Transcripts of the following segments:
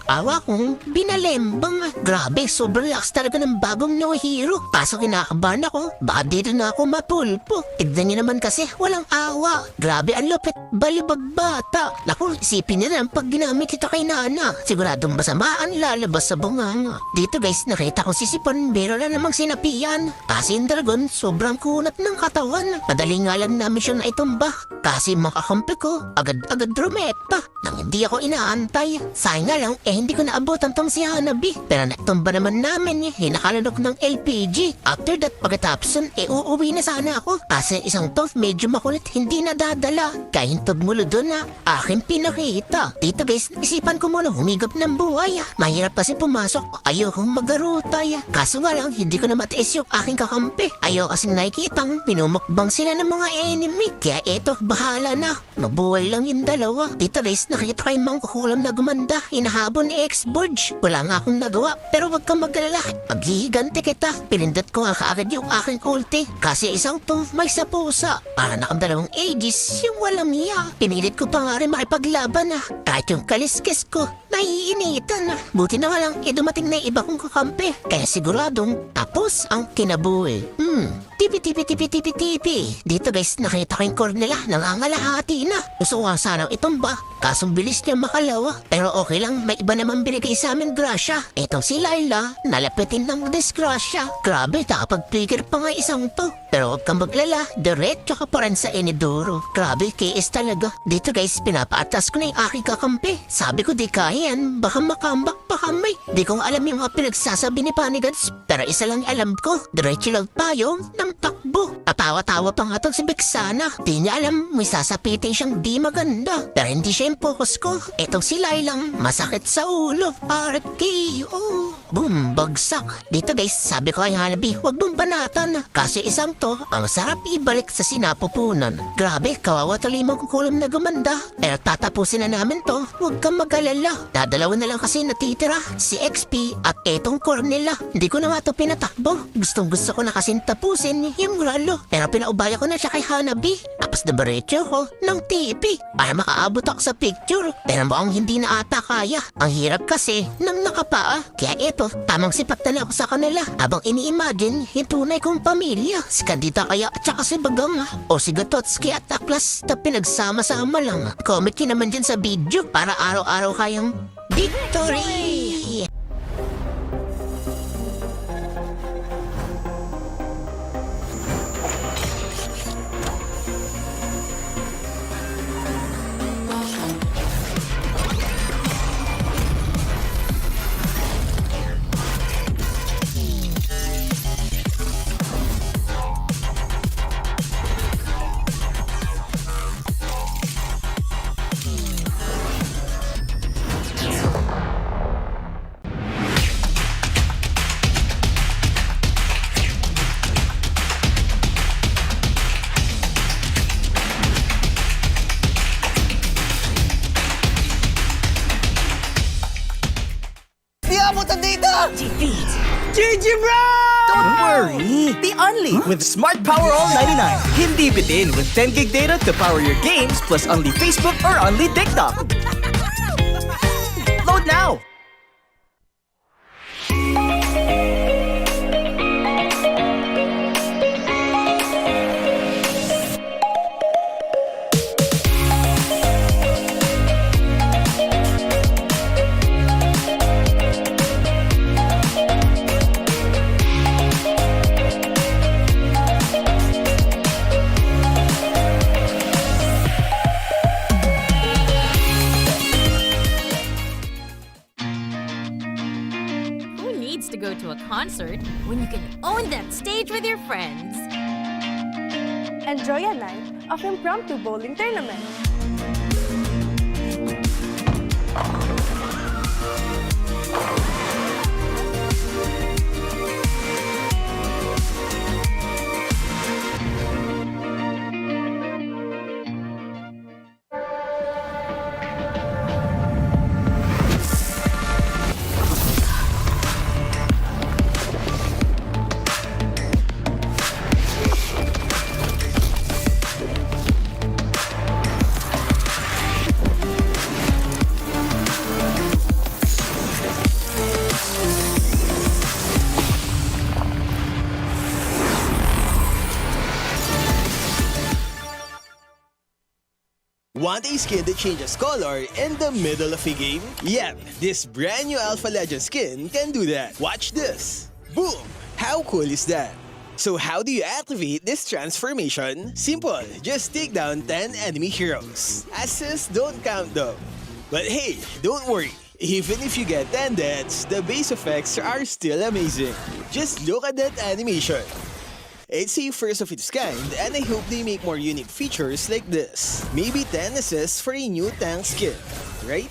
awa kong binalembang. Grabe, sobrang lakas talaga ng bagong no hero. Kaso kinakabahan ako, baka dito na ako mapulpo. Tignan niyo naman kasi, walang awa. Grabe, ang lupit, balibag bata. Naku, isipin niyo na pag ginamit ito kay Nana. Siguradong masama ang lalabas sa bunganga. Dito guys, nakita ko si Sipon, pero na namang sinapian. Kasi yung dragon, sobrang kunat ng katawan. Madali nga lang namin siya na itumba. Kasi makakampi ko, agad-agad drumeta. Nang hindi ako inaantay. Sayang nga lang, hindi ko naabutan tong si Hanabi. Pero natumba naman namin, hinakalanok ng LPG. After that, pagkatapos nun, uuwi na sana ako. Kasi isang to, medyo makulit, hindi nadadala. Kaya hintog mulo doon na aking pinakita. Dito guys, isipan ko muna humigap ng buhay. Mahirap kasi pumasok, ayokong magarutay. Kaso nga lang, hindi ko na matiis yung aking kakampi. Ayaw kasing nakikitang pinumukbang sila ng mga enemy. Kaya eto, bahala na. Mabuhay lang yung dalawa. Dito guys, nakita ko yung mangkukulam na gumanda. Inahabon ni X-Burge. Wala nga akong nagawa, pero wag kang mag-alala. Maghihiganti kita. Pinindot ko nga kaagad yung aking ulti. Kasi isang to, may sa pusa. Para na kang dalawang aegis, yung walang iya. Pinilit ko pa nga rin makipaglaban kahit yung kaliskis ko, naiinitan. Buti na nga lang, dumating na yung iba kong kakampi. Kaya siguradong tapos ang kinabuhi. Tipi. Dito guys, nakita ko yung core nila, nangangalahati na. Gusto ko nga sanang itumba, kasong bilis niya makalawa. Pero okay lang, may iba naman binigay sa amin grasya. Etong si Laila, nalapitin ng disgrasya. Grabe, nakapag-trigger pa nga isang to. Pero huwag kang maglala, diretso ka pa rin sa inidoro. Grabe, KS talaga. Dito guys, pinapaatas ko na yung aking kakampi. Sabi ko di kaya yan, baka makambak pa kami. Di ko alam yung mga pinagsasabi ni Panigans. Pero isa lang alam ko, diretso lang tayo ng takbo. Tawa-tawa pa nga to si Bexana. Di niya alam, may sasapitin siyang di maganda. Pero hindi siya yung focus ko. Etong si Lailang, masakit sa ulo. RKO. Boom, bagsak. Dito guys, sabi ko kay Hanabi, huwag mong banatan. Kasi isang to, ang sarap ibalik sa sinapupunan. Grabe, kawawa tuloy magkukulam na gumanda. Pero tatapusin na namin to, huwag kang mag-alala. Dadalawa na lang kasi natitira, si XP at etong core nila. Hindi ko na nga ito pinatakbo. Gustong gusto ko na kasing tapusin yung ralo. Pero pinaubaya ko na siya kay Hanabi. Tapos nabaretso ko ng TP para makaabot ako sa picture. Pero mukhang hindi na ata kaya. Ang hirap kasi ng nakapaa. Kaya eto, tamang sipat na ako sa kanila. Habang ini-imagine yung tunay kong pamilya. Si Candida kaya at saka si Bagang o si Gatotski at Aklas na pinagsama-sama lang. Comment nyo naman dyan sa video para araw-araw kayang victory! Defeat. GG bro! Don't worry. Be only with Smart Power All 99. Hindi bitin with 10 gig data to power your games plus only Facebook or only TikTok. Load now. To go to a concert when you can own that stage with your friends. Enjoy a night of impromptu bowling tournament. Want a skin that changes color in the middle of a game? Yep, this brand new Alpha Legend skin can do that. Watch this. Boom! How cool is that? So how do you activate this transformation? Simple, just take down 10 enemy heroes. Assists don't count though. But hey, don't worry. Even if you get 10 deaths, the base effects are still amazing. Just look at that animation. It's a first of its kind, and I hope they make more unique features like this. Maybe 10 assists for a new tank skin, right?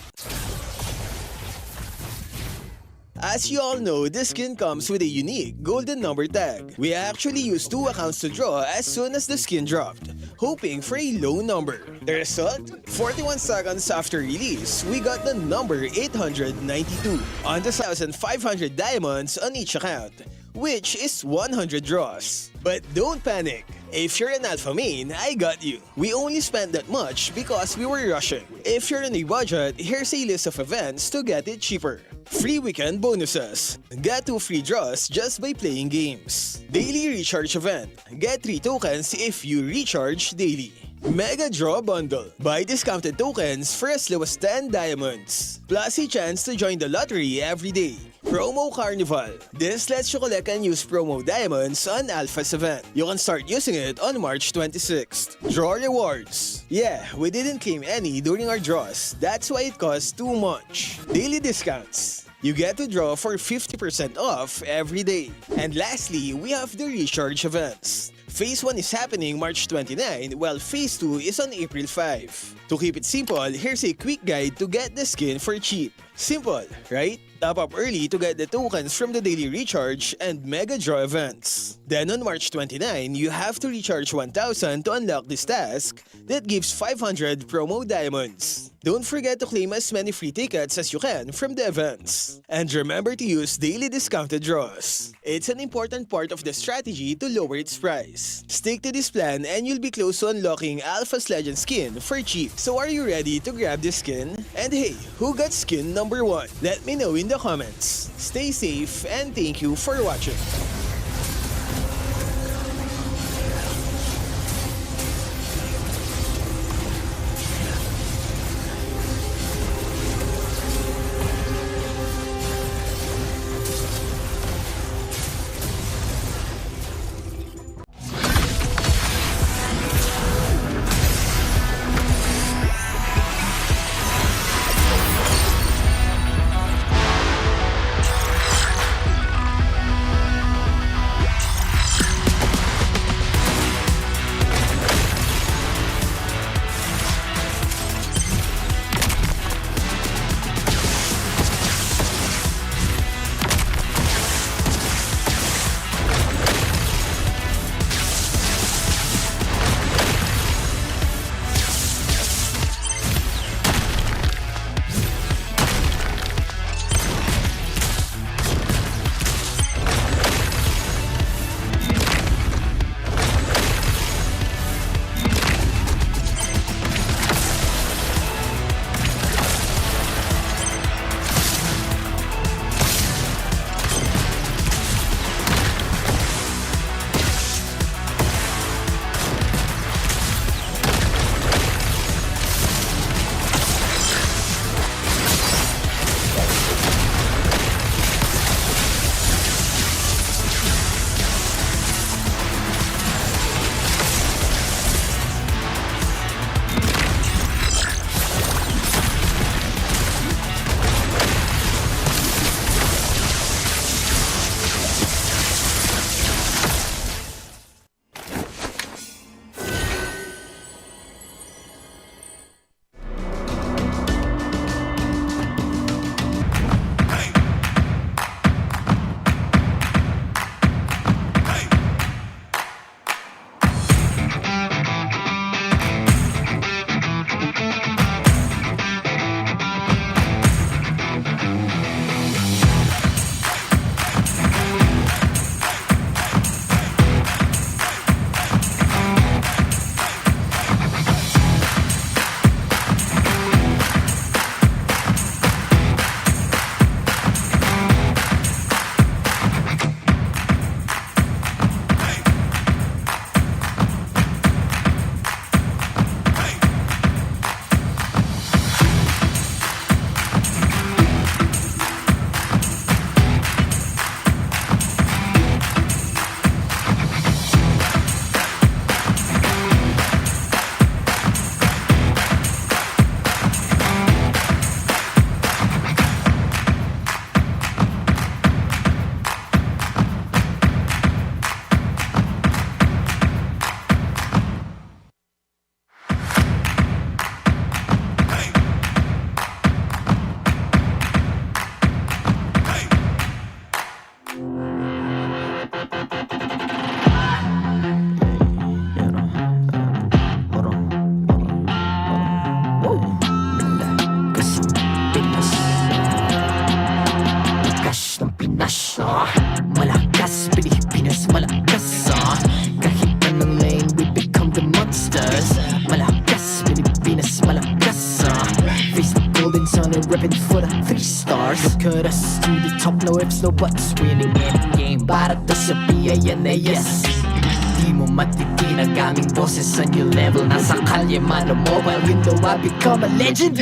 As you all know, this skin comes with a unique golden number tag. We actually used 2 accounts to draw as soon as the skin dropped, hoping for a low number. The result? 41 seconds after release, we got the number 892 on the 1,500 diamonds on each account, which is 100 draws. But don't panic. If you're an alpha main, I got you. We only spent that much because we were rushing. If you're on a budget, here's a list of events to get it cheaper. Free weekend bonuses. Get 2 free draws just by playing games. Daily recharge event. Get 3 tokens if you recharge daily. Mega Draw Bundle. Buy discounted tokens for as low as 10 diamonds. Plus a chance to join the lottery every day. Promo Carnival. This lets you collect and use promo diamonds on Alpha's event. You can start using it on March 26th. Draw rewards. Yeah, we didn't claim any during our draws. That's why it costs too much. Daily discounts. You get to draw for 50% off every day. And lastly, we have the recharge events. Phase 1 is happening March 29, while Phase 2 is on April 5. To keep it simple, here's a quick guide to get the skin for cheap. Simple, right? Top up early to get the tokens from the daily recharge and mega draw events. Then on March 29, you have to recharge 1,000 to unlock this task that gives 500 promo diamonds. Don't forget to claim as many free tickets as you can from the events. And remember to use daily discounted draws. It's an important part of the strategy to lower its price. Stick to this plan and you'll be close to unlocking Alpha's Legend skin for cheap. So are you ready to grab this skin? And hey, who got skin number 1? Let me know in the comments. Stay safe and thank you for watching. Malakas, Pilipinas, malakas kahit anong lane, we become the monsters. Malakas, Pilipinas, malakas face the golden sun and repping for the 3 stars. Look at us to the top, no ifs, no buts, winning any game para to sa PINAS. Di mo matitinag aming boses sa new level. Nasa kalye man o mobile window, I become a legend.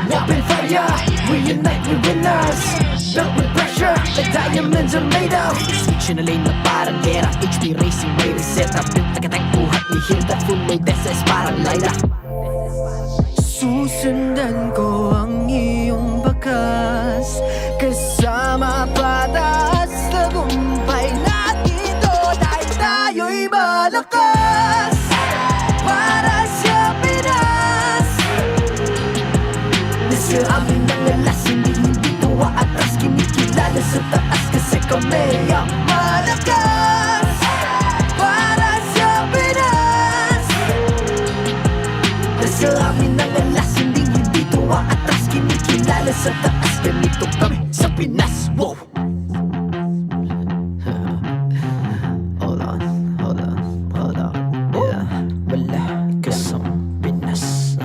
Weapon fire, we unite, we winners. Built with pressure, the diamonds are made of. Switch na lane na parang gera, HP racing, may reset up. Tagatang buhat ni Hilda, full load SS parang Laila. Susundan ko ang iyong bakas, kasama pataas, tagumpay natin to dahil tayo'y malakas. Para sa Pinas, nasa amin ang alas, hindi tuwa atras, kinikilala sa taas kasi kami ang malakas. Para sa Pinas, nasa amin ang alas, hindi tuwa atras, kinikilala sa taas, ganito kami sa Pinas. Wow! Hold on. Yeah, wala kasang Pinas.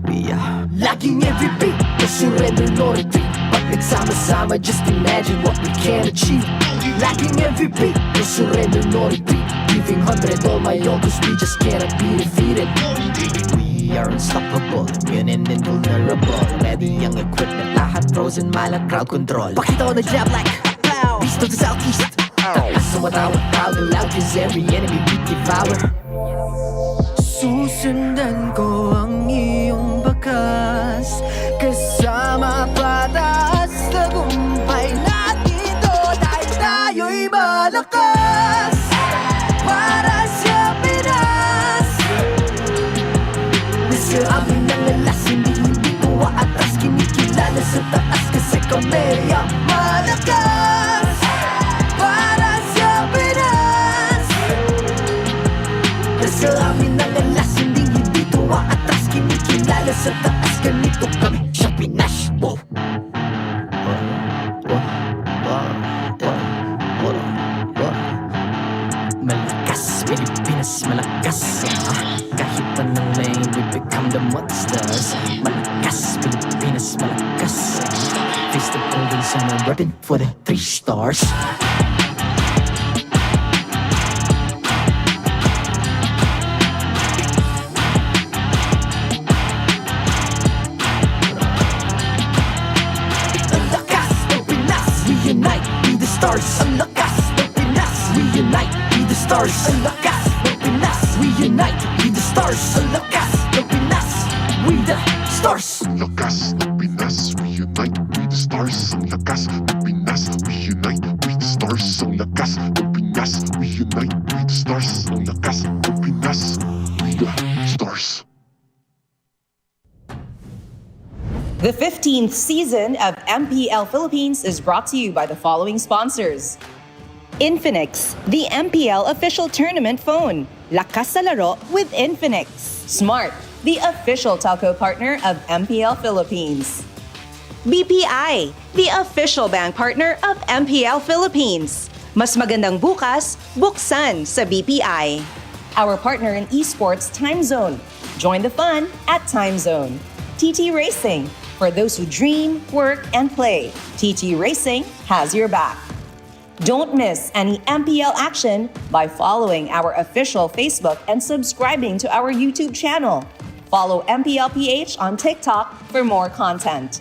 We are laging every beat, no surrender, no retreat. Pag nagsama-sama, just imagine what we can achieve. Lacking every beat, no surrender, no retreat. Giving 100 all my own, cause we just cannot be defeated. We are unstoppable, immune and invulnerable. Ready ang equipment, lahat frozen, malang crowd control. Pakita ko na jab like pow, east to the southeast. Taas sa matawag, proud and loud, cause every enemy we devour. Susundan ko ang iyong bakas, kasama pataas, tagumpay natin to dahil tayo'y malakas. Para sa Pinas, nasa amin ang alas, hindi tuwa atras, kinikilala sa taas kasi kami ang malakas. Para sa Pinas, nasa amin ang alas, hindi tuwa atras, kinikilala sa taas, ganito kami sa Pinas. Wow! Malakas, Pilipinas, malakas kahit anong lane, we become the monsters. Malakas, Pilipinas, malakas face the golden sun and repping for the 3 stars. Ang lakas ng Pinas, we unite, be the stars. Ang lakas ng Pinas, we unite, be the stars. Ang lakas ng Pinas, we unite, be the stars. Ang lakas ng Pinas, we the stars. Ang lakas ng Pinas, we unite, we the stars. Ang lakas ng Pinas, we unite, we the stars. Ang lakas ng Pinas, we unite, we the stars. Ang lakas ng Pinas, we the stars. The 15th season of MPL Philippines is brought to you by the following sponsors. Infinix, the MPL official tournament phone. Lakas sa laro with Infinix. Smart, the official telco partner of MPL Philippines. BPI, the official bank partner of MPL Philippines. Mas magandang bukas, buksan sa BPI. Our partner in esports, Time Zone. Join the fun at Time Zone. TT Racing, for those who dream, work, and play. TT Racing has your back. Don't miss any MPL action by following our official Facebook and subscribing to our YouTube channel. Follow MPLPH on TikTok for more content.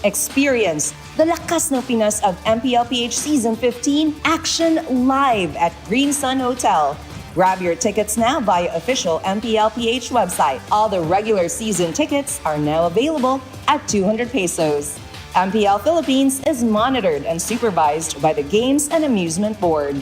Experience the Lakas ng Pinas of MPLPH Season 15 action live at Green Sun Hotel. Grab your tickets now via official MPLPH website. All the regular season tickets are now available at 200 pesos. MPL Philippines is monitored and supervised by the Games and Amusement Board.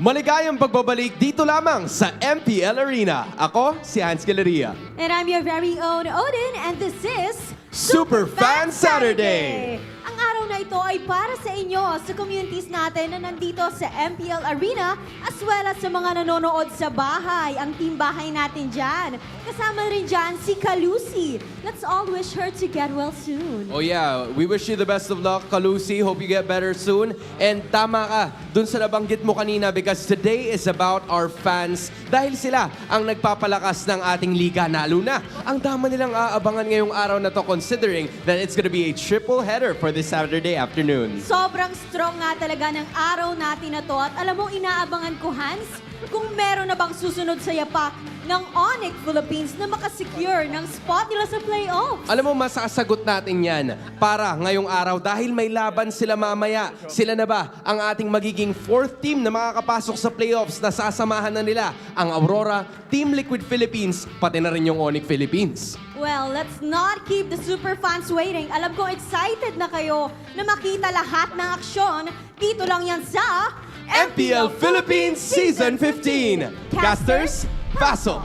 Maligayang pagbabalik dito lamang sa MPL Arena. Ako, si Hans Galeria. And I'm your very own Odin, and this is Super Fan Saturday! Ang araw na ito ay para sa inyo, sa communities natin na nandito sa MPL Arena, as well as sa mga nanonood sa bahay, ang team bahay natin dyan. Kasama rin dyan si Kalusi. Let's all wish her to get well soon. Oh yeah, we wish you the best of luck, Kalusi. Hope you get better soon. And tama ka, dun sa nabanggit mo kanina, because today is about our fans. Dahil sila ang nagpapalakas ng ating liga, lalo na ang dama nilang aabangan ngayong araw na to, considering that it's gonna be a triple header for this Saturday afternoon. Sobrang strong nga talaga ng araw natin na to. At alam mo, inaabangan ko, Hans, kung meron na bang susunod sa yapak ng Onyx Philippines na makasecure ng spot nila sa playoffs. Alam mo, masasagot natin yan para ngayong araw dahil may laban sila mamaya. Sila na ba ang ating magiging fourth team na makakapasok sa playoffs na sasamahan na nila ang Aurora, Team Liquid Philippines, pati na rin yung Onyx Philippines. Well, let's not keep the super fans waiting. Alam ko excited na kayo na makita lahat ng aksyon. Dito lang yan sa MPL Philippines Season 15. Casters, Vaso.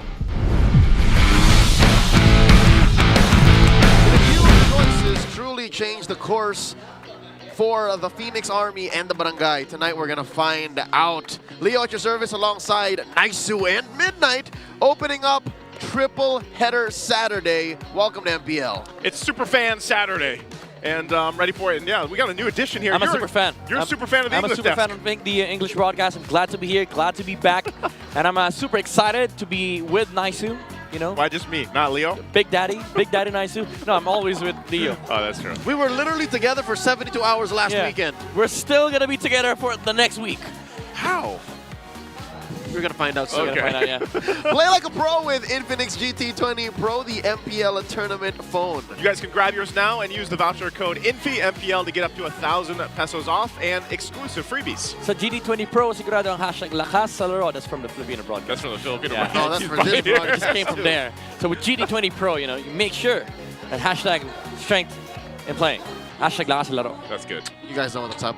The few choices truly changed the course for the Phoenix Army and the Barangay. Tonight we're gonna find out. Leo at your service alongside Naisu and Midnight, opening up triple header Saturday. Welcome to MPL. It's Super Fan Saturday, and I'm ready for it. And yeah, we got a new addition here. I'm a super fan. You're a super fan of the I'm English a super desk. fan of the English broadcast. I'm glad to be here, glad to be back, and I'm super excited to be with Naisu. You know, why just me, not Leo? Big Daddy Naisu. No, I'm always with Leo. Oh, that's true. We were literally together for 72 hours last weekend. We're still gonna be together for the next week. How? We're gonna find out soon. Okay. Find out, yeah. Play like a pro with Infinix GT20 Pro, the MPL tournament phone. You guys can grab yours now and use the voucher code INFIMPL to get up to 1,000 pesos off and exclusive freebies. Sa GT20 Pro, sigurado ang hashtag lakas sa laro. That's from the Filipino broadcast. That's from the Filipino broadcast. No, that's from this broadcast. It just came from there. So with GT20 Pro, you know, you make sure that hashtag strength in playing. Hashtag lakas sa laro. That's good. You guys know what's up.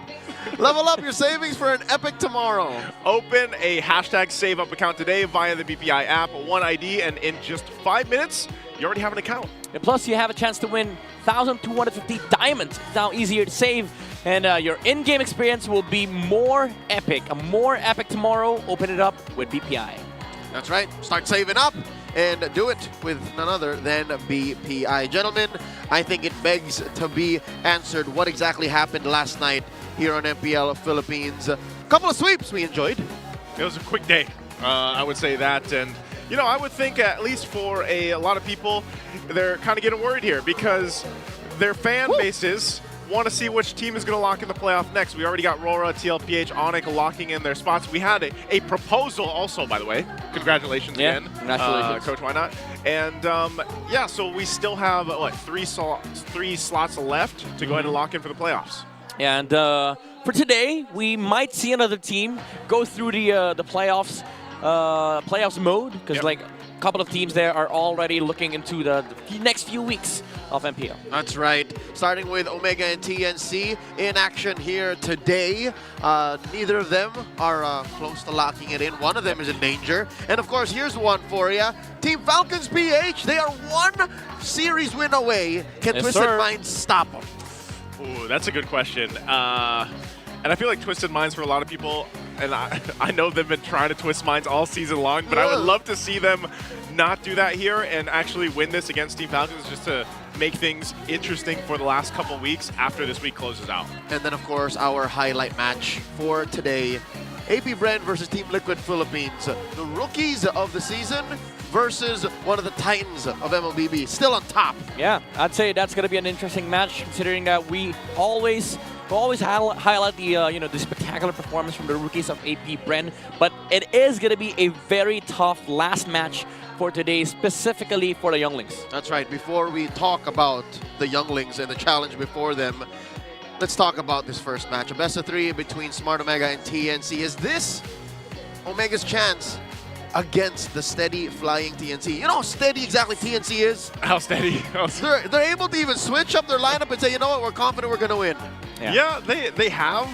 Level up your savings for an epic tomorrow. Open a hashtag save up account today via the BPI app, one ID, and in just 5 minutes, you already have an account. And plus, you have a chance to win 1,250 diamonds. It's now easier to save, and your in-game experience will be more epic. A more epic tomorrow. Open it up with BPI. That's right. Start saving up and do it with none other than BPI. Gentlemen, I think it begs to be answered what exactly happened last night here on MPL Philippines. A couple of sweeps we enjoyed. It was a quick day, I would say that. And, you know, I would think at least for a lot of people, they're kind of getting worried here because their fan bases want to see which team is going to lock in the playoff next. We already got Rora, TLPH, Onyx locking in their spots. We had a proposal also, by the way. Congratulations again. Congratulations. Coach, why not? And yeah, so we still have, what, three slots left to go ahead and lock in for the playoffs. And for today, we might see another team go through the playoffs mode, because like a couple of teams there are already looking into the next few weeks of MPL. That's right. Starting with Omega and TNC in action here today. Neither of them are close to locking it in. One of them is in danger. And of course, here's one for you. Team Falcons PH, they are one series win away. Can Twisted Minds stop them? Ooh, that's a good question. And I feel like Twisted Minds for a lot of people, and I know they've been trying to twist minds all season long, but I would love to see them not do that here and actually win this against Team Falcons just to make things interesting for the last couple weeks after this week closes out. And then, of course, our highlight match for today, Bren versus Team Liquid Philippines. The rookies of the season versus one of the titans of MLBB, still on top. Yeah, I'd say that's going to be an interesting match, considering that we always highlight the the spectacular performance from the rookies of Bren, but it is going to be a very tough last match for today, specifically for the younglings. That's right. Before we talk about the younglings and the challenge before them, let's talk about this first match. A best of 3 between Smart Omega and TNC. Is this Omega's chance against the steady flying TNC? You know how steady exactly TNC is? How steady? They're able to even switch up their lineup and say, you know what, we're confident we're going to win. Yeah, they have,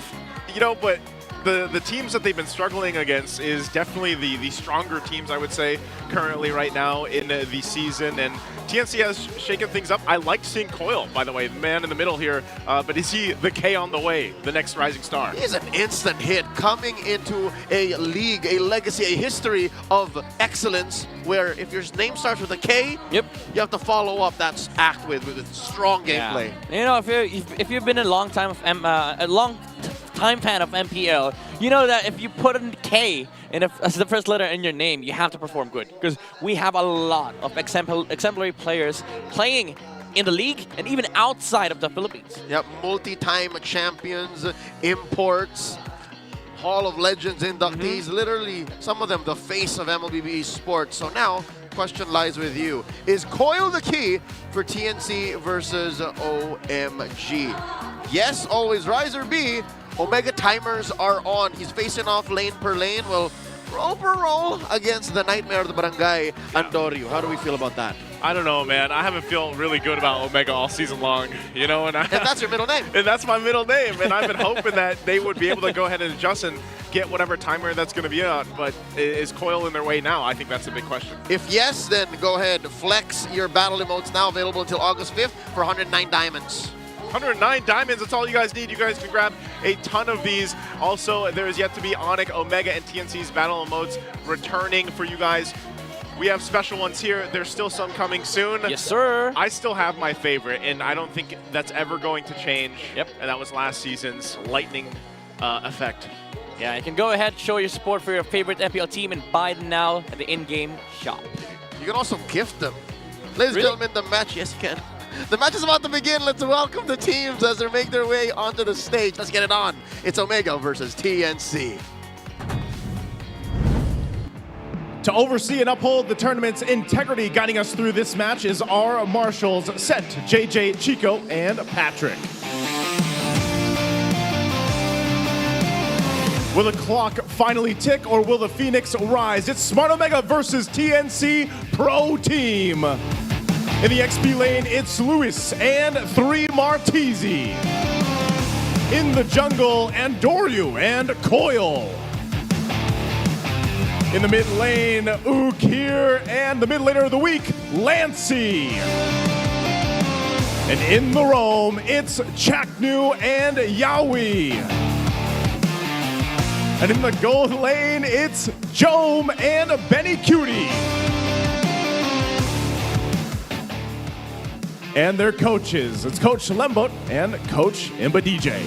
you know, but the teams that they've been struggling against is definitely the stronger teams, I would say, currently right now in the season. And TNC has shaken things up. I liked seeing Coil, by the way, the man in the middle here. But is he the K on the way, the next rising star? He's an instant hit coming into a league, a legacy, a history of excellence where if your name starts with a K, you have to follow up that act with strong gameplay. You know, if you've been a long time fan of MPL, you know that if you put a K as the first letter in your name, you have to perform good, because we have a lot of exemplary players playing in the league and even outside of the Philippines. Yep, multi-time champions, imports, Hall of Legends inductees, literally some of them the face of MLBB sports. So now, question lies with you. Is Coil the key for TNC versus OMG? Yes, always rise, or B, Omega timers are on. He's facing off lane per lane. Well, roll per roll against the Nightmare of the Barangay, Andorio. How do we feel about that? I don't know, man. I haven't felt really good about Omega all season long, you know? And that's your middle name. And that's my middle name. And I've been hoping that they would be able to go ahead and adjust and get whatever timer that's going to be on. But is Coil in their way now? I think that's a big question. If yes, then go ahead. Flex your battle emotes now, available until August 5th for 109 diamonds. 109 diamonds, that's all you guys need. You guys can grab a ton of these. Also, there is yet to be Onyx, Omega, and TNC's battle emotes returning for you guys. We have special ones here. There's still some coming soon. Yes, sir. I still have my favorite, and I don't think that's ever going to change. Yep. And that was last season's lightning effect. Yeah, you can go ahead, show your support for your favorite MPL team, and buy them now at the in-game shop. You can also gift them. Ladies and gentlemen, the match, yes you can. The match is about to begin. Let's welcome the teams as they make their way onto the stage. Let's get it on. It's Omega versus TNC. To oversee and uphold the tournament's integrity, guiding us through this match is our marshals, Set, JJ, Chico, and Patrick. Will the clock finally tick, or will the Phoenix rise? It's Smart Omega versus TNC Pro Team. In the XP lane, it's Luis and 3 Martisi. In the jungle, Andoryu and Coil. In the mid lane, Ook here, and the mid laner of the week, Lancey. And in the roam, it's Chaknu and Yaoi. And in the gold lane, it's Jome and Benny Cutie. And their coaches, it's Coach Lembot and Coach Imba DJ.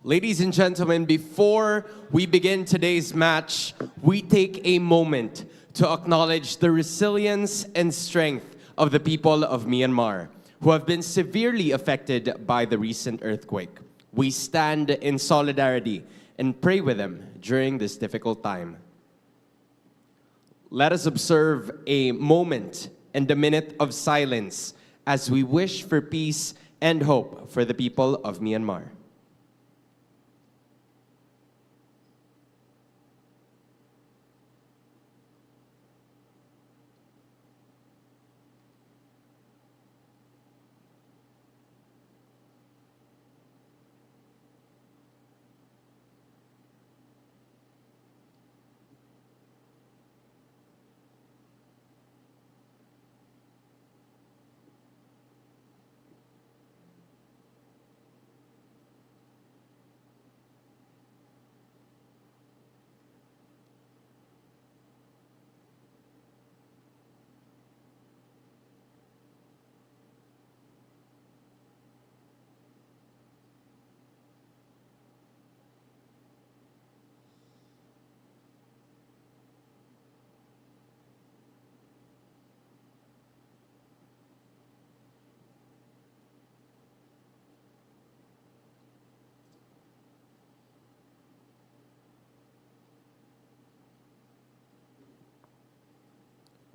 Ladies and gentlemen, before we begin today's match, we take a moment to acknowledge the resilience and strength of the people of Myanmar, who have been severely affected by the recent earthquake. We stand in solidarity and pray with them during this difficult time. Let us observe a moment and a minute of silence as we wish for peace and hope for the people of Myanmar.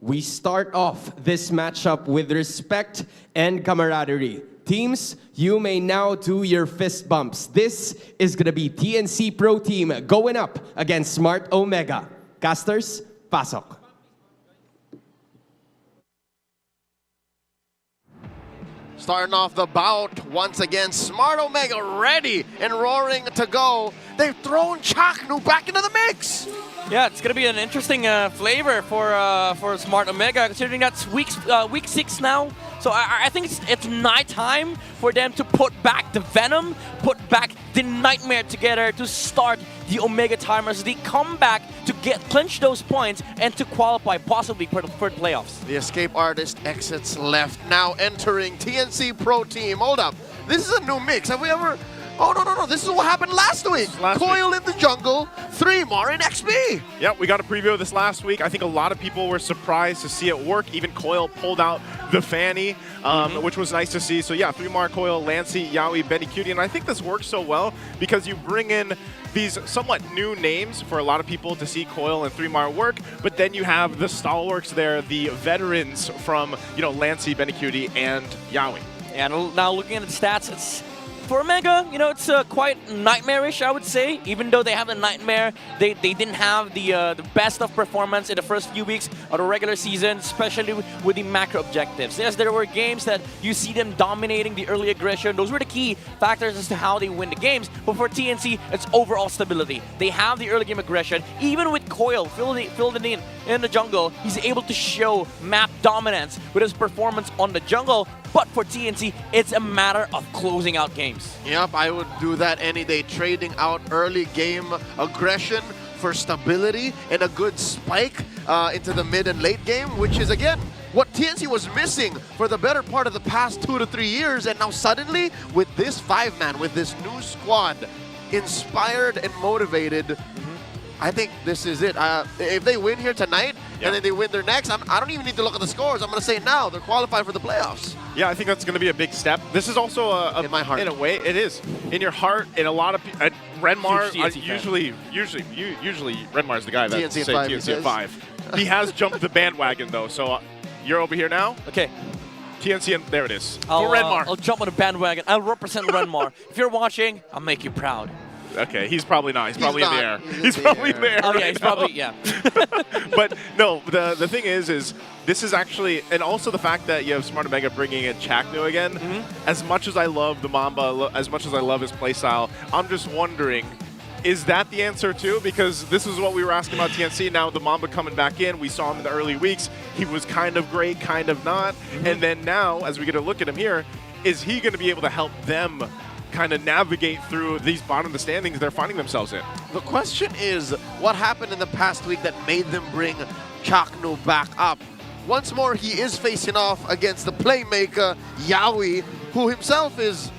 We start off this matchup with respect and camaraderie. Teams, you may now do your fist bumps. This is gonna be TNC Pro Team going up against Smart Omega. Casters, pasok. Starting off the bout once again, Smart Omega ready and roaring to go. They've thrown Chaknu back into the mix. Yeah, it's going to be an interesting flavor for Smart Omega, considering that's week 6 now. So I think it's night time for them to put back the Venom, put back the Nightmare together to start the Omega timers. They come back to clinch those points and to qualify possibly for the playoffs. The Escape Artist exits left, now entering TNC Pro Team. Hold up, this is a new mix. Have we ever... Oh, no. This is what happened last week. Coil in the jungle, 3 more in XP. Yep, we got a preview of this last week. I think a lot of people were surprised to see it work. Even Coil pulled out the Fanny, which was nice to see. So yeah, 3 more Coil, Lancey, Yaoi, Benny Cutie. And I think this works so well because you bring in these somewhat new names for a lot of people to see Coil and 3 more work. But then you have the stalwarts there, the veterans from, Lancey, Benny Cutie, and Yaoi. And now looking at the stats, it's... For Omega, it's quite nightmarish, I would say. Even though they have a Nightmare, they didn't have the best of performance in the first few weeks of the regular season, especially with the macro objectives. Yes, there were games that you see them dominating the early aggression. Those were the key factors as to how they win the games. But for TNC, it's overall stability. They have the early game aggression. Even with Coil filled in the jungle, he's able to show map dominance with his performance on the jungle. But for TNC, it's a matter of closing out games. Yep, I would do that any day, trading out early game aggression for stability and a good spike into the mid and late game, which is, again, what TNC was missing for the better part of the past 2 to 3 years. And now suddenly, with this 5-man, with this new squad, inspired and motivated, I think this is it. If they win here tonight and then they win their next, I don't even need to look at the scores. I'm going to say now they're qualified for the playoffs. Yeah, I think that's going to be a big step. This is also in my heart. In a way, it is in your heart. In a lot of Renmar, usually Renmar's the guy that TNC say TNC at 5. He has jumped the bandwagon though, so you're over here now. Okay. TNC, and there it is. For Renmar. I'll jump on the bandwagon. I'll represent Renmar. If you're watching, I'll make you proud. Okay, he's probably not. He's probably in the air. He's probably in the air. Oh yeah, he's probably, yeah. But no, the thing is this is actually, and also the fact that you have Smart Omega bringing in Chaknu again. As much as I love the Mamba, as much as I love his playstyle, I'm just wondering, is that the answer too? Because this is what we were asking about TNC. Now the Mamba coming back in, we saw him in the early weeks. He was kind of great, kind of not. And then now, as we get a look at him here, is he going to be able to help them kind of navigate through these bottom of the standings they're finding themselves in? The question is, what happened in the past week that made them bring Chaknu back up? Once more, he is facing off against the playmaker, Yaoi, who himself is,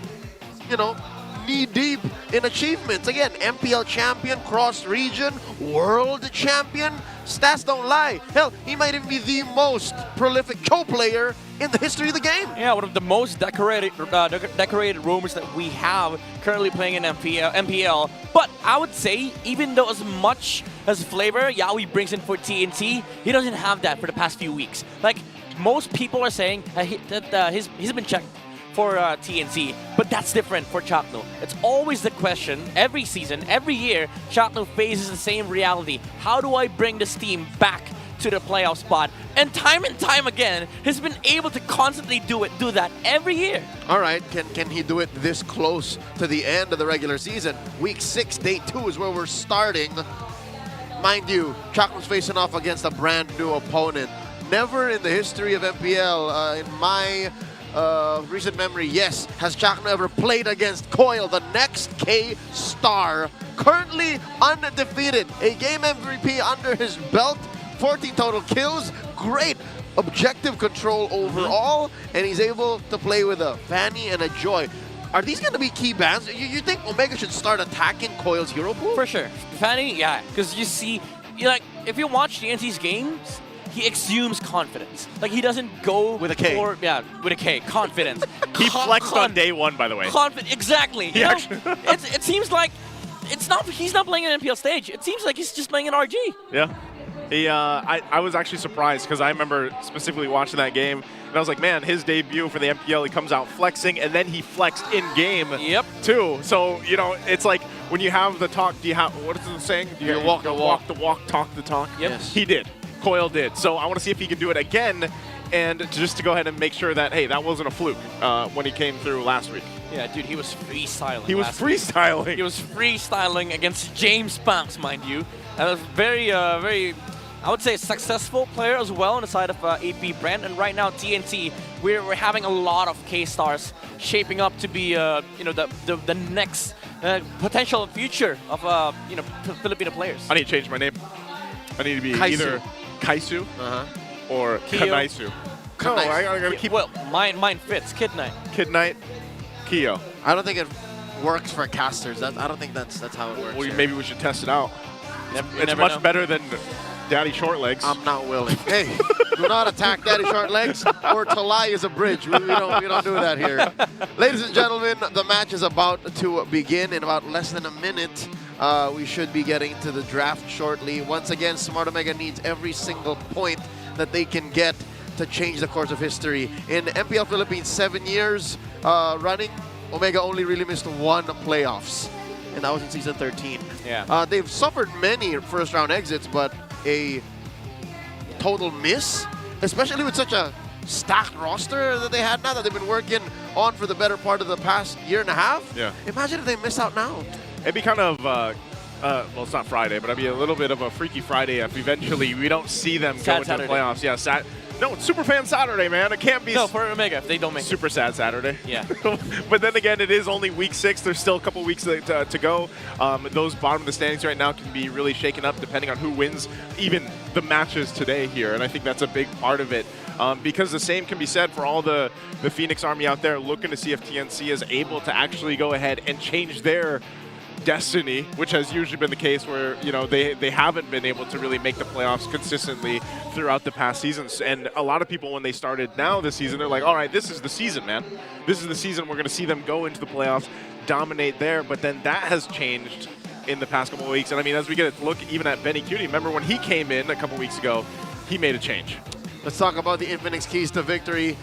knee-deep in achievements. Again, MPL champion, cross-region, world champion. Stats don't lie. Hell, he might even be the most prolific co-player in the history of the game. Yeah, one of the most decorated roamers that we have currently playing in MPL. But I would say, even though as much as flavor Yaoi brings in for TNC, he doesn't have that for the past few weeks. Like, most people are saying that he's been checked for TNC, but that's different for Chaknu. It's always the question, every season, every year, Chaknu faces the same reality. How do I bring this team back to the playoff spot? And time again, has been able to constantly do that every year. All right, can he do it this close to the end of the regular season? Week 6, day 2 is where we're starting. Mind you, Chaknu's facing off against a brand new opponent. Never in the history of MPL, in my recent memory, yes, has Chaknu ever played against Coil, the next K-star, currently undefeated, a game MVP under his belt, 14 total kills, great objective control overall, and he's able to play with a Fanny and a Joy. Are these going to be key bans? You think Omega should start attacking Coil's hero pool? For sure. Fanny, yeah, because you see, if you watch TNC's games, he exudes confidence. Like, he doesn't go with a K. With a K, confidence. He flexed on day 1, by the way. Exactly. It seems like he's not playing an MPL stage. It seems like he's just playing an RG. Yeah. I was actually surprised because I remember specifically watching that game, and I was like, man, his debut for the MPL, he comes out flexing, and then he flexed in-game too. So, it's like when you have the talk, what is the saying? Do you walk the walk? Walk the walk, talk the talk? Yep. He did. Coil did. So I want to see if he can do it again and just to go ahead and make sure that, hey, that wasn't a fluke when he came through last week. Yeah, dude, he was freestyling. He was freestyling. He was freestyling against James Banks, mind you. And a very, very, I would say, successful player as well on the side of AP Bren. And right now, TNT, we're having a lot of K-stars shaping up to be, you know, the next potential future of, you know, Filipino players. I need to change my name. I need to be Kaisu. either Kaisu or Kyo. Kanaisu. No, I gotta keep. Well, mine fits. Kid Knight. Kid Knight, Kyo. I don't think it works for casters. I don't think that's how it works. Well, here. maybe we should test it out. It's never much know. better than Daddy Shortlegs. I'm not willing. Hey, do not attack Daddy Shortlegs, or to lie is a bridge. We don't do that here. Ladies and gentlemen, the match is about to begin in about less than a minute. We should be getting to the draft shortly. Once again, Smart Omega needs every single point that they can get to change the course of history. In MPL Philippines, 7 years running, Omega only really missed one playoffs, and that was in season 13. Yeah. They've suffered many first-round exits, but a total miss, especially with such a stacked roster that they had now that they've been working on for the better part of the past year and a half. Yeah. Imagine if they miss out now. It'd be kind of, well, it's not Friday, but it'd be a little bit of a Freaky Friday if eventually we don't see them go into Saturday. the playoffs. Yeah, no, it's Superfan Saturday, man. It can't be No, for Omega, if they don't make super sad Saturday. Yeah. But then again, it is only week 6. There's still a couple weeks to go. Those bottom of the standings right now can be really shaken up depending on who wins even the matches today here. And I think that's a big part of it. Because the same can be said for all the Phoenix Army out there looking to see if TNC is able to actually go ahead and change their destiny, which has usually been the case where, you know, they haven't been able to really make the playoffs consistently throughout the past seasons. And a lot of people, when they started now this season, they're like, all right, this is the season, man. This is the season we're going to see them go into the playoffs, dominate there. But then that has changed in the past couple of weeks. And I mean, as we get a look even at Benny Cutie, remember when he came in a couple weeks ago, he made a change. Let's talk about the Infinix keys to victory.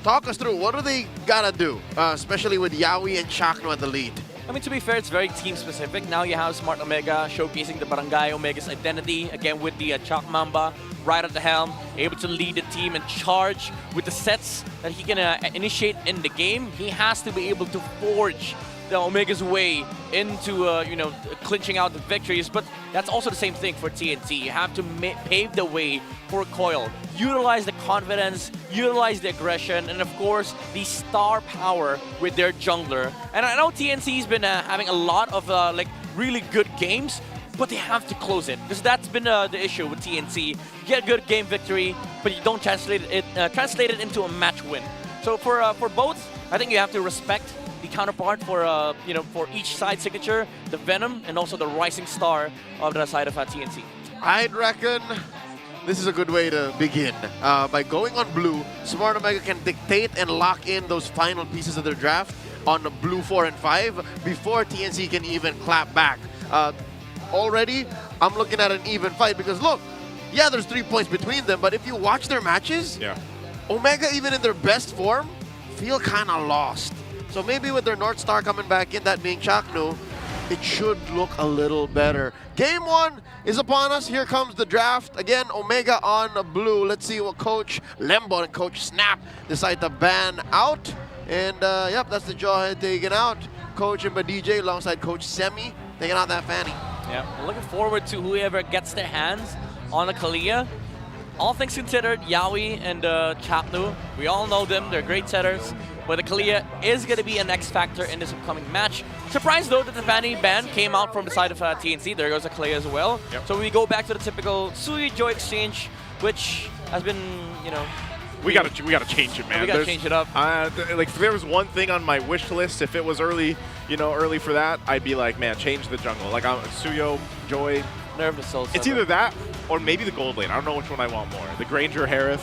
Talk us through, what do they gotta do, especially with Yawi and Chakno at the lead? I mean, to be fair, it's very team-specific. Now you have Smart Omega showcasing the Barangay Omega's identity, again with the Chak Mamba right at the helm, able to lead the team and charge with the sets that he can initiate in the game. He has to be able to forge the Omega's way into, you know, clinching out the victories. But that's also the same thing for TNT. You have to pave the way for Coil. Utilize the confidence, utilize the aggression, and of course, the star power with their jungler. And I know TNC's been having a lot of like really good games, but they have to close it, because that's been the issue with TNC. You get a good game victory, but you don't translate it into a match win. So for both, I think you have to respect the counterpart for you know, for each side signature, the Venom and also the Rising Star of the side of TNC. I'd reckon this is a good way to begin. By going on blue, Smart Omega can dictate and lock in those final pieces of their draft on the blue 4 and 5 before TNC can even clap back. Already, I'm looking at an even fight because look, yeah, there's 3 points between them, but if you watch their matches, Omega, even in their best form, feel kind of lost. So maybe with their North Star coming back in, that being Chakno, it should look a little better. Game 1 is upon us. Here comes the draft. Again, Omega on blue. Let's see what Coach Lembo and Coach Snap decide to ban out. And yep, that's the Jawhead taken out. Coach and DJ alongside Coach Semi taking out that Fanny. Yeah, we're looking forward to whoever gets their hands on the Kalia. All things considered, Yawi and Chakno, we all know them. They're great setters. But the Kalia is going to be an X factor in this upcoming match. Surprised though that the Fanny ban came out from the side of TNC. There goes the Kalia as well. Yep. So we go back to the typical Sui Joy exchange, which has been, you know, We gotta change it, man. We gotta change it up. Like, if there was one thing on my wish list, if it was early, you know, early for that, I'd be like, man, change the jungle. Like, Suyo, Joy. Nervous Soul. It's either that or maybe the gold lane. I don't know which one I want more. The Granger Harith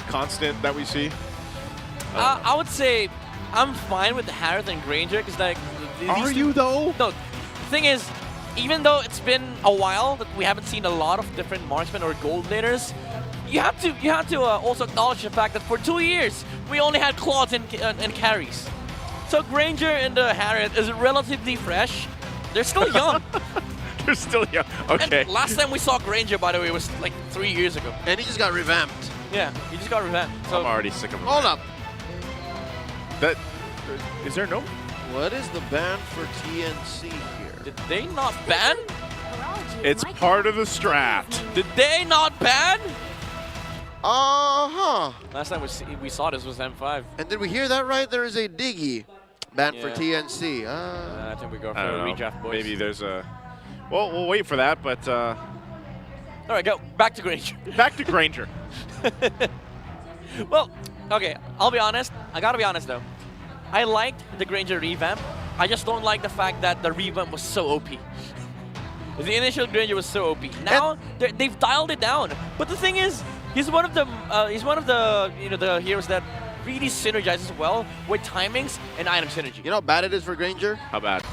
constant that we see. I would say I'm fine with the Harith and Granger because, like, Are you though? No. The thing is, even though it's been a while that we haven't seen a lot of different marksmen or gold laners, you have to also acknowledge the fact that for 2 years we only had Claudes and carries. So Granger and Harith is relatively fresh. They're still young. They're still young. Okay. And last time we saw Granger, by the way, was like 3 years ago. And he just got revamped. Yeah, you just got revamp. So I'm already sick of it. Hold up. That is there no? What is the ban for TNC here? Did they not ban? It's part of the strat. Did they not ban? Uh-huh. Last time we saw this was M5. And did we hear that right? There is a Diggy ban for Yeah. TNC. I think we go for I a don't know. redraft, boys. Maybe there's a. Well, we'll wait for that, but All right, go back to Granger. back to Granger. Well, okay, I'll be honest. I gotta be honest though. I liked the Granger revamp. I just don't like the fact that the revamp was so OP. The initial Granger was so OP. Now they've dialed it down. But the thing is, he's one of the the heroes that really synergizes well with timings and item synergy. You know how bad it is for Granger? How bad?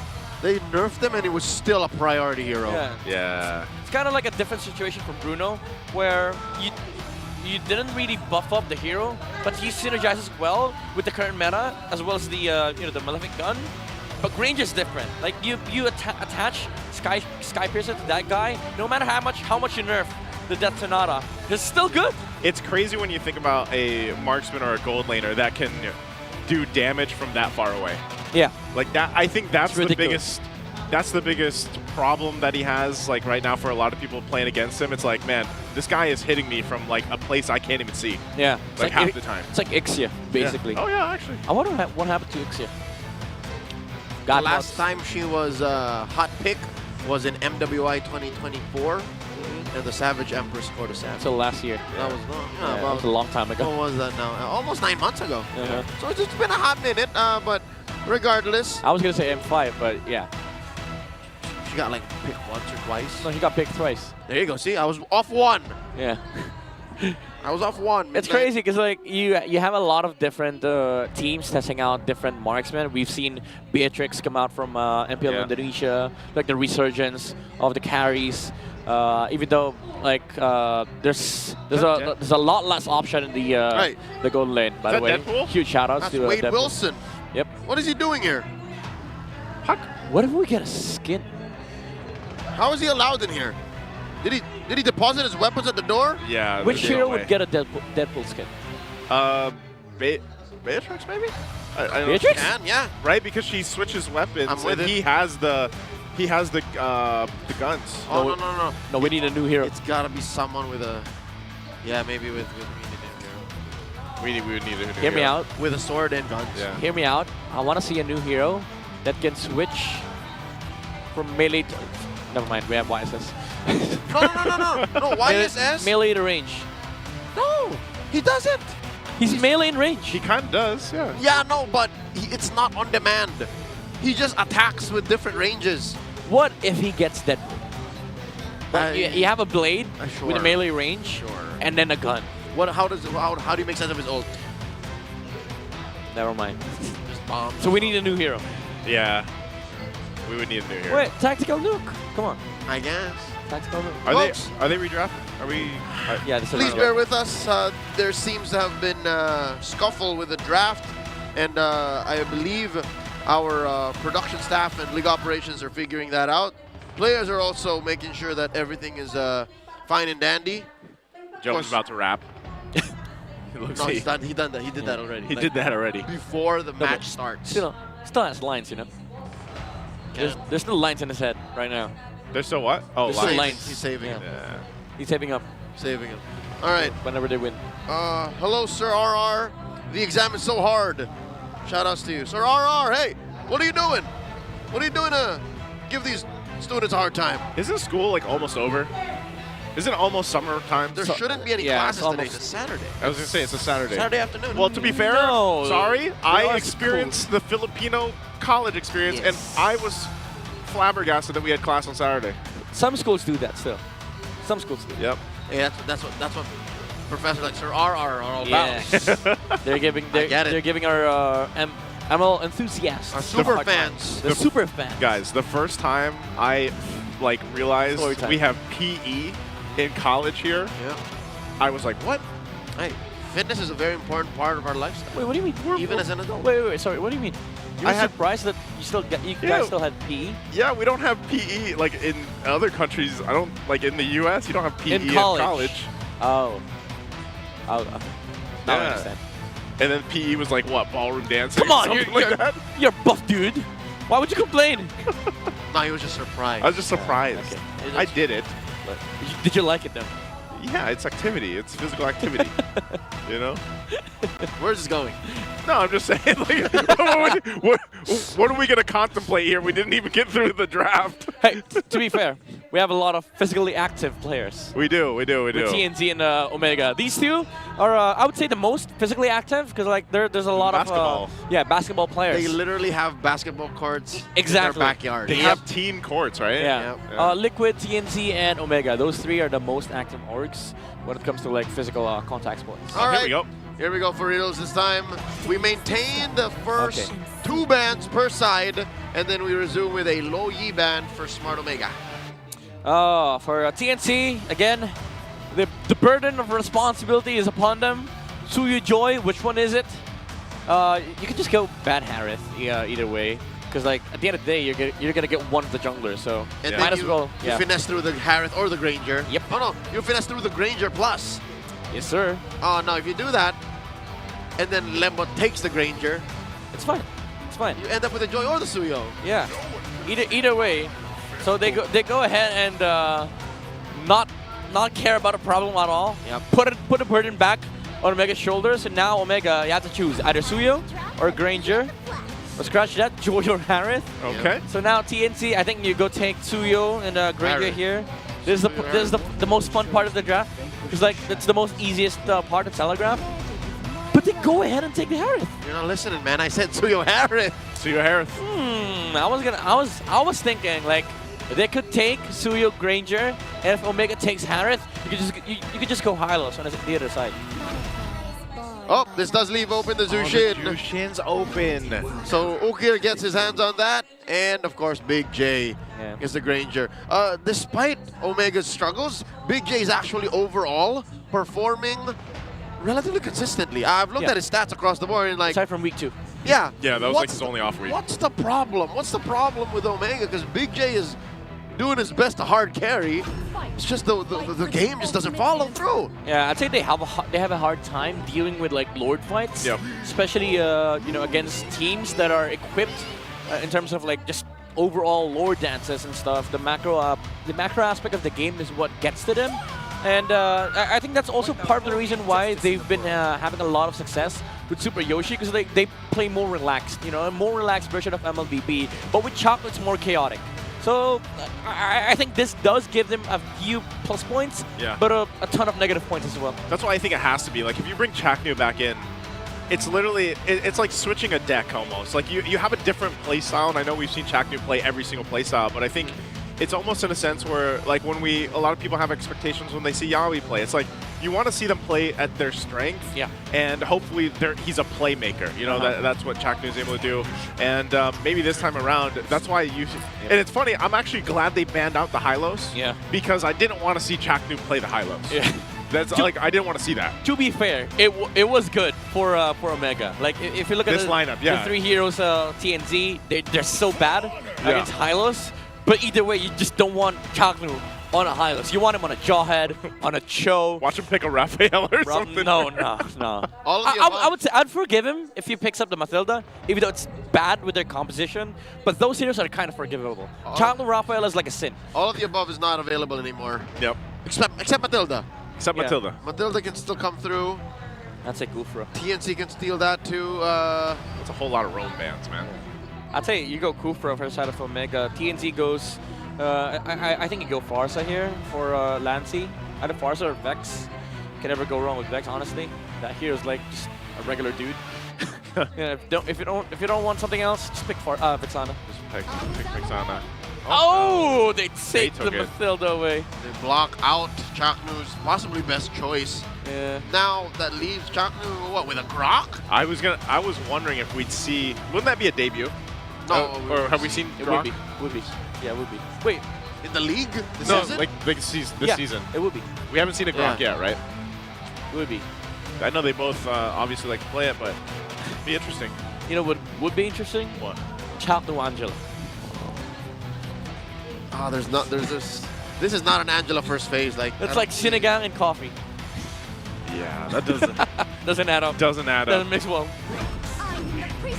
They nerfed him and he was still a priority hero. Yeah. It's kind of like a different situation from Bruno, where you didn't really buff up the hero, but he synergizes well with the current meta as well as the the Malefic gun. But Granger's different. Like you attach Sky Piercer to that guy, no matter how much you nerf the Death Sonata, it's still good. It's crazy when you think about a marksman or a gold laner that can do damage from that far away. Yeah. Like that, I think that's It's the ridiculous. biggest problem that he has. Like right now, for a lot of people playing against him, it's like, man, this guy is hitting me from like a place I can't even see. Yeah. Like half the time. It's like Ixia, basically. Yeah. Oh yeah, actually. I wonder what happened to Ixia. The last time she was hot pick was in MWI 2024, and the Savage Empress scored a Savage. So last year. That was long. Yeah, that was a long time ago. What was that now? Almost 9 months ago. Uh-huh. So it's been a hot minute, but regardless. I was gonna say M5, but yeah. She got like picked once or twice. No, he got picked twice. There you go. See, I was off one. Yeah. I was off one. It's crazy because like you have a lot of different teams testing out different marksmen. We've seen Beatrix come out from MPL Indonesia, like the resurgence of the carries. Even though like there's a lot less option in the gold lane. By the way, Deadpool? huge shout outs That's to Wade Deadpool. Wilson. Yep. What is he doing here? What if we get a skin? How is he allowed in here? Did he deposit his weapons at the door? Yeah. Which hero would get a Deadpool skin? Beatrix maybe? I don't Beatrix? Can, yeah. Right, because she switches weapons. I'm with and it. he has the guns. Oh, no. No, we need a new hero. It's gotta be someone with a... Yeah, maybe with We would need a new Hear me hero. out. with a sword and guns. Yeah. Hear me out. I want to see a new hero that can switch from melee to... Never mind, we have YSS. No, YSS? Melee to range. No, he doesn't. He's melee in range. He kind of does, yeah. Yeah, no, but it's not on demand. He just attacks with different ranges. What if he gets Deadpool? You have a blade Sure. with a melee range Sure. and then a gun. How do you make sense of his ult? Never mind. Just bombs. So we need a new hero. Yeah. We would need a new hero. Wait, Tactical Nuke. Come on. I guess. Tactical Nuke. Are they redraft? Are we? Yeah, this is Please bear with us. There seems to have been scuffle with the draft, and I believe our production staff and league operations are figuring that out. Players are also making sure that everything is fine and dandy. Joe's about to rap. No, he's done. He done that. He did that already. He did that already. Before the match starts. Still has lines, you know. There's still lines in his head right now. There's still what? Oh, There's still lines. lines. He's saving Yeah. it. Yeah. He's saving up. Saving it. All right. Whenever they win. Hello, Sir RR. The exam is so hard. Shout outs to you. Sir RR, hey, what are you doing? What are you doing to give these students a hard time? Isn't school like almost over? Isn't it almost summertime? There shouldn't be any classes today. It's a Saturday. I was gonna say it's a Saturday. Saturday afternoon. Well, to be fair, No. sorry, We I are experienced the Filipino college experience, Yes. and I was flabbergasted that we had class on Saturday. Some schools do that still. Some schools do. Yep. Hey, that's what professors like Sir RR are all Yes. about. they're giving our ML enthusiasts, Our super hard time. fans. The super fans. Guys, the first time I realized Story time. we have PE in college here, Yeah. I was like, what? Hey, fitness is a very important part of our lifestyle. Wait, what do you mean? Even as an adult. Wait. Sorry, what do you mean? You're I had- surprised that you guys still had PE? Yeah, we don't have PE like in other countries. I don't like in the U.S. You don't have PE In in college. college. Oh. Now I Yeah. understand. And then PE was like, what, ballroom dancing? Come on, Something you're, like that? you're a buff dude. Why would you complain? No, he was just surprised. I was just surprised. Okay. I did it. Did you like it though? Yeah, it's activity. It's physical activity. You know? Where's this going? No, I'm just saying, like, what are we going to contemplate here? We didn't even get through the draft. Hey, to be fair, we have a lot of physically active players. We do. With TNC and Omega. These two are, I would say, the most physically active because like there's a lot Basketball. of basketball players. They literally have basketball courts Exactly. in their backyard. They have team courts, right? Yeah. Liquid, TNC, and Omega. Those three are the most active orgs when it comes to like physical contact sports. All right. Here we go. Here we go for reals this time. We maintain the first 2 bans per side, and then we resume with a low Yi ban for Smart Omega. For TNC, again, the burden of responsibility is upon them. Suyu Joy, which one is it? You can just go Bad Harith either way. Because like at the end of the day, you're gonna get one of the junglers, so And might then as well. you finesse through the Harith or the Granger. Yep. Oh no, you finesse through the Granger plus. Yes, sir. Oh no, if you do that, and then Lembo takes the Granger, it's fine. It's fine. You end up with the Joy or the Suyo. Yeah. Either way, so they go ahead and not care about a problem at all. Yeah. Put the burden back on Omega's shoulders, and now Omega, you have to choose either Suyo or Granger. Or scratch that, Joy or Harith. Okay. So now TNC, I think you go take Suyo and Granger here. This is the most fun part of the draft. Because like that's the most easiest part to telegraph. But they go ahead and take the Harith. You're not listening, man. I said Suyo Harith. Suyo Harith. I was thinking like they could take Suyo Granger, and if Omega takes Harith, you could just go Hylos on the other side. Oh, this does leave open the Zushin. The Zushin's open. So Ukir gets his hands on that, and of course Big J is the Granger. Despite Omega's struggles, Big J is actually overall performing relatively consistently. I've looked at his stats across the board and like... Aside from week 2. Yeah. Yeah, that was like his only off week. What's the problem? What's the problem with Omega? Because Big J is doing his best to hard carry. It's just the game just doesn't follow through. Yeah, I'd say they have a hard time dealing with like Lord fights, especially against teams that are equipped in terms of like just overall Lord dances and stuff. The macro aspect of the game is what gets to them, and I think that's also part of the reason why they've been having a lot of success with Super Yoshi, because they play more relaxed, a more relaxed version of MLBB, but with Chocolate it's more chaotic. So I think this does give them a few plus points, but a ton of negative points as well. That's why I think it has to be. Like, if you bring Chaknu back in, it's literally, it's like switching a deck almost. Like, you have a different playstyle, and I know we've seen Chaknu play every single playstyle, but I think it's almost in a sense where, like, a lot of people have expectations when they see Yaoi play. It's like, you want to see them play at their strength, and hopefully he's a playmaker. That's what Chaknu is able to do. And maybe this time around, that's why you... And it's funny, I'm actually glad they banned out the Hylos, because I didn't want to see Chaknu play the Hylos. Yeah. That's like, I didn't want to see that. To be fair, it was good for Omega. Like, if you look at this lineup, the 3 heroes, TNZ, they're so bad against Hylos. But either way, you just don't want Chaknu on a Hylos. You want him on a Jawhead, on a Cho. Watch him pick a Raphael or something. No. I would say I'd forgive him if he picks up the Mathilda, even though it's bad with their composition. But those heroes are kind of forgivable. Chaknu Raphael is like a sin. All of the above is not available anymore. Yep. Except Matilda. Except Matilda. Matilda can still come through. That's a Kufra. TNC can steal that too. That's a whole lot of roam bans, man. I'd say you go Kufra for the side of Omega. TNC goes, I think you go Farsa here for Lancy. Either Farsa or Vex. Can never go wrong with Vex, honestly. That hero's like just a regular dude. If you don't want something else, just pick Vexana. Just pick Vexana. Oh, they take the Mathilda away. They block out Chaknu's possibly best choice. Yeah. Now that leaves Chaknu, what, with a Grok? I was wondering if we'd see. Wouldn't that be a debut? No. Or have we seen Grok? It would be. Yeah, it would be. Wait. In the league? This season? Like this season. It would be. We haven't seen a Grok yet, right? It would be. I know they both obviously like to play it, but it'd be interesting. You know what would be interesting? What? Chaknu Angela. There's this is not an Angela first phase. Like it's like Sinigang and coffee. Yeah, that doesn't Doesn't add up. doesn't add Doesn't up. mix well.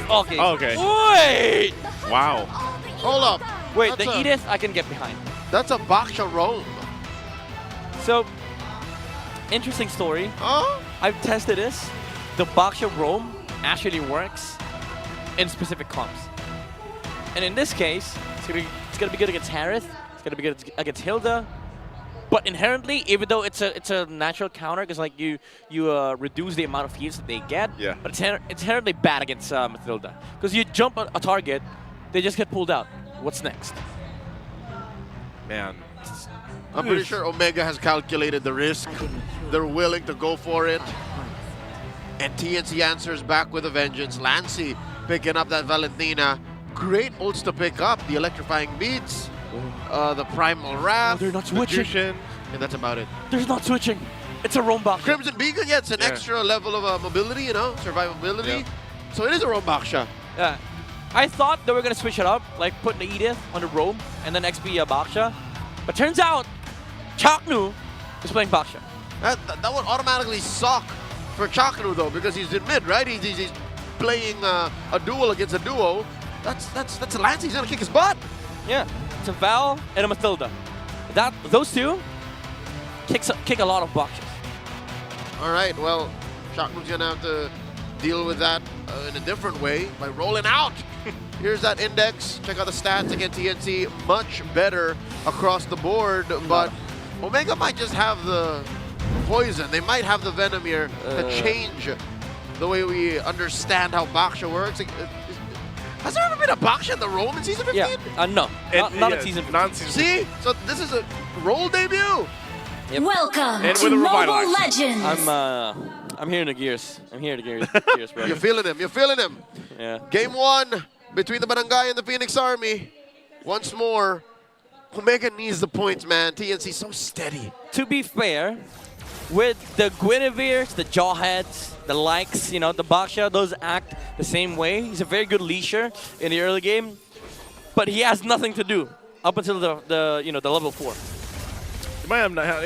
Okay. Okay. Wait! Wow. Hold up. Wait, That's the a- Edith I can get behind. That's a Baksha roam. So, interesting story. Huh? I've tested this. The Baksha roam actually works in specific comps. And in this case, it's gonna be good against Harith. It's gonna be good against Hilda. But inherently, even though it's a natural counter, because like you reduce the amount of heals that they get. Yeah. But it's inherently bad against Mathilda, because you jump a target, they just get pulled out. What's next? Man. I'm pretty sure Omega has calculated the risk. They're willing to go for it. And TNC answers back with a vengeance. Lancy picking up that Valentina. Great ults to pick up. The electrifying beats. The primal wrath. They're not switching. Magician, and that's about it. There's not switching. It's a roam Baksha. Crimson Beacon, yeah, it's an extra level of mobility, you know, survivability. So it is a roam Baksha. Yeah. I thought they were going to switch it up, like put the Edith on the roam and then XP Baksha. But turns out, Chaknu is playing Baksha. That would automatically suck for Chaknu, though, because he's in mid, right? He's playing a duel against a duo. That's Lance. He's going to kick his butt. Yeah. It's a Val and a Mathilda. Those two kick a lot of Bakshas. All right, well, Chaknu's going to have to deal with that in a different way by rolling out. Here's that index. Check out the stats against TNC. Much better across the board, but Omega might just have the poison. They might have the venom here to change the way we understand how Baksha works. Has there ever been a Baksha in the Roam in Season 15? Yeah, no. Not in Season 15. See? So this is a roll debut. Yep. Welcome to Mobile Legends. I'm hearing the gears. I'm hearing the gears, bro. You're feeling him. You're feeling him. Yeah. Game 1 between the Barangay and the Phoenix Army. Once more, Omega needs the points, man. TNC so steady. To be fair, with the Guinevere's, the Jawheads, the likes, you know, the Baksha, those act the same way. He's a very good leasher in the early game, but he has nothing to do up until the level 4. He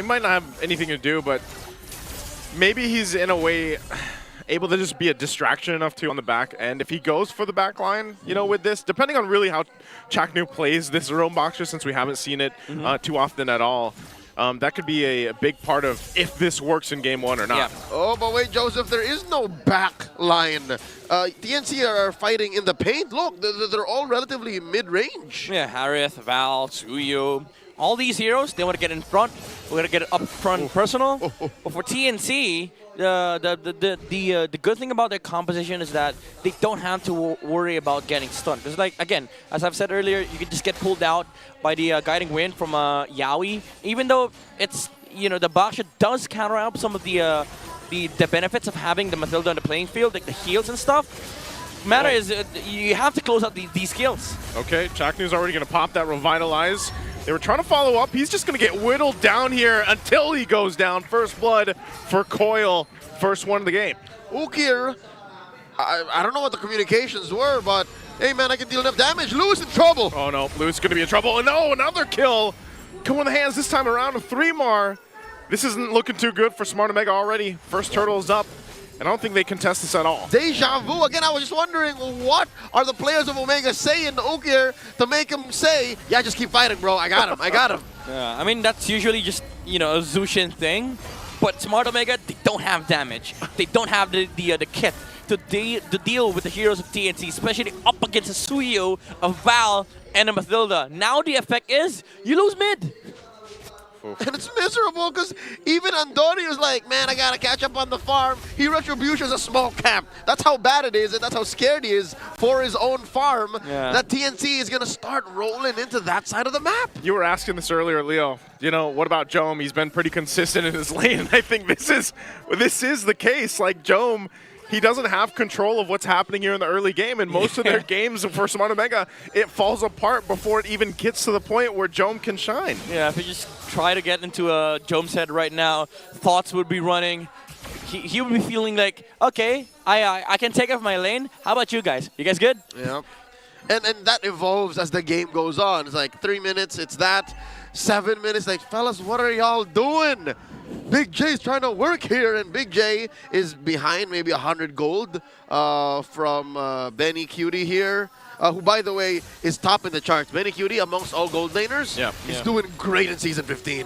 might not have anything to do, but maybe he's in a way able to just be a distraction enough too on the back end. If he goes for the back line, you know, with this, depending on really how Chaknu plays this Roam Baksha, since we haven't seen it too often at all, that could be a big part of if this works in Game 1 or not. Yeah. Oh, but wait, Joseph, there is no back line. TNC are fighting in the paint. Look, they're all relatively mid-range. Yeah, Harith, Val, Tsuyu. All these heroes, they want to get in front. We're going to get it up front personal. But for TNC, the good thing about their composition is that they don't have to worry about getting stunned. Because, like, again, as I've said earlier, you can just get pulled out by the guiding wind from Yaoi. Even though it's, you know, the Baksha does counteract some of the benefits of having the Mathilda on the playing field, like the heals and stuff. Matter is, you have to close out these skills. Okay, Chaknu's already going to pop that Revitalize. They were trying to follow up. He's just going to get whittled down here until he goes down. First blood for Coil. First one of the game. Ukir, I don't know what the communications were, but hey, man, I can deal enough damage. Lou's in trouble. Oh, no. Lou's going to be in trouble. And no, another kill. Come on the hands this time around with 3 more. This isn't looking too good for Smart Omega already. First turtle's up. And I don't think they contest this at all. Deja vu. Again, I was just wondering, what are the players of Omega saying to Ukir to make him say, yeah, just keep fighting, bro. I got him. I got him. Yeah, I mean, that's usually just, you know, a Zushin thing. But Smart Omega, they don't have damage. They don't have the kit to deal with the heroes of TNC, especially up against a Suyo, a Val, and a Mathilda. Now the effect is, you lose mid. And it's miserable because even Andoni was like, man, I got to catch up on the farm. He Retribution's a small camp. That's how bad it is, and that's how scared he is for his own farm. Yeah. That TNC is going to start rolling into that side of the map. You were asking this earlier, Leo. You know, what about Jome? He's been pretty consistent in his lane, and I think this is the case. Like, Jome, he doesn't have control of what's happening here in the early game, and most of their games for Smart Omega, it falls apart before it even gets to the point where Jome can shine. Yeah, if you just try to get into Jome's head right now, thoughts would be running. He would be feeling like, okay, I can take off my lane. How about you guys? You guys good? Yeah. And that evolves as the game goes on. It's like 3 minutes, it's that. 7 minutes, like, fellas, what are y'all doing? Big J's trying to work here, and Big J is behind maybe 100 gold from Benny Cutie here, who, by the way, is top in the charts. Benny Cutie, amongst all gold laners, he's doing great in Season 15.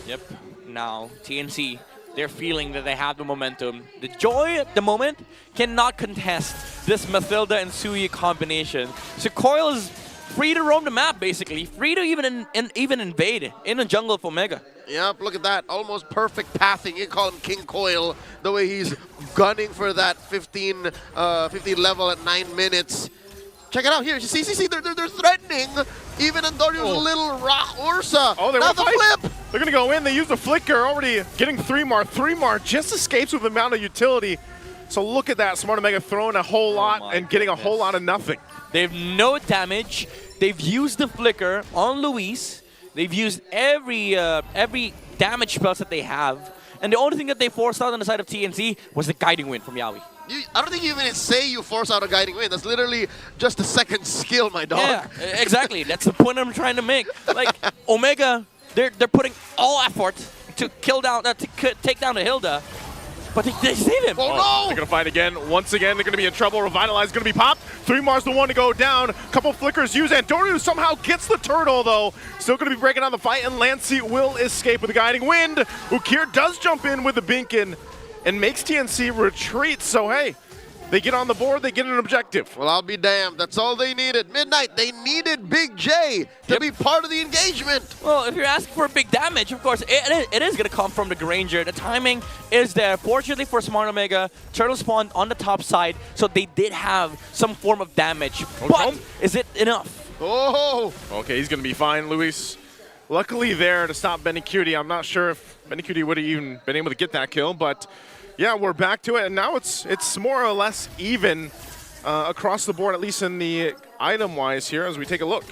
Yep. Now, TNC, they're feeling that they have the momentum. The joy at the moment cannot contest this Mathilda and Suyi combination. So Coil is free to roam the map, basically. Free to even invade in the jungle of Omega. Yep, look at that. Almost perfect pathing. You call him King Coil, the way he's gunning for that 15 level at 9 minutes. Check it out here. See, they're threatening even Andorio's little rock Ursa. Oh, they now want the fight. flip. They're going to go in. They use the flicker, already getting 3-mar. 3-mar just escapes with the amount of utility. So look at that. Smart Omega throwing a whole lot and getting a whole lot of nothing. They have no damage. They've used the flicker on Luis. They've used every damage spells that they have. And the only thing that they forced out on the side of TNC was the guiding wind from Yawi. I don't think you even say you force out a guiding wind. That's literally just a second skill, my dog. Yeah, exactly. That's the point I'm trying to make. Like, Omega, they're putting all effort to kill down, to take down the Hilda. But they save him. Oh, no! They're going to fight again. Once again, they're going to be in trouble. Revitalize is going to be popped. 3-mar's the one to go down. Couple flickers used. Andorio somehow gets the turtle, though. Still going to be breaking on the fight, and Lancey will escape with the guiding wind. Ukir does jump in with the Binkin and makes TNC retreat. So, hey, they get on the board. They get an objective. Well, I'll be damned. That's all they needed. Midnight, they needed Big J to be part of the engagement. Well, if you're asking for big damage, of course, it is going to come from the Granger. The timing is there. Fortunately for Smart Omega, Turtle spawned on the top side, so they did have some form of damage. But is it enough? Oh! Okay, he's going to be fine, Luis. Luckily there to stop Benny Cutie. I'm not sure if Benny Cutie would have even been able to get that kill, but yeah, we're back to it, and now it's more or less even across the board, at least in the item-wise here, as we take a look.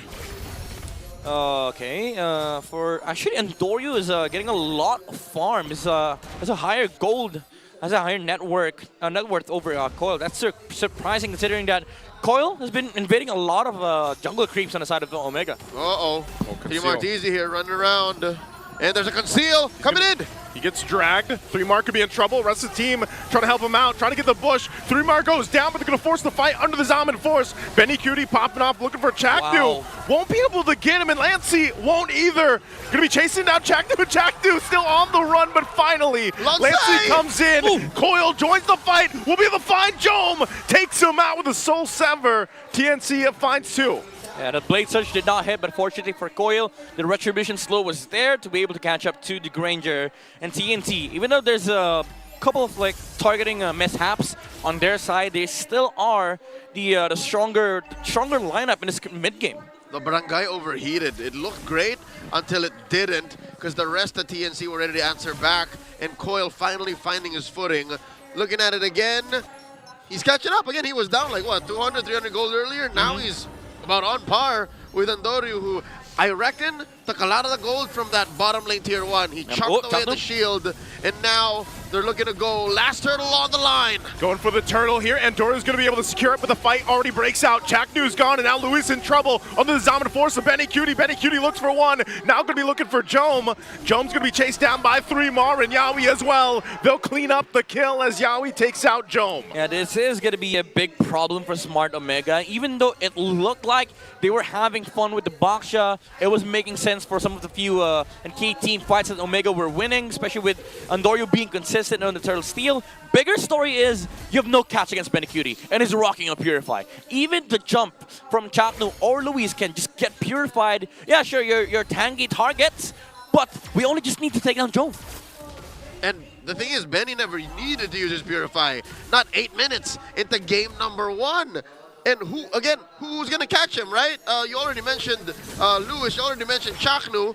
Okay, for actually Andorio is getting a lot of farm. Has a higher gold, has a higher net worth over Coil. That's surprising considering that Coil has been invading a lot of jungle creeps on the side of the Omega. Uh-oh. Team Martese here running around. And there's a conceal coming in. He gets dragged. 3-mar could be in trouble. Rest of the team trying to help him out, trying to get the bush. 3-mar goes down, but they're going to force the fight under the Zaman Force. Benny Cutie popping off, looking for Chakdu. Won't be able to get him, and Lancey won't either. Going to be chasing down Chakdu. Chakdu still on the run, but finally, Lancey comes in. Ooh. Coil joins the fight. Will be able to find Jome. Takes him out with a Soul Sever. TNC finds 2. Yeah, the Blade Surge did not hit, but fortunately for Coil, the Retribution Slow was there to be able to catch up to the Granger and TNT. Even though there's a couple of like targeting mishaps on their side, they still are the stronger lineup in this mid game. The Barangay overheated. It looked great until it didn't, because the rest of TNC were ready to answer back, and Coil finally finding his footing. Looking at it again, he's catching up again. He was down like what, 200, 300 gold earlier. Now he's about on par with Andorio, who I reckon took a lot of the gold from that bottom lane tier 1. He chopped away the shield, and now they're looking to go last turtle on the line. Going for the turtle here. Andorio's going to be able to secure it, but the fight already breaks out. Chaknu's gone, and now Luis in trouble under the Zaman Force of Benny Cutie. Benny Cutie looks for one. Now going to be looking for Jome. Jome's going to be chased down by 3-mar and Yawi as well. They'll clean up the kill as Yawi takes out Jome. Yeah, this is going to be a big problem for Smart Omega. Even though it looked like they were having fun with the Baksha, it was making sense for some of the few and key team fights that Omega were winning, especially with Andorio being consistent on the Turtle Steel. Bigger story is you have no catch against Benny Cutie, and he's rocking a Purify. Even the jump from Chaknu or Luis can just get purified. Yeah, sure, your tanky targets, but we only just need to take down Joe. And the thing is, Benny never needed to use his Purify. Not 8 minutes into game number 1. And who's going to catch him, right? You already mentioned Luis, you already mentioned Chaknu.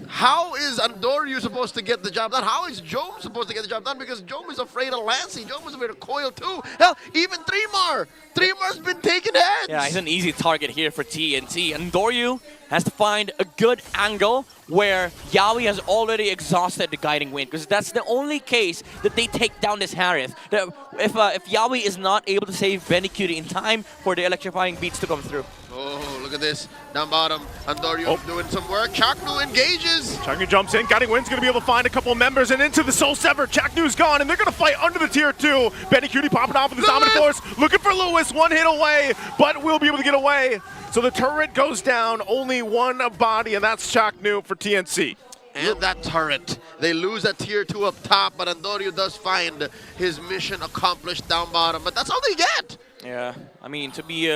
How is Andorio supposed to get the job done? How is Jome supposed to get the job done? Because Jome is afraid of Lancey. Jome is afraid of Coil too. Hell, even 3-mar. 3-mar's been taking heads. Yeah, he's an easy target here for TNT. Andorio has to find a good angle where Yawi has already exhausted the guiding wind, because that's the only case that they take down this Harith. If Yawi is not able to save Benny Cutie in time for the electrifying beats to come through. Oh, look at this. Down bottom, Andorio doing some work. Chaknu engages. Chaknu jumps in. Guiding Wind's going to be able to find a couple of members and into the Soul Sever. Chaknu's gone, and they're going to fight under the tier 2. Benny Cutie popping off with his Dominant Force. Looking for Lewis. One hit away, but will be able to get away. So the turret goes down. Only one body, and that's Chaknu for TNC. And that turret. They lose that tier 2 up top, but Andorio does find his mission accomplished down bottom. But that's all they get. Yeah, I mean, to be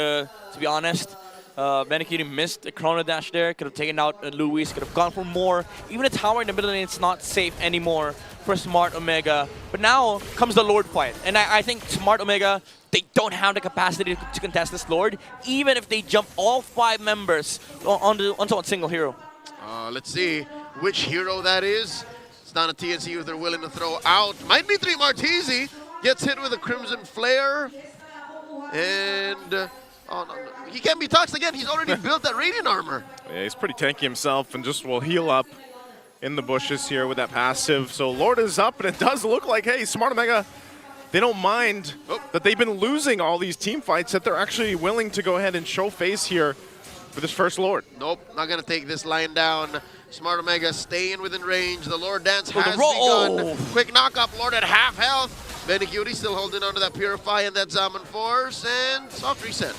honest, Benekiri missed a chrono dash there. Could have taken out Luis. Could have gone for more. Even a tower in the middle lane, it's not safe anymore for Smart Omega. But now comes the Lord fight, and I think Smart Omega, they don't have the capacity to contest this Lord, even if they jump all 5 members onto one single hero. Let's see which hero that is. It's not a TNC if they're willing to throw out. Might be 3 Martizi. Gets hit with a Crimson Flare. And oh, no. He can't be touched again. He's already built that Radiant Armor. Yeah, he's pretty tanky himself and just will heal up in the bushes here with that passive. So Lord is up, and it does look like, hey, Smart Omega, they don't mind that they've been losing all these team fights, that they're actually willing to go ahead and show face here for this first Lord. Nope, not going to take this line down. Smart Omega staying within range. The Lord dance has begun. Quick knock up, Lord at half health. Benny Cutie still holding on to that Purify and that Zaman Force, and soft reset.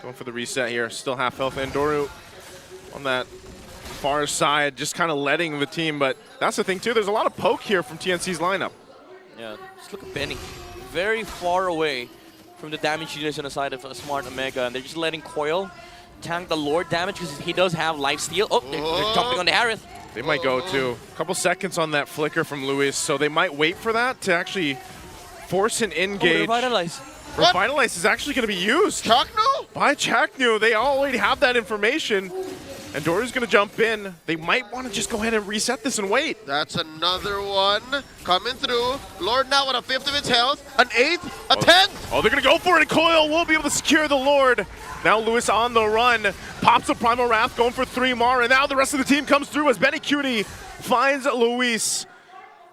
Going for the reset here. Still half health. Andoru on that far side, just kind of letting the team. But that's the thing, too. There's a lot of poke here from TNC's lineup. Yeah, just look at Benny. Very far away from the damage dealers on the side of Smart Omega. And they're just letting Coil tank the Lord damage because he does have life steal. Oh, they're jumping on the Harith. They might go, too. A couple seconds on that flicker from Luis. So they might wait for that to actually force an engage. Revitalize. Revitalize is actually going to be used. Chaknu? By Chaknu. They already have that information. And Dory's going to jump in. They might want to just go ahead and reset this and wait. That's another one coming through. Lord now with a 5th of its health, an 8th, a 10th. Oh, they're going to go for it. And Coil will be able to secure the Lord. Now Lewis on the run. Pops the Primal Wrath, going for 3 more. And now the rest of the team comes through as Benny Cutie finds Luis.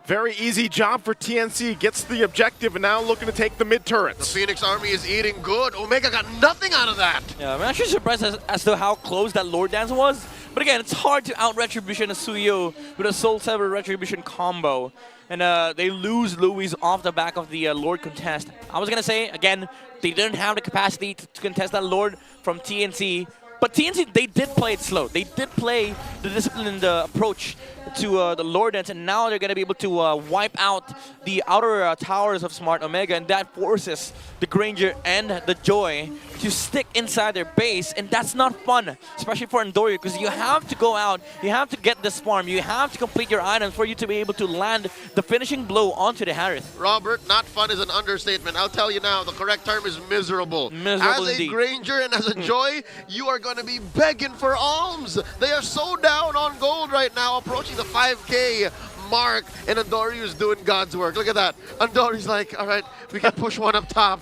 Very easy job for TNC. Gets the objective and now looking to take the mid turrets. The Phoenix Army is eating good. Omega got nothing out of that. Yeah, I'm actually surprised as to how close that Lord Dance was. But again, it's hard to out Retribution a Suyo with a Soul Sever Retribution combo. And they lose Luis off the back of the Lord contest. I was going to say, again, they didn't have the capacity to contest that Lord from TNC. But TNC, they did play it slow. They did play the disciplined approach to the Lord Dance, and now they're going to be able to wipe out the outer towers of Smart Omega, and that forces the Granger and the Joy to stick inside their base, and that's not fun, especially for Andorio, because you have to go out, you have to get this farm, you have to complete your items for you to be able to land the finishing blow onto the Harith. Robert, not fun is an understatement. I'll tell you now, the correct term is miserable. Miserable as indeed. a Granger and as a Joy, you are going to be begging for alms. They are so down on gold right now, approaching the 5K mark, and Andorio's doing God's work. Look at that. Andorio's like, all right, we can push one up top.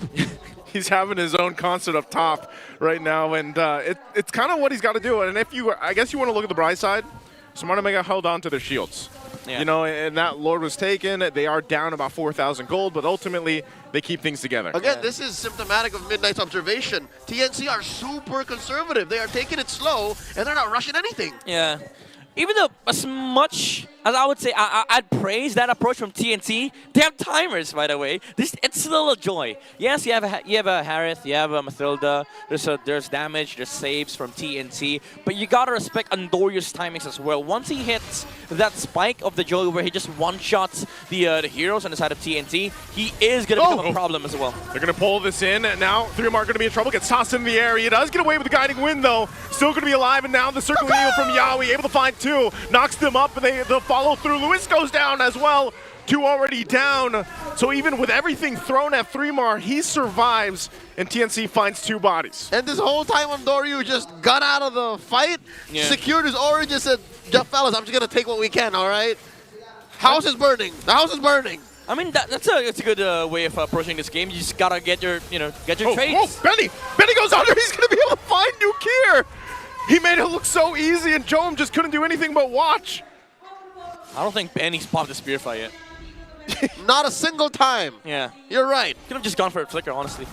He's having his own concert up top right now, and it's kind of what he's got to do. And if you, I guess you want to look at the bright side, Smart Omega held on to their shields. Yeah. You know, and that Lord was taken. They are down about 4,000 gold, but ultimately they keep things together. Again, this is symptomatic of Midnight's observation. TNC are super conservative. They are taking it slow, and they're not rushing anything. Yeah. Even though, as much as I would say, I'd praise that approach from TNC. They have timers, by the way. It's still a Joy. Yes, you have a Harith, you have a Mathilda. There's damage, there's saves from TNC, but you gotta respect Andorio's timings as well. Once he hits that spike of the Joy where he just one-shots the heroes on the side of TNC, he is gonna become a problem as well. They're gonna pull this in. Now 3 Mark gonna be in trouble. Gets tossed in the air. He does get away with the Guiding Wind though. Still gonna be alive, and now the Circling Eagle from Yaoi able to find 2. Knocks them up, and they'll follow through. Luis goes down as well. 2 already down. So even with everything thrown at 3 he survives, and TNC finds 2 bodies. And this whole time, Andorio just got out of the fight, secured his aura, just said, fellas, I'm just going to take what we can, all right? House is burning. The house is burning. I mean, that's a good way of approaching this game. You just got to get your, get your trades. Benny goes under. He's going to be able to find New Kier. He made it look so easy, and Joam just couldn't do anything but watch. I don't think Benny's popped the Spear Fly yet. Not a single time. Yeah. You're right. Could have just gone for a Flicker, honestly.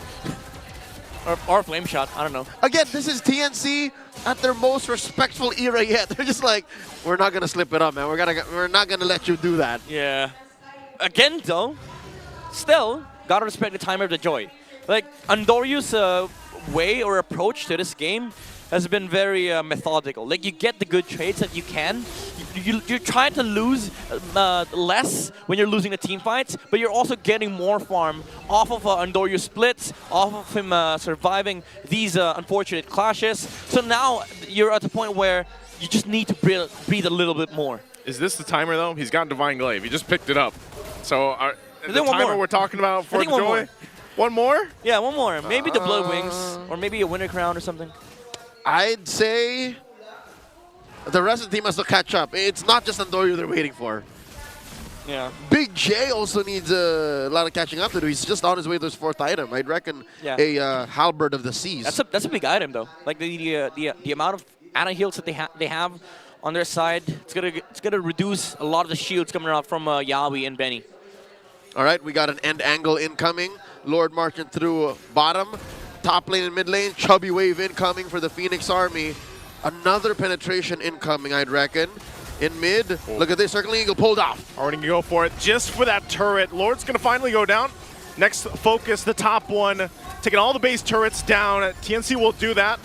Or flame shot. I don't know. Again, this is TNC at their most respectful era yet. They're just like, we're not gonna slip it up, man. We're not gonna let you do that. Yeah. Again, though, still gotta respect the timer of the joy. Like Andoryu's way or approach to this game has been very methodical. Like you get the good trades that you can. You're trying to lose less when you're losing the team fights, but you're also getting more farm off of Andoryu's splits, off of him surviving these unfortunate clashes. So now you're at the point where you just need to breathe a little bit more. Is this the timer, though? He's got Divine Glaive. He just picked it up. So the one timer more. we're talking about for the one Joy? more. One more? Yeah, one more. Maybe the Blood Wings, or maybe a Winter Crown or something. I'd say the rest of the team has to catch up. It's not just Andoryu they're waiting for. Yeah. Big J also needs a lot of catching up to do. He's just on his way to his 4th item. I'd reckon a Halberd of the Seas. That's a big item though. Like the amount of anti-heals that they have on their side, it's gonna reduce a lot of the shields coming out from Yawi and Benny. All right, we got an end angle incoming. Lord marching through bottom. Top lane and mid lane. Chubby wave incoming for the Phoenix Army. Another penetration incoming, I'd reckon. In mid, look at this, Circling Eagle pulled off. Already gonna go for it just for that turret. Lord's gonna finally go down. Next focus, the top one. Taking all the base turrets down. TNC will do that.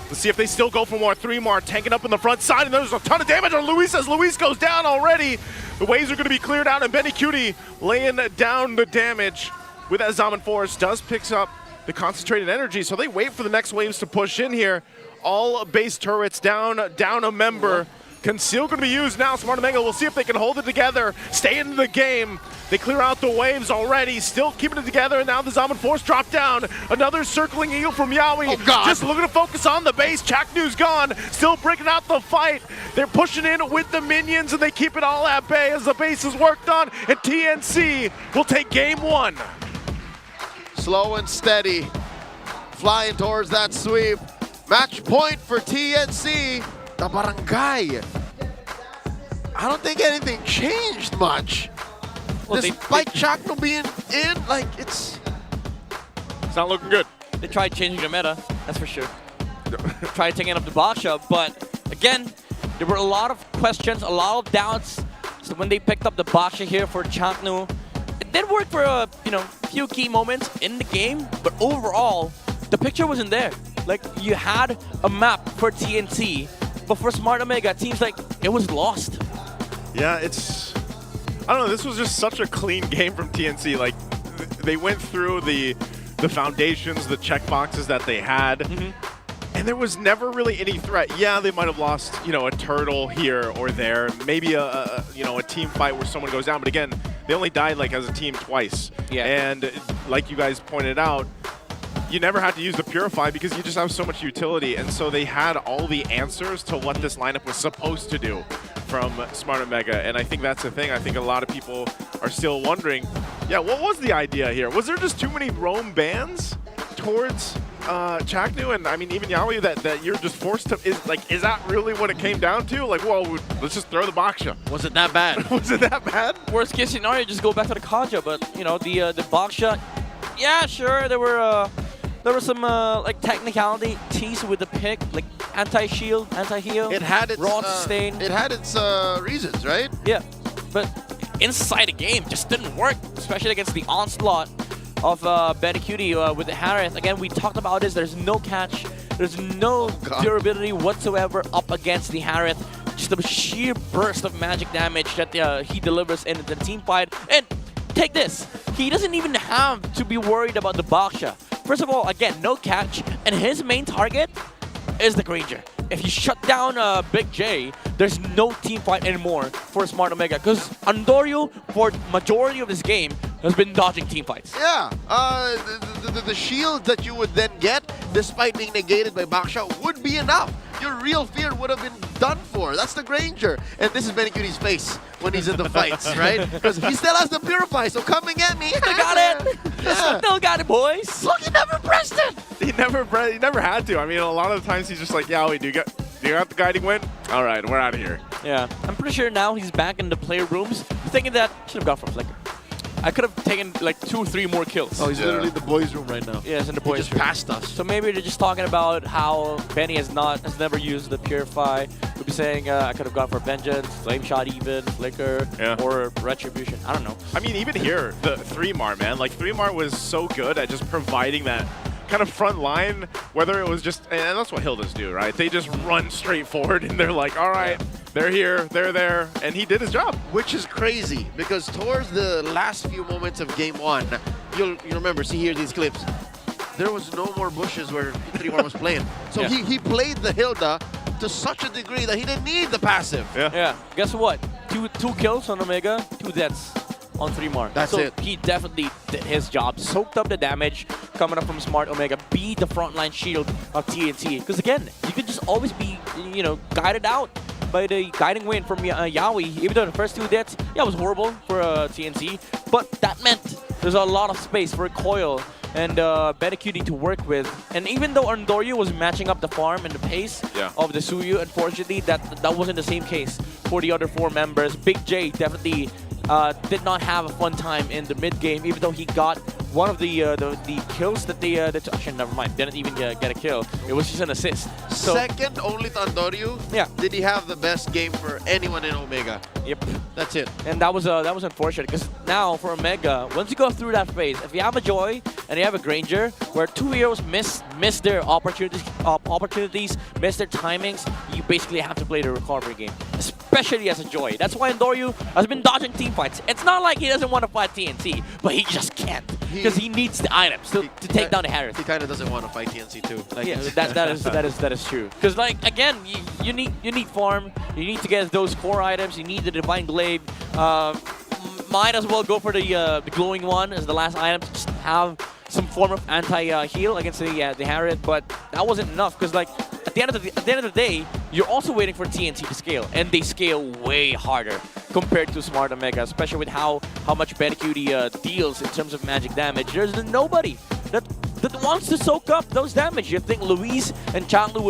Let's see if they still go for more. 3 tanking up in the front side, and there's a ton of damage on Luis as Luis goes down already. The waves are gonna be cleared out, and Benny Cutie laying down the damage with that Zaman Force. Does picks up the concentrated energy, so they wait for the next waves to push in here. All base turrets down a member. Conceal going to be used now. Smart Omega, we'll see if they can hold it together, stay into the game. They clear out the waves already, still keeping it together, and now the Zaman Force drop down. Another Circling Eagle from Yawi. Oh, God. Just looking to focus on the base. Chaknu's gone, still breaking out the fight. They're pushing in with the minions, and they keep it all at bay as the base is worked on, and TNC will take game 1. Slow and steady, flying towards that sweep. Match point for TNC, the Barangay. I don't think anything changed much. Well, despite Chakno being in, like it's not looking good. They tried changing the meta, that's for sure. Tried taking up the Baksha, but again, there were a lot of questions, a lot of doubts. So when they picked up the Baksha here for Chakno, it did work for a few key moments in the game, but overall, the picture wasn't there. Like, you had a map for TNT, but for Smart Omega, it seems like it was lost. Yeah, I don't know, this was just such a clean game from TNC. Like, they went through the foundations, the checkboxes that they had, and there was never really any threat. Yeah, they might have lost, a turtle here or there, maybe a team fight where someone goes down, but again, they only died like as a team twice. Yeah. And like you guys pointed out, you never had to use the Purify because you just have so much utility, and so they had all the answers to what this lineup was supposed to do from Smart Omega, and I think that's the thing. I think a lot of people are still wondering, yeah, what was the idea here? Was there just too many roam bans towards Chaknu and I mean even Yawi that you're just forced to, is that really what it came down to? Like, well, let's just throw the Baksha. Was it that bad? Was it that bad? Worst case scenario, just go back to the Kaja, but the Baksha, yeah, sure, there were some like technicalities with the pick, like anti-shield, anti-heal. It had its raw sustain. It had its reasons, right? Yeah, but inside the game just didn't work, especially against the onslaught of Benny Cutie with the Harith. Again, we talked about this. There's no catch. There's no durability whatsoever up against the Harith. Just a sheer burst of magic damage that he delivers in the team fight. And take this. He doesn't even have to be worried about the Baksha. First of all, again, no catch, and his main target is the Granger. If you shut down Big J, there's no team fight anymore for Smart Omega, because Andoryu, for majority of this game, has been dodging team fights. Yeah, the shield that you would then get, despite being negated by Baksha, would be enough. Your real fear would have been done for. That's the Granger. And this is Benny Cutie's face when he's in the fights, right? Because he still has the Purify, so coming at me. Still got it. Yeah. Still got it, boys. Look, he never pressed it. He never had to. I mean, a lot of the times he's just like, yeah, wait, do you got the guiding wind? All right, we're out of here. Yeah, I'm pretty sure now he's back in the player rooms, thinking that should have gone for Flicker. I could have taken like 2 or 3 more kills. Oh, he's literally in the boys' room right now. Yeah, it's in the He boys' just room. passed us. So maybe they're just talking about how Benny has never used the Purify. Could be saying I could have gone for Vengeance, Flame Shot even, Flicker, or Retribution. I don't know. I mean, even here, the 3-Mar, man. Like, 3-Mar was so good at just providing that kind of front line, whether it was just, and that's what Hildas do, right? They just run straight forward and they're like, all right, they're here, they're there, and he did his job. Which is crazy, because towards the last few moments of game 1, you'll remember, see here these clips, there was no more bushes where 3-Mar was playing. So he played the Hilda to such a degree that he didn't need the passive. Yeah. Guess what? Two kills on Omega, 2 deaths on 3-Mar. That's it. He definitely did his job, soaked up the damage coming up from Smart Omega, be the frontline shield of TNC. Because again, you could just always be, guided out by the guiding wind from Yaoi. Even though the first 2 deaths, it was horrible for TNC, but that meant there's a lot of space for Coil and Benecutie to work with. And even though Andoryu was matching up the farm and the pace of the Suyu, unfortunately, that wasn't the same case for the other 4 members. Big J definitely did not have a fun time in the mid game, even though he got one of the kills that they actually never mind, didn't even get a kill. It was just an assist. So, second only to Andoryu. Did he have the best game for anyone in Omega? Yep. That's it. And that was unfortunate, because now for Omega, once you go through that phase, if you have a Joy and you have a Granger, where 2 heroes miss their opportunities, miss their timings, you basically have to play the recovery game, especially as a Joy. That's why Andoryu has been dodging team fights. It's not like he doesn't want to fight TNC, but he just can't, because he needs the items to take down the Harris. He kind of doesn't want to fight TNC too. Like, yeah, that is true. Because like again, you need farm, you need to get those core items, you need the Divine Glaive. Might as well go for the glowing one as the last item to just have some form of anti-heal against the Harriet, but that wasn't enough, because like at the end of the day, you're also waiting for TNC to scale, and they scale way harder compared to Smart Omega, especially with how much Benecutie deals in terms of magic damage. There's nobody that wants to soak up those damage. You think Luis and Changlu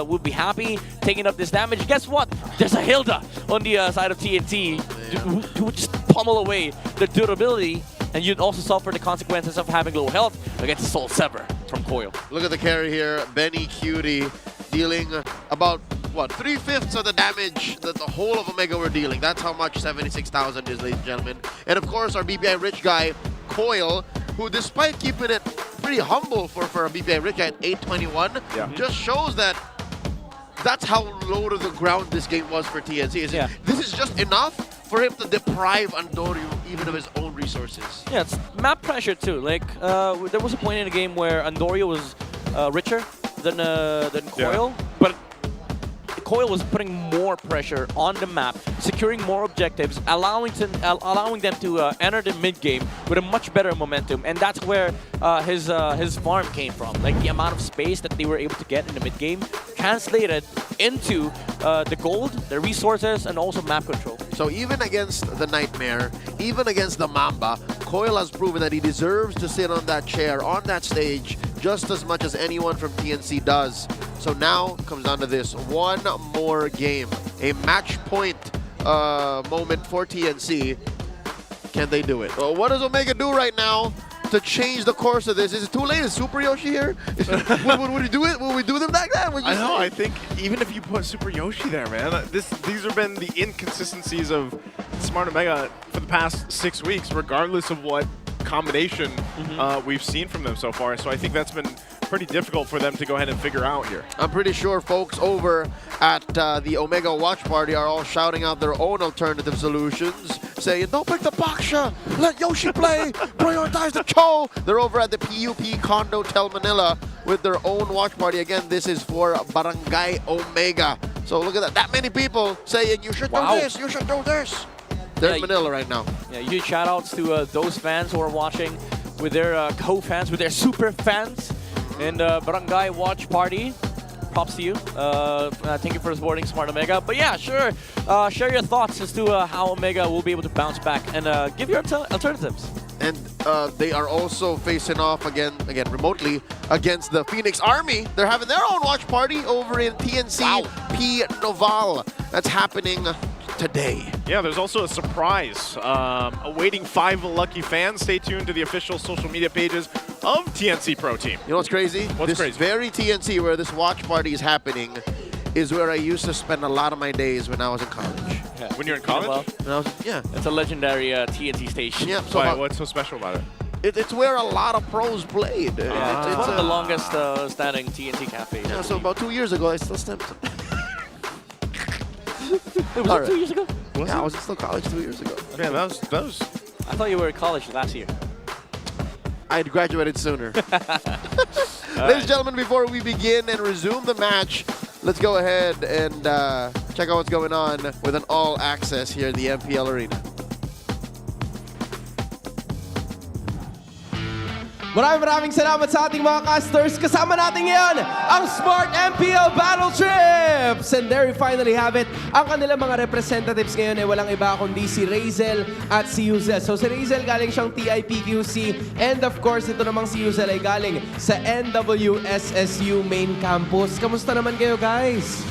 would be happy taking up this damage? Guess what? There's a Hilda on the side of TNT who would just pummel away the durability, and you'd also suffer the consequences of having low health against Soul Sever from Coil. Look at the carry here, Benecutie dealing about, what, 3/5 of the damage that the whole of Omega were dealing. That's how much 76,000 is, ladies and gentlemen. And of course, our BPI rich guy, Coil, who despite keeping it pretty humble for a BPI rich guy at 821, just shows that that's how low to the ground this game was for TNC. This is just enough for him to deprive Andoryu even of his own resources. Yeah, it's map pressure too. Like there was a point in the game where Andoryu was richer than Coil, but Coil was putting more pressure on the map, securing more objectives, allowing them to enter the mid game with a much better momentum, and that's where his farm came from. Like the amount of space that they were able to get in the mid game translated into the gold, the resources, and also map control. So even against the Nightmare, even against the Mamba, Coil has proven that he deserves to sit on that chair, on that stage, just as much as anyone from TNC does. So now comes down to this, one more game, a match point moment for TNC. Can they do it? Well, what does Omega do right now to change the course of this? Is it too late? Is Super Yoshi here? Would we do it? Will we do them like that? I know. I think even if you put Super Yoshi there, man, these have been the inconsistencies of Smart Omega for the past 6 weeks, regardless of what combination we've seen from them so far. So I think that's been pretty difficult for them to go ahead and figure out here. I'm pretty sure folks over at the Omega Watch Party are all shouting out their own alternative solutions, saying, don't pick the Baksha, let Yoshi play, prioritize the Cho. They're over at the PUP Condo Tel Manila with their own watch party. Again, this is for Barangay Omega. So look at that, that many people saying, you should do this, you should do this. They're in Manila right now. Yeah, huge shout outs to those fans who are watching with their co-fans, with their super fans. And Barangay Watch Party, props to you. Thank you for supporting Smart Omega. But yeah, sure, share your thoughts as to how Omega will be able to bounce back and give your alternatives. And they are also facing off again remotely against the Phoenix Army. They're having their own watch party over in TNC P Noval. That's happening today. Yeah, there's also a surprise awaiting 5 lucky fans. Stay tuned to the official social media pages of TNC Pro Team. You know what's crazy? What's crazy? This very TNC where this watch party is happening is where I used to spend a lot of my days when I was in college. Yeah. When you're in college? Yeah. It's a legendary TNT station. Yeah. So Why, what's so special about it? It's where a lot of pros played. Yeah, it's one of the longest standing TNT cafes. Yeah, so about 2 years ago, I still stepped. Wait, was it 2 years ago? Yeah, I was still college 2 years ago. Yeah, that was. I thought you were in college last year. I had graduated sooner. Ladies and gentlemen, before we begin and resume the match, let's go ahead and check out what's going on with an all-access here in the MPL Arena. Maraming salamat sa ating mga casters. Kasama natin ngayon ang Smart MPL Battle Trips. And there we finally have it. Ang kanilang mga representatives ngayon ay walang iba kundi si Razel at si Yuzel. So si Razel galing siyang TIPQC. And of course, ito namang si Yuzel ay galing sa NWSSU main campus. Kamusta naman kayo, guys?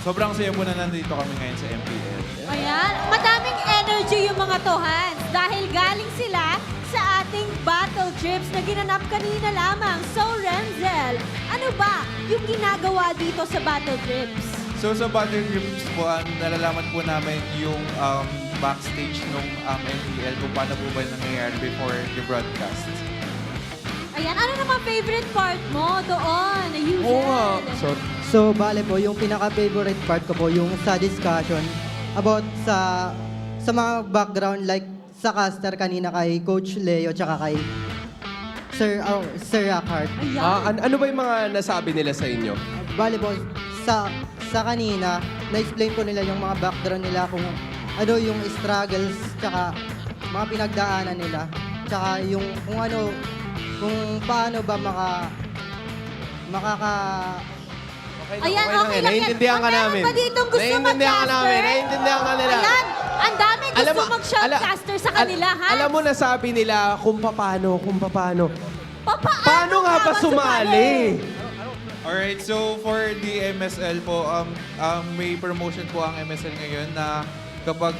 Sobrang saya po na nandito kami ngayon sa MPL. Ayan, madaming energy yung mga to, Hans. Dahil galing sila sa ating battle trips na ginanap kanina lamang. So, Renzel, ano ba yung ginagawa dito sa battle trips? So sa battle trips po, nalalaman po namin yung backstage ng MPL kung paano po ba nangyayari before the broadcast. Ayan, ano naman favorite part mo doon? Yuzel? So, bale po, yung pinaka-favorite part ko po, yung sa discussion about sa mga background like sa caster kanina kay Coach Leo tsaka kay Sir Rockhart. Ano ba yung mga nasabi nila sa inyo? Bale po, sa kanina, na-explain po nila yung mga background nila kung ano yung struggles tsaka mga pinagdaanan nila. Tsaka yung kung paano ba Ayan, okay lang yan. Naiintindihan ka namin. Meron pa ditong gusto mag-caster? Naiintindihan ka nila. Ayan, ang dami gusto mag-shoutcaster sa kanila, ha? Alam mo, nasabi nila kung paano. Paano nga ba sumali? Alright, so for the MSL po, may promotion po ang MSL ngayon na kapag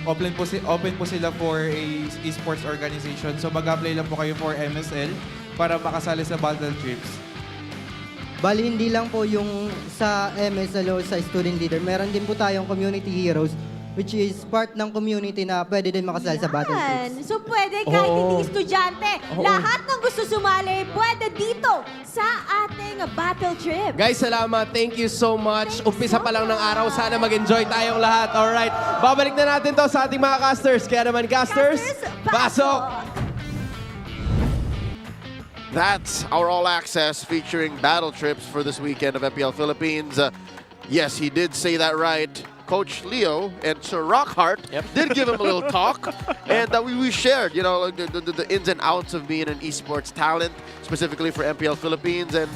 open po sila for a esports organization. So mag-apply lang po kayo for MSL para makasali sa battle trips. Bali, hindi lang po yung sa MSL o sa student leader. Meron din po tayong community heroes which is part ng community na pwede din makasali sa battle trips. So pwede kahit hindi estudyante, lahat ng gusto sumali, pwede dito sa ating battle trip. Guys, salamat. Thank you so much. Umpisa pa lang ng araw. Sana mag-enjoy tayong lahat. Alright. Babalik na natin to sa ating mga casters. Kaya naman, casters, pasok! That's our all-access featuring battle trips for this weekend of MPL Philippines. Yes, he did say that right. Coach Leo and Sir Rockhart did give him a little talk, and we shared, you know, the ins and outs of being an esports talent, specifically for MPL Philippines, and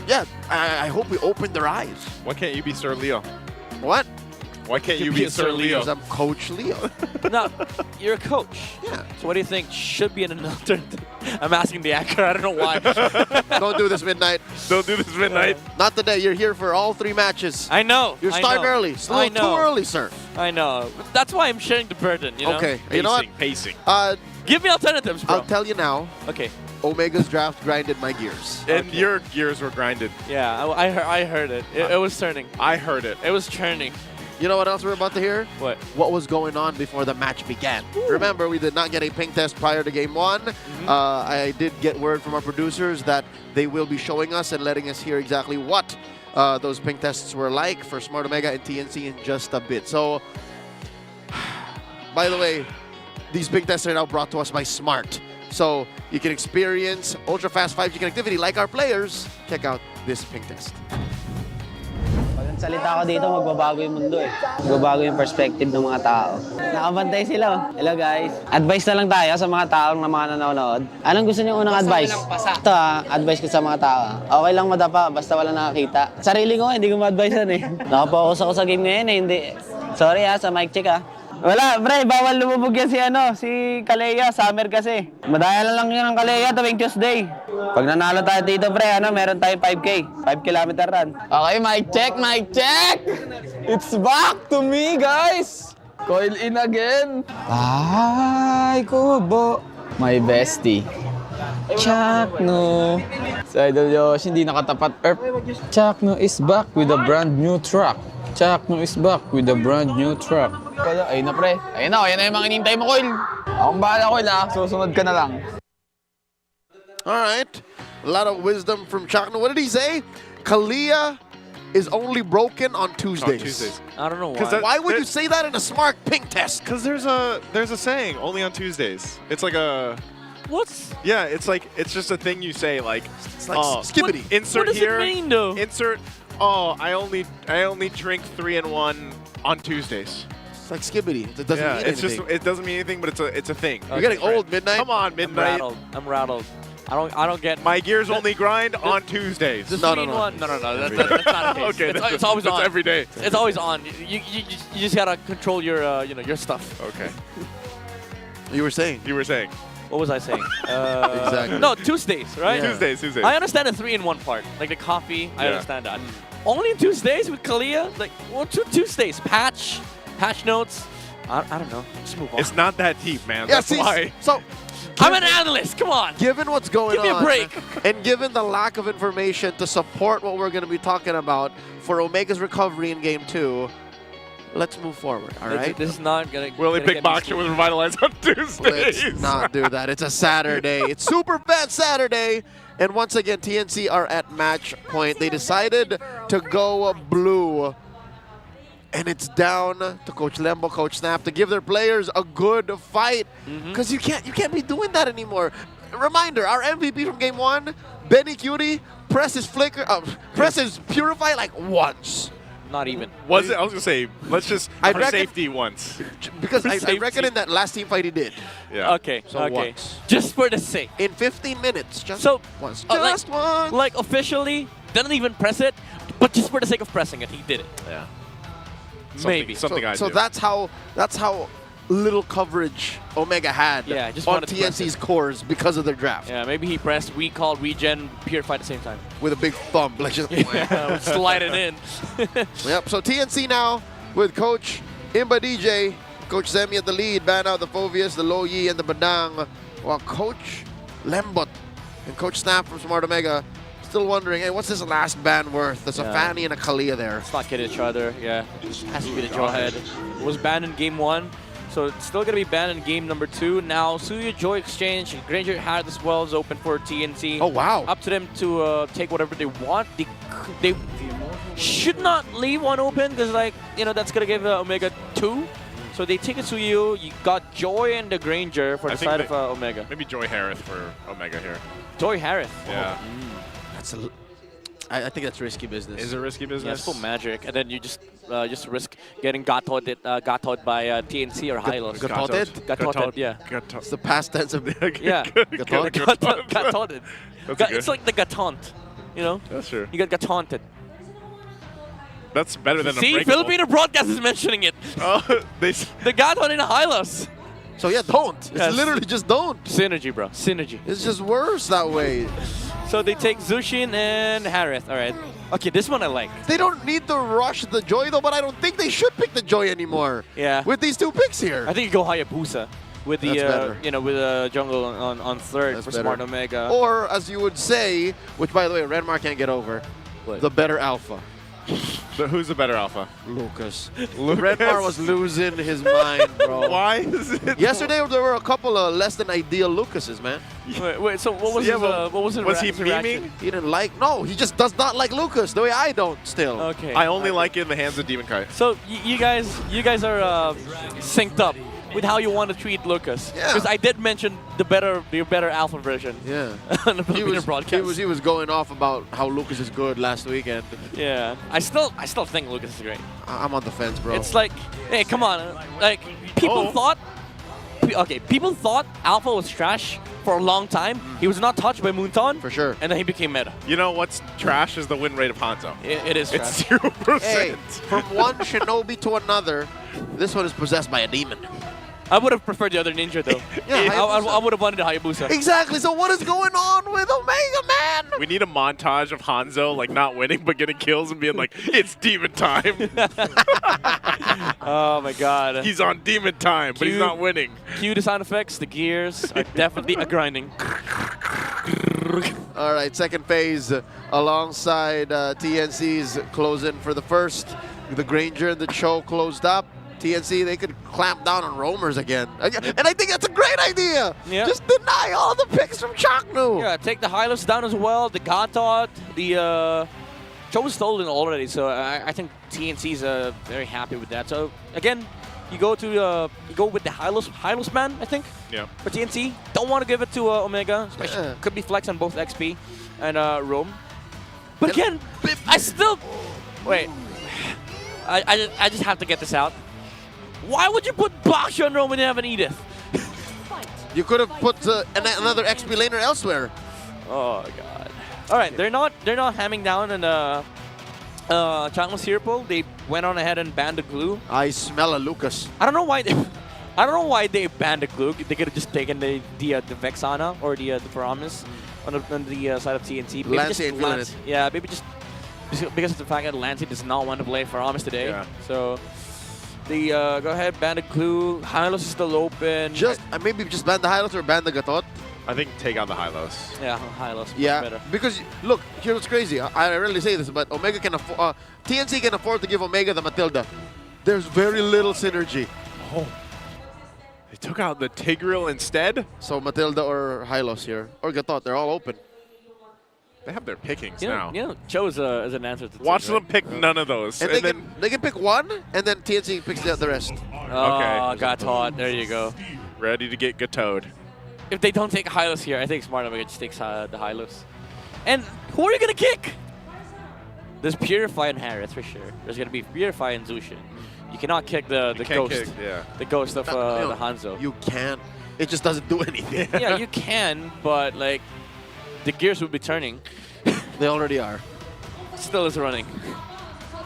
yeah, I hope we opened their eyes. Why can't you be Sir Leo? What? Why can't you be Sir Leo? Because I'm Coach Leo. No, you're a coach. Yeah. So what do you think should be an alternative? I'm asking the actor. I don't know why. Don't do this, Midnight. Don't do this, Midnight. Not today. You're here for all 3 matches. I know. You're starting early. It's a little too early, sir. I know. That's why I'm sharing the burden, you know? Okay. You know what? Pacing. Give me alternatives, bro. I'll tell you now. Okay. Omega's draft grinded my gears. And your gears were grinded. Yeah, I heard it. It was turning. I heard it. It was churning. You know what else we're about to hear? What? What was going on before the match began. Remember, we did not get a ping test prior to game 1. I did get word from our producers that they will be showing us and letting us hear exactly what those ping tests were like for Smart Omega and TNC in just a bit. So, by the way, these ping tests are now brought to us by Smart. So, you can experience ultra-fast 5G connectivity like our players. Check out this ping test. Salita ko dito, magbabago yung mundo eh. Magbabago yung perspective ng mga tao. Nakabantay sila. Hello guys. Advice na lang tayo sa mga taong na mga nanonood. Anong gusto niyo unang advice? Ito advice ko sa mga tao. Okay lang madapa, basta wala nakakita. Sarili ko, hindi ko ma-advise yan eh. Nakapokus ako sa game ngayon eh. Hindi. Sorry sa mic check Wala, pre, bawal lumubog yan si Kalea, summer kasi. Madaya lang yun ang Kalea tuwing Tuesday. Pag nanalo tayo dito, pre, meron tayong 5K, 5 km run. Okay, mic check, mic check! It's back to me, guys! Coil in again. Ay, kubo. My bestie. Chakno. Si Idol Yosh, hindi nakatapat. Chakno is back with a brand new truck. Chakno is back with a brand new truck. Kaya, ayun na pre. Ayun na yung mga inintay mo, Coil. Akong bahala, Coil, ha? Susunod ka na lang. Alright. A lot of wisdom from Chakno. What did he say? Kalia is only broken on Tuesdays. I don't know why. Why would you say that in a smart pink test? Because there's a saying, only on Tuesdays. It's like a... What's... Yeah, it's just a thing you say, like... It's like skibbity. Insert what does here. It mean, though? Insert... Oh, I only drink 3-in-1 on Tuesdays. It's like skibbity. It doesn't mean anything. It doesn't mean anything, but it's a thing. You're getting old, Midnight. Come on, Midnight. I'm rattled. I don't get... My gears only grind on Tuesdays. No. That's not the case. Okay, it's always on. every day. It's always on. You just gotta control your your stuff. Okay. You were saying. What was I saying? Exactly. No, Tuesdays, right? Yeah. Tuesdays. I understand the 3-in-1 part, like the coffee. I understand that. Only Tuesdays with Kalia? Like, what Tuesdays? Patch notes? I don't know. Just move on. It's not that deep, man. Yeah, That's why. So, I'm an analyst. Come on. given what's going on, Give me a break. and given the lack of information to support what we're going to be talking about for Omega's recovery in Game 2, let's move forward, all right? This is not gonna... We only pick boxer with Revitalize on Tuesdays. Let's not do that. It's a Saturday. It's Super Bad Saturday. And once again, TNC are at match point. They decided to go blue. And it's down to Coach Lembo, Coach Snap to give their players a good fight. Because you can't be doing that anymore. Reminder, our MVP from Game 1, Benny Cutie, presses Purify like once. Not even. Was it? I was going to say, let's just for safety once. Because I reckon in that last team fight he did. Yeah. Okay. So once. Just for the sake. In 15 minutes. Just once. Once. Like officially, didn't even press it, but just for the sake of pressing it, he did it. Yeah. Maybe. Something I do. So that's how little coverage Omega had just on wanted to press TNC's cores because of their draft. Yeah, maybe he pressed recall, regen, purify at the same time. With a big thumb. Like just slide it in. Yep, so TNC now with Coach Imba DJ, Coach Zemi at the lead, ban out the Fovius, the Lo Yi, and the Badang, while Coach Lembot and Coach Snap from Smart Omega still wondering, hey, what's this last ban worth? There's a Fanny and a Kalia there. Let's not kid each other. Yeah, it has to be the draw head. It was banned in Game 1. So it's still going to be banned in game number 2. Now, Suya Joy Exchange and Granger Hat as well is open for TNC. Oh, wow. Up to them to take whatever they want. They should not leave one open because, like, that's going to give Omega 2. So they take it to you. You got Joy and the Granger for the side of Omega. Maybe Joy Harris for Omega here. Joy Harris? Yeah. That's I think that's risky business. Is it risky business? Yeah, it's full magic. And then you just risk getting gatod by TNC or Hylos. Gatotted? Gatotted, yeah. It's the past tense of yeah. Gatotted. It's like the gataunt, That's true. You got gataunted. That's better than See, a Filipino broadcast is mentioning it. Oh, the gaton in a Hylos. So yeah, don't. It's literally just don't. Synergy, bro. Synergy. It's just worse that way. So they take Zushin and Harith. All right. Okay, this one I like. They don't need to rush the Joy though, but I don't think they should pick the Joy anymore. Yeah. With these 2 picks here. I think you go Hayabusa with the with jungle on third That's for better. Smart Omega. Or as you would say, which by the way Renmar can't get over, the better alpha. Who's the better alpha? Lucas. Renmar was losing his mind, bro. Why is it? Yesterday there were a couple of less than ideal Lucases, man. Wait. So what was his Was he his reaction? memeing? He didn't like. No, he just does not like Lucas the way I don't. Still. Okay. I only like it in the hands of Demon Kai. So you guys are synced up with how you want to treat Lucas. Yeah. Because I did mention the better alpha version. Yeah. On the Filipino broadcast. He was going off about how Lucas is good last weekend. Yeah. I still think Lucas is great. I'm on the fence, bro. It's like, hey, come on. Like people thought okay, people thought Alpha was trash for a long time. He was not touched by Moonton. For sure. And then he became meta. You know what's trash is the win rate of Hanzo. It is trash. It's 0%. Hey, from one shinobi to another, this one is possessed by a demon. I would have preferred the other ninja though. Yeah, I would have wanted the Hayabusa. Exactly. So what is going on with Omega, man? We need a montage of Hanzo like not winning but getting kills and being like, it's demon time. Oh my god. He's on demon time, but he's not winning. Cue the sound effects. The gears are definitely a grinding. All right, second phase alongside TNC's closing for the first. The Granger and the Cho closed up. TNC, they could clamp down on roamers again. And I think that's a great idea. Yeah. Just deny all the picks from Chaknu. Yeah, take the Hylos down as well. The Gatot, the Cho was stolen already, so I think TNC's very happy with that. So again, you go with the Hylos man, I think. Yeah. For TNC, don't want to give it to Omega, especially could be flex on both XP and Roam. But again, I still wait. I just have to get this out. Why would you put Basha on Roam when you have an Edith? You could have put another XP laner elsewhere. Oh god. All right, they're not hamming down in Chang's Hero Pool. They went on ahead and banned the glue. I smell a Lucas. I don't know why they banned the glue. They could have just taken the Vexana or the Paramus on the side of TNT. Maybe Lance ain't feeling it. Yeah, maybe just because of the fact that Lance does not want to play Paramus today. Yeah. So the go ahead, ban the glue. Hylos is still open. Just maybe just ban the Hylos or ban the Gatot. I think take out the Hylos. Yeah, Hylos. Yeah, Better. because look, here's what's crazy. I rarely say this, but Omega can afford. TNC can afford to give Omega the Matilda. There's very little synergy. Oh, they took out the Tigreal instead. So Matilda or Hylos here or Gatot, they're all open. They have their pickings now. You know, Cho is an answer to Watch two, them right? pick none of those. And they can pick one, and then TNC picks the rest. Oh, got taught. There you go. Ready to get Gatoed. If they don't take Hylos here, I think Smart Omega just takes the Hylos. And who are you going to kick? There's Purify and Harith for sure. There's going to be Purify and Zushin. You cannot kick the ghost. Kick, yeah. The ghost of the Hanzo. You can. It just doesn't do anything. Yeah, you can, but like the gears will be turning. They already are. Still is running.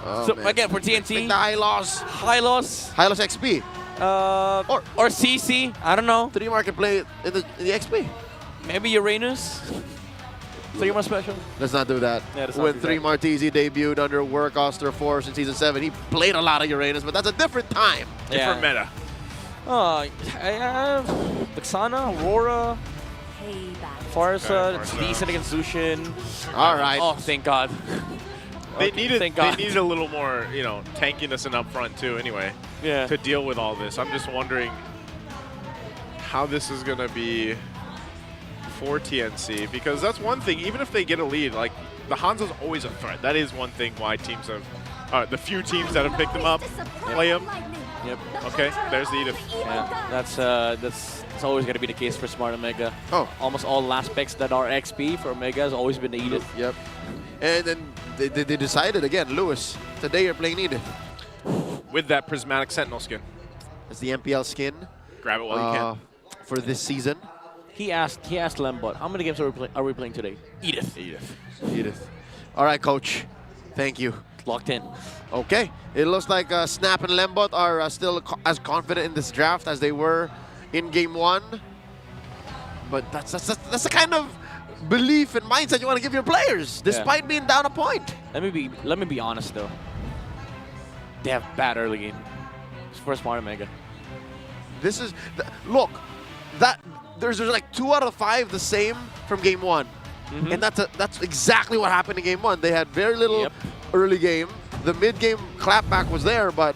Oh, so man. again for TNT, Pick the Hylos. Hylos XP. Or CC. I don't know. 3-Mar can play in the XP. Maybe Uranus. 3-Mar special. Let's not do that. Yeah, let's not When do that. 3-Mar TZ debuted under Workoster Force in Season 7, he played a lot of Uranus, but that's a different time. Different meta. I have Vexana, Aurora, Farsa. It's decent against Zushin. All right. Oh, thank God. They Okay, needed thank God. a little more, tankiness and upfront too. Anyway, Yeah. to deal with all this, I'm just wondering how this is gonna be for TNC, because that's one thing. Even if they get a lead, like the Hanzo's always a threat. That is one thing why teams have, the few teams that have picked them up, play them. Yep. Okay, there's the Edith. Yeah, that's always going to be the case for Smart Omega. Oh. Almost all last picks that are XP for Omega has always been the Edith. Yep. And then they decided again, Lewis, today you're playing Edith. With that Prismatic Sentinel skin. It's the MPL skin. Grab it while you can. For this season. He asked Lembot, how many games are we playing today? Edith. Edith. All right, coach. Thank you. Locked in. Okay. It looks like Snap and Lembot are still as confident in this draft as they were in Game 1. But that's the kind of belief and mindset you want to give your players, despite being down a point. Let me be honest though. They have bad early game. It's for Smart Omega. This is look, that there's like 2 out of 5 the same from Game 1. And that's exactly what happened in Game 1. They had very little early game. The mid-game clapback was there, but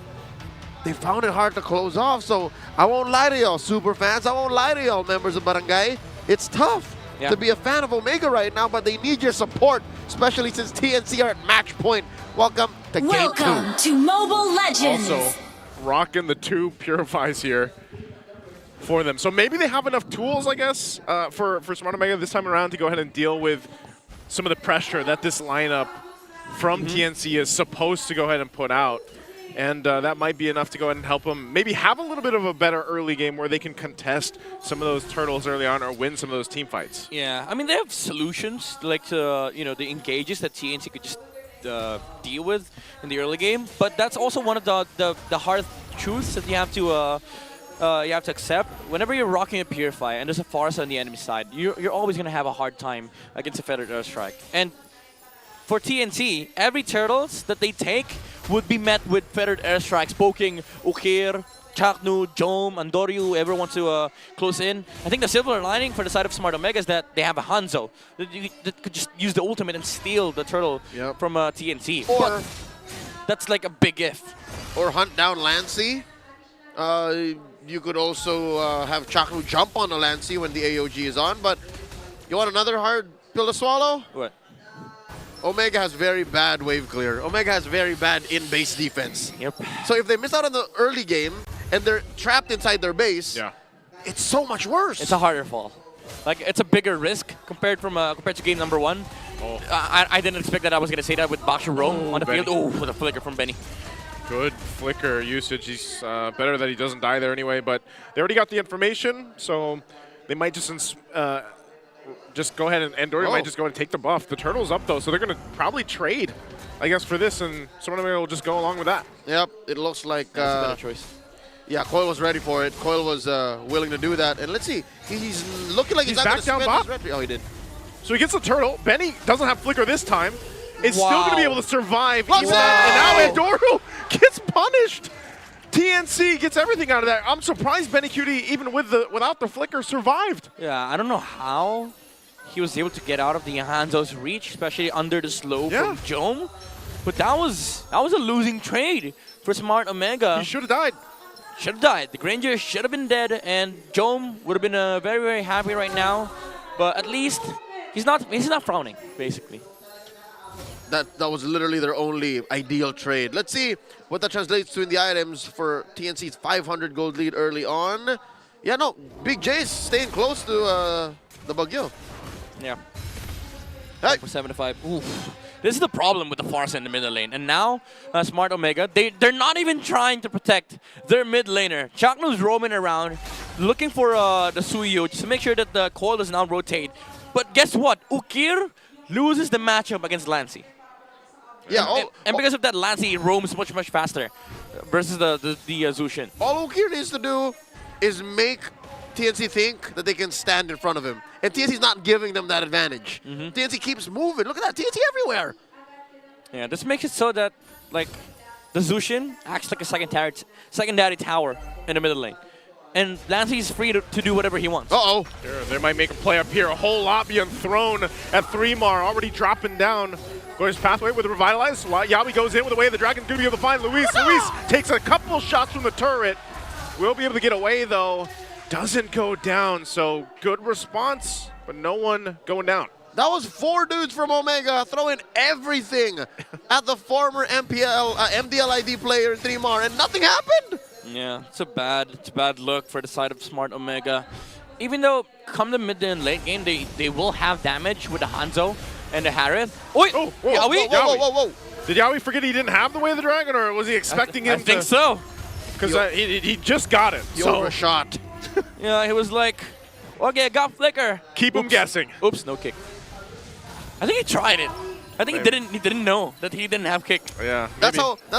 they found it hard to close off. So I won't lie to y'all, super fans. I won't lie to y'all, members of Barangay. It's tough to be a fan of Omega right now, but they need your support, especially since TNC are at match point. Welcome to Game 2. Welcome to Mobile Legends. Also, rocking the 2 Purifies here for them. So maybe they have enough tools, I guess, for Smart Omega this time around to go ahead and deal with some of the pressure that this lineup from TNC is supposed to go ahead and put out. And that might be enough to go ahead and help them maybe have a little bit of a better early game where they can contest some of those turtles early on or win some of those team fights. Yeah, I mean, they have solutions like the engages that TNC could just deal with in the early game. But that's also one of the hard truths that you have to accept. Whenever you're rocking a Purify and there's a Forest on the enemy side, you're always going to have a hard time against a Feathered Airstrike. And for TNC, every turtles that they take would be met with Feathered Airstrikes, poking Ukir, Chaknu, Jom, Andoryu, whoever wants to close in. I think the silver lining for the side of Smart Omega is that they have a Hanzo that could just use the ultimate and steal the turtle from TNC. Or but that's like a big if. Or hunt down Lancy. You could also have Chaknu jump on the Lancy when the AOG is on, but you want another hard pill to swallow? What? Omega has very bad wave clear. Omega has very bad in-base defense. Yep. So if they miss out on the early game and they're trapped inside their base, it's so much worse. It's a harder fall. Like, it's a bigger risk compared to game number 1. Oh. I didn't expect that I was going to say that with Baksha Rome on the field. Oh, with a flicker from Benny. Good flicker usage. He's better that he doesn't die there anyway, but they already got the information, so they might just go ahead and Dory might just go and take the buff. The turtle's up though, so they're going to probably trade, I guess, for this, and someone will just go along with that. Yep, it looks like that's a better choice. Yeah, Coil was ready for it. Coil was willing to do that, and let's see, he's looking like he's not going to spend his red. Oh, he did. So he gets the turtle. Benny doesn't have flicker this time. It's still going to be able to survive. Wow. Even and now Andoryu gets punished. TNC gets everything out of that. I'm surprised Benny Cutie, even without the flicker, survived. Yeah, I don't know how he was able to get out of the Hanzo's reach, especially under the slow from Jom. But that was a losing trade for Smart Omega. He should have died. Should have died. The Granger should have been dead, and Jom would have been very, very happy right now. But at least he's not frowning, basically. That was literally their only ideal trade. Let's see what that translates to in the items for TNC's 500 gold lead early on. Yeah, no, Big J's staying close to the Bagyo. Yeah. Hey. For 7-5. Oof. This is the problem with the Force in the middle lane. And now, Smart Omega, they're not even trying to protect their mid laner. Chaknu's roaming around, looking for the Suyo just to make sure that the coil does not rotate. But guess what? Ukir loses the matchup against Lancy. Yeah, and because of that, Lancy roams much, much faster versus the Zushin. All Ukir needs to do is make TNC think that they can stand in front of him. And TNC's not giving them that advantage. TNC keeps moving. Look at that, TNC everywhere. Yeah, this makes it so that, like, the Zushin acts like a secondary tower in the middle lane. And Lancy is free to do whatever he wants. Uh-oh. They might make a play up here. A whole lot being thrown at 3mar, already dropping down. Going his pathway with Revitalize. Yawi goes in with the way of the Dragon. Going to be able to find Luis. Luis takes a couple shots from the turret. Will be able to get away, though. Doesn't go down, so good response, but no one going down. That was 4 dudes from Omega throwing everything at the former MDLID player in 3mar, and nothing happened. Yeah, it's a bad look for the side of Smart Omega. Even though come the mid and late game, they will have damage with the Hanzo and the Harith. Oi! Oh, Yawi? Whoa. Did Yawi forget he didn't have the Way of the Dragon, or was he expecting him I think so. Because he just got it. He overshot. Yeah, he was like, okay, I got flicker. Keep him guessing. Oops, no kick. I think he tried it. I think he didn't know that he didn't have kick. Yeah. That's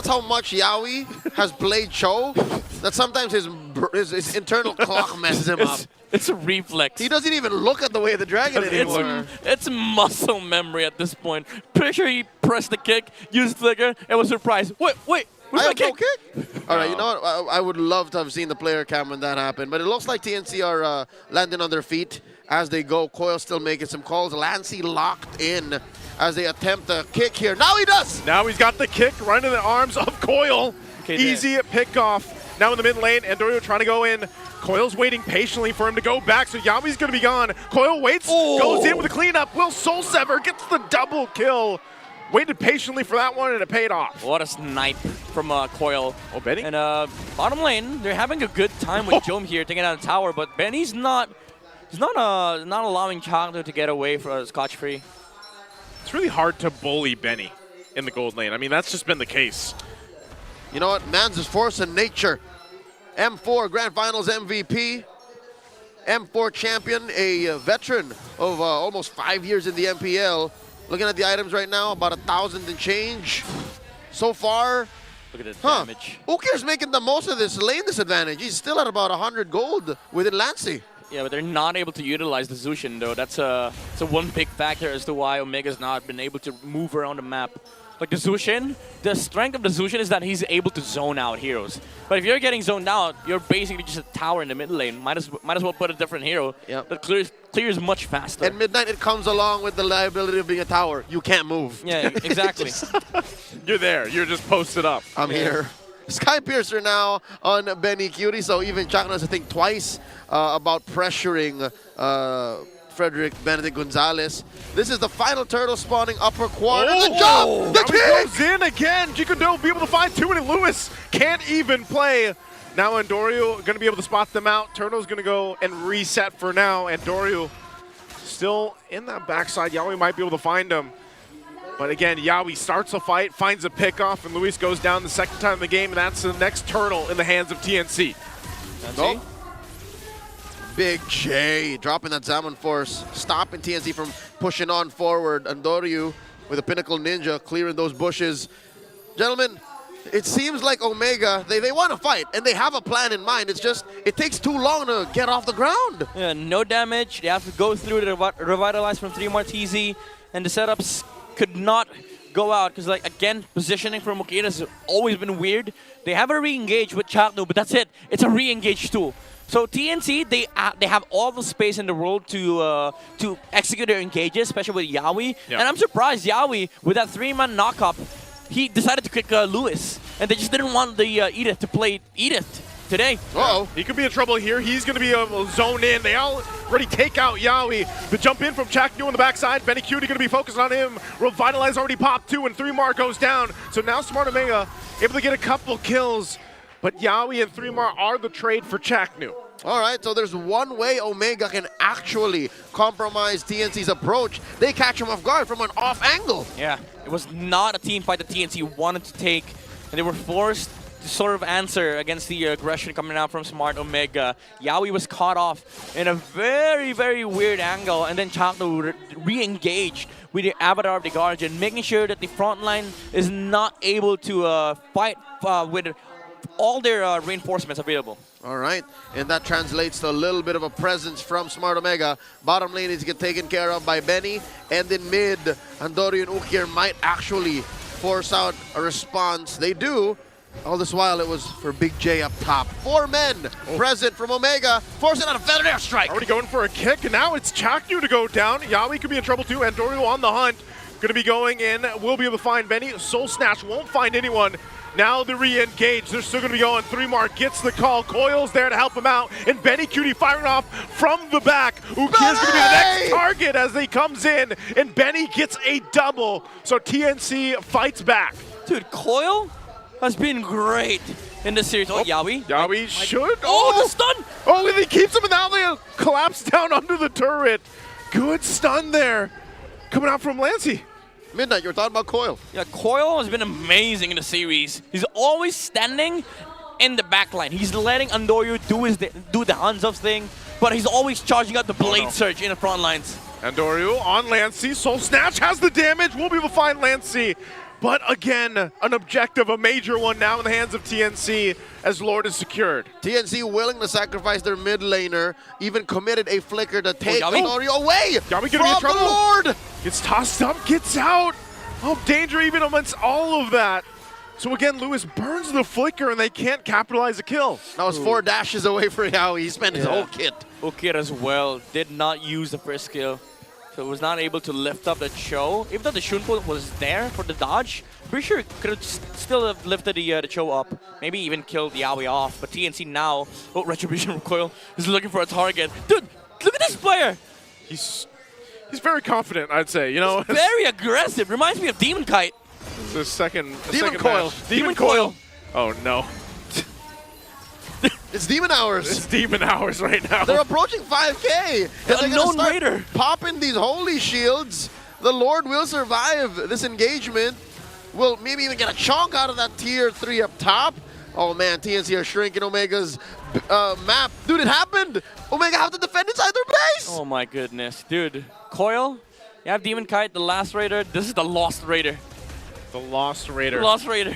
how much Yawi has played Cho that sometimes his internal clock messes him up. It's a reflex. He doesn't even look at the Way of the Dragon anymore. It's muscle memory at this point. Pretty sure he pressed the kick, used flicker, and was surprised. Wait, where's my kick? All right, you know what? I would love to have seen the player cam when that happened, but it looks like TNC are landing on their feet as they go. Coil still making some calls. Lancy locked in as they attempt a kick here. Now he does! Now he's got the kick right in the arms of Coil. Easy pick off. Now in the mid lane, Andoryu trying to go in. Coil's waiting patiently for him to go back, so Yawi's going to be gone. Coil waits, goes in with a cleanup. Will Soul Sever gets the double kill. Waited patiently for that one, and it paid off. What a snipe from Coil. Oh, Benny? And bottom lane, they're having a good time with Jom here taking out the tower, but Benny's not allowing Chaknu to get away from scotch-free. It's really hard to bully Benny in the gold lane. I mean, that's just been the case. you know what? Man's is force and nature. M4 Grand Finals MVP. M4 champion, a veteran of almost 5 years in the MPL. Looking at the items right now, about 1,000 and change. So far, look at the damage. Ukir's making the most of this lane disadvantage. He's still at about 100 gold within Lancey. Yeah, but they're not able to utilize the Zushin, though. That's a one big factor as to why Omega's not been able to move around the map. Like the Zushin, the strength of the Zushin is that he's able to zone out heroes. But if you're getting zoned out, you're basically just a tower in the mid lane. Might as well put a different hero that clears much faster. At Midnight, it comes along with the liability of being a tower. You can't move. Yeah, exactly. You're there. You're just posted up. I'm here. Sky Piercer now on Benny Cutie. So even Chuck knows to think twice about pressuring Frederick Benedict Gonzalez. This is the final turtle spawning upper quad. The jump! The kick! Goes in again. Jikudo will be able to find two, and Lewis can't even play. Now Andorio going to be able to spot them out. Turtle's going to go and reset for now. Andorio still in that backside. Yawi might be able to find him. But again, Yawi starts a fight, finds a pickoff, and Luis goes down the second time in the game, and that's the next turtle in the hands of TNC. Nope. Big J dropping that Zaman Force, stopping TNC from pushing on forward. Andoryu with a Pinnacle Ninja clearing those bushes. Gentlemen, it seems like Omega, they want to fight, and they have a plan in mind. It's just, it takes too long to get off the ground. Yeah, no damage. They have to go through the revitalize from 3 Martizi, and the setups could not go out because, like, again, positioning from Mukina has always been weird. They have a re-engage with Chaknu, but that's it. It's a re-engage tool. So TNC, they have all the space in the world to execute their engages, especially with Yawi. Yeah. And I'm surprised Yawi, with that 3-man knock-up, he decided to kick Lewis. And they just didn't want the Edith to play Edith today. Uh-oh. He could be in trouble here. He's going to be able to zone in. They already take out Yawi. The jump in from Chaknu on the backside. Benny Cutie going to be focused on him. Revitalize already popped 2, and 3-Mar goes down. So now Smart Omega able to get a couple kills. But Yawi and 3-Mar are the trade for Chaknu. All right, so there's one way Omega can actually compromise TNC's approach. They catch him off guard from an off angle. Yeah, it was not a team fight that TNC wanted to take, and they were forced to sort of answer against the aggression coming out from Smart Omega. Yawi was caught off in a very, very weird angle, and then Chakno re-engaged with the Avatar of the Guardian, making sure that the front line is not able to fight with all their reinforcements available. All right, and that translates to a little bit of a presence from Smart Omega. Bottom lane is get taken care of by Benny, and in mid, Andori and Ukir might actually force out a response. They do. All this while, it was for Big J up top. 4 men present from Omega, forcing out a feathered airstrike. Already going for a kick, and now it's Chaknu to go down. Yawi could be in trouble too. Andorio on the hunt. Going to be going in. Will be able to find Benny. Soul Snatch won't find anyone. Now the re-engage. They're still going to be going. 3-Mar gets the call. Coil's there to help him out. And Benny Cutie firing off from the back. Ukir's going to be the next target as he comes in. And Benny gets a double. So TNC fights back. Dude, Coil has been great in this series. Oh, Yawi. Yawi should. Oh, the stun! Oh, and he keeps him, and now they collapse down under the turret. Good stun there. Coming out from Lancey. Midnight, you're talking about Coil. Yeah, Coil has been amazing in the series. He's always standing in the back line. He's letting Andorio do the hands-off thing, but he's always charging out the blade surge in the front lines. Andorio on Lancey. Soul Snatch has the damage. We'll be able to find Lancey. But again, an objective, a major one now in the hands of TNC as Lord is secured. TNC willing to sacrifice their mid laner, even committed a flicker to take Andorio away Yawi gonna be in trouble. The Lord. Gets tossed up, gets out. Oh, danger even amongst all of that. So again, Lewis burns the flicker and they can't capitalize a kill. That was 4 dashes away for Yawi. He spent his whole kit. Ukir as well did not use the first skill. So was not able to lift up the Cho. Even though the Shunpo was there for the dodge, pretty sure could have still have lifted the Cho up. Maybe even killed Yawi off. But TNC now, Retribution Recoil is looking for a target. Dude, look at this player! He's very confident, I'd say. You know, he's very aggressive. Reminds me of Demon Kite. It's the second Coil. Match. Demon Coil. Oh no. It's Demon Hours. It's Demon Hours right now. They're approaching 5K. The unknown raider. Popping these holy shields. The Lord will survive this engagement. will maybe even get a chunk out of that tier 3 up top. Oh man, TNC are shrinking Omega's map. Dude, it happened! Omega have to defend inside their base! Oh my goodness. Dude, Coil, you have Demon Kite, the last Raider. This is the Lost Raider. The Lost Raider. Lost Raider.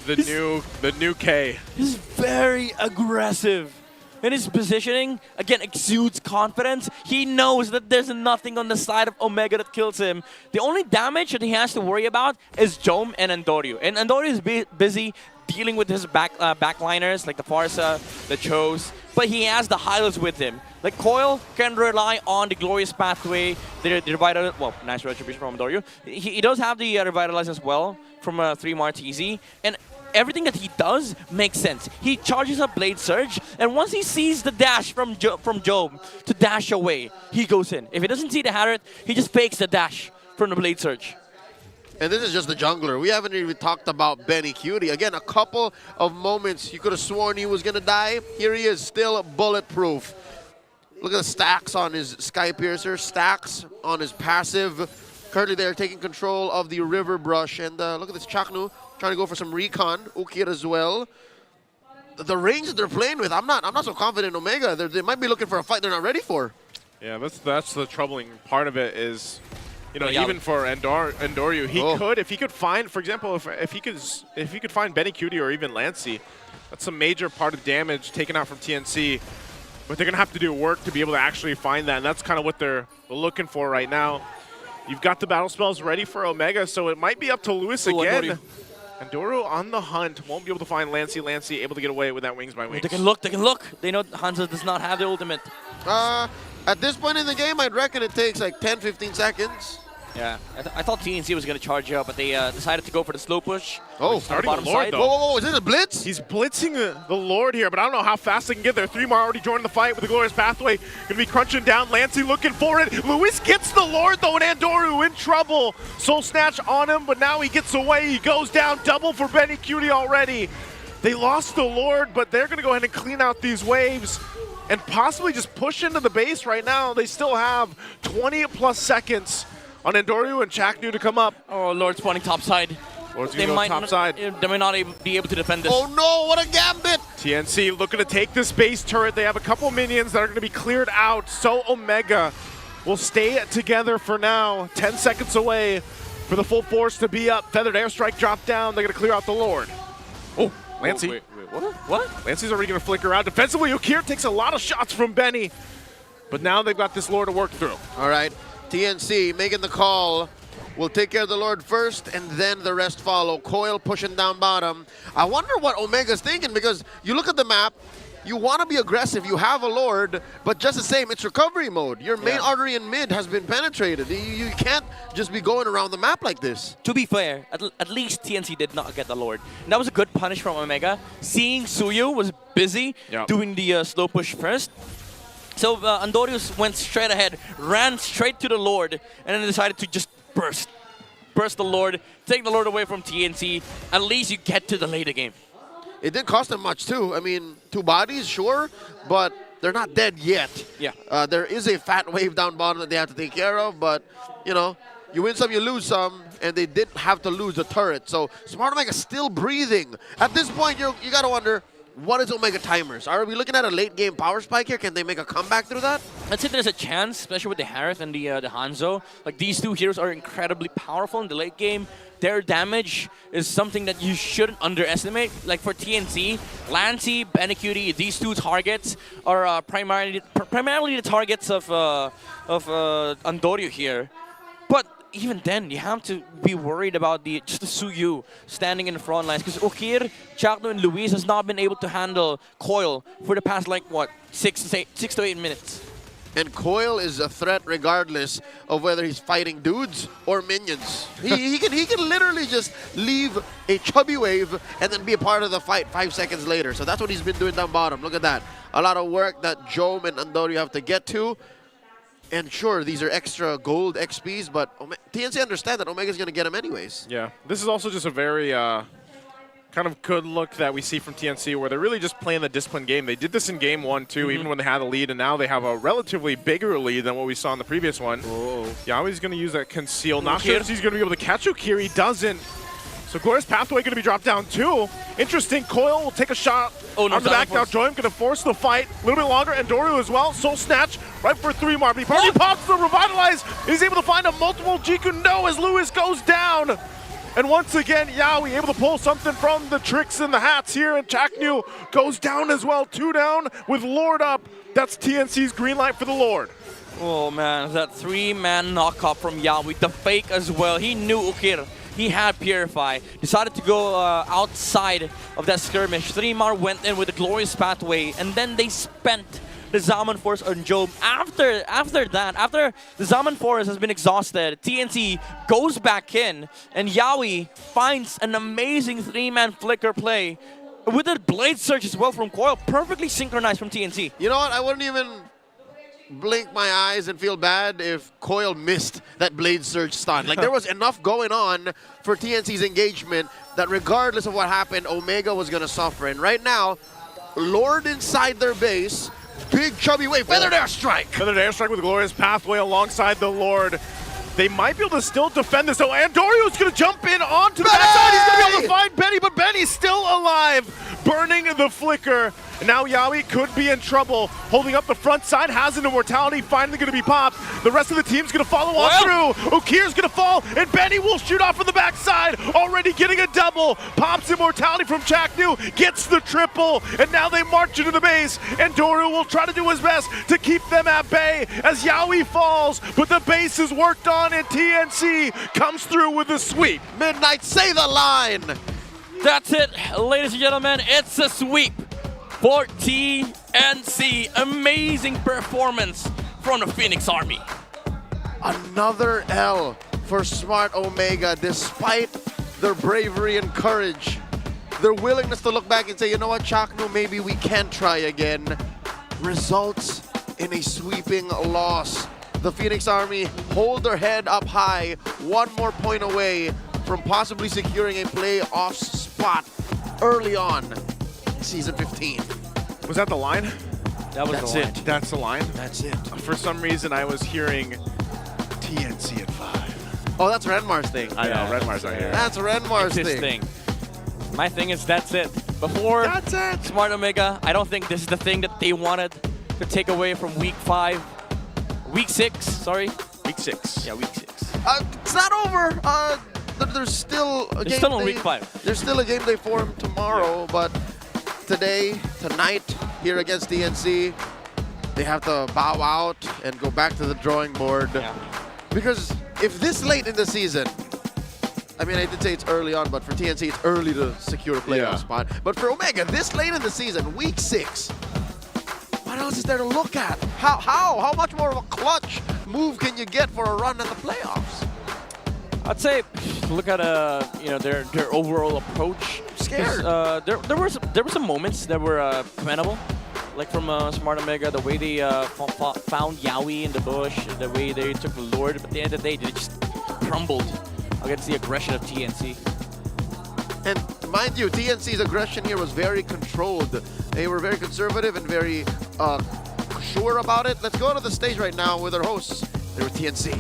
The new K. He's very aggressive. In his positioning, again, exudes confidence. He knows that there's nothing on the side of Omega that kills him. The only damage that he has to worry about is Jome and Andorio. And Andorio is busy dealing with his backliners, like the Farsa, the Chose. But he has the Hylos with him. Like, Coil can rely on the Glorious Pathway, the Revitalize. Well, nice retribution from Andorio. He does have the Revitalize as well from 3 Martizi. And everything that he does makes sense. He charges up Blade Surge, and once he sees the dash from Job to dash away, he goes in. If he doesn't see the Harriet, he just fakes the dash from the Blade Surge. And this is just the jungler. We haven't even talked about Benny Cutie. Again, a couple of moments you could have sworn he was going to die. Here he is, still bulletproof. Look at the stacks on his Sky Piercer, stacks on his passive. Currently, they're taking control of the River Brush. And look at this Chaknu trying to go for some recon. Ukir as well. The range that they're playing with, I'm not so confident in Omega. They might be looking for a fight they're not ready for. Yeah, that's the troubling part of it is, you know, even for Andorio, he could, if he could find, for example, if he could find Benny Cutie or even Lancey, that's a major part of damage taken out from TNC. But they're gonna have to do work to be able to actually find that, and that's kind of what they're looking for right now. You've got the battle spells ready for Omega, so it might be up to Lewis again. Andorio on the hunt, won't be able to find Lancey. Lancey able to get away with that Wings by Wings. They can look, they can look. They know Hanzo does not have the ultimate. At this point in the game, I'd reckon it takes like 10-15 seconds. Yeah, I thought TNC was going to charge up, but they decided to go for the slow push. Oh, starting the Lord, though. Whoa, is this a blitz? He's blitzing the Lord here, but I don't know how fast they can get there. 3 more already joining the fight with the Glorious Pathway. Going to be crunching down. Lancey looking for it. Lewis gets the Lord, though, and Andorio in trouble. Soul Snatch on him, but now he gets away. He goes down. Double for Benny Cutie already. They lost the Lord, but they're going to go ahead and clean out these waves and possibly just push into the base right now. They still have 20-plus seconds on Andorio and Chaknu to come up. Oh, Lord spawning topside. Lord's going to go topside. They might not be able to defend this. Oh no, what a gambit! TNC looking to take this base turret. They have a couple minions that are going to be cleared out. So Omega will stay together for now. 10 seconds away for the full force to be up. Feathered Airstrike drop down. They're going to clear out the Lord. Oh, Lancey. Wait, what? Lancey's already going to flicker out. Defensively, Ukir takes a lot of shots from Benny. But now they've got this Lord to work through. All right. TNC making the call. We'll take care of the Lord first, and then the rest follow. Coil pushing down bottom. I wonder what Omega's thinking, because you look at the map, you want to be aggressive, you have a Lord, but just the same, it's recovery mode. Your main artery in mid has been penetrated. You can't just be going around the map like this. To be fair, at least TNC did not get the Lord. And that was a good punish from Omega. Seeing Suyu was busy doing the slow push first. So Andorius went straight ahead, ran straight to the Lord, and then decided to just burst the Lord, take the Lord away from TNC. At least you get to the later game. It didn't cost them much too. I mean, 2 bodies, sure, but they're not dead yet. Yeah. There is a fat wave down bottom that they have to take care of, but, you know, you win some, you lose some, and they didn't have to lose the turret. So Smart Omega still breathing. At this point, you got to wonder, what is Omega timers? Are we looking at a late game power spike here? Can they make a comeback through that? I'd say there's a chance, especially with the Harith and the Hanzo. Like, these 2 heroes are incredibly powerful in the late game. Their damage is something that you shouldn't underestimate. Like for TNC, Lancey, Benny Cutie, these 2 targets are primarily the targets of Andorio here. But even then, you have to be worried about just the Suyu standing in the front lines, because Ukir, Chaknu, and Luis has not been able to handle Coil for the past, like, what, 6 to 8 minutes. And Coil is a threat regardless of whether he's fighting dudes or minions. he can literally just leave a chubby wave and then be a part of the fight 5 seconds later. So that's what he's been doing down bottom. Look at that. A lot of work that Jome and Andorio have to get to. And sure, these are extra gold XPs, but TNC understand that Omega's going to get them anyways. Yeah, this is also just a very kind of good look that we see from TNC, where they're really just playing the disciplined game. They did this in game 1, too, even when they had a lead, and now they have a relatively bigger lead than what we saw in the previous one. Whoa. Yahweh's going to use that conceal. Not sure if he's going to be able to catch Ukir. He doesn't. So Glorious Pathway going to be dropped down too. Interesting. Coil will take a shot Oh, no, on the back. Now Joim going to force the fight a little bit longer. And Doru as well. Soul Snatch right for 3 Mar. But he pops the Revitalize. He's able to find a multiple Jiku No as Lewis goes down. And once again, Yawi able to pull something from the tricks and the hats here. And Chaknu goes down as well. 2 down with Lord up. That's TNC's green light for the Lord. Oh man, that 3-man knockoff from Yawi. The fake as well. He knew Ukir. He had Purify. Decided to go outside of that skirmish. 3-Mar went in with the Glorious Pathway. And then they spent the Zaman Force on Job. After the Zaman Force has been exhausted, TNC goes back in. And Yawi finds an amazing 3-man flicker play. With a Blade Surge as well from Coil. Perfectly synchronized from TNC. You know what? I wouldn't even blink my eyes and feel bad if Coil missed that Blade Surge stun. Like, there was enough going on for TNC's engagement that regardless of what happened, Omega was going to suffer. And right now, Lord inside their base, big chubby wave, Feathered Airstrike. Feathered Airstrike with Glorious Pathway alongside the Lord. They might be able to still defend this, though. Andorio's going to jump in onto the backside. He's going to be able to find Benny, but Benny's still alive, burning the flicker. And now Yawi could be in trouble. Holding up the front side, has an immortality, finally going to be popped. The rest of the team's going to follow on through. Ukir's going to fall, and Benny will shoot off from the backside. Already getting a double. Pops immortality from Chaknu, gets the triple, and now they march into the base. And Doru will try to do his best to keep them at bay as Yawi falls, but the base is worked on, and TNC comes through with a sweep. Midnight, say the line. That's it, ladies and gentlemen. It's a sweep for TNC. Amazing performance from the Phoenix Army. Another L for Smart Omega, despite their bravery and courage. Their willingness to look back and say, you know what, Chaknu, maybe we can try again, results in a sweeping loss. The Phoenix Army hold their head up high, 1 more point away from possibly securing a playoff spot early on Season 15. Was that the line? That was That's the line. it. That's the line? That's it. For some reason, I was hearing TNC at 5. Oh, that's Renmar's thing. I know, Renmar's not here. That's Renmar's It's his thing. My thing is, that's it. Before That's it. Smart Omega, I don't think this is the thing that they wanted to take away from week 6, sorry. Week 6. Yeah, week 6. It's not over. There's still a game. Still on week 5. There's still a game day for him tomorrow, but tonight, here against DNC, they have to bow out and go back to the drawing board. Yeah. Because if this late in the season, I mean, I did say it's early on, but for TNC, it's early to secure a playoff spot. But for Omega, this late in the season, week 6, what else is there to look at? How much more of a clutch move can you get for a run at the playoffs? I'd say look at their overall approach. Scared. There were some moments that were commendable, like from Smart Omega, the way they found Yawi in the bush, the way they took the Lord. But at the end of the day, they just crumbled against the aggression of TNC. And mind you, TNC's aggression here was very controlled. They were very conservative and very sure about it. Let's go to the stage right now with our hosts. They were TNC.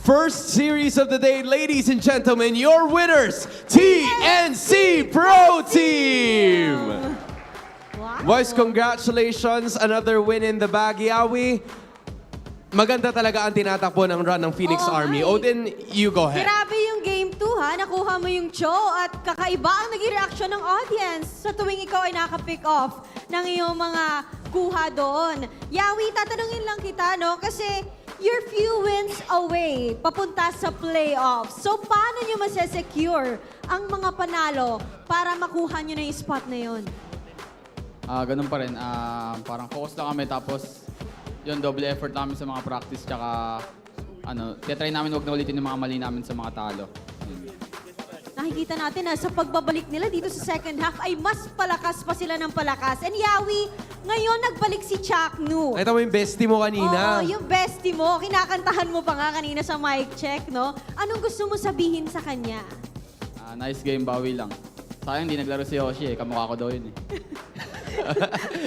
First series of the day, ladies and gentlemen, your winners, TNC Pro Team! Boys, congratulations, another win in the bag, Yawi. Maganda talaga ang tinatakbo ng run ng Phoenix Army. Odin, you go ahead. Grabe yung Game 2 ha, nakuha mo yung show at kakaiba ang naging reaction ng audience sa tuwing ikaw ay naka-pick off ng iyong mga kuha doon. Yawi, tatanungin lang kita, no? Kasi you're few wins away papunta sa playoffs. So, paano nyo masesecure ang mga panalo para makuha nyo na yung spot na yun? Ganun pa rin. Parang focus lang kami tapos yun, double effort namin sa mga practice tsaka titry namin huwag na ulitin yung mga mali namin sa mga talo. Nakikita natin na sa pagbabalik nila dito sa second half ay mas palakas pa sila ng palakas. And Yawi, ngayon nagbalik si Chaknu. Nakita mo yung bestie mo kanina. Oo, yung bestie mo. Kinakantahan mo pa nga kanina sa mic check, no? Anong gusto mo sabihin sa kanya? Nice game, bawi lang. Sayang hindi naglaro si Yoshi kamukha ko daw yun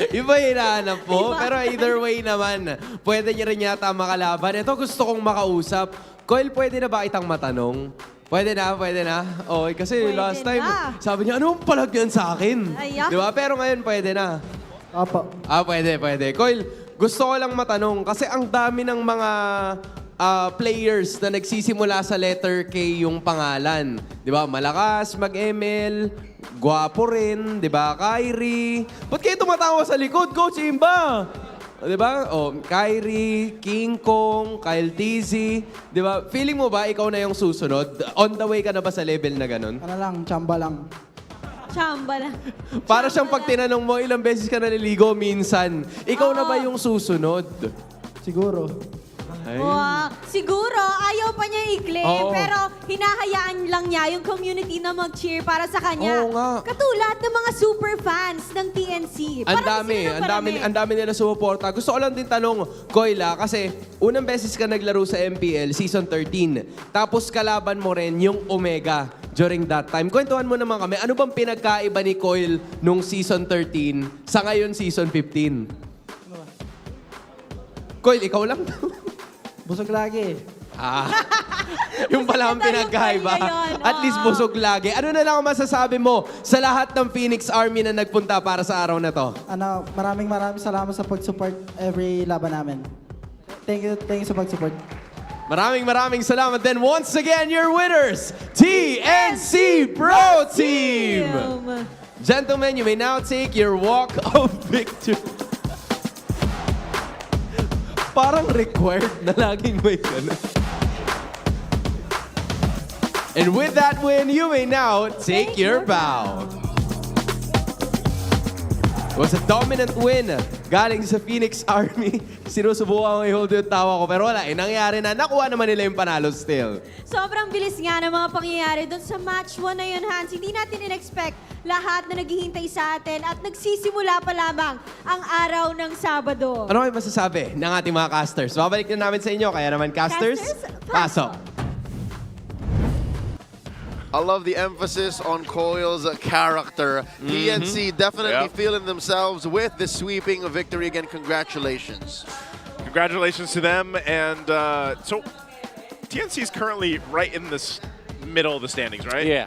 Iba yung hinahanap po. Pero either way naman, pwede niya rin yata makalaban. Ito gusto kong makausap. Coil, pwede na ba itang matanong? Pwede na, pwede na. Okay, kasi Pwede last time, na. sabi niya, anong palagyan sa akin? Ayan. Di ba? Pero ngayon, pwede na. Opo. Pwede, pwede. Coil, gusto ko lang matanong, kasi ang dami ng mga players na nagsisimula sa letter K yung pangalan. Di ba? Malakas, mag-ML, gwapo rin, di ba? Kyrie. Ba't kayo tumatawa sa likod, Coach Imba? Di ba? Kyrie, King Kong, Kyle TZ. Di ba? Feeling mo ba ikaw na yung susunod? On the way ka na ba sa level na ganun? Ano lang, tsamba lang. Chamba lang. Para siyang pag tinanong mo, ilang beses ka naliligo, minsan. Ikaw na ba yung susunod? Siguro. Ay. Wow. Siguro, ayaw pa niya i-claim, Oo. pero hinahayaan lang niya yung community na mag-cheer para sa kanya. Oo nga. Katulad ng mga super fans ng TNC. Ang dami, ang dami nila sumuporta. Gusto ko lang din tanong, Koyla, kasi unang beses ka naglaro sa MPL, Season 13. Tapos kalaban mo rin yung Omega during that time. Kwentuhan mo naman kami, ano bang pinagkaiba ni Coil nung Season 13 sa ngayon Season 15? Coil, ikaw lang. Busog lagi. Yung pala ang pinagkaiba. At least busog lagi. Ano na lang ang masasabi mo sa lahat ng Phoenix Army na nagpunta para sa araw na to? Maraming salamat sa pag-support every laban namin. Thank you sa pag-support. Maraming salamat. Then once again, your winners, TNC Pro Team! Gentlemen, you may now take your walk of victory. Parang required na laging may ganun. And with that win, you may now take your bow. It was a dominant win galing sa Phoenix Army. Sinusubukan ko i-hold yung tawa ko, pero wala. Nangyari na. Nakuha naman nila yung panalo still. Sobrang bilis nga ng mga pangyayari doon sa match 1 na yun, Hans. Hindi natin in-expect lahat na naghihintay sa atin at nagsisimula pa lamang ang araw ng Sabado. Ano kayo masasabi ng ating mga casters? Babalik na namin sa inyo. Kaya naman, casters, pasok. I love the emphasis on Coil's character. TNC definitely feeling themselves with the sweeping victory again. Congratulations. Congratulations to them. And so TNC is currently right in this middle of the standings, right? Yeah.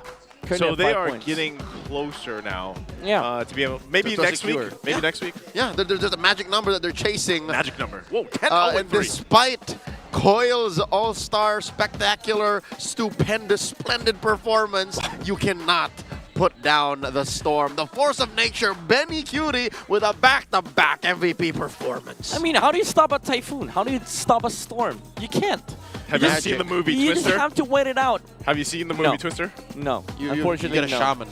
So they are points. getting closer now. Yeah. To be able, maybe To next week. secure. Maybe next week. Yeah, there's a magic number that they're chasing. Magic number. Whoa, 10 and despite Coil's all-star, spectacular, stupendous, splendid performance, you cannot put down the storm. The force of nature, Benny Cutie, with a back-to-back MVP performance. I mean, how do you stop a typhoon? How do you stop a storm? You can't. Have you seen the movie You Twister? just have to wait it out. Have you seen the movie No. Twister? No, You unfortunately, get a no. shaman.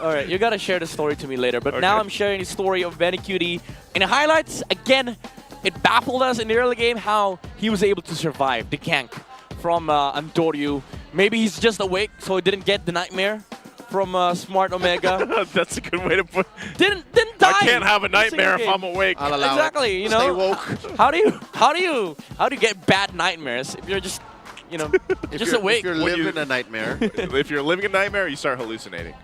All right, you gotta share the story to me later. But now Okay. I'm sharing the story of Benny Cutie. In the highlights, again, it baffled us in the early game how he was able to survive the gank from Andoryu. Maybe he's just awake, so he didn't get the nightmare from Smart Omega. That's a good way to put. Didn't die. I can't have a nightmare if I'm awake. I'll allow Exactly, it. you know. Stay woke. How do you get bad nightmares if you're just, you know, just awake? If you're living a nightmare. If you're living a nightmare, you start hallucinating.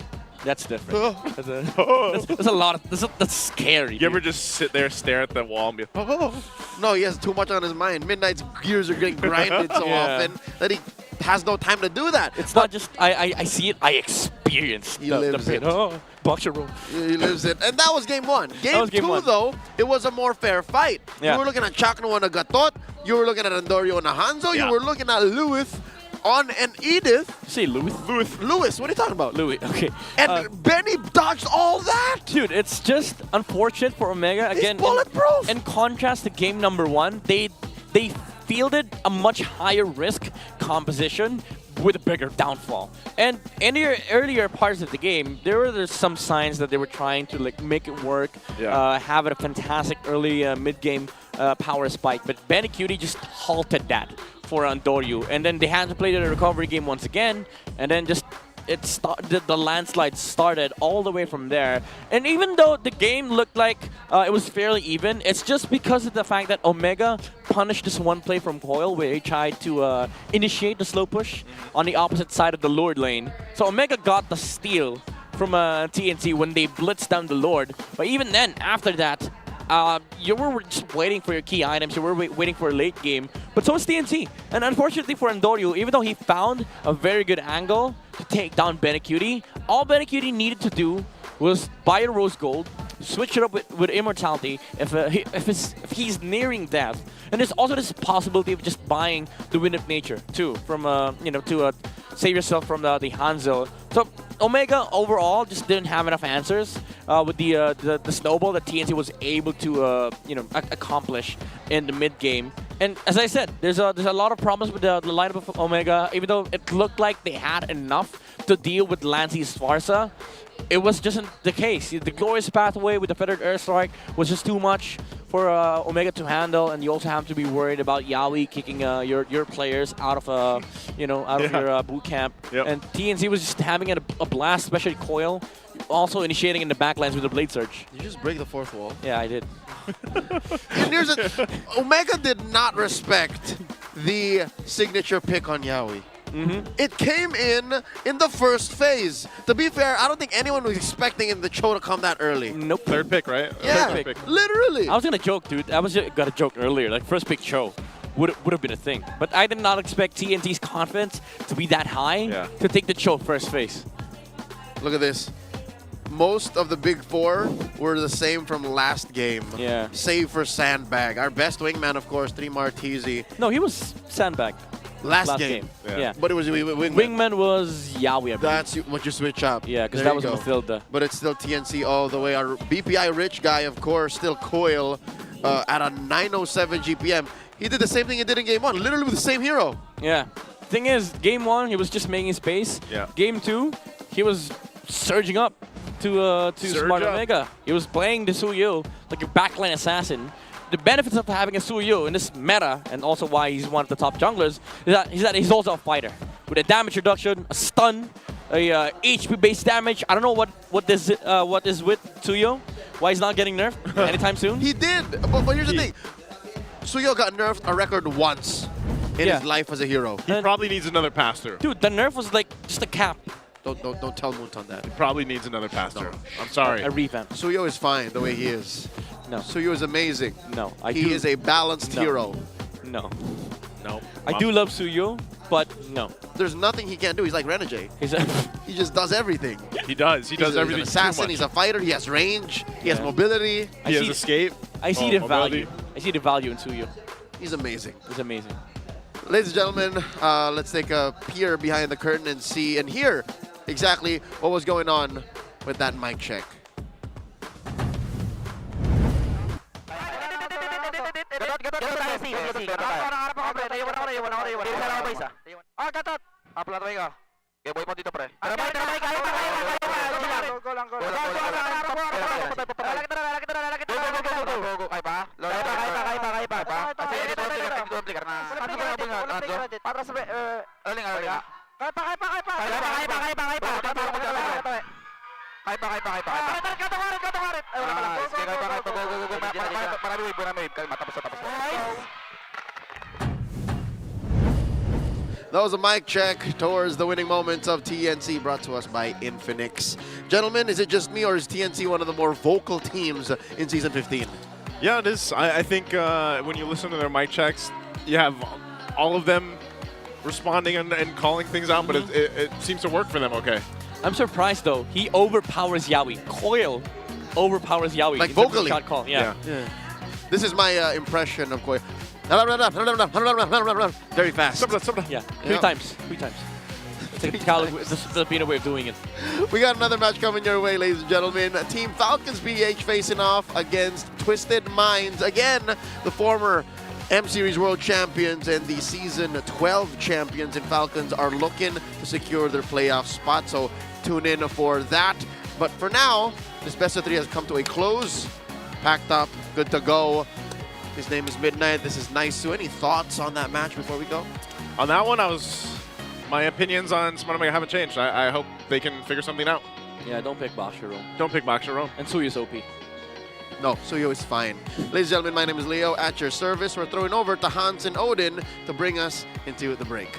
That's different. That's a lot of, that's scary. You ever just sit there, stare at the wall, and be like, oh. No, he has too much on his mind. Midnight's gears are getting grinded so Yeah. often that he has no time to do that. It's not just I see it, I experience He the lives pain. it. Oh, boxer room. He lives it. And that was game one. Game was game two, one. though, it was a more fair fight. Yeah. You were looking at Chakno and a Gatot. You were looking at Andorio and a Hanzo. Yeah. You were looking at Lewis on an Edith. Say Louis. Lewis, what are you talking about? Louis, okay. And Benny dodged all that. Dude, it's just unfortunate for Omega. Again, bulletproof. In contrast to game number one, they fielded a much higher risk composition with a bigger downfall. And in the earlier parts of the game, there were some signs that they were trying to like make it work, have a fantastic early mid-game power spike. But Benny Cutie just halted that for Andoryu. And then they had to play the recovery game once again, and then just the landslide started all the way from there. And even though the game looked like it was fairly even, it's just because of the fact that Omega punished this one play from Coil where he tried to initiate the slow push on the opposite side of the Lord lane. So Omega got the steal from TNC when they blitzed down the Lord. But even then, after that, you were just waiting for your key items. You were waiting for a late game. But so is TNC. And unfortunately for Andorio, even though he found a very good angle to take down Benecutie, all Benecutie needed to do was buy a Rose Gold, switch it up with Immortality if he's nearing death. And there's also this possibility of just buying the Wind of Nature too, from to save yourself from the Hanzo. So Omega overall just didn't have enough answers with the snowball that TNC was able to accomplish in the mid game. And as I said, there's a lot of problems with the lineup of Omega. Even though it looked like they had enough to deal with Lancy's Farsa, it was just the case. The Glorious Pathway with the Feathered Earth Strike was just too much for Omega to handle, and you also have to be worried about Yaoi kicking your players out of your boot camp. Yep. And TNC was just having a blast, especially Coil, also initiating in the backlines with the Blade Surge. Did you just break the fourth wall? Yeah, I did. And Omega did not respect the signature pick on Yaoi. It came in the first phase. To be fair, I don't think anyone was expecting the Cho to come that early. Nope. Third pick, right? Yeah, Third pick. literally. I was gonna joke, dude. I was gonna joke earlier. Like first pick Cho would have been a thing, but I did not expect TNT's confidence to be that high to take the Cho first phase. Look at this. Most of the big four were the same from last game. Yeah. Save for Sandbag. Our best wingman, of course, 3 Martizi. No, he was Sandbag. Last game. Yeah. But it was Wingman. Wingman was Yaoi, I believe. That's what you switch up. Yeah, because There that you was go. Mathilda. But it's still TNC all the way. Our BPI Rich guy, of course, still Coil at a 907 GPM. He did the same thing he did in Game 1, literally with the same hero. Yeah. Thing is, Game 1, he was just making space. Yeah. Game 2, he was surging up to Smart Omega. He was playing the Suyo like a backline assassin. The benefits of having a Suyo in this meta, and also why he's one of the top junglers, is that he's also a fighter. With a damage reduction, a stun, a HP-based damage. I don't know what is with Suyo, why he's not getting nerfed anytime soon. He did, but here's the thing. Suyo got nerfed a record once in his life as a hero. He probably needs another pass-through. Dude, the nerf was like just a cap. Don't tell Moon on that. He probably needs another pass-through. I'm sorry. A revamp. Suyo is fine the way he is. No. Suyo is amazing. No. He is a balanced hero. No. No. I do love Suyo, but no. There's nothing he can't do. He's like Renegade. He just does everything. He does. He does everything. He's an assassin. too much. He's a fighter. He has range. He has mobility. He has escape. I see the value. I see the value in Suyo. He's amazing. He's amazing. Ladies and gentlemen, let's take a peer behind the curtain and see and hear exactly what was going on with that mic check. That was a mic check towards the winning moments of TNC, brought to us by Infinix. Gentlemen, is it just me, or is TNC one of the more vocal teams in Season 15? Yeah, it is. I think when you listen to their mic checks, you have all of them responding and calling things out, but it seems to work for them okay. I'm surprised, though. He overpowers Yaoi. Coil overpowers Yaoi. Like It's a good vocally. shot call. Yeah. This is my impression of Koi. Very fast. Yeah. Three times. It's the Filipino way of doing it. We got another match coming your way, ladies and gentlemen. Team Falcons BH facing off against Twisted Minds. Again, the former M-Series World Champions and the Season 12 Champions in Falcons are looking to secure their playoff spot, so tune in for that. But for now, this best of 3 has come to a close. Packed up, good to go. His name is Midnight. This is Naisu. Any thoughts on that match before we go? On that one, my opinions on Smart Omega haven't changed. I hope they can figure something out. Yeah, don't pick Bakshiro. Don't pick Bakshiro. And Suyo's OP. No, Suyo is fine. Ladies and gentlemen, my name is Leo. At your service, we're throwing over to Hans and Odin to bring us into the break.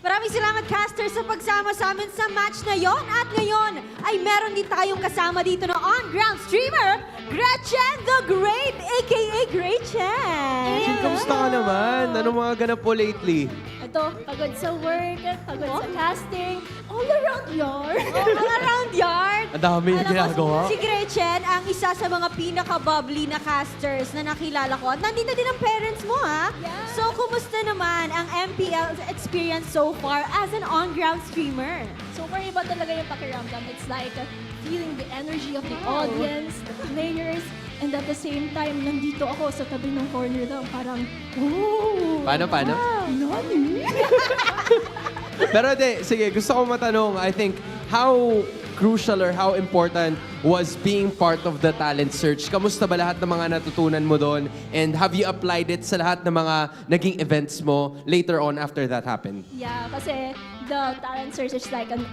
Maraming salamat, casters, sa pagsama sa amin sa match na yon. At ngayon ay meron din tayong kasama dito na on-ground streamer, Gretchen the Great, a.k.a. Gretchen. Kamusta ka naman? Ano mga ganap po lately? Ito, pagod sa work, pagod sa casting, all around yard. All around yard. Ang dami yung ginagawa. Si Gretchen, ang isa sa mga pinaka-bubbly na casters na nakilala ko. At nandito din ang parents mo, ha? Yeah. So, kumusta naman ang MPL experience so far as an on-ground streamer? So far, iba talaga yung pakiramdam. It's like feeling the energy of the audience, the players, and at the same time, nandito ako sa tabi ng corner lang. Parang, oh! Paano? Nani? Pero sige, gusto ko matanong, I think, how crucial or how important was being part of the talent search? Kamusta ba lahat ng mga natutunan mo doon? And have you applied it sa lahat ng mga naging events mo later on after that happened? Yeah, kasi the talent search is like an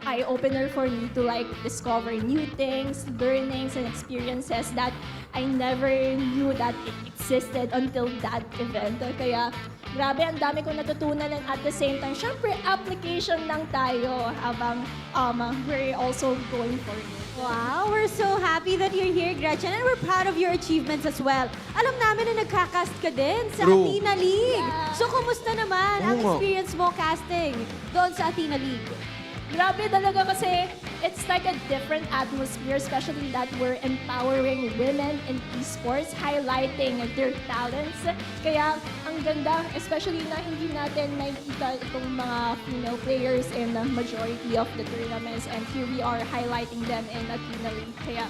eye-opener for me to like discover new things, learnings, and experiences that I never knew that it existed until that event. Kaya, grabe, ang dami kong natutunan, and at the same time, syempre, application lang tayo habang we're also going for it. Wow, we're so happy that you're here, Gretchen, and we're proud of your achievements as well. Alam namin na nagkakast ka din sa True. Athena League. Yeah. So, kumusta naman ang experience mo casting doon sa Athena League? Grabe talaga kasi it's like a different atmosphere, especially that we're empowering women in esports, highlighting their talents. Kaya ang ganda, especially na hindi natin nakikita itong mga female players in the majority of the tournaments, and here we are highlighting them in Athena League. Kaya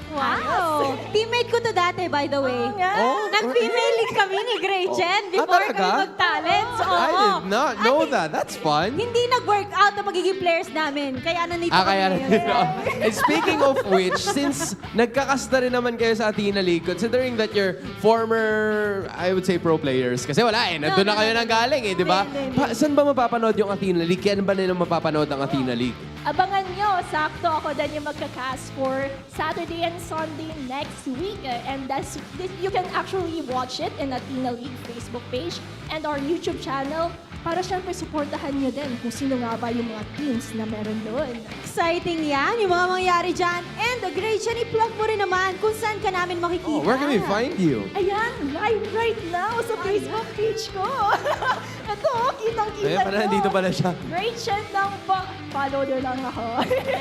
Wow! Teammate ko to dati, by the way. Nag-female league kami ni Gretchen before talaga? kami mag-talents. Oo. I did not know that. That's fun. Hindi nag-work out ang magiging players namin. Kaya nandito kami Kaya ngayon. And speaking of which, since nagkakasta rin naman kayo sa Athena League, considering that you're former, I would say pro players, kasi wala eh, nandun na kayo nang galing eh, di ba? Saan ba mapapanood yung Athena League? Kailan ba nila mapapanood ang Athena League? abangan nyo, sakto ako din yung magka-cast for Saturday and Sunday next week. And you can actually watch it in Athena League Facebook page and our YouTube channel para syempre supportahan nyo din kung sino nga ba yung mga teams na meron doon. Exciting yan, yung mga mangyayari dyan. And Gretchen, i-plug mo rin naman kung saan ka namin makikita. Oh, where can we find you? Ayan, live right now sa Facebook page ko. Ito, kitang-kita Ayan, pala, nandito pala siya. Gretchen lang po. Follow nyo lang ako.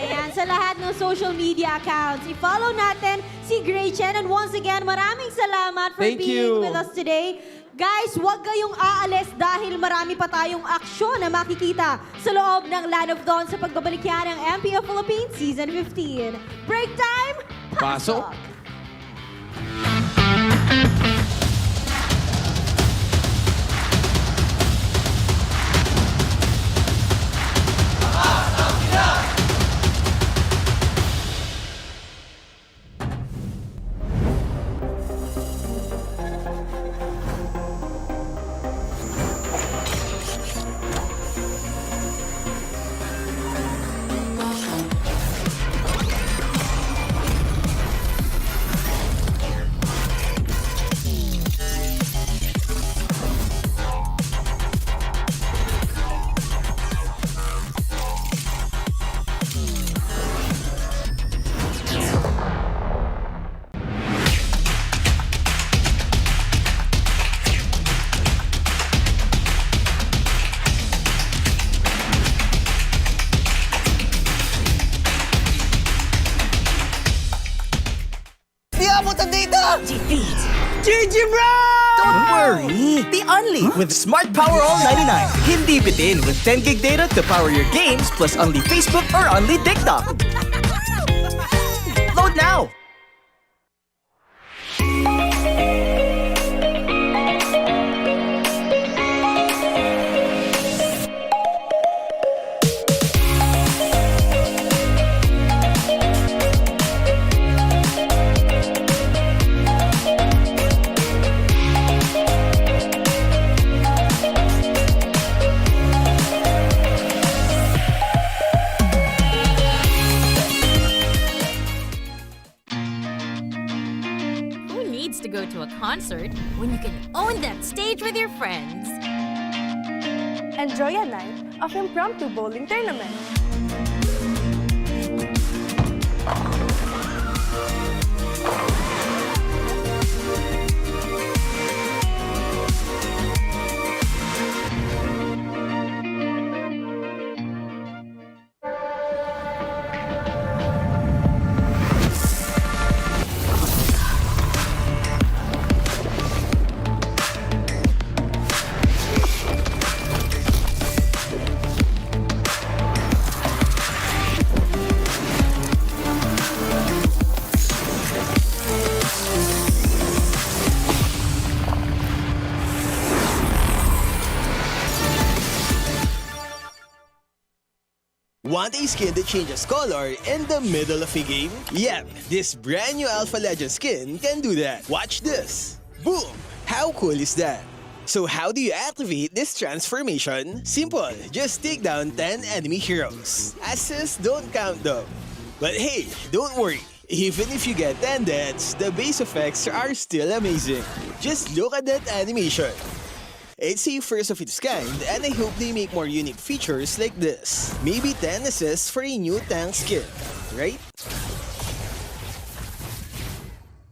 Ayan, sa lahat ng social media accounts, i-follow natin si Gretchen. And once again, maraming salamat for Thank being you. with us today. Guys, huwag kayong aalis dahil marami pa tayong aksyon na makikita sa loob ng Land of Dawn sa pagbabalik yan ng MPL Philippines Season 15. Break time! Pasok! GG bro! Don't worry, the Unli with Smart Power All 99. Hindi bitin with 10 gig data to power your games plus Unli Facebook or Unli TikTok. Load now! To go to a concert when you can own that stage with your friends. Enjoy a night of impromptu bowling tournament. Want a skin that changes color in the middle of a game? Yep, this brand new Alpha Legend skin can do that. Watch this. Boom! How cool is that? So how do you activate this transformation? Simple, just take down 10 enemy heroes. Assists don't count though. But hey, don't worry. Even if you get 10 deaths, the base effects are still amazing. Just look at that animation. It's a first of its kind, and I hope they make more unique features like this. Maybe 10 assists for a new tank skin, right?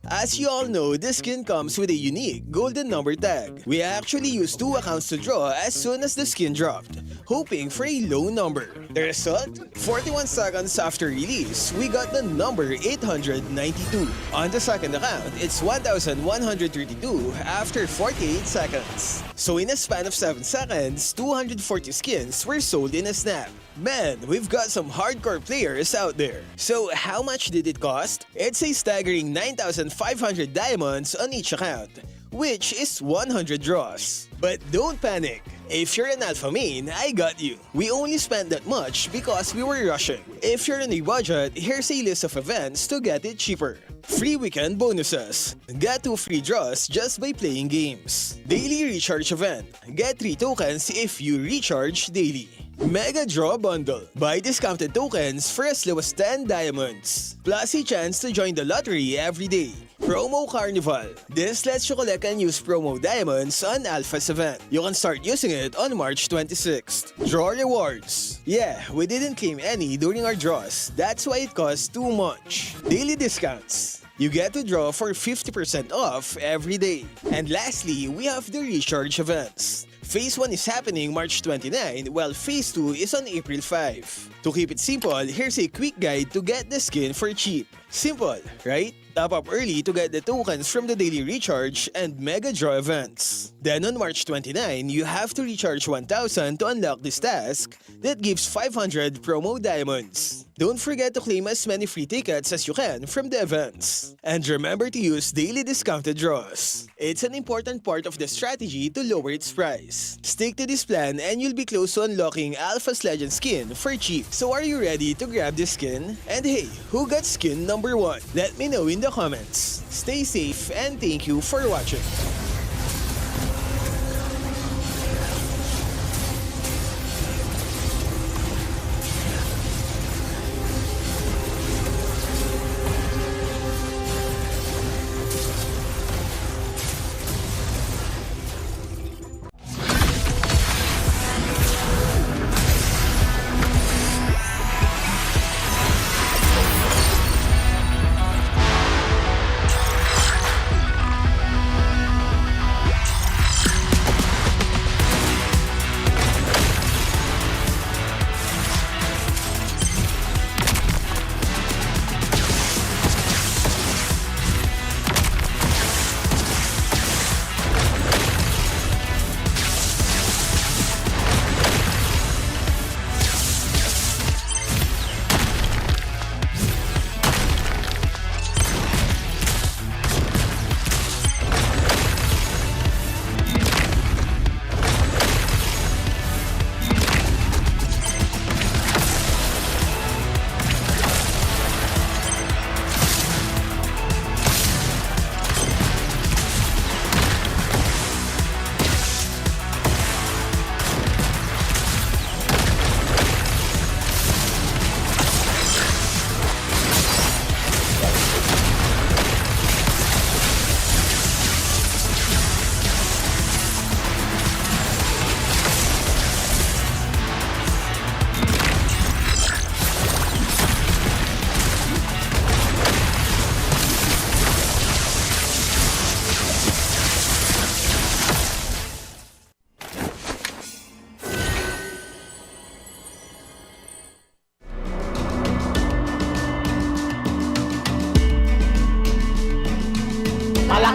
As you all know, this skin comes with a unique golden number tag. We actually used 2 accounts to draw as soon as the skin dropped, hoping for a low number. The result? 41 seconds after release, we got the number 892. On the second account, it's 1,132 after 48 seconds. So in a span of 7 seconds, 240 skins were sold in a snap. Man, we've got some hardcore players out there. So how much did it cost? It's a staggering 9,500 diamonds on each account, which is 100 draws. But don't panic. If you're an alpha main, I got you. We only spent that much because we were rushing. If you're on a budget, here's a list of events to get it cheaper. Free weekend bonuses. Get 2 free draws just by playing games. Daily recharge event. Get 3 tokens if you recharge daily. Mega Draw Bundle. Buy discounted tokens for as low as 10 diamonds. Plus a chance to join the lottery every day. Promo Carnival. This lets you collect and use promo diamonds on Alpha's event. You can start using it on March 26th. Draw rewards. Yeah, we didn't claim any during our draws. That's why it costs too much. Daily discounts. You get to draw for 50% off every day. And lastly, we have the recharge events. Phase 1 is happening March 29, while Phase 2 is on April 5. To keep it simple, here's a quick guide to get the skin for cheap. Simple, right? Top up early to get the tokens from the daily recharge and mega draw events. Then on March 29, you have to recharge 1,000 to unlock this task that gives 500 promo diamonds. Don't forget to claim as many free tickets as you can from the events. And remember to use daily discounted draws. It's an important part of the strategy to lower its price. Stick to this plan and you'll be close to unlocking Alpha's Legend skin for cheap. So are you ready to grab this skin? And hey, who got skin number 1? Let me know in the comments. Stay safe and thank you for watching.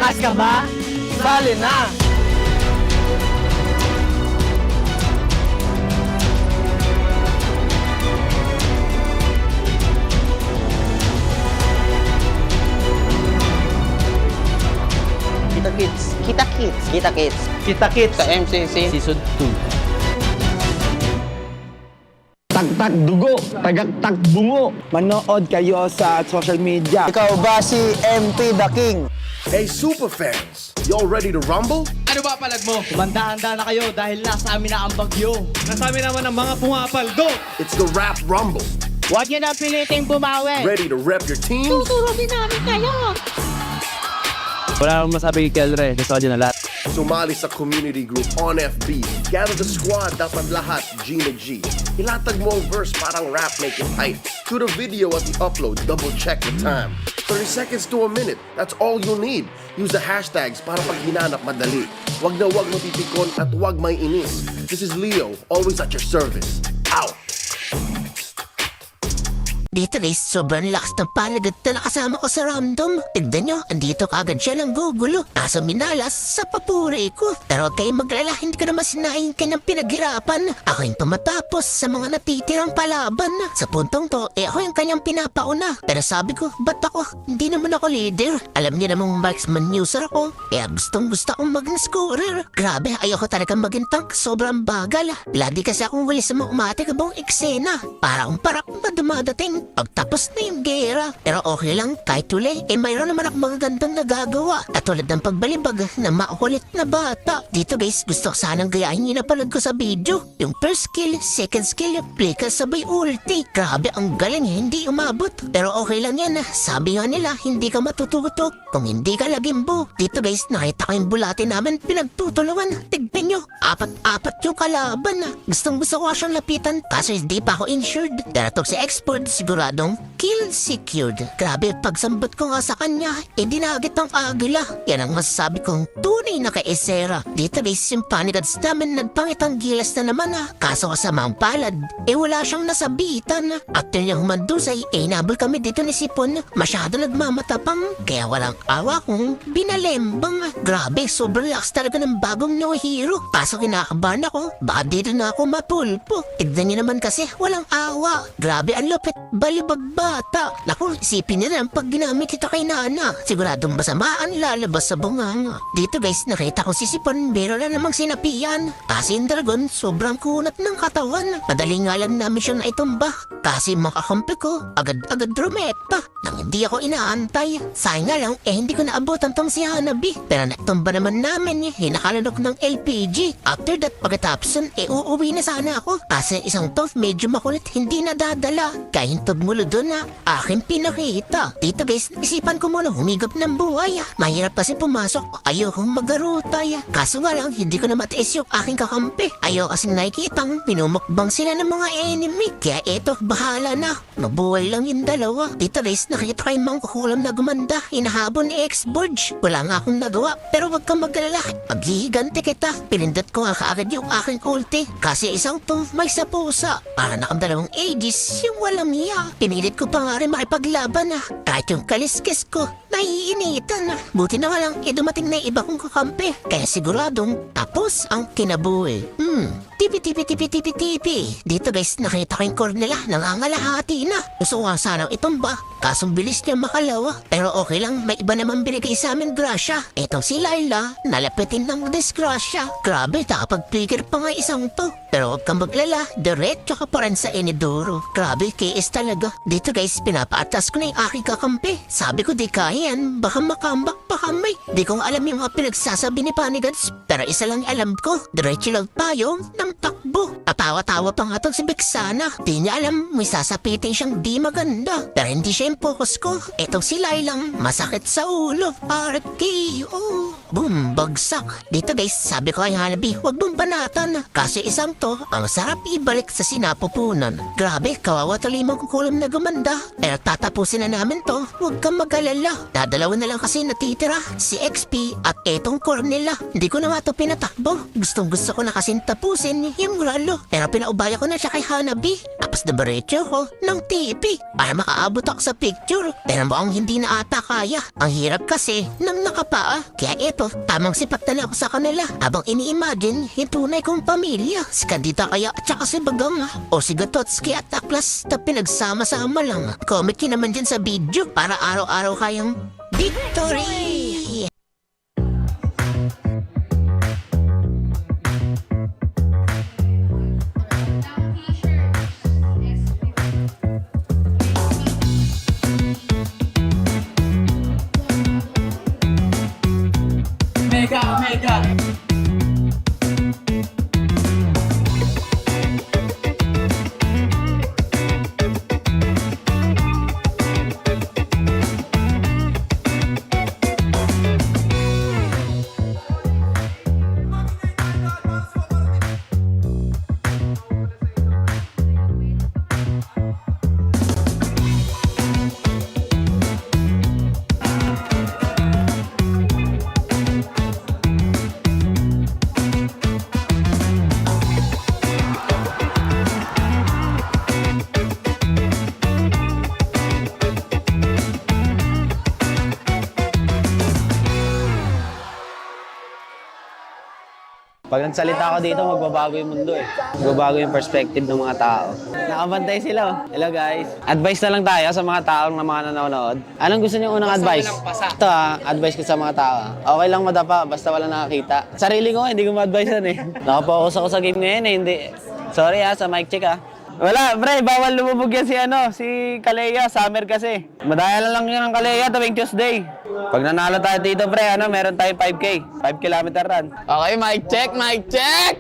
Malakas ka ba? Sali na! Kita Kids. Kita Kids. Kita Kids. Kita Kids. Sa MCC Season 2. Tagtag dugo, tagaktag bungo. Manood kayo sa social media. Ikaw ba si MP The King? Hey super fans, y'all ready to rumble? Ano ba palag mo? Kumanda-handa na kayo dahil nasa amin na ang bagyo. Nasa amin naman ang mga pumapaldo. It's the Rap Rumble. Huwag niyo na piliting bumawi. Ready to rep your teams? Tuturusin namin kayo. Wala akong masabi kay Kelre, nasa kanya na lahat. Sumali sa community group on FB. Gather the squad, dapat lahat G na G. Ilatag mo ang verse, parang rap, make it tight. Shoot a video at the upload, double check the time. 30 seconds to a minute, that's all you'll need. Use the hashtags para pag hinanap madali. Wag na wag mapipikon at wag may inis. This is Leo, always at your service. Out! Dito guys, sobrang lakas ng palagad na nakasama ko sa random. Tignan nyo, andito kagad siya ng gugulo. Nasa minalas sa papuri ko. Pero kayo maglala, hindi ko naman sinahin kanyang pinaghirapan. Ako yung tumatapos sa mga natitirang palaban. Sa puntong to, ako yung kanyang pinapauna. Pero sabi ko, ba't ako? Hindi naman ako leader. Alam niyo namang marksman user ako. Kaya gusto akong maging scorer. Grabe, ayoko talaga maging tank. Sobrang bagal. Lagi kasi akong wali sa mga umatikabong eksena. Para akong parak madumadating. Pagtapos na yung gera. Pero okay lang, kahit uli, mayroon naman ako mga gandang nagagawa. At tulad ng pagbalibag na makulit na bata. Dito guys, gusto ko sanang gayahin yung napanood ko sa video. Yung first skill, second skill, play ka sabay ulti. Grabe, ang galing, hindi umabot. Pero okay lang yan. Sabi nga nila, hindi ka matututok kung hindi ka lagimbo. Dito guys, nakita ko yung bulate namin pinagtutulungan. Tignan nyo, apat yung kalaban. Gusto ko siyang lapitan, kaso hindi pa ako insured. Daratok si export, siguradong kill secured. Grabe, pagsambot ko nga sa kanya, dinagit ang agila. Yan ang masasabi kong tunay na kaesera. Dito guys, yung panigads namin nagpangitang gilas na naman kaso kasamang palad, wala siyang nasabitan. After niyang humandusay, nabol kami dito ni Sipon. Masyado nagmamatapang, kaya walang awa kong binalembang. Grabe, sobrang lakas talaga ng bagong no hero. Kaso kinakabahan ako, baka dito na ako mapulpo. Tignan niyo naman kasi, walang awa. Grabe, ang lupit. Balibag bata. Naku, isipin nila pag ginamit kita kay Nana. Siguradong basamaan lalabas sa bunganga. Dito guys, nakita ko si Sipon, pero na namang sinapian. Kasi yung dragon, sobrang kunat ng katawan. Madali nga lang namin siya na itumba. Kasi makakampi ko, agad-agad rumeta. Nang hindi ako inaantay. Sayang nga lang, hindi ko naabotan tong si Hanabi. Pero natumba naman namin, hinakalanok ng LPG. After that, pagkatapos uuwi na sana ako. Kasi isang tough, medyo makulit, hindi nadadala. Kaya mulo doon aking pinakita. Dito guys, isipan ko muna humigap ng buhay. Mahirap kasi pumasok. Ayokong magarutay. Kaso nga lang, hindi ko na matiis yung aking kakampi. Ayoko kasi nakikitang pinumukbang sila ng mga enemy. Kaya eto, bahala na. Mabuhay lang yung dalawa. Dito guys, nakita ko yung mangkukulam na gumanda. Hinahabon ni X-Borge. Wala nga akong nagawa. Pero wag kang mag-alala. Maghihiganti kita. Pinindot ko nga kaagad yung aking ulti. Kasi isang to may sa pusa. Para nakam 2 ages yung walang miya. Pinilit ko pa nga rin makipaglaban kahit yung kaliskis ko, naiinitan Buti na nga lang, dumating na iba kong kakampi. Kaya siguradong tapos ang kinabuhi. Tipi. Dito guys, nakita ko yung core nila, nangangalahati na. Gusto ko nga sanang itumba, kasong bilis niya makalawa. Pero okay lang, may iba naman binigay sa amin grasya. Etong si Laila, nalapitin ng disgrasya. Grabe, nakapag-figure pa nga isang to. Pero huwag kang maglala, diretso ka pa rin sa Enidoro. Grabe, KS talaga. Dito guys, pinapaatas ko na yung aking kakampi. Sabi ko di kaya yan, baka makambak pa kami. Di ko alam yung mga pinagsasabi ni Panigads. Pero isa lang alam ko, diretso lang tayo ng takbo. Tatawa-tawa pa nga itong si Bexana. Di niya alam, may sasapitin siyang di maganda. Pero hindi siya yung focus ko. Etong si Lailang, masakit sa ulo. RKO. Boom, bagsak. Dito guys, sabi ko kay Hanabi, huwag mong banatan. Kasi isang to, ang sarap ibalik sa sinapupunan. Grabe, kawawa tuloy magkukulam na gumanda. Pero tatapusin na namin to, huwag kang mag-alala. Dadalawa na lang kasi natitira, si XP at etong core nila. Hindi ko na nga ito pinatakbo. Gustong gusto ko na kasing tapusin imagine yung ralo. Pero pinaubaya ko na siya kay Hanabi. Tapos nabaretso ko ng TV para makaabot ako sa picture. Pero mukhang hindi na ata kaya. Ang hirap kasi ng nakapaa. Kaya eto, tamang sipat na lang ako sa kanila. Habang ini-imagine yung tunay kong pamilya. Si Kandita kaya at saka si Bagang. O si Gatotski at Taklas na pinagsama-sama lang. Comment yun naman dyan sa video para araw-araw kayang victory! Mega! Pag nagsalita ako dito, magbabago yung mundo eh. Magbabago yung perspective ng mga tao. Nakabantay sila oh. Hello guys. Advice na lang tayo sa mga taong na mga nanonood. Anong gusto niyo unang advice? Ito advice ko sa mga tao. Okay lang madapa, basta wala nakakita. Sarili ko, hindi ko ma-advisean eh. Nakapokus ako sa game ngayon eh, hindi. Sorry sa mic check Wala, pre, bawal lumubog yan si Kalea, summer kasi. Madaya na lang yun ang Kalea tuwing Tuesday. Pag nanalo tayo dito, pre, meron tayong 5K, 5 kilometer run. Okay, mic check!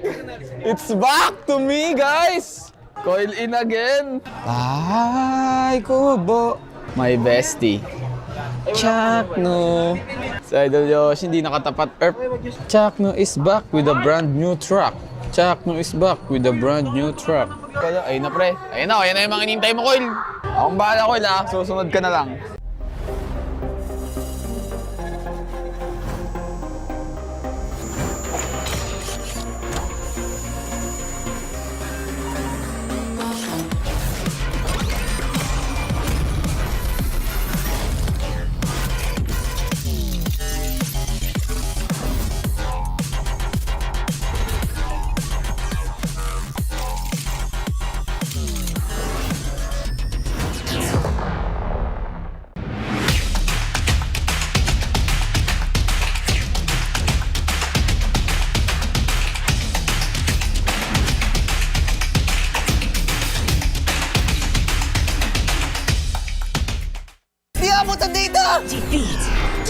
It's back to me, guys! Coil in again. Ay, kubo. My bestie. Chakno. Sa Idol Yoshi, hindi nakatapat Earth. Chakno is back with a brand new truck. Chakno is back with a brand new truck. Ayun na pre. Ayun na yung mga inintay mo, Coil. Akong bahala, Coil susunod ka na lang.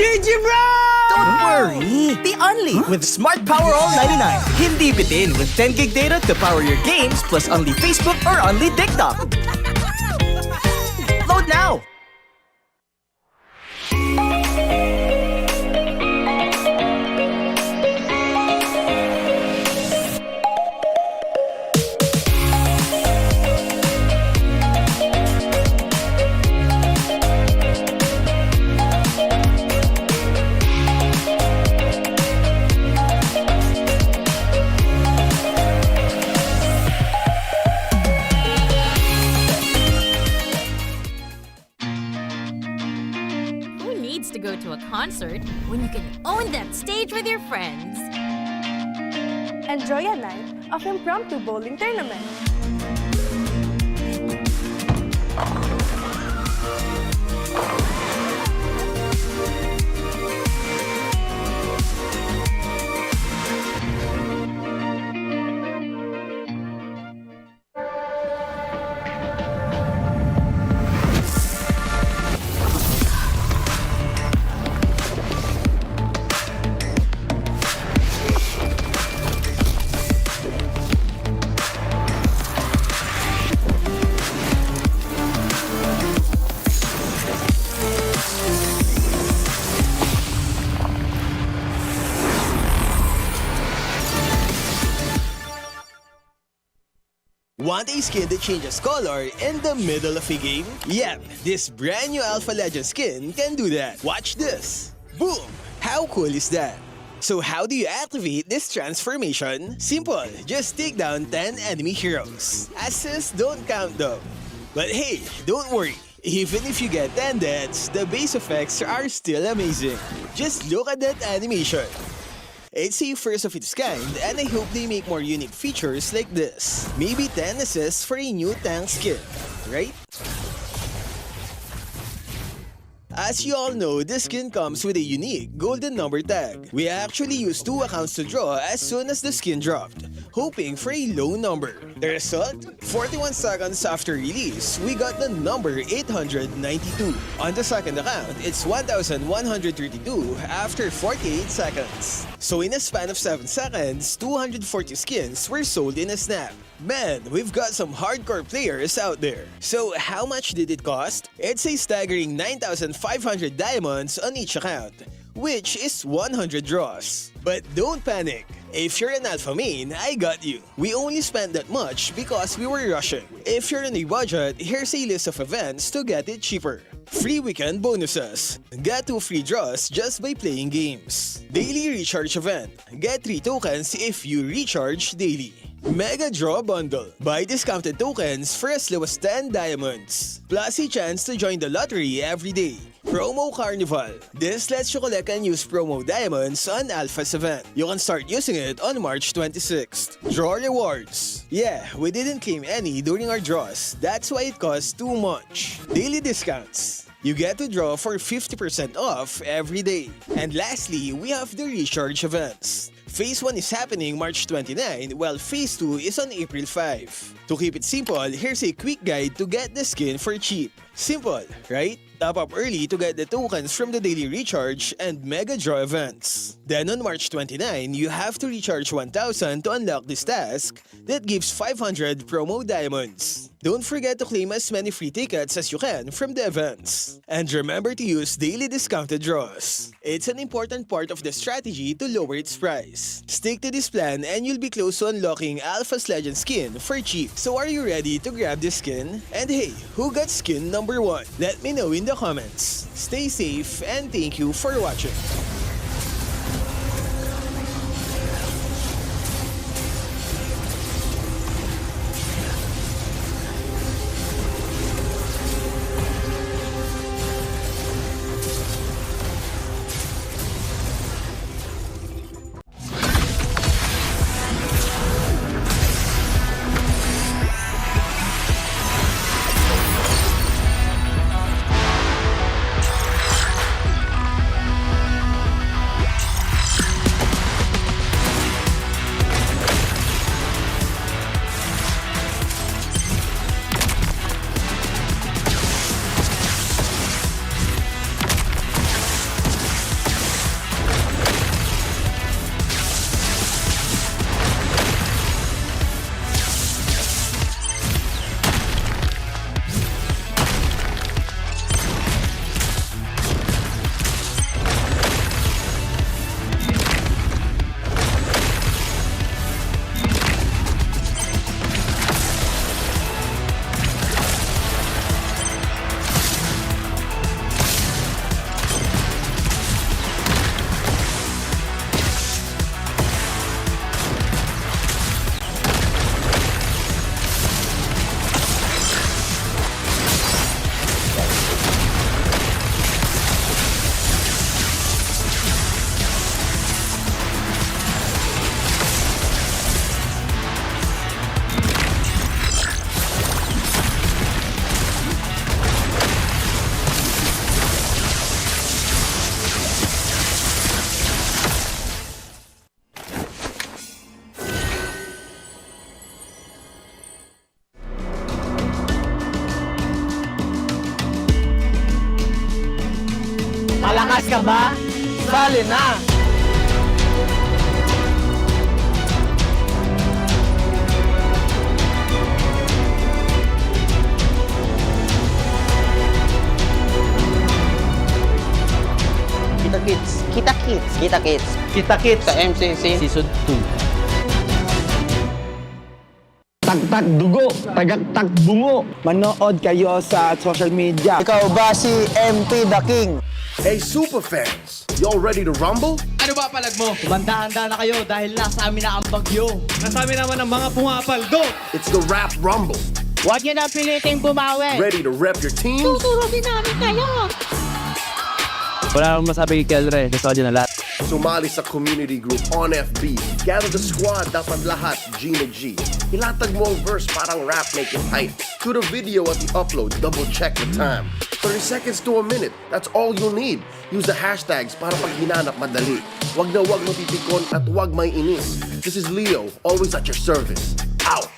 GG bro! Don't worry! The Only with Smart Power All 99. Hindi bitin with 10 gig data to power your games plus only Facebook or only TikTok. Load now! To go to a concert when you can own that stage with your friends. Enjoy a night of impromptu bowling tournament. Want a skin that changes color in the middle of a game? Yep, this brand new Alpha Legend skin can do that. Watch this. Boom! How cool is that? So how do you activate this transformation? Simple, just take down 10 enemy heroes. Assists don't count though. But hey, don't worry. Even if you get 10 deaths, the base effects are still amazing. Just look at that animation. It's a first of its kind, and I hope they make more unique features like this. Maybe 10 assists for a new tank skin, right? As you all know, this skin comes with a unique golden number tag. We actually used 2 accounts to draw as soon as the skin dropped, hoping for a low number. The result? 41 seconds after release, we got the number 892. On the second account, it's 1,132 after 48 seconds. So in a span of 7 seconds, 240 skins were sold in a snap. Man, we've got some hardcore players out there. So how much did it cost? It's a staggering 9,500 diamonds on each account, which is 100 draws. But don't panic. If you're an alpha main, I got you. We only spent that much because we were rushing. If you're on a budget, here's a list of events to get it cheaper. Free weekend bonuses. Get 2 free draws just by playing games. Daily recharge event. Get 3 tokens if you recharge daily. Mega Draw Bundle. Buy discounted tokens for as low as 10 diamonds. Plus a chance to join the lottery every day. Promo Carnival. This lets you collect and use promo diamonds on Alpha's event. You can start using it on March 26th. Draw rewards. Yeah, we didn't claim any during our draws. That's why it costs too much. Daily discounts. You get to draw for 50% off every day. And lastly, we have the recharge events. Phase 1 is happening March 29, while Phase 2 is on April 5. To keep it simple, here's a quick guide to get the skin for cheap. Simple, right? Top up early to get the tokens from the daily recharge and mega draw events. Then on March 29, you have to recharge 1,000 to unlock this task that gives 500 promo diamonds. Don't forget to claim as many free tickets as you can from the events. And remember to use daily discounted draws. It's an important part of the strategy to lower its price. Stick to this plan and you'll be close to unlocking Alpha's Legend skin for cheap. So are you ready to grab this skin? And hey, who got skin number 1? Let me know in the comments. Stay safe and thank you for watching. Malakas ka ba? Sali na! Kita-kits. Kita-kits. Kita-kits. Kita-kits. Sa MCC Season 2. Tagtag dugo, tagagtag bungo. Manood kayo sa social media. Ikaw ba si MP The King? Hey superfans, y'all ready to rumble? Ano ba palag mo? Kumanda-handa na kayo dahil nasa amin na ang bagyo. Nasa amin naman ang mga pumapaldo. It's the Rap Rumble. Huwag niyo na piliting bumawi. Ready to rep your teams? Tuturutin namin kayo. Wala akong masabi kay Kelre. Gusto ko na lahat. Sumali sa community group on FB. Gather the squad, dapat lahat G na G. Ilatag mo ang verse parang rap, make it tight. To the video at the upload, double check the time. 30 seconds to a minute, that's all you'll need. Use the hashtags para pag hinanap madali. Wag na wag matitikon at wag may inis. This is Leo, always at your service. Out!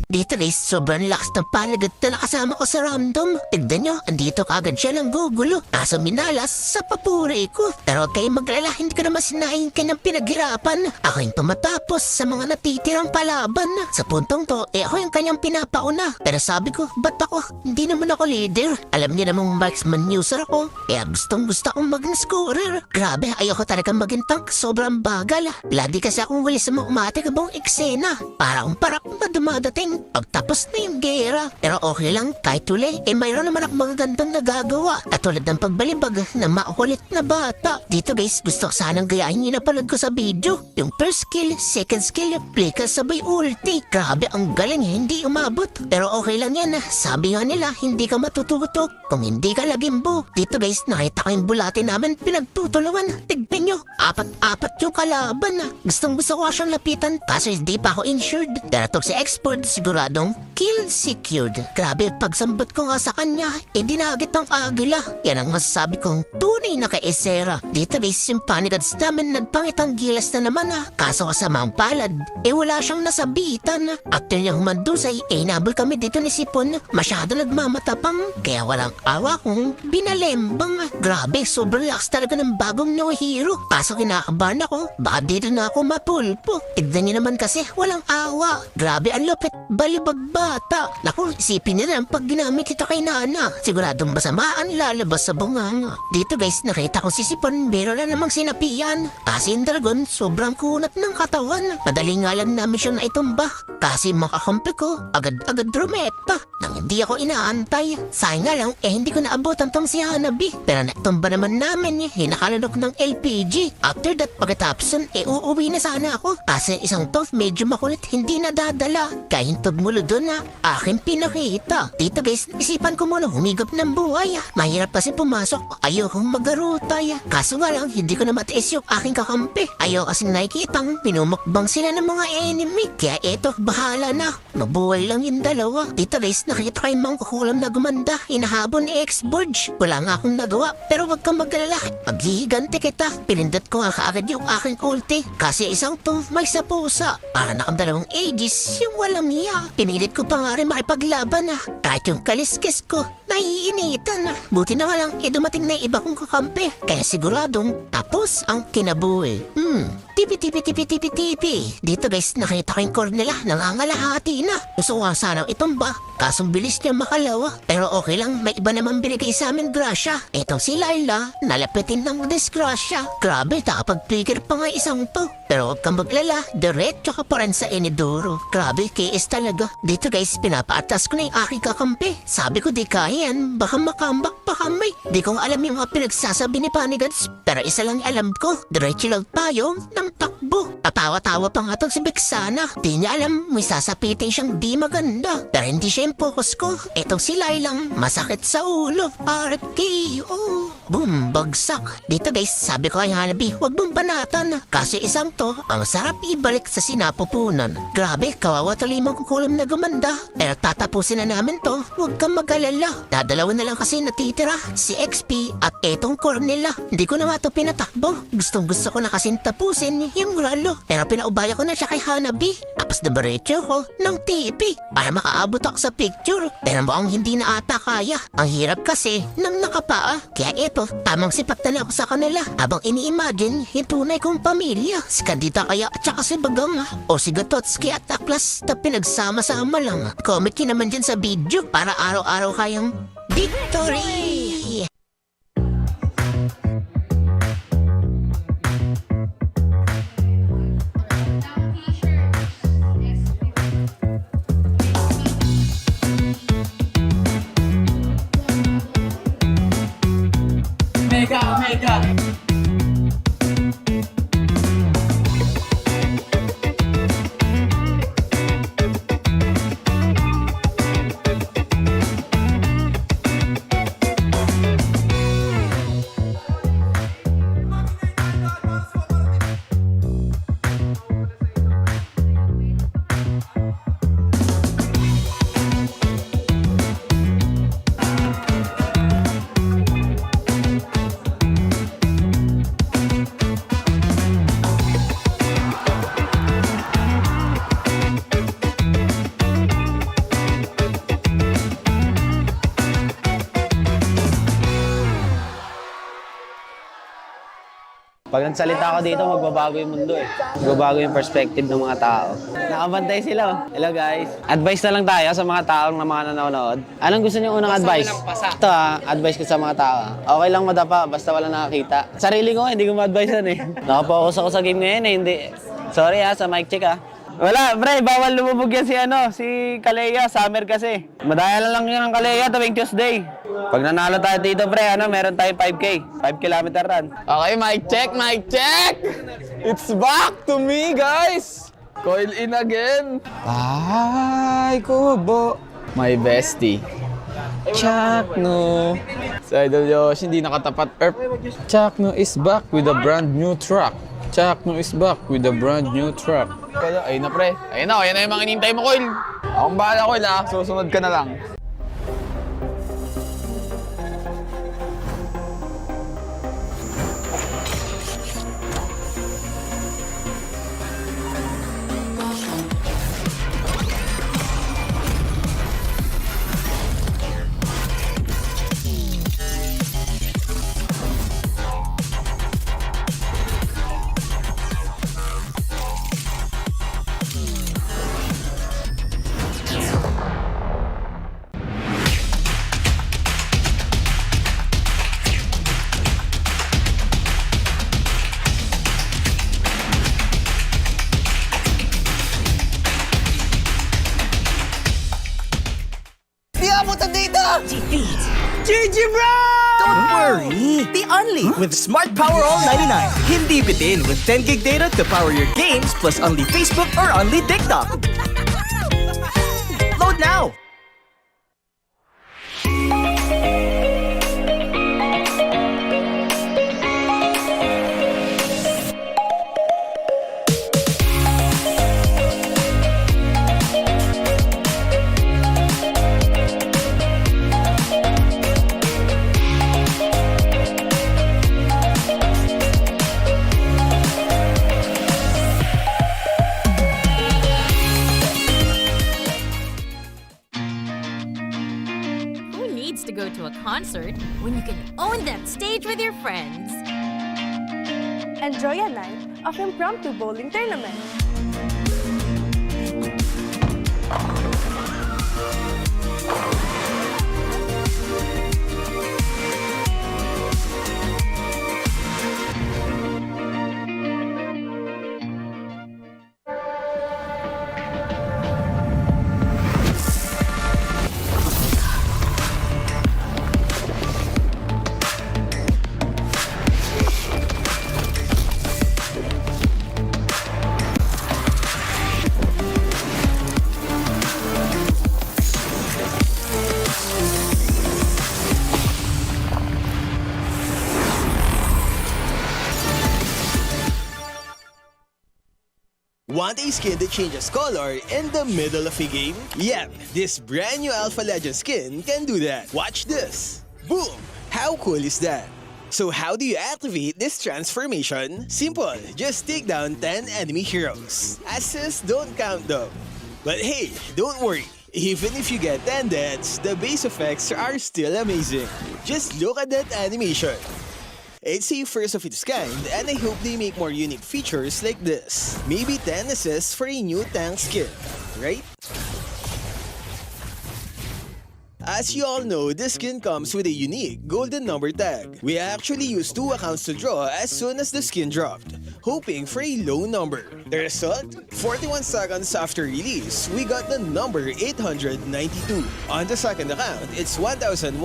Dito guys, sobrang lakas ng palagat na nakasama ko sa random. Tignan nyo, andito kagad siya ng gugulo. Nasa minalas sa papuri ko. Pero huwag kayong maglala, hindi ko naman sinaing kanyang pinaghirapan. Ako yung tumatapos sa mga natitirang palaban. Sa puntong to, ako yung kanyang pinapauna. Pero sabi ko, ba't ako? Hindi naman ako leader. Alam niyo namang marksman user ako. Kaya gusto akong maging scorer. Grabe, ayoko talagang maging tank. Sobrang bagal. Lagi kasi akong wali sa mga umatikabong eksena. Parang na dumadating. Pagtapos na yung gera. Pero okay lang, kahit uli, mayroon naman ako mga gandang nagagawa. Katulad ng pagbalibag na makulit na bata. Dito guys, gusto ko sanang gayahin yung napanood ko sa video. Yung first skill, second skill, play ka sabay ulti. Grabe, ang galing, hindi umabot. Pero okay lang yan. Sabi nga nila, hindi ka matututo kung hindi ka lagimbo. Dito guys, nakita ko yung bulate namin pinagtutulungan. Tignan nyo, apat yung kalaban. Gusto ko siyang lapitan, kaso hindi pa ako insured. Daratok si expert, siguradong kill secured. Grabe, pagsambot ko nga sa kanya, dinagit ng agila. Yan ang masasabi kong tunay na kaesera. Dito guys, yung panigads namin nagpangitang gilas na naman kaso kasama ang palad, wala siyang nasabitan. After niya humandusay, nabol kami dito ni Sipon. Masyado nagmamatapang, kaya walang awa kong binalembang. Grabe, sobrang lakas talaga ng bagong no hero. Kaso kinakabahan ako, baka dito na ako mapulpo. Tignan niyo naman kasi, walang awa. Grabe, ang lupit, balibag bata. Naku, isipin niyo lang pag ginamit kita kay Nana. Siguradong basamaan lalabas sa bunganga. Dito guys, nakita ko si Sipon, meron na namang sinapian. Kasi yung dragon, sobrang kunat ng katawan. Madali nga lang namin siya na itumba. Kasi makakampi ko, agad-agad drumeta. Nang hindi ako inaantay. Sayang nga lang, hindi ko naabotan tong si Hanabi. Pero natumba naman namin, hinakalunok ng LPG. After that, pagkatapos uuwi na sana ako. Kasi isang to, medyo makulit, hindi nadadala. Kahintog mulo doon aking pinakita. Dito guys, isipan ko muna humigop ng buhay. Mahirap kasi pumasok, ayokong magarutay. Kaso nga lang, hindi ko na matiis yung aking kakampi. Ayaw kasi nakikitang pinumukbang sila ng mga enemy. Kaya eto, bahala na. Mabuhay lang yung dalawa. Dito guys, nakita ko yung mangkukulam na gumanda. Hinahabon ni X-Burge. Wala nga akong nagawa. Pero wag kang magalala. Maghihiganti kita. Pinindot ko nga kaagad yung aking ulti. Kasi isang to, may sa pusa. Para nakadalawang ages, yung walang iya. Pinilit ko pa nga rin makipaglaban kahit yung kaliskis ko, naiinitan Buti na nga lang, dumating na iba kong kakampi. Kaya siguradong tapos ang kinabuhi. Tipi. Dito guys, nakita ko yung core nila, nangangalahati na. Gusto ko sanang itumba, kasong bilis niya makalawa. Pero okay lang, may iba naman binigay sa amin grasya. Itong si Laila, nalapitin ng disgrasya. Grabe, nakapag-trigger pa nga isang to. Pero huwag kang maglala, diretso ka pa rin sa Inidoro. Grabe, KS talaga. Dito guys, pinapaatas ko na yung aking kakampi. Sabi ko di kaya yan, baka makambak pa kami. Di ko alam yung mga pinagsasabi ni Panigads. Pero isa lang alam ko, diretso lang tayo ng takbo. Tatawa-tawa pa nga to si Bexana. Di niya alam, may sasapitin siyang di maganda. Pero hindi siya yung focus ko. Itong si Lailang, masakit sa ulo. RKO. Boom, bagsak. Dito guys, sabi ko kay Hanabi, huwag mong banatan. Kasi isang to, ang sarap ibalik sa sinapupunan. Grabe, kawawa tuloy magkukulam na gumanda. Pero tatapusin na namin to, huwag kang mag-alala. Dadalawa na lang kasi natitira, si XP at etong core nila. Hindi ko na ito pinatakbo. Gusto ko na kasing tapusin yung ralo. Pero pinaubaya ko na siya kay Hanabi. Tapos nabaretso ko ng TP para makaabot ako sa picture. Pero mukhang hindi na ata kaya. Ang hirap kasi ng nakapaa. Kaya eto, tamang sipat na ako sa kanila. Habang ini-imagine yung tunay kong pamilya. Si Candida kaya at saka si Bagang o si Gatotski at Aklas na pinagsama-sama lang. Comment nyo naman dyan sa video para araw-araw kayang victory! Omega, Omega. Pag nagsalita ako dito, magbabago yung mundo eh. Magbabago yung perspective ng mga tao. Nakabantay sila oh. Hello guys. Advice na lang tayo sa mga taong na mga nanonood. Anong gusto niyo unang advice? Ito advice ko sa mga tao. Okay lang madapa, basta wala nakakita. Sarili ko, hindi ko ma-advisean eh. Nakapokus ako sa game ngayon eh, hindi. Sorry sa mic check Wala, pre, bawal lumubog yan si Kalea, summer kasi. Madaya lang yun ang Kalea tuwing Tuesday. Pag nanalo tayo dito, pre, meron tayong 5K, 5 kilometer run. Okay, mic check, mic check! It's back to me, guys! Coil in again. Ay, kubo. My bestie. Chakno. Sa Idol Yosh, hindi nakatapat. Chakno is back with a brand new truck. Chakno is back with a brand new truck. Ayun na, pre. Ayun na yung mga inintay mo, Coil. Akong bahala, Coil, susunod ka na lang. Defeat GG Bro! Don't worry, the only with Smart Power All 99. Hindi bitin with 10 gig data to power your games plus only Facebook or only TikTok. Load now! To go to a concert when you can own that stage with your friends. Enjoy a night of impromptu bowling tournament. Want a skin that changes color in the middle of a game? Yep, this brand new Alpha Legend skin can do that. Watch this. Boom! How cool is that? So how do you activate this transformation? Simple, just take down 10 enemy heroes. Assists don't count though. But hey, don't worry. Even if you get 10 deaths, the base effects are still amazing. Just look at that animation. It's a first of its kind, and I hope they make more unique features like this. Maybe 10 assists for a new tank skin, right? As you all know, this skin comes with a unique golden number tag. We actually used 2 accounts to draw as soon as the skin dropped, hoping for a low number. The result? 41 seconds after release, we got the number 892. On the second account, it's 1,132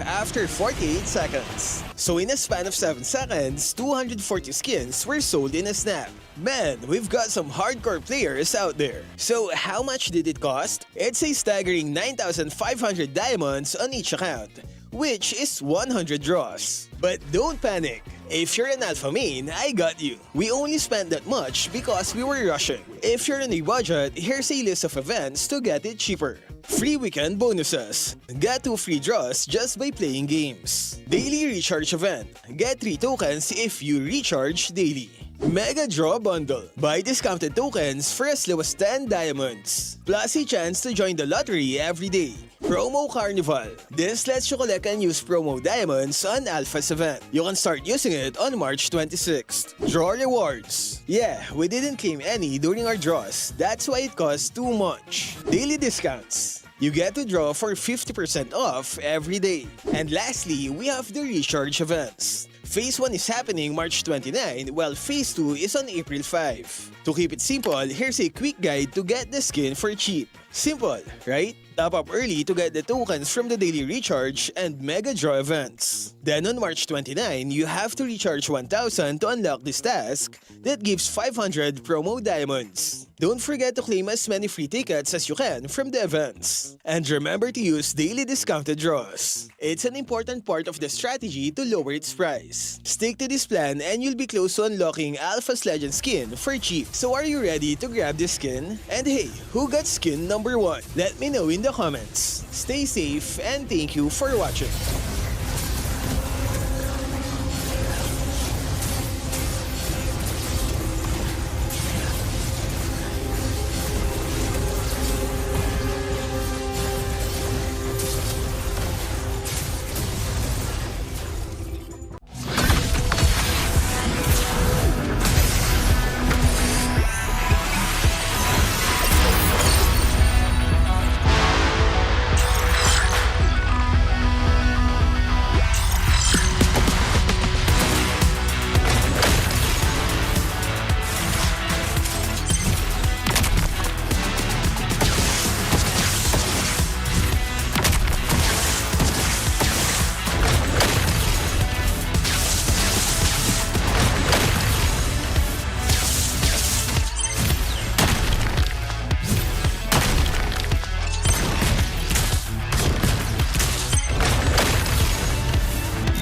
after 48 seconds. So in a span of 7 seconds, 240 skins were sold in a snap. Man, we've got some hardcore players out there. So how much did it cost? It's a staggering 9,500 diamonds on each account, which is 100 draws. But don't panic. If you're an alpha main, I got you. We only spent that much because we were rushing. If you're on a budget, here's a list of events to get it cheaper. Free weekend bonuses. Get 2 free draws just by playing games. Daily recharge event. Get 3 tokens if you recharge daily. Mega Draw Bundle. Buy discounted tokens for as low as 10 diamonds. Plus a chance to join the lottery every day. Promo Carnival. This lets you collect and use promo diamonds on Alpha's event. You can start using it on March 26th. Draw rewards. Yeah, we didn't claim any during our draws. That's why it costs too much. Daily discounts. You get to draw for 50% off every day. And lastly, we have the recharge events. Phase 1 is happening March 29, while Phase 2 is on April 5. To keep it simple, here's a quick guide to get the skin for cheap. Simple, right? Top up early to get the tokens from the daily recharge and mega draw events. Then on March 29, you have to recharge 1,000 to unlock this task that gives 500 promo diamonds. Don't forget to claim as many free tickets as you can from the events. And remember to use daily discounted draws. It's an important part of the strategy to lower its price. Stick to this plan and you'll be close to unlocking Alpha's Legend skin for cheap. So are you ready to grab this skin? And hey, who got skin number 1? Let me know in the comments. Stay safe and thank you for watching.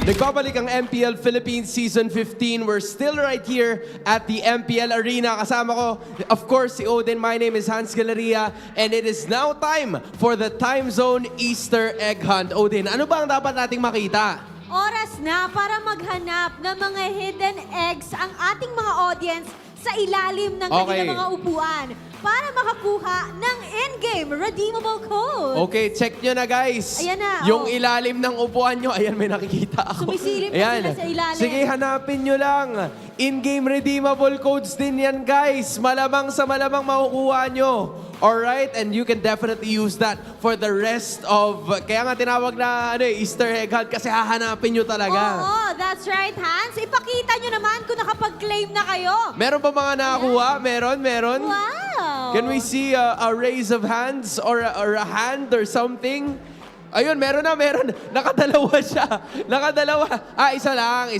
Nagbabalik ang MPL Philippines Season 15. We're still right here at the MPL Arena. Kasama ko, of course, si Odin. My name is Hans Galeria. And it is now time for the Time Zone Easter Egg Hunt. Odin, ano ba ang dapat nating makita? Oras na para maghanap ng mga hidden eggs ang ating mga audience sa ilalim ng kanilang mga upuan para makakuha ng in-game redeemable code. Okay, check nyo na guys. Ayan na. Yung ilalim ng upuan nyo, ayan may nakikita ako. Sumisilip na sila sa ilalim. Sige, hanapin nyo lang. In-game redeemable codes din yan guys. Malamang sa malamang makukuha nyo. Alright, and you can definitely use that for the rest of... Kaya nga tinawag na Easter egg hunt kasi hahanapin nyo talaga. Oo, that's right, Hans. Ipakita nyo naman kung nakapag-claim na kayo. Meron pa mga nakakuha? Meron? Wow! Can we see a raise of hands or a hand or something? Ayun, meron. Nakadalawa siya. Isa lang.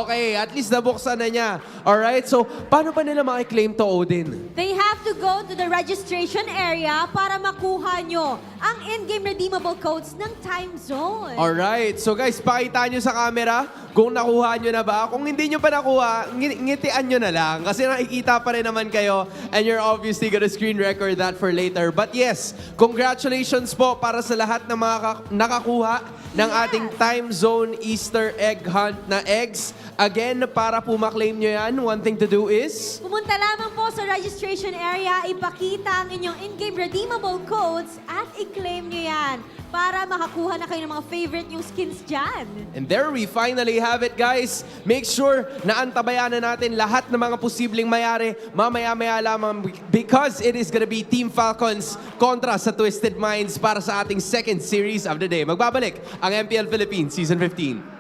Okay, at least nabuksan na niya. Alright, so paano pa nila makiklaim to, Odin? They have to go to the registration area para makuha nyo ang in-game redeemable codes ng Time Zone. Alright, so guys, pakita nyo sa camera kung nakuha nyo na ba. Kung hindi nyo pa nakuha, ngitian nyo na lang kasi nakikita pa rin naman kayo and you're obviously gonna screen record that for later. But yes, congratulations po para sa lahat ng mga nakakuha ng ating Time Zone Easter Egg Hunt na eggs. Again, para po maklaim nyo yan, one thing to do is... Pumunta lamang po sa registration area, ipakita ang inyong in-game redeemable codes at i-claim nyo yan para makakuha na kayo ng mga favorite yung skins dyan. And there we finally have it, guys. Make sure na antabayan na natin lahat ng mga posibleng mayari mamaya-maya lamang because it is gonna be Team Falcons kontra sa Twisted Minds para sa ating second series of the day. Magbabalik ang MPL Philippines Season 15.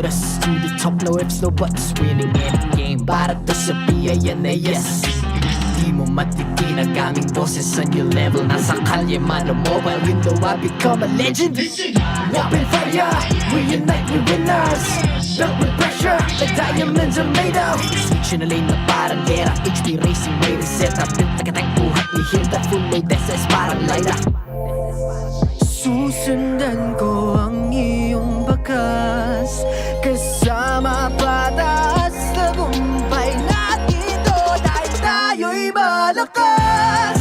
put us to the top, no ifs, no buts. Winning any game, para to sa PIN na yes. Di mo matitin ang aming boses sa new level. Nasa kalye man o mobile window, I become a legend. Open fire, we unite, we winners. Built with pressure, like diamonds are made of. Switch in a lane na parang gera, HP racing, way reset up. Built like a tank, buhat ni Hilda, full load SS parang Lyra. Susundan ko ang iyong bakas, kasama pataas, tagumpay natin to dahil tayo'y malakas.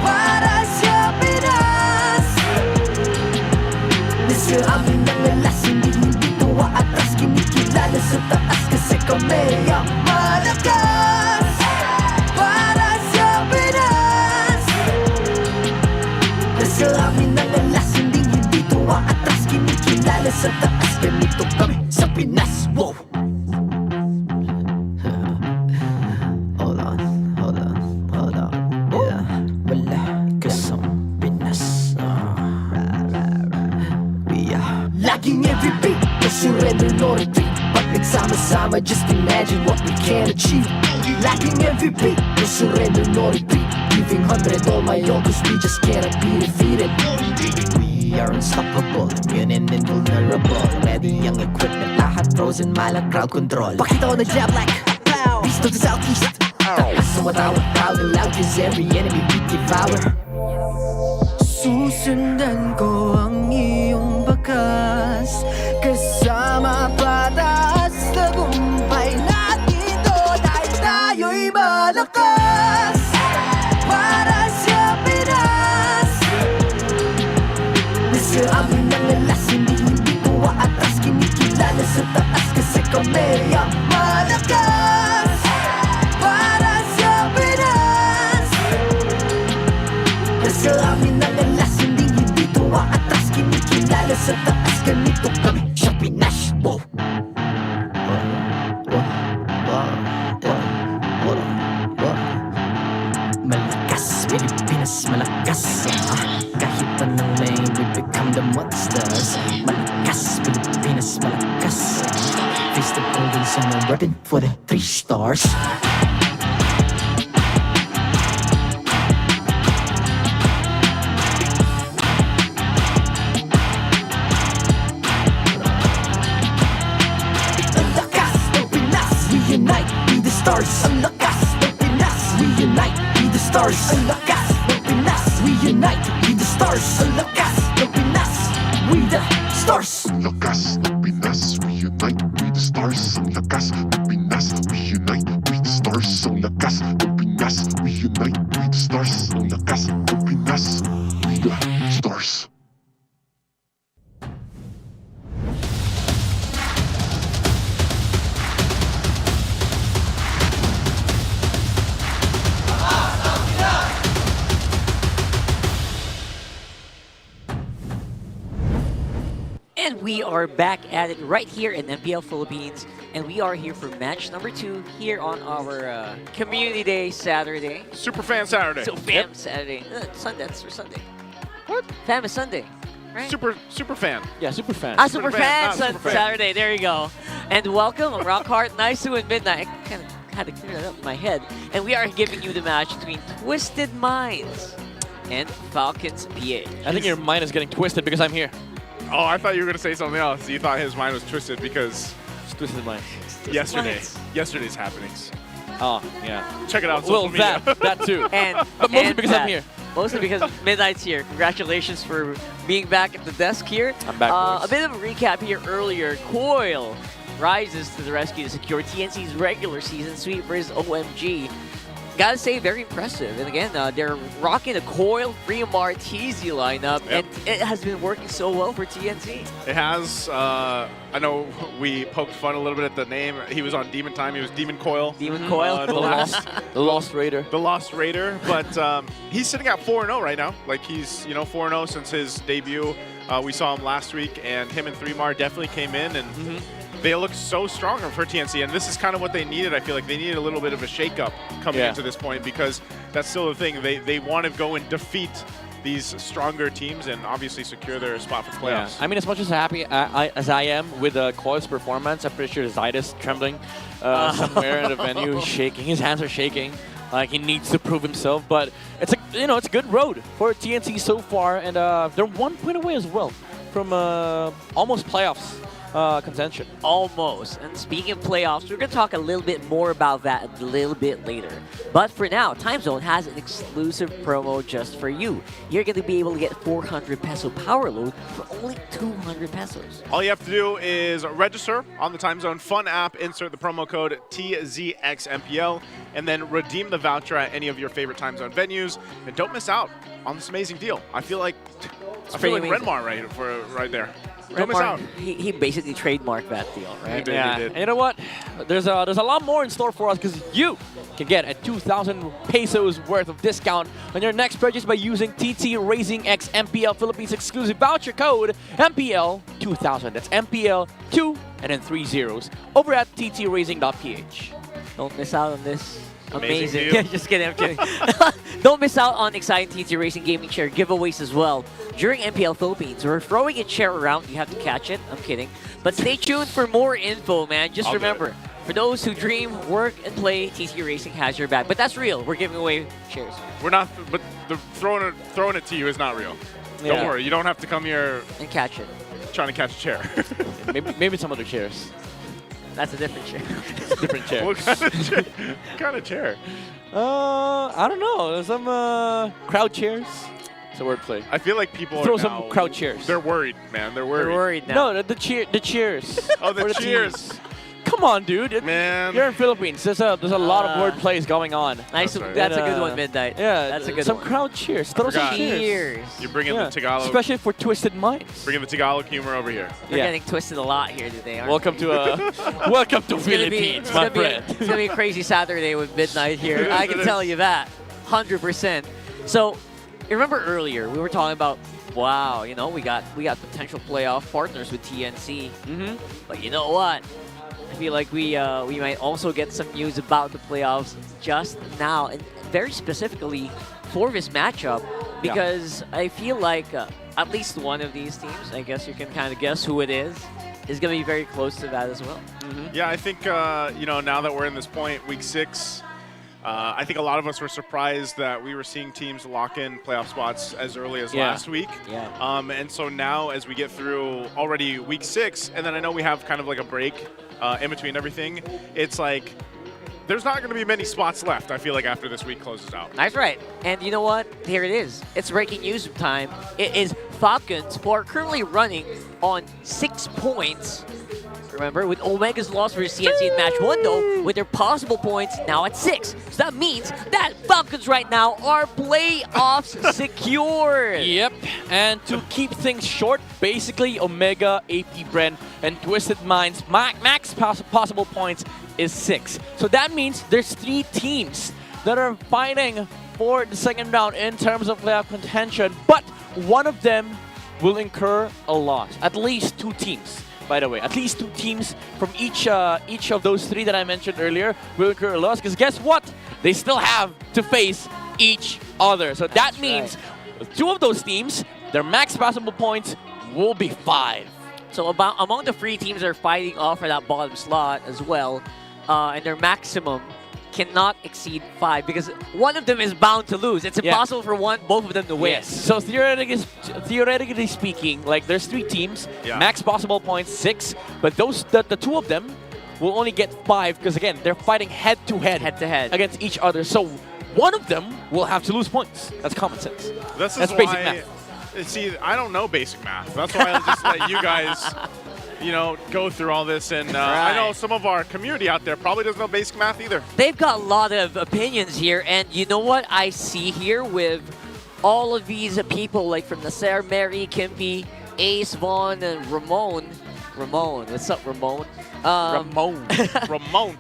Para sa Pinas, nasa amin ang alas, hindi tuwa atras, kinikilala sa taas kasi kami ang malakas. Para sa Pinas, nasa amin ang alas, hindi tuwa atras, kinikilala sa taas, ganito kami sa Pinas. Wow! Hold on, yeah. Wala kasang Pinas. We are laging every beat, no surrender, no retreat. Pag nagsama-sama, just imagine what we can achieve. Laging every beat, no surrender, no retreat. Giving 100 all my own, cause we just cannot be defeated. We are unstoppable, immune and invulnerable. Ready ang equipment, lahat frozen, malang crowd control. Pakita ko na jab like pow, east to the southeast. Sumatawag proud and loud, cause every enemy we devour. Susundan ko ang iyong bakas, kasama pataas, tagumpay natin to dahil tayo'y malakas. Para sa Pinas, nasa amin ang alas, hindi tuwa atras, kinikilala sa taas kasi kami ang malakas. Para sa Pinas, nasa amin ang alas, hindi tuwa atras, kinikilala sa taas, ganito kami sa Pinas. Wow! Malakas, Pilipinas, malakas. Kahit anong lane, we become the monsters. Malakas, Pilipinas, malakas. Face the golden sun, I'm repping for the 3 stars. Ang lakas ng Pinas, we unite, be the stars. Ang lakas ng Pinas, we unite, be the stars. Ang lakas ng Pinas, we unite, be the stars. Ang lakas ng Pinas, we the stars. Ang lakas ng Pinas, we unite, we the stars. Ang lakas ng Pinas, we unite, we the stars. Ang lakas ng Pinas, we unite, we the stars. Ang lakas ng Pinas, we the stars. And we are back at it right here in MPL Philippines. And we are here for match number 2 here on our Community Day Saturday. Super Fan Saturday. So Fam Saturday. Sunday, that's for Sunday. What? Fam is Sunday, right? Super Fan. Yeah, Super Fan. Ah, Super Fan Saturday. There you go. And welcome, Rockhart, Naisu, and Midnight. I kind of had to clear that up in my head. And we are giving you the match between Twisted Minds and Falcons PH. I think your mind is getting twisted because I'm here. Oh, I thought you were going to say something else. You thought his mind was twisted because... Twisted mind. Yesterday's happenings. Oh, yeah. Check it out on Well, social media. that too. But mostly because I'm here. Mostly because Midnight's here. Congratulations for being back at the desk here. I'm back, boys. A bit of a recap here earlier. Coil rises to the rescue to secure TNC's regular season sweep versus OMG. Gotta say, very impressive. And again, they're rocking a Coil free Martese lineup, and it has been working so well for TNC. It has. I know we poked fun a little bit at the name. He was on Demon Time. He was Demon Coil. Demon Coil. The Lost Raider. The Lost Raider. But he's sitting at 4-0 right now. Like, he's 4-0 since his debut. We saw him last week, and him and 3Mar definitely came in, and they look so stronger for TNC. And this is kind of what they needed. I feel like they needed a little bit of a shakeup coming into this point, because that's still the thing. They want to go and defeat these stronger teams and obviously secure their spot for playoffs. I mean, as much as happy as I am with Coil's performance, I'm pretty sure Zydus trembling somewhere in the venue, shaking. His hands are shaking. Like he needs to prove himself, but it's it's a good road for TNC so far, and they're 1 point away as well from almost playoffs contention. Almost. And speaking of playoffs, we're going to talk a little bit more about that a little bit later. But for now, Time Zone has an exclusive promo just for you. You're going to be able to get 400 peso power load for only 200 pesos. All you have to do is register on the Time Zone Fun app, insert the promo code TZXMPL, and then redeem the voucher at any of your favorite Time Zone venues. And don't miss out on this amazing deal. I feel like Renmar right there. Don't miss out. He basically trademarked that deal, right? He did. And you know what? There's a lot more in store for us because you can get a 2,000 pesos worth of discount on your next purchase by using TT Racing X MPL Philippines exclusive voucher code MPL2000. That's MPL2 and then 3 zeros over at ttracing.ph. Don't miss out on this. Amazing Yeah, just kidding, I'm kidding. Don't miss out on exciting TT Racing Gaming Chair giveaways as well. During MPL Philippines, we're throwing a chair around. You have to catch it. I'm kidding. But stay tuned for more info, man. Just remember, for those who dream, work, and play, TT Racing has your back. But that's real. We're giving away chairs. We're not, but the throwing it to you is not real. Yeah. Don't worry. You don't have to come here and catch it. Trying to catch a chair. maybe some other chairs. That's a different chair. It's a different chair. What kind of chair? What kind of chair? I don't know. Some crowd chairs. It's a wordplay. I feel like people throw are some crowd chairs. They're worried, man. They're worried. They're worried now. No, the cheers. Oh, the cheers. Teams. Come on, dude. Man. You're in Philippines. There's a lot of word plays going on. Nice. That's a good one, Midnight. Yeah, that's a good some one. crowd cheers. Throw some cheers. You're bringing the Tagalog. Especially for Twisted Minds. Bringing the Tagalog humor over here. We're getting twisted a lot here today, aren't Welcome we? to welcome to Philippines, my friend. It's gonna be a crazy Saturday with Midnight here. I can tell you that, 100%. So, you remember earlier we were talking about, wow, we got potential playoff partners with TNC. But you know what? I feel like we might also get some news about the playoffs just now, and very specifically for this matchup, because I feel like at least one of these teams, I guess you can kind of guess who it is going to be very close to that as well. Yeah, I think now that we're in this point, week 6. I think a lot of us were surprised that we were seeing teams lock in playoff spots as early as last week. Yeah. And so now as we get through already week 6, and then I know we have kind of like a break in between everything, it's like there's not going to be many spots left, I feel like, after this week closes out. That's right. And you know what? Here it is. It's breaking news time. It is Falcons, who are currently running on 6 points. Remember, with Omega's loss versus CNC in match 1, though, with their possible points now at 6. So that means that Falcons right now are playoffs secured. Yep. And to keep things short, basically Omega, AP Bren, and Twisted Minds max possible points is 6. So that means there's 3 teams that are fighting for the second round in terms of playoff contention, but one of them will incur a loss. At least 2 teams. By the way, at least 2 teams from each of those 3 that I mentioned earlier will incur a loss, because guess what? They still have to face each other. So that means with 2 of those teams, their max possible points will be 5. So among the 3 teams that are fighting off for that bottom slot as well, and their maximum cannot exceed 5, because one of them is bound to lose. It's impossible for both of them to win. Yes. So theoretically speaking, like there's 3 teams, max possible points 6, but the 2 of them will only get 5, because again they're fighting head to head against each other. So one of them will have to lose points. That's common sense. That's basic math. See, I don't know basic math. That's why I just let you guys go through all this. And I know some of our community out there probably doesn't know basic math either. They've got a lot of opinions here, and you know what I see here with all of these people, like from Nasser, Mary, Kimpi, Ace, Vaughn, and Ramon. What's up, Ramon? Ramon.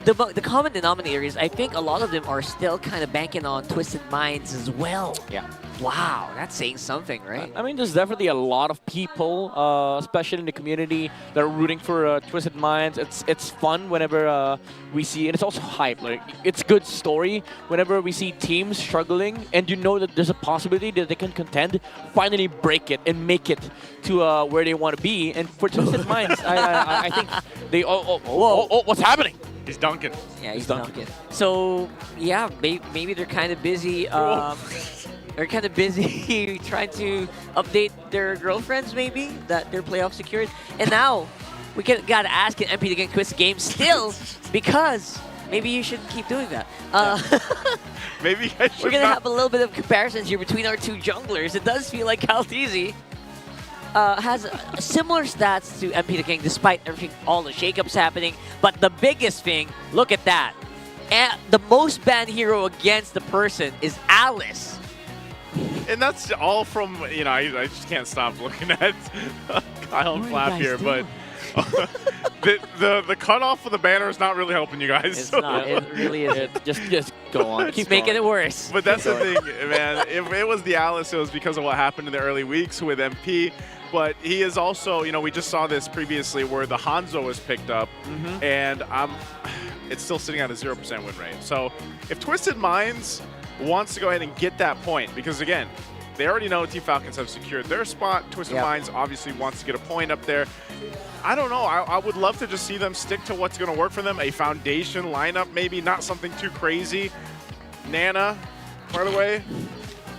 The common denominator is I think a lot of them are still kind of banking on Twisted Minds as well. Yeah. Wow, that's saying something, right? I mean, there's definitely a lot of people, especially in the community, that are rooting for Twisted Minds. It's fun whenever we see, and it's also hype. Like, it's good story whenever we see teams struggling, and you know that there's a possibility that they can contend, finally break it and make it to where they want to be. And for Twisted Minds, I think they. What's happening? He's dunking. Yeah, he's dunking. So yeah, maybe they're kind of busy. They're kind of busy trying to update their girlfriends, maybe, that their playoff secured. And now, we gotta ask, can MP again quit the game still? Because maybe you shouldn't keep doing that. Maybe I should We're gonna have a little bit of comparisons here between our two junglers. It does feel like Calteezy has similar stats to MP the King, despite everything, all the shakeups happening. But the biggest thing, look at that. The most banned hero against the person is Alice. And that's all from, you know, I just can't stop looking at Kyle and Flap here, but the cutoff for the banner is not really helping you guys. It's not. It really isn't. Just go on. Keep making it worse. But that's the thing, man. If it was the Alice, it was because of what happened in the early weeks with MP. But he is also, you know, we just saw this previously where the Hanzo was picked up, and it's still sitting at a 0% win rate. So if Twisted Minds wants to go ahead and get that point, because again, they already know Team Falcons have secured their spot. Twisted Minds obviously wants to get a point up there. I don't know. I would love to just see them stick to what's going to work for them. A foundation lineup, maybe, not something too crazy. By the way,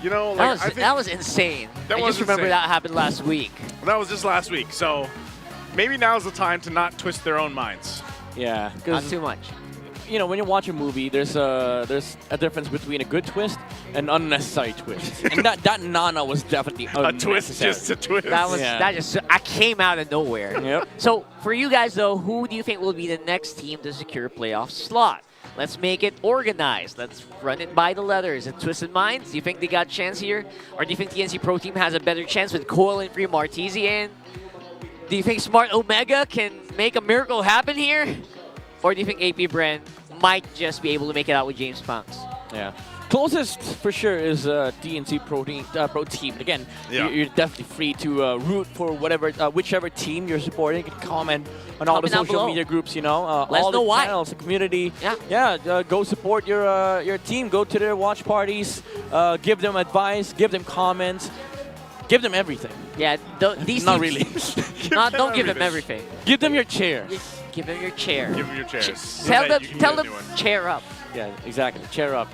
you know, like, that was insane. I just remember that happened last week. That was just last week. So maybe now's the time to not twist their own minds. Yeah, not too much. You know, when you watch a movie, there's a difference between a good twist and unnecessary twist. And that Nana was definitely unnecessary. A twist, just a twist. I came out of nowhere. Yep. So for you guys though, who do you think will be the next team to secure a playoff slot? Let's make it organized. Let's run it by the letters. And Twisted Minds, do you think they got a chance here? Or do you think the TNC Pro Team has a better chance with Coil and Free Martezi in? Do you think Smart Omega can make a miracle happen here? Or do you think AP Bren might just be able to make it out with James Punks? Yeah. Closest for sure is TNC Pro Team. Again, you're definitely free to root for whichever team you're supporting. You can comment on all the social media groups, you know, all the channels, the community. Go support your team. Go to their watch parties. Give them advice. Give them comments. Give them everything. Yeah, these not teams, really. don't give them everything. Give them your chair. Give them your chair. Give them your chairs. Tell them chair up. Yeah, exactly. Chair up.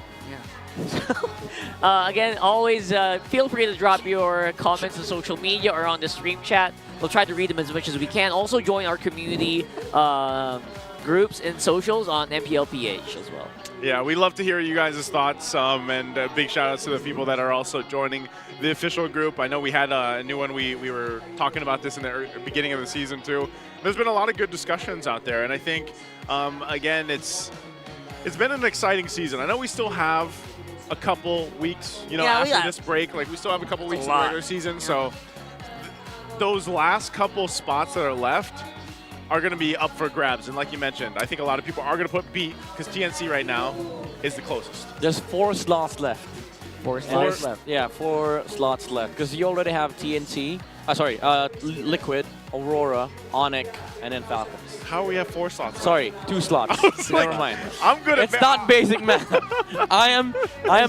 Again, always feel free to drop your comments on social media or on the stream chat. We'll try to read them as much as we can. Also join our community groups and socials on MPLPH as well. Yeah, we love to hear you guys' thoughts, and big shout outs to the people that are also joining the official group. I know we had a new one. We were talking about this in the beginning of the season too. There's been a lot of good discussions out there, and I think, again, it's been an exciting season. I know we still have a couple weeks, you know, after this break. Like, we still have a couple weeks in the regular season, so those last couple spots that are left are going to be up for grabs. And like you mentioned, I think a lot of people are going to put beat, because TNC right now is the closest. There's 4 slots left. 4 slots left. Yeah, 4 slots left. Because you already have TNC, Liquid, Aurora, Onyx, and then Falcons. How do we have 4 slots? Sorry, 2 slots. Never mind. I'm good at It's not basic math. I am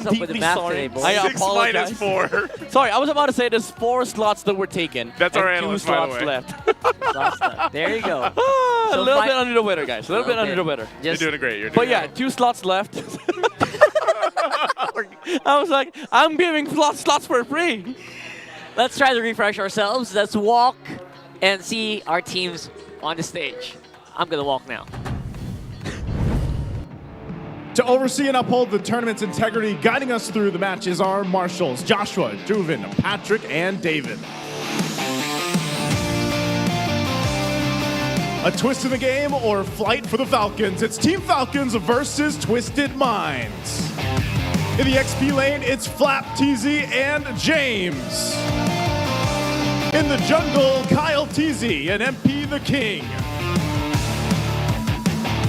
deeply sorry. Today, I 6 apologize. minus 4. Sorry, I was about to say there's 4 slots that were taken. That's and our 2 analyst, by the slots way. left. There you go. A little bit under the weather, guys. A little bit under the weather. You're doing great. You're doing But yeah, 2 slots left. I was like, I'm giving slots for free. Let's try to refresh ourselves. Let's walk and see our teams on the stage. I'm going to walk now. To oversee and uphold the tournament's integrity, guiding us through the matches are marshals Joshua, Duvin, Patrick, and David. A twist in the game or flight for the Falcons. It's Team Falcons versus Twisted Minds. In the XP lane, it's Flap, TZ, and James. In the jungle, Kyle, TZ, and MP the King.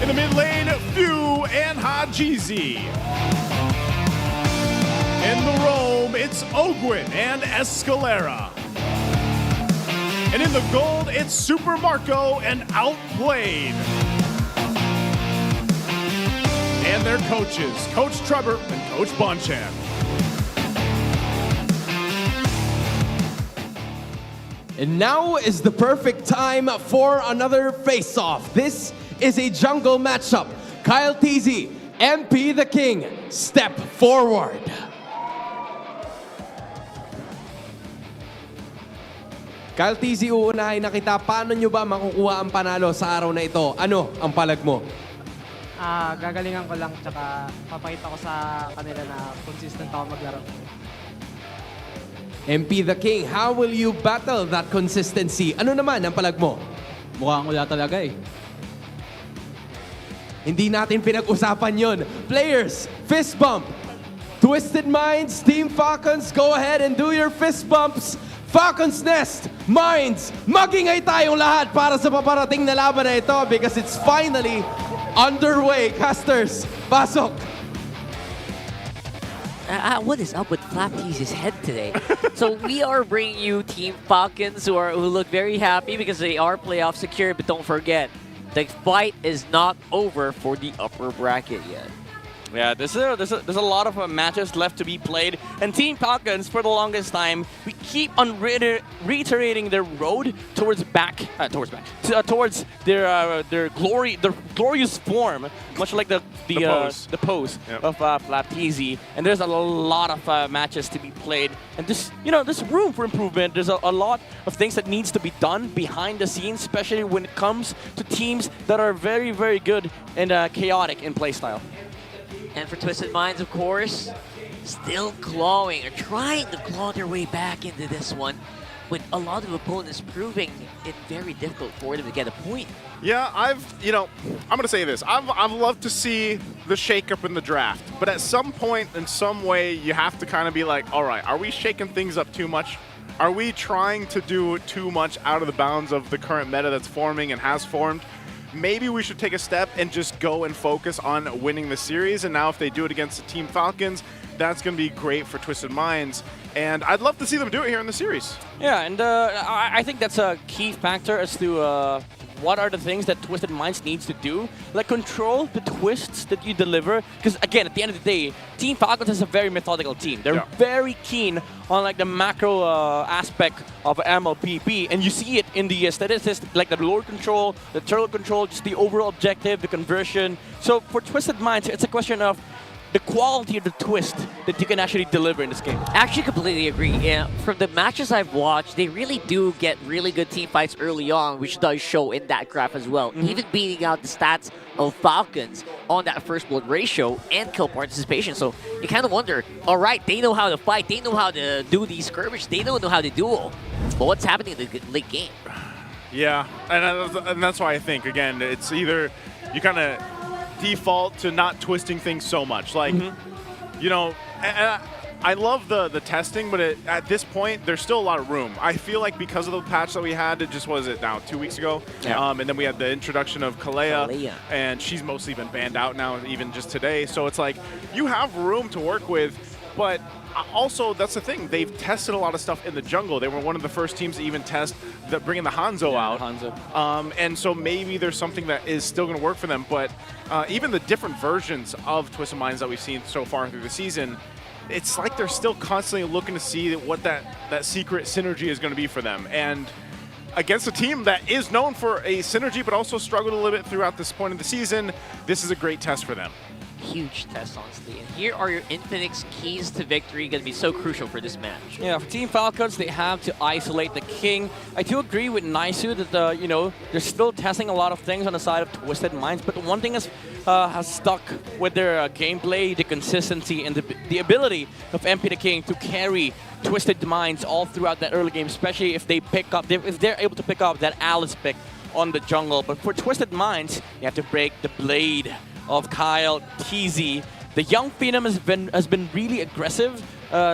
In the mid lane, Few and Hajizi. In the Rome, it's Ogwin and Escalera. And in the gold, it's Super Marco and Outplayed. And their coaches, Coach Trevor and Coach Bonchan. And now is the perfect time for another face-off. This is a jungle matchup. Kyle TZ, MP the King, step forward. Kyle TZ, uunahin na kita. Paano nyo ba makukuha ang panalo sa araw na ito? Ano ang palag mo? Gagalingan ko lang, tsaka papakita ko sa kanila na consistent ako maglaro. MP the King, how will you battle that consistency? Ano naman ang palag mo? Mukhang wala talaga eh. Hindi natin pinag-usapan yon. Players, fist bump. Twisted Minds, Team Falcons, go ahead and do your fist bumps. Falcons Nest, Minds, magingay tayong lahat para sa paparating na laban na ito because it's finally underway. Casters, pasok. What is up with Flaptease's head today? So we are bringing you Team Falcons who look very happy because they are playoff secure, but don't forget, the fight is not over for the upper bracket yet. Yeah, there's a lot of matches left to be played, and Team Falcons, for the longest time, we keep on reiterating their road towards their glorious form, much like the pose of Flaptease. And there's a lot of matches to be played, and there's room for improvement. There's a lot of things that needs to be done behind the scenes, especially when it comes to teams that are very, very good and chaotic in playstyle. And for Twisted Minds, of course, still clawing or trying to claw their way back into this one, with a lot of opponents proving it very difficult for them to get a point. Yeah, I'm going to say this. I've loved to see the shakeup in the draft, but at some point, in some way, you have to kind of be like, all right, are we shaking things up too much? Are we trying to do too much out of the bounds of the current meta that's forming and has formed? Maybe we should take a step and just go and focus on winning the series. And now if they do it against the Team Falcons, that's going to be great for Twisted Minds. And I'd love to see them do it here in the series. Yeah, and I think that's a key factor as to what are the things that Twisted Minds needs to do. Like, control the twists that you deliver. Because, again, at the end of the day, Team Falcons is a very methodical team. They're very keen on, like, the macro aspect of MLBB. And you see it in the statistics, like the lure control, the turtle control, just the overall objective, the conversion. So, for Twisted Minds, it's a question of the quality of the twist that you can actually deliver in this game. Actually, completely agree. Yeah, from the matches I've watched, they really do get really good team fights early on, which does show in that graph as well. Even beating out the stats of Falcons on that first blood ratio and kill participation. So you kind of wonder, all right, they know how to fight, they know how to do these skirmish, they don't know how to duel. But what's happening in the late game? Yeah, and that's why I think, again, it's either you kind of default to not twisting things so much. Like, I love the testing, but at this point, there's still a lot of room. I feel like because of the patch that we had, it just was it now 2 weeks ago, and then we had the introduction of Kalea, and she's mostly been banned out now, even just today. So it's like you have room to work with, but also that's the thing. They've tested a lot of stuff in the jungle. They were one of the first teams to even test bringing the Hanzo out. And so maybe there's something that is still going to work for them. But even the different versions of Twisted Minds that we've seen so far through the season, it's like they're still constantly looking to see what that secret synergy is going to be for them. And against a team that is known for a synergy but also struggled a little bit throughout this point of the season, this is a great test for them. Huge test, honestly. And here are your Infinix keys to victory, going to be so crucial for this match. Yeah, for Team Falcons, they have to isolate the King. I do agree with Naisu that, they're still testing a lot of things on the side of Twisted Minds, but the one thing has stuck with their gameplay, the consistency, and the ability of MP the King to carry Twisted Minds all throughout that early game, especially if they're able to pick up that Alice pick on the jungle. But for Twisted Minds, you have to break the blade of Kyle TZ. The young Phenom has been really aggressive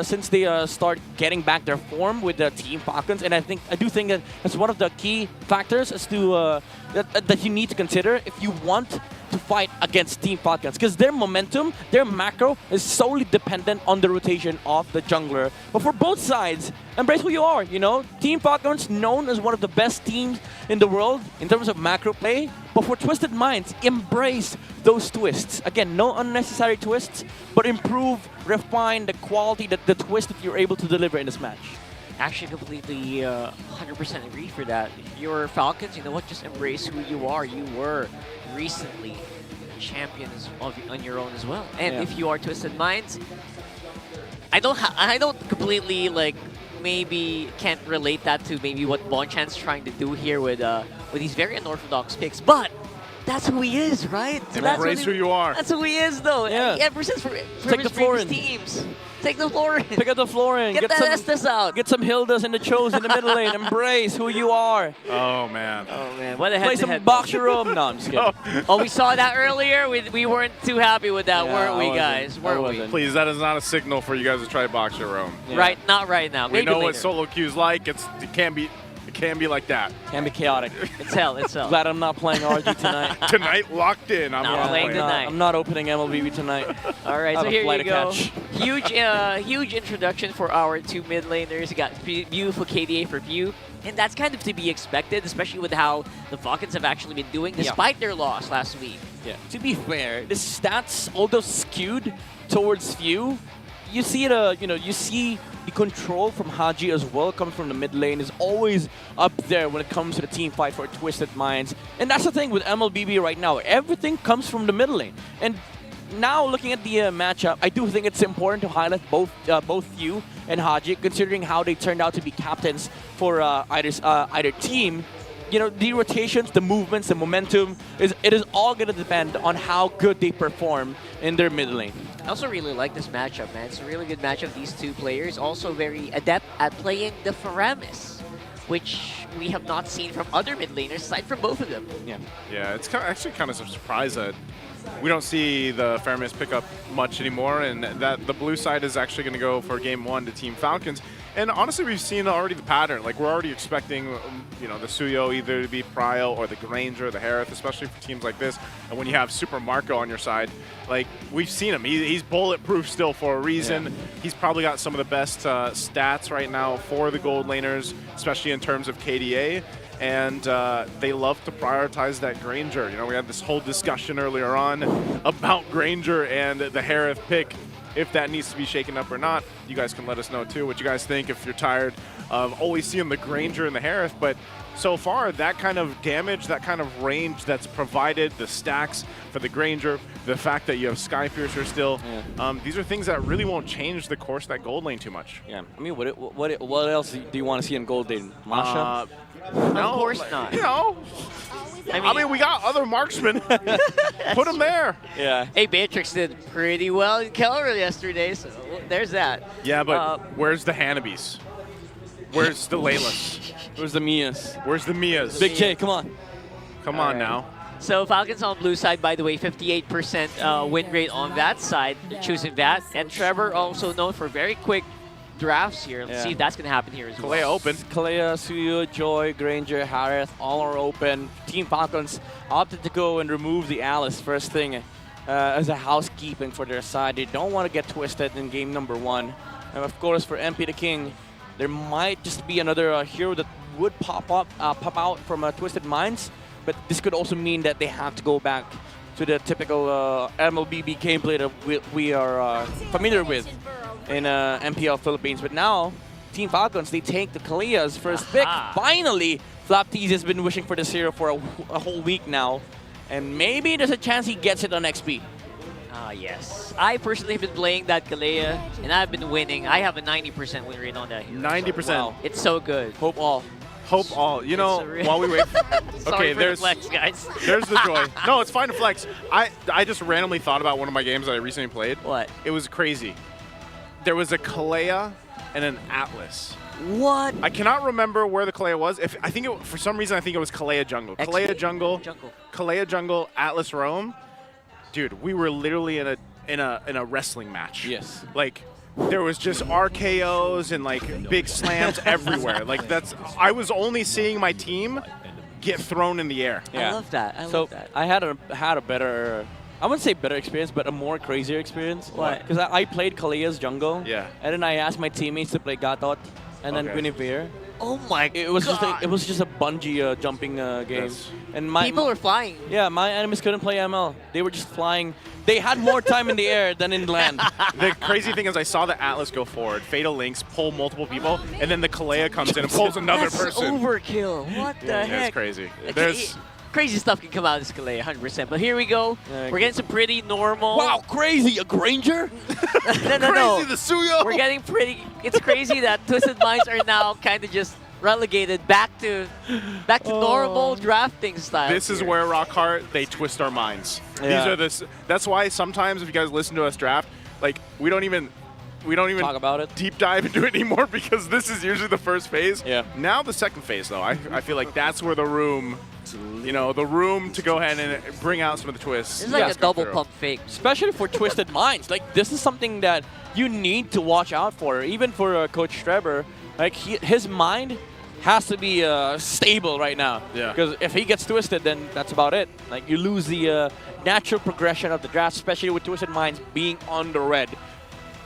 since they start getting back their form with the Team Falcons, and I do think that that's one of the key factors as to that you need to consider if you want to fight against Team Falcons because their momentum, their macro is solely dependent on the rotation of the jungler. But for both sides, embrace who you are, you know? Team Falcons known as one of the best teams in the world in terms of macro play. But for Twisted Minds, embrace those twists. Again, no unnecessary twists, but improve, refine the quality, the twist that you're able to deliver in this match. Actually, completely 100% agree for that. Your Falcons, you know what? Just embrace who you are. You were recently champions on your own as well. And if you are Twisted Minds, I don't completely like maybe can't relate that to maybe what Bonchan's trying to do here with these very unorthodox picks, but that's who he is, right? So embrace who you are. That's who he is, though. Yeah. Ever since from Take his the previous Florin. teams. Take the Florin. Pick up the Florin. Get that Estes out. Get some Hildas in the Chos in the middle lane. Embrace who you are. Oh, man. Oh, man. What a Play some boxer room. No, I'm just kidding. Oh, we saw that earlier. We weren't too happy with that, weren't we, guys? Weren't we? Please, that is not a signal for you guys to try box your own. Right, not right now. We Maybe know later. what solo queue's like. It can be like that. Can be chaotic. It's hell. It's hell. Glad I'm not playing RG tonight. Tonight, locked in. I'm Not playing tonight. I'm not opening MLBB tonight. All right, I have so a here flight you to go. catch. Huge introduction for our two mid laners. You got beautiful KDA for View, and that's kind of to be expected, especially with how the Falcons have actually been doing despite their loss last week. Yeah. To be fair, the stats, although skewed towards View, you see it. You see the control from Haji as well, coming from the mid lane, is always up there when it comes to the team fight for Twisted Minds. And that's the thing with MLBB right now. Everything comes from the mid lane. And now looking at the matchup, I do think it's important to highlight both you and Haji, considering how they turned out to be captains for either team. You know, the rotations, the movements, the momentum, it is all going to depend on how good they perform in their mid lane. I also really like this matchup, man. It's a really good matchup. These two players also very adept at playing the Faramis, which we have not seen from other mid laners aside from both of them. Yeah, it's actually kind of a surprise that we don't see the Faramis pick up much anymore, and that the blue side is actually going to go for game one to Team Falcons. And honestly, we've seen already the pattern. Like, we're already expecting, you know, the Suyo either to be Prio or the Granger, the Harith, especially for teams like this. And when you have Super Marco on your side, like, we've seen him. He's bulletproof still for a reason. Yeah. He's probably got some of the best stats right now for the gold laners, especially in terms of KDA. And they love to prioritize that Granger. You know, we had this whole discussion earlier on about Granger and the Harith pick. If that needs to be shaken up or not, you guys can let us know too what you guys think if you're tired of always seeing the Granger and the Harith. But so far, that kind of damage, that kind of range that's provided, the stacks for the Granger, the fact that you have Skypiercer still, these are things that really won't change the course of that gold lane too much. Yeah, I mean, what else do you want to see in gold lane? Masha? No, of course not. You know, I mean, we got other marksmen. Put them there. Yeah. Hey, Beatrix did pretty well in Keller yesterday, so there's that. Yeah, but where's the Hanabis? Where's the Laylas? Where's the Mias? Where's the Mias? Big J, come on. Come on now. So Falcons on blue side, by the way, 58% win rate on that side, choosing that. And Trevor also known for very quick drafts here. Let's see if that's going to happen here as well. Kalea open. Kalea, Suyo, Joy, Granger, Harith, all are open. Team Falcons opted to go and remove the Alice first thing as a housekeeping for their side. They don't want to get twisted in game number one. And of course, for MP the King, there might just be another hero that would pop out from Twisted Minds, but this could also mean that they have to go back to the typical MLBB gameplay that we are familiar with in MPL Philippines. But now, Team Falcons, they take the Kalea's first pick. Finally, Flaptease has been wishing for this hero for a whole week now. And maybe there's a chance he gets it on XP. Yes. I personally have been playing that Kalea, and I've been winning. I have a 90% win rate on that hero. 90%. Wow. It's so good. Hope all. Hope all. You know, while we wait. Okay, there's the flex, guys. There's the joy. No, it's fine to flex. I just randomly thought about one of my games that I recently played. What? It was crazy. There was a Kalea and an Atlas. What? I cannot remember where the Kalea was. For some reason I think it was Kalea Jungle. Kalea Jungle. Kalea Jungle, Atlas Roam. Dude, we were literally in a wrestling match. Yes. Like, there was just RKOs and like big slams everywhere. Like, I was only seeing my team get thrown in the air. I love that. I so love that. I had a better, I wouldn't say better experience, but a more crazier experience. What? Because I played Kalia's jungle. Yeah. And then I asked my teammates to play Gatot and then Guinevere. Oh my It was God. it was just a bungee jumping game. Yes. And People are flying. Yeah, my enemies couldn't play ML. They were just flying. They had more time in the air than in land. The crazy thing is I saw the Atlas go forward, Fatal Links pull multiple people, and then the Kalea comes in and pulls another That's person. overkill. What the Yeah, heck? it's crazy. Okay, There's crazy stuff can come out of this Kalea, 100%. But here we go. We're getting some pretty normal. Wow, crazy! A Granger? no. crazy the Suyo. We're getting pretty. It's crazy that Twisted Minds are now kind of just relegated back to normal drafting style. This is where Rockhart, they twist our minds. Yeah. These are this. That's why sometimes if you guys listen to us draft, like we don't even talk about it, deep dive into it anymore because this is usually the first phase. Yeah. Now the second phase though, I feel like that's where the room, the room to go ahead and bring out some of the twists. It's like a double through. pump fake. Especially for Twisted Minds. Like, this is something that you need to watch out for. Even for Coach Trevor, like his mind has to be stable right now. Yeah. Because if he gets twisted, then that's about it. Like, you lose the natural progression of the draft, especially with Twisted Minds being on the red.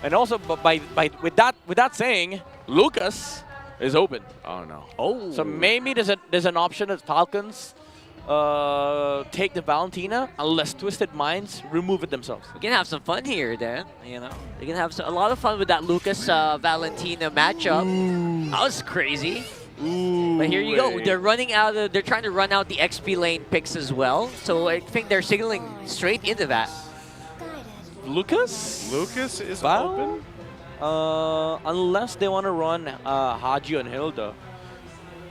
And also, with that saying, Lucas is open. Oh no. Oh. So maybe there's an option that Falcons take the Valentina unless Twisted Minds remove it themselves. We can have some fun here, Dan. You know, we can have a lot of fun with that Lucas Valentina matchup. That was crazy. Ooh, but here you go. They're running out. They're trying to run out the XP lane picks as well. So I think they're signaling straight into that. Lucas is Val? open. Unless they want to run Haji and Hilda,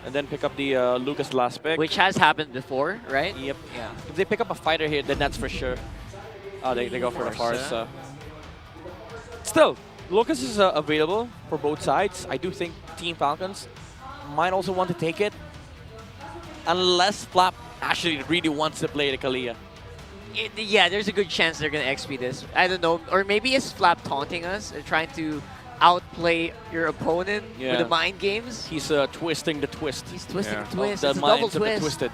and then pick up the Lucas last pick, Which has happened before, right? Yep. Yeah. If they pick up a fighter here, then that's for sure. Oh, they go for the Farce. Still, Lucas is available for both sides. I do think Team Falcons might also want to take it, unless Flap actually really wants to play the Kalia. Yeah, there's a good chance they're gonna XP this. I don't know, or maybe it's Flap taunting us and trying to outplay your opponent with the mind games. He's twisting the twist. He's twisting the twist. The It's a double minds of the twist. twisted.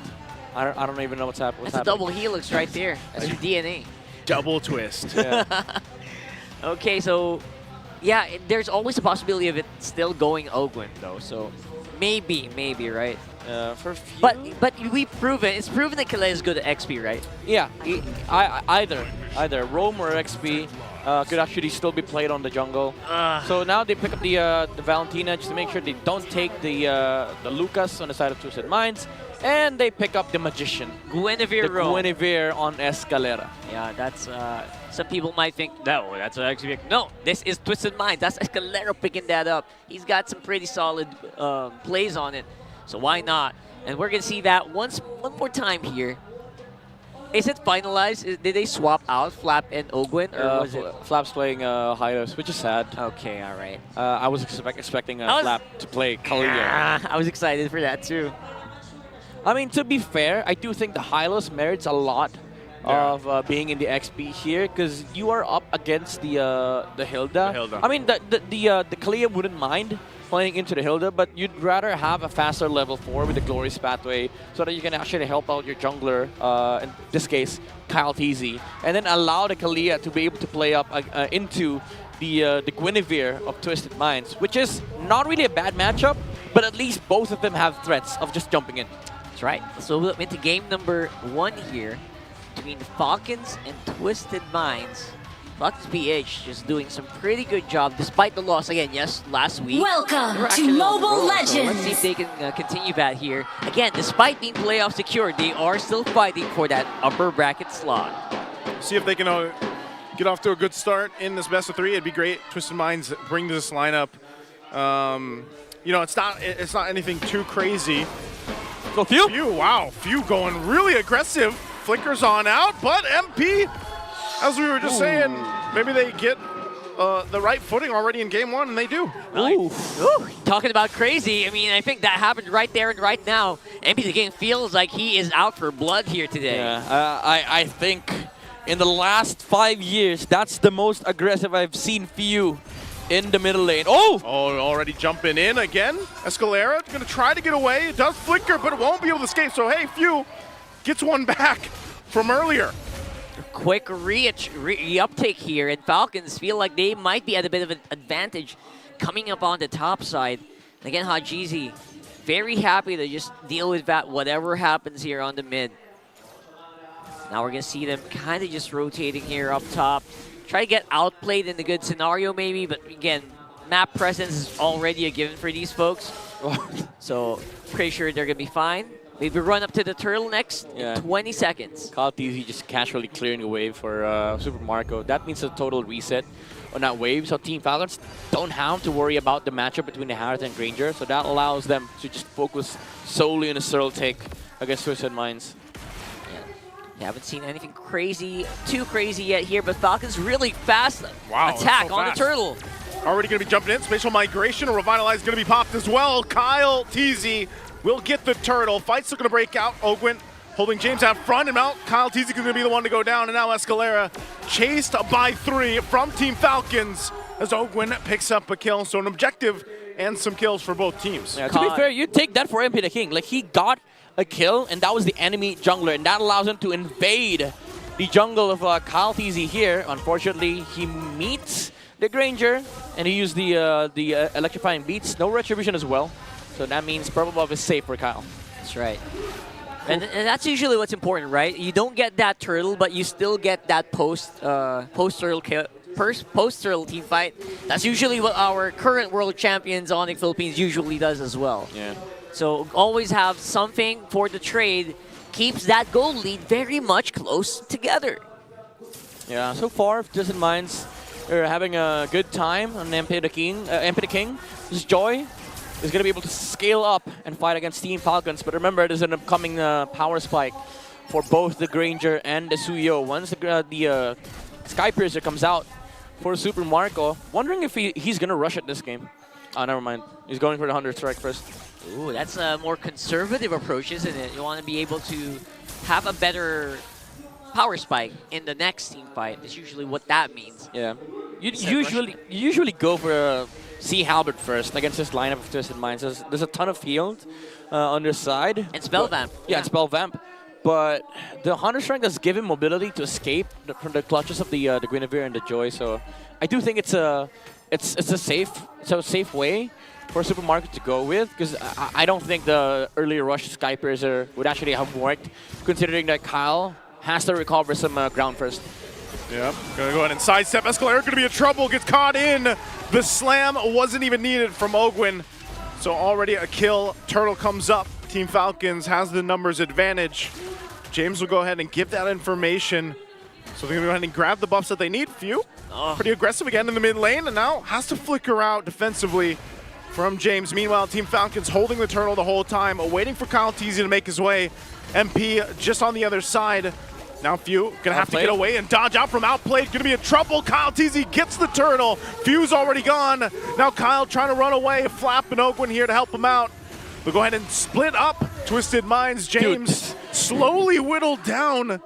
I don't even know what's happening. That's a double helix right there. That's your DNA. Double twist. Yeah. Okay, so yeah, there's always a possibility of it still going Ogwin though. So maybe, right? For a few. But we've proven it's proven that Kalea is good at XP, right? Yeah, either Roam or XP could actually still be played on the jungle. So now they pick up the Valentina just to make sure they don't take the Lucas on the side of Twisted Minds, and they pick up the Magician, Guinevere Roam. Guinevere on Escalera. Yeah, that's some people might think no, that's an XP. No, this is Twisted Minds. That's Escalera picking that up. He's got some pretty solid plays on it. So why not? And we're going to see that one more time here. Is it finalized? Did they swap out Flap and Ogwin? Or was it? Flap's playing Hylos, which is sad. Okay, all right. I was expecting Flap to play Kalia. I was excited for that too. I mean, to be fair, I do think the Hylos merits a lot of being in the XP here because you are up against the Hilda. I mean, the Kalia wouldn't mind playing into the Hilda, but you'd rather have a faster level 4 with the Glorious Pathway so that you can actually help out your jungler, in this case, Kyle TZ, and then allow the Kalia to be able to play up into the Guinevere of Twisted Minds, which is not really a bad matchup, but at least both of them have threats of just jumping in. That's right. So we're into game number 1 here between Falcons and Twisted Minds. Falcons PH just doing some pretty good job despite the loss again. Yes, last week. Welcome they were to actually on the Mobile roll, Legends. So let's see if they can continue that here. Again, despite being playoff secured, they are still fighting for that upper bracket slot. See if they can get off to a good start in this best of 3. It'd be great. Twisted Minds bring this lineup. It's not anything too crazy. So Few, wow, Few going really aggressive. Flickers on out, but MP, as we were just saying, maybe they get the right footing already in game 1, and they do. Ooh. Talking about crazy, I mean, I think that happened right there and right now. MP the game feels like he is out for blood here today. Yeah, I think in the last 5 years, that's the most aggressive I've seen Few in the middle lane. Oh! Oh, already jumping in again. Escalera going to try to get away. It does flicker, but it won't be able to escape. So, hey, Few gets one back from earlier. Quick re-uptake here, and Falcons feel like they might be at a bit of an advantage coming up on the top side. Again, Hajizi very happy to just deal with that, whatever happens here on the mid. Now we're going to see them kind of just rotating here up top. Try to get outplayed in the good scenario maybe, but again, map presence is already a given for these folks. So pretty sure they're going to be fine. Maybe run up to the turtle next in 20 seconds. Kaltizi just casually clearing a wave for Super Marco. That means a total reset on that wave. So Team Falcons don't have to worry about the matchup between the Harith and Granger. So that allows them to just focus solely on a Searle take against Twisted Minds. Yeah, haven't seen anything too crazy yet here, but Falcons really fast attack so on fast. the turtle. Already going to be jumping in. Spatial Migration, a Revitalize going to be popped as well. Kyle Teasy will get the turtle. Fight's still going to break out. Ogwin holding James out front, and now Kyle Teasy is going to be the one to go down, and now Escalera chased by 3 from Team Falcons as Ogwin picks up a kill. So an objective and some kills for both teams. Yeah, to be fair, you take that for MP the King. Like, he got a kill, and that was the enemy jungler, and that allows him to invade the jungle of Kyle Teasy here. Unfortunately, he meets the Granger, and he used the electrifying beats. No retribution as well, so that means purple buff is safe for Kyle. That's right. And that's usually what's important, right? You don't get that turtle, but you still get that post-turtle team fight. That's usually what our current world champions Onyx Philippines usually does as well. Yeah. So always have something for the trade. Keeps that goal lead very much close together. Yeah, so far, Twisted Minds are having a good time on MP the King. This Joy is going to be able to scale up and fight against Team Falcons. But remember, there's an upcoming power spike for both the Granger and the Suyo. Once the Sky Piercer comes out for Super Marco, wondering if he's going to rush it this game. Oh, never mind. He's going for the 100 strike first. Ooh, that's a more conservative approach, isn't it? You want to be able to have a better power spike in the next team fight. That's usually what that means. Yeah. You usually go for a Sea Halberd first against this lineup of Twisted Minds. There's a ton of healed on their side. And Spell Vamp. Yeah, and Spell Vamp. But the 100 strike does give him mobility to escape from the clutches of the Guinevere and the Joy. So I do think it's a safe way for Super Market to go with, because I don't think the earlier rush Sky Piercer would actually have worked, considering that Kyle has to recover some ground first. Yep, gonna go ahead and sidestep. Escalera gonna be in trouble, gets caught in. The slam wasn't even needed from Ogwin. So already a kill. Turtle comes up. Team Falcons has the numbers advantage. James will go ahead and give that information. So they're gonna go ahead and grab the buffs that they need. Few, pretty aggressive again in the mid lane, and now has to flicker out defensively from James. Meanwhile, Team Falcons holding the turtle the whole time, waiting for Kyle Teasy to make his way. MP just on the other side. Now Few gonna have to get away and dodge out from outplayed. Gonna be in trouble. Kyle Teasy gets the turtle. Few's already gone. Now Kyle trying to run away. Flap and Ogwin here to help him out. They'll go ahead and split up. Twisted Minds. James slowly whittled down,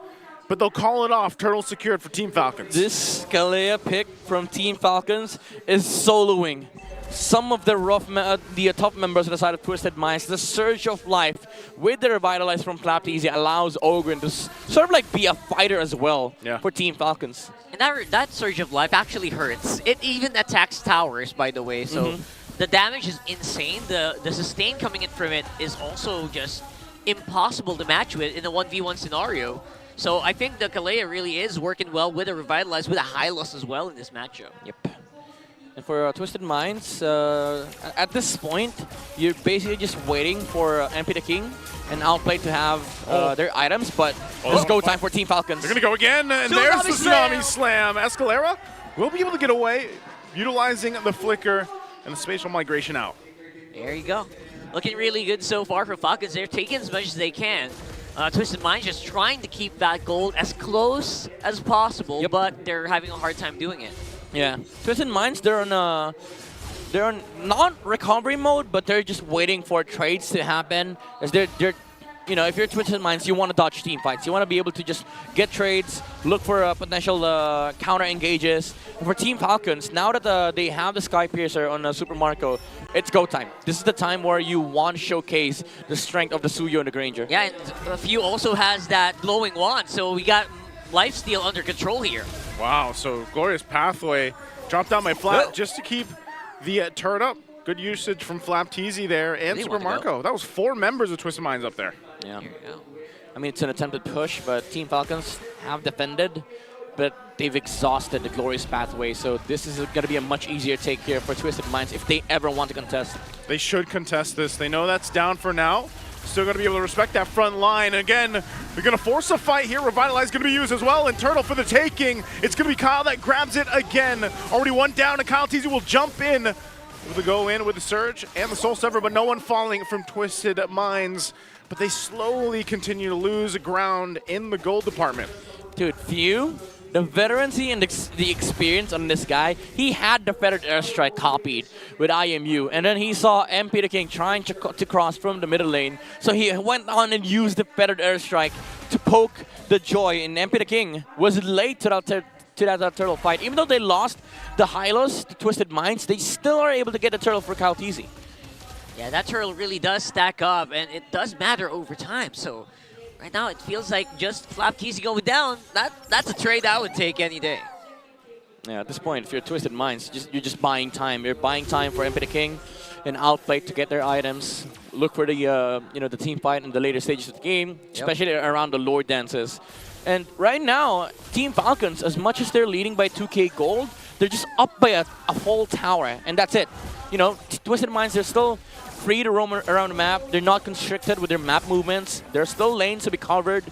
but they'll call it off. Turtle secured for Team Falcons. This Kalea pick from Team Falcons is soloing some of the top members on the side of Twisted Minds. The Surge of Life with the Revitalize from Flapteasy allows Ogren to sort of like be a fighter as well for Team Falcons. And that Surge of Life actually hurts. It even attacks towers, by the way, so the damage is insane. The sustain coming in from it is also just impossible to match with in a 1v1 scenario. So I think the Kalea really is working well with a Revitalize, with a high loss as well in this matchup. Yep. And for Twisted Minds, at this point, you're basically just waiting for MP the King and Outplay to have their items, but it's go time for Team Falcons. They're going to go again, and there's the Tsunami Slam. Escalera will be able to get away, utilizing the flicker and the spatial migration out. There you go. Looking really good so far for Falcons. They're taking as much as they can. Twisted Minds just trying to keep that gold as close as possible, but they're having a hard time doing it. Yeah, Twisted Minds, they're on not recovery mode, but they're just waiting for trades to happen, as they're you know, if you're Twisted Minds, you want to dodge team fights. You want to be able to just get trades, look for potential counter engages. And for Team Falcons, now that they have the Sky Piercer on Super Marco, it's go time. This is the time where you want to showcase the strength of the Suyo and the Granger. Yeah, and Few also has that glowing wand, so we got lifesteal under control here. Wow, so Glorious Pathway dropped down my flat just to keep the turret up. Good usage from Flap TZ there and Super Marco. That was 4 members of Twisted Minds up there. Yeah. I mean, it's an attempted push, but Team Falcons have defended, but they've exhausted the Glorious Pathway, so this is going to be a much easier take here for Twisted Minds if they ever want to contest. They should contest this. They know that's down for now. Still going to be able to respect that front line. Again, they're going to force a fight here. Revitalize going to be used as well, and Turtle for the taking. It's going to be Kyle that grabs it again. Already 1 down, and Kyle TZ will jump in with the go in with the Surge and the Soul Sever, but no one falling from Twisted Minds. But they slowly continue to lose ground in the gold department. Dude, Few, the veterancy and the experience on this guy, he had the Feathered Airstrike copied with IMU, and then he saw MP the King trying to cross from the middle lane, so he went on and used the Feathered Airstrike to poke the Joy, and MP the King was late to that turtle fight. Even though they lost the Hylos, the Twisted Minds, they still are able to get the turtle for Kyle TZ. Yeah, that turtle really does stack up, and it does matter over time. So right now, it feels like just Flap TZ going down. That's a trade I would take any day. Yeah, at this point, if you're Twisted Minds, you're just buying time. You're buying time for MP the King and Outplay to get their items. Look for the the team fight in the later stages of the game, especially around the Lord dances. And right now, Team Falcons, as much as they're leading by 2k gold, they're just up by a whole tower, and that's it. You know, Twisted Minds, they're still free to roam around the map. They're not constricted with their map movements. There's still lanes to be covered,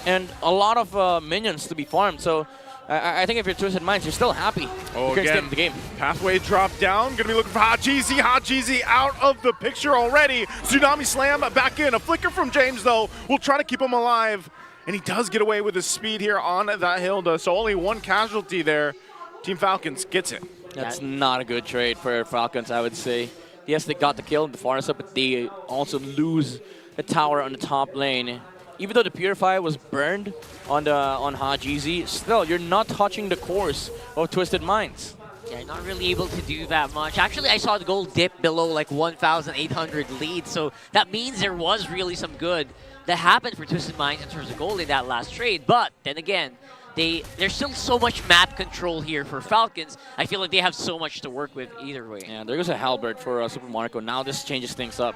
and a lot of minions to be farmed. So I think if you're Twisted Minds, you're still happy. Oh, you're again, the game. Pathway drop down. Going to be looking for Hot Jeezy. Hot Jeezy out of the picture already. Tsunami Slam back in. A flicker from James, though, will try to keep him alive. And he does get away with his speed here on that Hilda. So only 1 casualty there. Team Falcons gets it. That's not a good trade for Falcons, I would say. Yes, they got the kill in the far side, but they also lose the tower on the top lane. Even though the Purify was burned on Hajizi, still, you're not touching the course of Twisted Minds. Yeah, you're not really able to do that much. Actually, I saw the gold dip below like 1,800 lead, so that means there was really some good that happened for Twisted Minds in terms of gold in that last trade. But then again, there's still so much map control here for Falcons. I feel like they have so much to work with either way. Yeah, there goes a Halberd for Super Marco. Now this changes things up.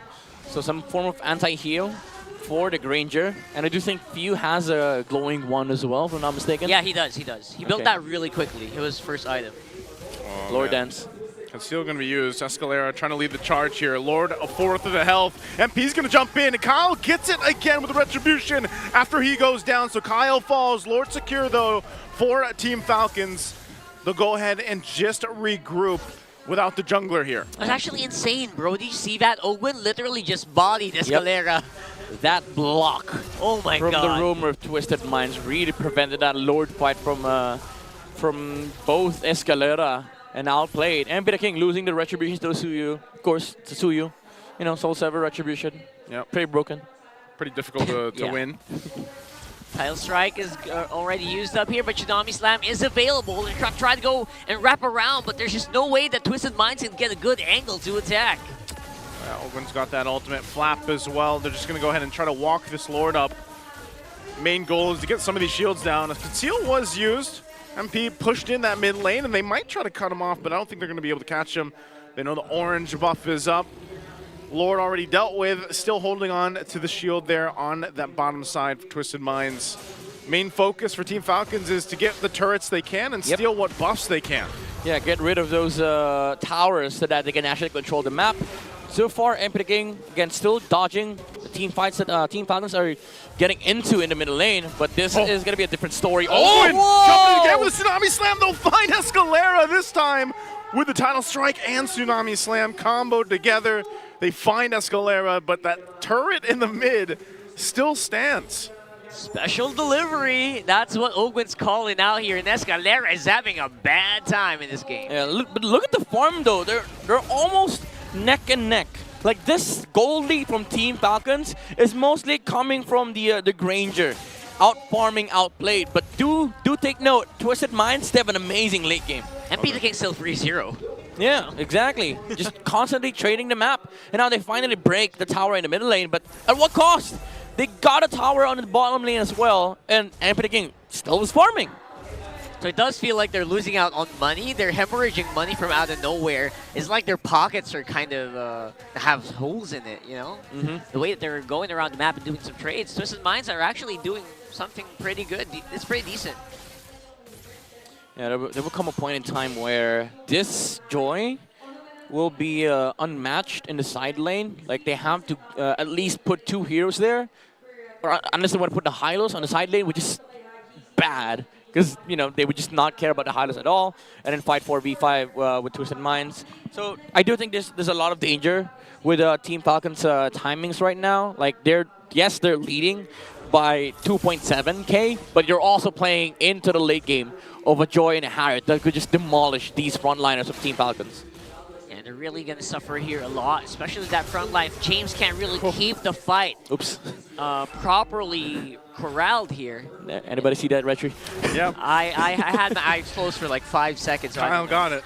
So some form of anti-heal for the Granger. And I do think Few has a glowing one as well, if I'm not mistaken. Yeah, he does. He built that really quickly. It was his first item. Oh, Lord Dance. It's still going to be used. Escalera trying to lead the charge here. Lord, a 4th of the health. MP's going to jump in. And Kyle gets it again with the Retribution after he goes down. So Kyle falls. Lord secure, though, for Team Falcons. They'll go ahead and just regroup without the jungler here. That's actually insane, bro. Did you see that? Owen literally just bodied Escalera. Yep. That block oh my from God. the rumor of Twisted Minds really prevented that Lord fight from both Escalera and outplayed. MP the King losing the Retribution to Suyu. Of course, to Suyu. You know, Soul Sever Retribution. Yep. Pretty broken. Pretty difficult to win. Tile Strike is already used up here, but Tsunami Slam is available. They're trying to go and wrap around, but there's just no way that Twisted Minds can get a good angle to attack. Ogwen's got that ultimate flap as well. They're just going to go ahead and try to walk this Lord up. Main goal is to get some of these shields down. Conceal was used. MP pushed in that mid lane, and they might try to cut him off, but I don't think they're going to be able to catch him. They know the orange buff is up. Lord already dealt with, still holding on to the shield there on that bottom side for Twisted Minds. Main focus for Team Falcons is to get the turrets they can and steal what buffs they can. Yeah, get rid of those towers so that they can actually control the map. So far, MP the King, again, still dodging the team fights that Team Falcons are getting into in the middle lane, but this is going to be a different story. Oh, and jumping again with a Tsunami Slam. They'll find Escalera this time with the Tidal Strike and Tsunami Slam comboed together. They find Escalera, but that turret in the mid still stands. Special delivery. That's what Ogwen's calling out here, and Escalera is having a bad time in this game. Yeah, but look at the farm, though. They're almost neck and neck Like this gold lead from Team Falcons is mostly coming from the Granger. Out-farming, outplayed. But do take note, Twisted Minds, they have an amazing late game. MP the King still 3-0. Yeah, exactly. Just constantly trading the map. And now they finally break the tower in the middle lane, but at what cost? They got a tower on the bottom lane as well, and MP the King still was farming. So it does feel like they're losing out on money. They're hemorrhaging money from out of nowhere. It's like their pockets are kind of have holes in it, you know? The way that they're going around the map and doing some trades, Twisted Minds are actually doing something pretty good. It's pretty decent. Yeah, there will come a point in time where this Joy will be unmatched in the side lane. Like they have to at least put 2 heroes there, or unless they want to put the Hylos on the side lane, which is bad. Because, you know, they would just not care about the Hylos at all, and then fight 4v5 with Twisted Minds. So I do think there's a lot of danger with Team Falcons' timings right now. Like, they're leading by 2.7k, but you're also playing into the late game of a Joy and a Harriet that could just demolish these frontliners of Team Falcons. And they're really going to suffer here a lot, especially that front line. James can't really keep the fight properly corralled here. Anybody see that, Retry? Yeah. I had my eyes closed for like 5 seconds. So Kyle got it.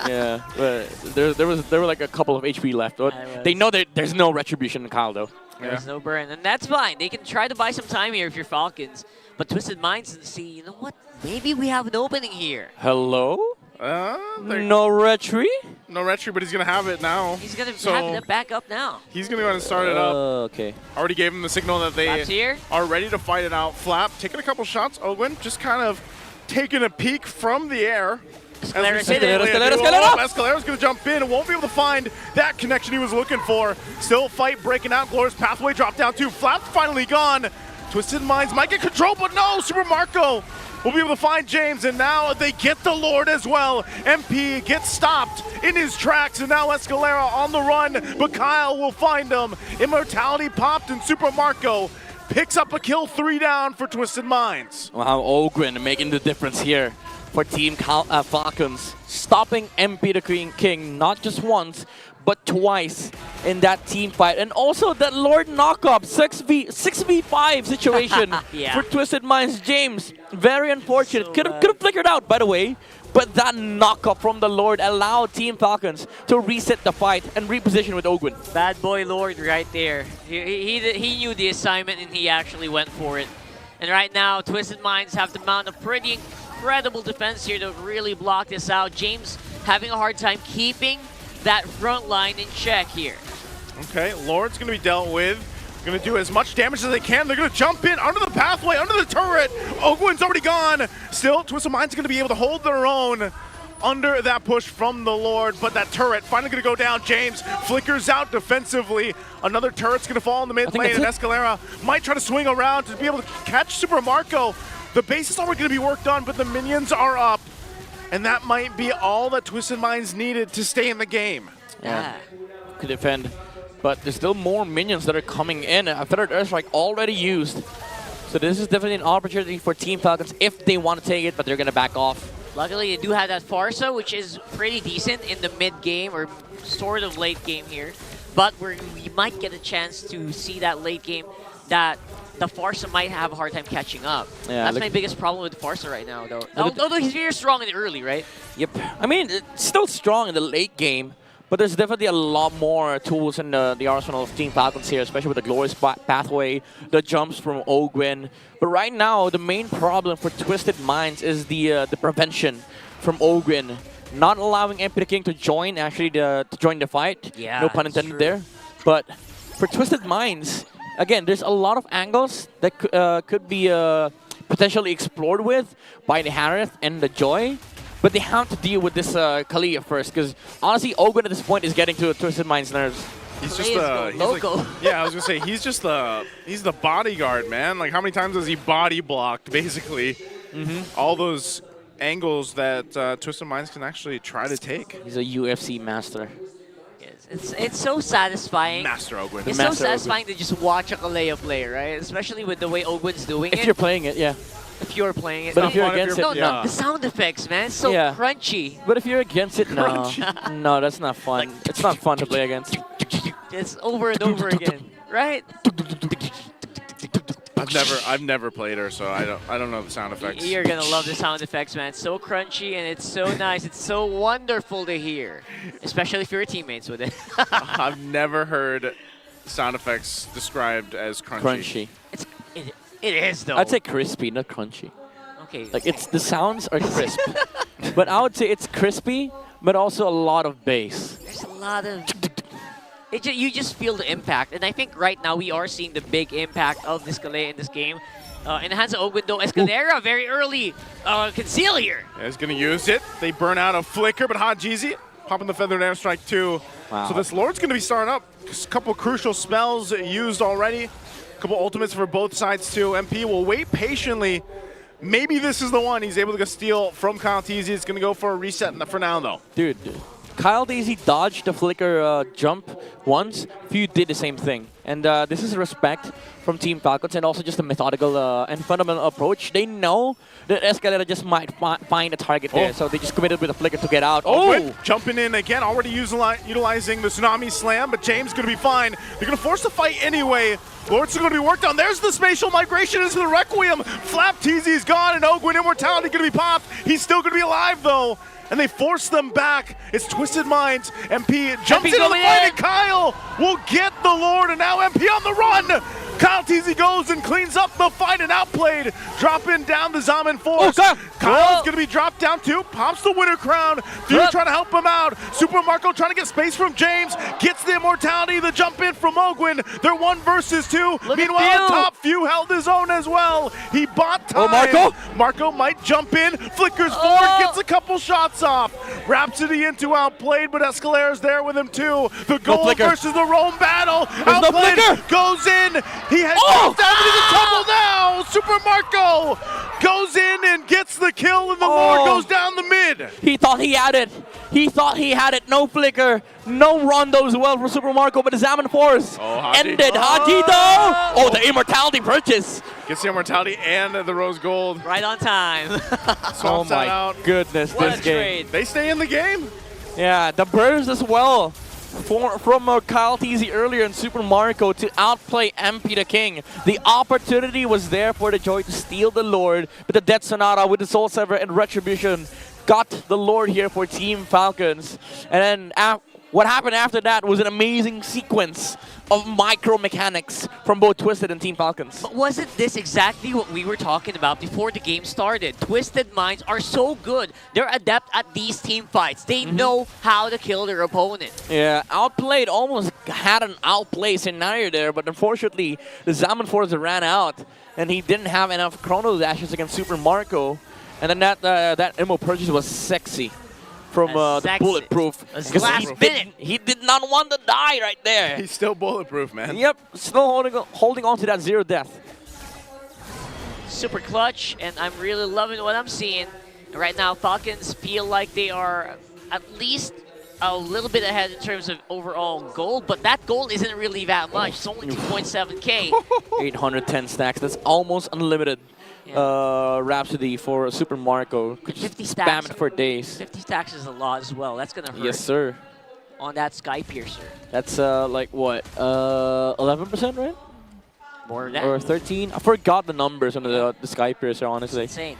Yeah, but there were like a couple of HP left. But they know that there's no retribution in Kyle, though. There's no burn, and that's fine. They can try to buy some time here if you're Falcons. But Twisted Minds and see, you know what? Maybe we have an opening here. Hello? No retry? No retry, but he's going to have it now. He's going to have it back up now. He's going to go ahead and start it up. Okay. Already gave him the signal that they are ready to fight it out. Flap taking a couple shots. Owen just kind of taking a peek from the air. Escalera's going to jump in and won't be able to find that connection he was looking for. Still fight breaking out. Glorious Pathway dropped down too. Flap finally gone. Twisted Minds might get control, but no! Super Marco will be able to find James, and now they get the Lord as well. MP gets stopped in his tracks, and now Escalera on the run, but Kyle will find him. Immortality popped, and Super Marco picks up a kill, 3 down for Twisted Minds. Wow, Ogren making the difference here for Team Falcons. Stopping MP the King not just once, but twice in that team fight. And also that Lord knockup, 6v5 situation for Twisted Minds. James, very unfortunate. So could have flickered out, by the way. But that knockup from the Lord allowed Team Falcons to reset the fight and reposition with Ogwin. Bad boy Lord right there. He knew the assignment and he actually went for it. And right now, Twisted Minds have to mount a pretty incredible defense here to really block this out. James having a hard time keeping that front line in check here. Okay, Lord's going to be dealt with. Going to do as much damage as they can. They're going to jump in under the pathway, under the turret. Ogwin's already gone. Still, Twisted Minds going to be able to hold their own under that push from the Lord, but that turret finally going to go down. James flickers out defensively. Another turret's going to fall in the mid lane, and Escalera might try to swing around to be able to catch Super Marco. The base is already going to be worked on, but the minions are up. And that might be all that Twisted Minds needed to stay in the game. Yeah, could defend. But there's still more minions that are coming in. A Feathered Airstrike already used. So this is definitely an opportunity for Team Falcons if they want to take it, but they're going to back off. Luckily, they do have that Farsa, which is pretty decent in the mid-game or sort of late game here. But we might get a chance to see that late game that the Farsa might have a hard time catching up. Yeah, that's my biggest problem with Farsa right now, though. Although he's very strong in the early, right? Yep. I mean, it's still strong in the late game, but there's definitely a lot more tools in the arsenal of Team Falcons here, especially with the Glorious Pathway, the jumps from Ogwin. But right now, the main problem for Twisted Minds is the prevention from Ogwin, not allowing MP the King to join, to join the fight. Yeah, no pun intended there. But for Twisted Minds, again, there's a lot of angles that could be potentially explored with by the Harith and the Joy, but they have to deal with this Kalia first, because honestly, Ogwin at this point is getting to Twisted Mind's nerves. He's just local. Yeah, I was gonna say he's the bodyguard, man. Like how many times has he body blocked basically? All those angles that Twisted Minds can actually try to take. He's a UFC master. It's so satisfying. Master Ogwin. It's so satisfying to just watch a Kalea play, right? Especially with the way Ogwin's doing it. If you're playing it, yeah. If you're playing it. But if you're against it, no, the sound effects, man. It's so crunchy. But if you're against it, no. No, that's not fun. It's not fun to play against. Just over and over again, right? I've never played her, so I don't know the sound effects. You're gonna love the sound effects, man. It's so crunchy and it's so nice. It's so wonderful to hear, especially if you're teammates with it. I've never heard sound effects described as crunchy. It is though. I'd say crispy, not crunchy. Okay. Like the sounds are crisp, but I would say it's crispy, but also a lot of bass. There's a lot of. You just feel the impact, and I think right now we are seeing the big impact of Escalera in this game. In the hands of Ogwin, though, Escalera very early conceal here. Yeah, he's going to use it. They burn out a flicker, but Hajizi popping the feathered airstrike too. Wow. So this Lord's going to be starting up. A couple crucial spells used already. A couple ultimates for both sides too. MP will wait patiently. Maybe this is the one he's able to steal from Kyle Teasy. It's going to go for a reset for now, though. Dude, Kyle Daisy dodged the flicker jump once. Few did the same thing. And this is respect from Team Falcons and also just a methodical and fundamental approach. They know that Escalera just might find a target there, so they just committed with a flicker to get out. Oh! Jumping in again, already utilizing the Tsunami Slam, but James going to be fine. They're going to force the fight anyway. Lord's going to be worked on. There's the spatial migration into the Requiem. Flap Teasy's gone, and Ogwin Immortality going to be popped. He's still going to be alive, though. And they force them back. It's Twisted Minds. MP jumps into the fight, and Kyle will get the Lord, and now MP on the run. Kyle Teasy goes and cleans up the fight and outplayed. Dropping down the Zaman Force. Kyle's going to be dropped down too. Pops the winner crown. Few trying to help him out. Super Marco trying to get space from James. Gets the immortality. The jump in from Ogwin. They're 1 versus 2. Meanwhile, top Few held his own as well. He bought time. Marco might jump in. Flickers forward. Gets a couple shots off. Rhapsody into outplayed, but Escalera's there with him too. The gold versus the Rome battle. Outplayed goes in. He has down into the tumble now. Super Marco goes in and gets the kill, and the Lord goes down the mid. He thought he had it. He thought he had it. No flicker. No rondo as well for Super Marco, but the Zaman Force ended. Haji though. Oh, the immortality purchase. Gets the immortality and the rose gold. Right on time. Oh my goodness, this game. They stay in the game. Yeah, the burst as well. From Kyle Teasy earlier and Super Marco to outplay MP the King. The opportunity was there for the Joy to steal the Lord, but the Death Sonata with the Soul Sever and Retribution got the Lord here for Team Falcons. And then what happened after that was an amazing sequence of micro mechanics from both Twisted and Team Falcons. But wasn't this exactly what we were talking about before the game started? Twisted Minds are so good. They're adept at these team fights. They know how to kill their opponent. Yeah, outplayed, almost had an outplay scenario there, but unfortunately the Zaman Force ran out and he didn't have enough chrono dashes against Super Marco. And then that ammo purchase was sexy from the Bulletproof. Last minute. He did not want to die right there. He's still bulletproof, man. Yep, still holding on to that 0 death. Super clutch, and I'm really loving what I'm seeing. Right now, Falcons feel like they are at least a little bit ahead in terms of overall gold, but that gold isn't really that much. It's only 2.7K. 810 stacks. That's almost unlimited. Rhapsody for Super Marco. Could 50 just stacks. spam it for days. 50 stacks is a lot as well. That's gonna hurt. Yes, sir. On that Sky Piercer. That's like what? 11%, right? More than that. Or 13? I forgot the numbers on the Sky Piercer, honestly. It's insane.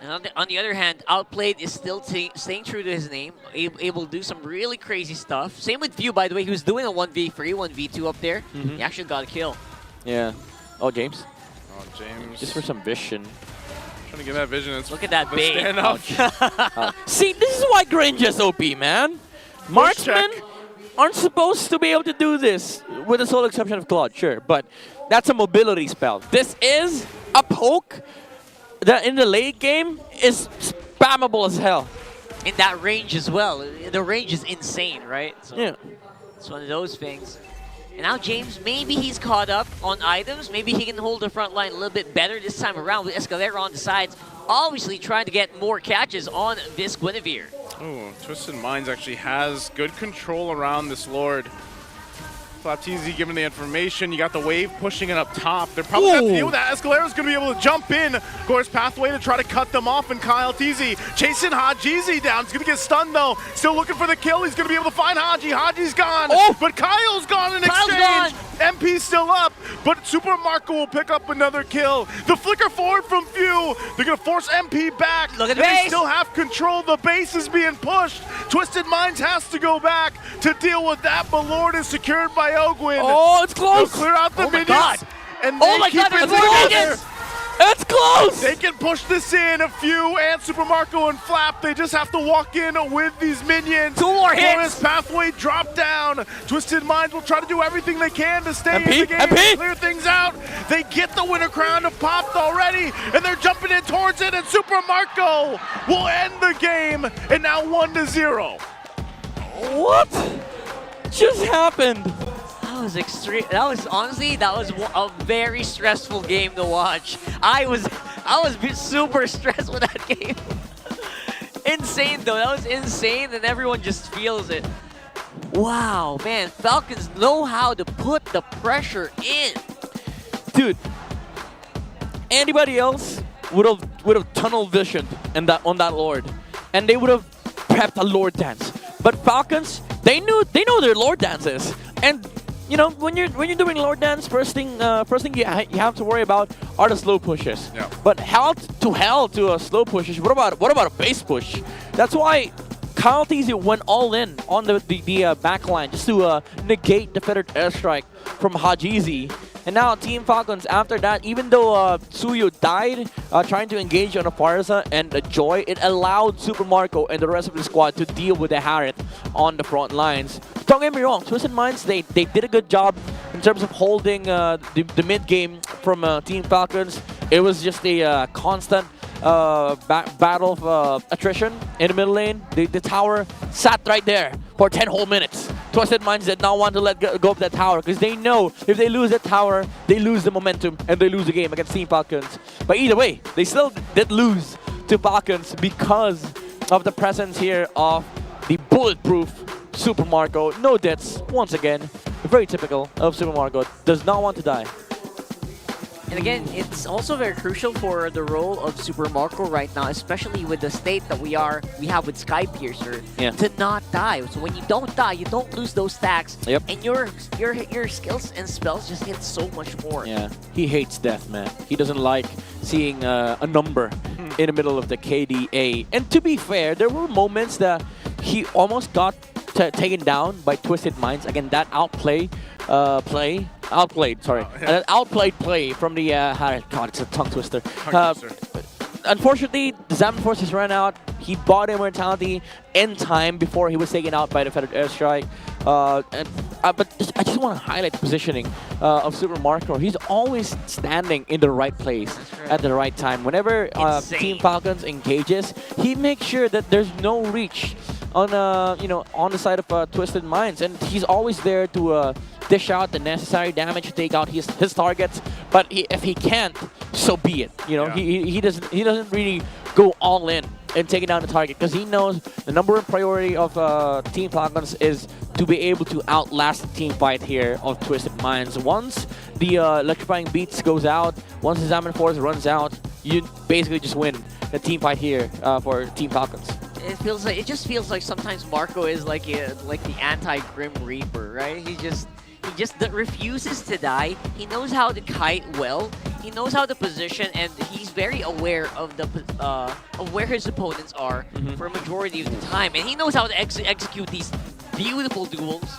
And on the other hand, Outplayed is still staying true to his name, able to do some really crazy stuff. Same with View, by the way. He was doing a 1v3, 1v2 up there. He actually got a kill. Yeah. Oh, James. Oh, James. Just for some vision. Trying to get that vision. Look at that bait. Stand up. See, this is why Grange is OP, man. Marksmen aren't supposed to be able to do this, with the sole exception of Claude, sure. But that's a mobility spell. This is a poke that in the late game is spammable as hell. In that range as well. The range is insane, right? So yeah. It's one of those things. And now James, maybe he's caught up on items. Maybe he can hold the front line a little bit better this time around with Escalera on the sides. Obviously trying to get more catches on this Guinevere. Oh, Twisted Minds actually has good control around this Lord. Flapteezy giving the information. You got the wave pushing it up top. They're probably going to deal with that. Escalera's going to be able to jump in. Of course, pathway to try to cut them off, and Kyle Teasy chasing Hajizi down. He's going to get stunned, though. Still looking for the kill. He's going to be able to find Haji. Haji's gone, but Kyle's gone in exchange. MP's still up, but Super Marco will pick up another kill. The flicker forward from Few. They're going to force MP back. Look at the They base. still have control. The base is being pushed. Twisted Minds has to go back to deal with that, but Lord is secured by Ogwin. Oh, it's close. They'll clear out the Oh my minions. God. And Oh they my keep God, it there's more together. minions. It's close! They can push this in. A Few and Super Marco and Flap. They just have to walk in with these minions. 2 more hits. Forest pathway drop down. Twisted Minds will try to do everything they can to stay MP, in the game MP. and clear things out. They get the winner crown to popped already, and they're jumping in towards it, and Super Marco will end the game, and now 1-0. What just happened? That was extreme. That was honestly, that was a very stressful game to watch. I was super stressed with that game. Insane though. That was insane, and everyone just feels it. Wow, man, Falcons know how to put the pressure in. Dude, anybody else would have tunnel visioned on that Lord, and they would have prepped a Lord dance. But Falcons, they know their Lord dance is, and you know when you're doing Lord dance, first thing you have to worry about are the slow pushes. Yeah. But hell to a slow pushes. What about a base push? That's why Kyle Teasy went all in on the backline just to negate the feathered airstrike from Hajizi. And now Team Falcons, after that, even though Suyo died trying to engage on a Farza and a Joy, it allowed Super Marco and the rest of the squad to deal with the Harriet on the front lines. Don't get me wrong, Twisted Minds, they did a good job in terms of holding the mid-game from Team Falcons. It was just a constant battle of attrition in the middle lane. The tower sat right there for 10 whole minutes. Twisted Minds did not want to let go of that tower because they know if they lose that tower, they lose the momentum and they lose the game against Team Falcons. But either way, they still did lose to Falcons because of the presence here of the bulletproof Super Marco. No deaths, once again. Very typical of Super Marco. Does not want to die. And again, it's also very crucial for the role of Super Marco right now, especially with the state that we have with Sky Piercer, to not die. So when you don't die, you don't lose those stacks, and your skills and spells just hit so much more. Yeah, he hates death, man. He doesn't like seeing a number in the middle of the KDA. And to be fair, there were moments that he almost got taken down by Twisted Minds. Again, that outplayed play from the God, it's a tongue twister. Unfortunately, the Zaman Forces ran out. He bought Immortality in time before he was taken out by the feathered airstrike. But I just want to highlight the positioning of Super Marco. He's always standing in the right place at the right time. Whenever Team Falcons engages, he makes sure that there's no reach on on the side of Twisted Minds, and he's always there to dish out the necessary damage to take out his targets. But if he can't, so be it. He doesn't really go all in and taking down the target because he knows the number one priority of Team Falcons is to be able to outlast the team fight here of Twisted Minds. Once the electrifying beats goes out, once the Zaman Force runs out, you basically just win the team fight here for Team Falcons. It just feels like sometimes Marco is like the anti-Grim Reaper, right? He just refuses to die. He knows how to kite well. He knows how to position, and he's very aware of where his opponents are for a majority of the time. And he knows how to execute these beautiful duels.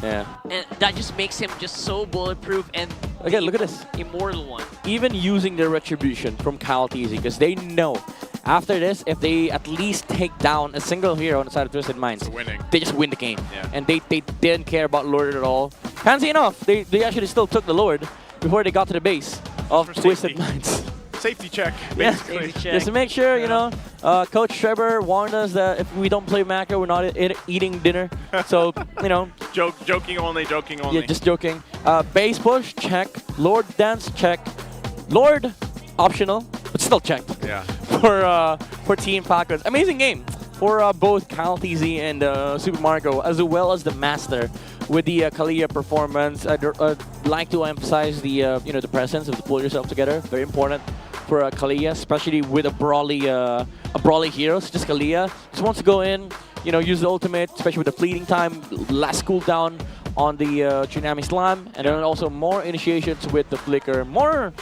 Yeah. And that just makes him just so bulletproof and again, look at this immortal one. Even using the retribution from Kyle Teasy, because they know after this, if they at least take down a single hero on the side of Twisted Minds, they just win the game. Yeah. And they didn't care about Lord at all. Fancy enough, they actually still took the Lord before they got to the base of Twisted Minds. Safety check, basically. basically. Just to make sure, Coach Trevor warned us that if we don't play macro, we're not eating dinner. So, Joking only. Yeah, just joking. Base push, check. Lord dance, check. Lord, optional, but still checked. Yeah. For Team Falcons. Amazing game. for both Kyle TZ and Super Marco, as well as the Master with the Kalia performance. I'd like to emphasize the the presence of the pull yourself together. Very important for Kalia, especially with a brawly hero such as Kalia. Just wants to go in, use the ultimate, especially with the fleeting time, last cooldown on the Tsunami Slam, and then also more initiations with the Flicker. More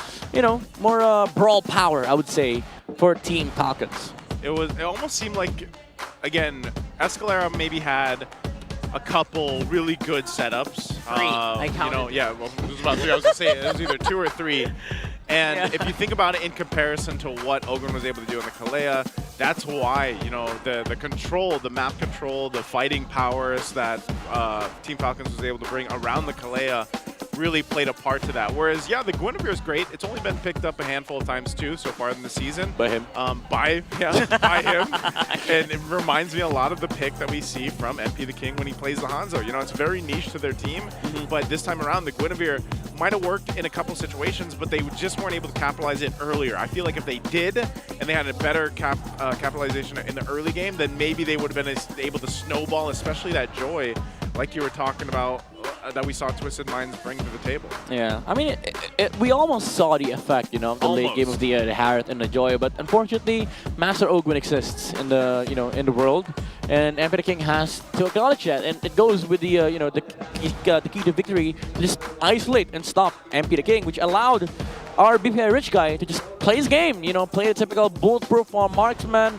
brawl power, I would say, for Team Falcons. It almost seemed like, again, Escalera maybe had a couple really good setups. I counted. Yeah, well, it was about 3. I was going to say it was either 2 or 3. And if you think about it in comparison to what Ogwen was able to do in the Kalea, that's why, the control, the map control, the fighting powers that Team Falcons was able to bring around the Kalea really played a part to that. Whereas, yeah, the Guinevere is great. It's only been picked up a handful of times too so far in the season. By him. By him. And it reminds me a lot of the pick that we see from MP the King when he plays the Hanzo. It's very niche to their team, but this time around, the Guinevere might have worked in a couple situations, but they just weren't able to capitalize it earlier. I feel like if they did, and they had a better capitalization in the early game, then maybe they would have been able to snowball, especially that Joy, like you were talking about, that we saw Twisted Minds bring to the table. Yeah, I mean, we almost saw the effect, of the late game of the Harith and the Joy, but unfortunately, Master Ogwen exists in the, in the world, and MP the King has to acknowledge that, and it goes with the, the key to victory to just isolate and stop MP the King, which allowed our BPI Rich guy to just play his game, play the typical bulletproof marksman,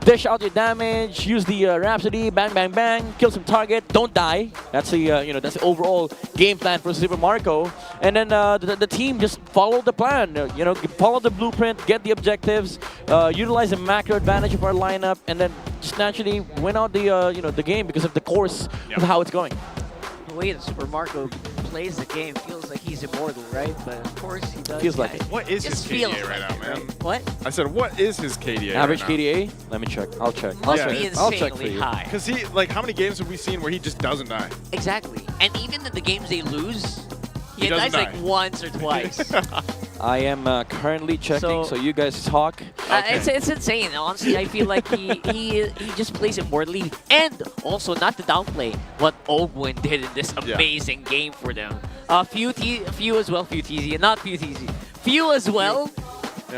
dish out your damage, use the Rhapsody, bang, bang, bang, kill some target, don't die. That's the that's the overall game plan for Super Marco. And then the team just followed the plan. Follow the blueprint, get the objectives, utilize the macro advantage of our lineup, and then just naturally win out the the game because of the course of how it's going. The way that Super Marco plays the game feels like he's immortal, right? But of course he does. Feels like it. What is his KDA right now, man? What? I said, what is his KDA Average right now? KDA? Let me check. I'll check. Must be I'll check for insanely you. high. Because how many games have we seen where he just doesn't die? Exactly. And even in the games they lose, He he doesn't dies like die. once or twice. I am currently checking, so you guys talk. It's insane. Honestly, I feel like he just plays immortally. And also, not to downplay what Ogwen did in this amazing game for them. Few as well, Few as well.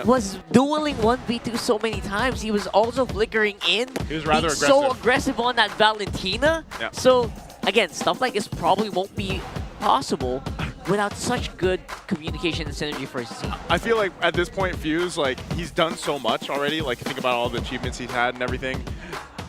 Was dueling 1v2 so many times. He was also flickering in. He was rather aggressive. So aggressive on that Valentina. Yeah. So, again, stuff like this probably won't be possible without such good communication and synergy for his team. I feel like at this point, Fuse, he's done so much already. Think about all the achievements he's had and everything.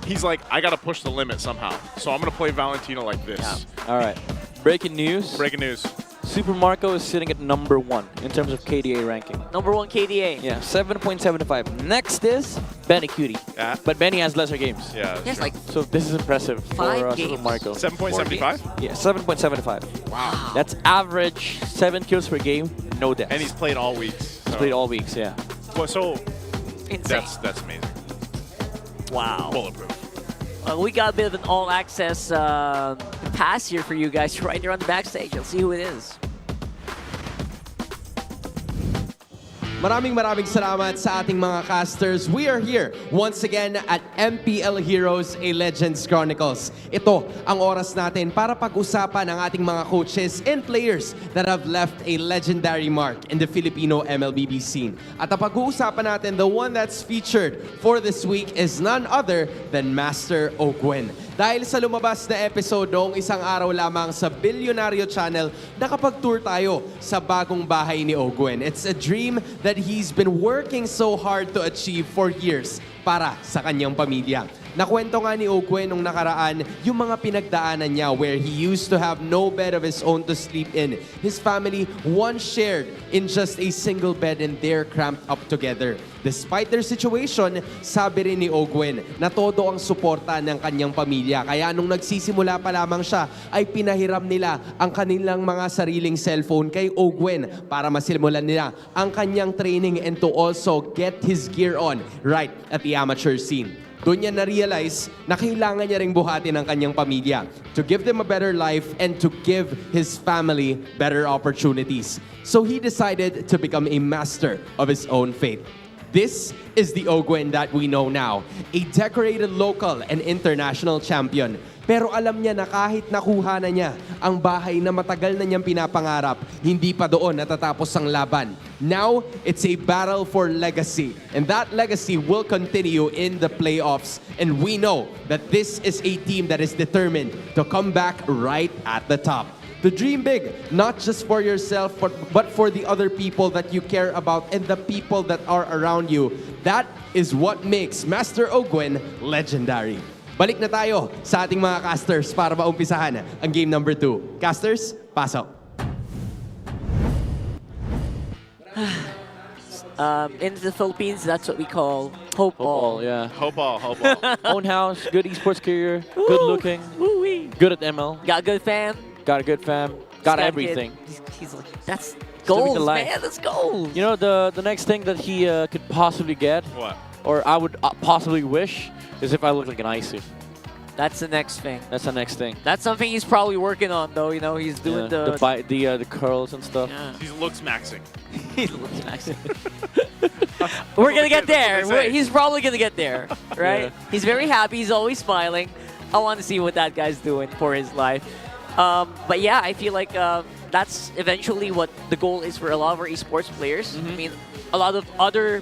He's like, I gotta push the limit somehow. So I'm gonna play Valentina like this. Yeah. All right. Breaking news. Breaking news. Super Marco is sitting at number 1 in terms of KDA ranking. Number 1 KDA. Yeah, 7.75. Next is Benny Cutie. Yeah. But Benny has lesser games. Yeah. Yes, like so this is impressive for 5 games. Super Marco. 7.75? Yeah, 7.75. Wow. That's average 7 kills per game, no deaths. And he's played all weeks. He's played all weeks, yeah. Well, so insane. That's amazing. Wow. Bulletproof. We got a bit of an all-access pass here for you guys right there on the backstage. Let's see who it is. Maraming salamat sa ating mga casters. We are here once again at MPL Heroes, a Legends Chronicles. Ito ang oras natin para pag-usapan ang ating mga coaches and players that have left a legendary mark in the Filipino MLBB scene. At ang pag-uusapan natin, the one that's featured for this week is none other than Master Ogwen. Dahil sa lumabas na episode noong isang araw lamang sa Bilyonaryo Channel, nakapag-tour tayo sa bagong bahay ni Ogwen. It's a dream that he's been working so hard to achieve for years para sa kanyang pamilya. Nakwento nga ni Ogwen nung nakaraan yung mga pinagdaanan niya where he used to have no bed of his own to sleep in. His family once shared in just a single bed and they're cramped up together. Despite their situation, sabi rin ni Ogwen na todo ang suporta ng kanyang pamilya. Kaya nung nagsisimula pa lamang siya, ay pinahiram nila ang kanilang mga sariling cellphone kay Ogwen para masimulan nila ang kanyang training and to also get his gear on right at the amateur scene. Doon niya na-realize na kailangan niya ring buhatin ang kanyang pamilya to give them a better life and to give his family better opportunities. So he decided to become a master of his own fate. This is the Ogwen that we know now, a decorated local and international champion. Pero alam niya na kahit nakuha na niya ang bahay na matagal na niyang pinapangarap, hindi pa doon natatapos ang laban. Now, it's a battle for legacy. And that legacy will continue in the playoffs. And we know that this is a team that is determined to come back right at the top. To dream big, not just for yourself, but for the other people that you care about and the people that are around you. That is what makes Master Ogwen legendary. Balik na tayo sa ating mga casters para maumpisahan ang game number 2. Casters, pasok. In the Philippines, that's what we call hope all. Yeah. Hope all. Own house, good esports career, good looking, good at ML. Got a good fam. Got a good fam. Got everything. He's like, that's living goals, the life. man. That's goals. You know, the next thing that he could possibly get, what? Or I would possibly wish, is if I look like an Isu. That's the next thing. That's the next thing. That's something he's probably working on, though. You know, he's doing the curls and stuff. Yeah. He looks maxing. He looks maxing. We're gonna get there. He's probably gonna get there, right? Yeah. He's very happy. He's always smiling. I want to see what that guy's doing for his life. But yeah, I feel like that's eventually what the goal is for a lot of our esports players. I mean, a lot of other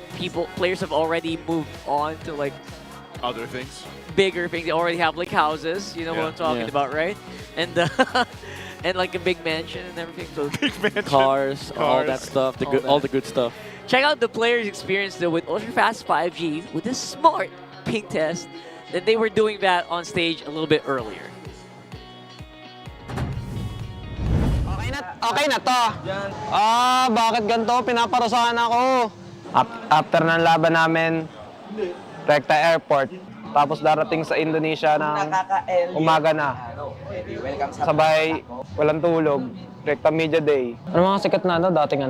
players have already moved on to like other things, bigger things. They already have like houses. You know what I'm talking about, right? And and like a big mansion and everything. So big mansion, cars, all that stuff. All the good stuff. Check out the players' experience though with ultra-fast 5G with this smart ping test. That they were doing that on stage a little bit earlier. Okay na to. Bakit ganito? Pinaparusahan ako. After ng laban namin, Recta Airport. Tapos darating sa Indonesia ng umaga na. Sabay, walang tulog. Recta Media Day. Ano mga sikat na dating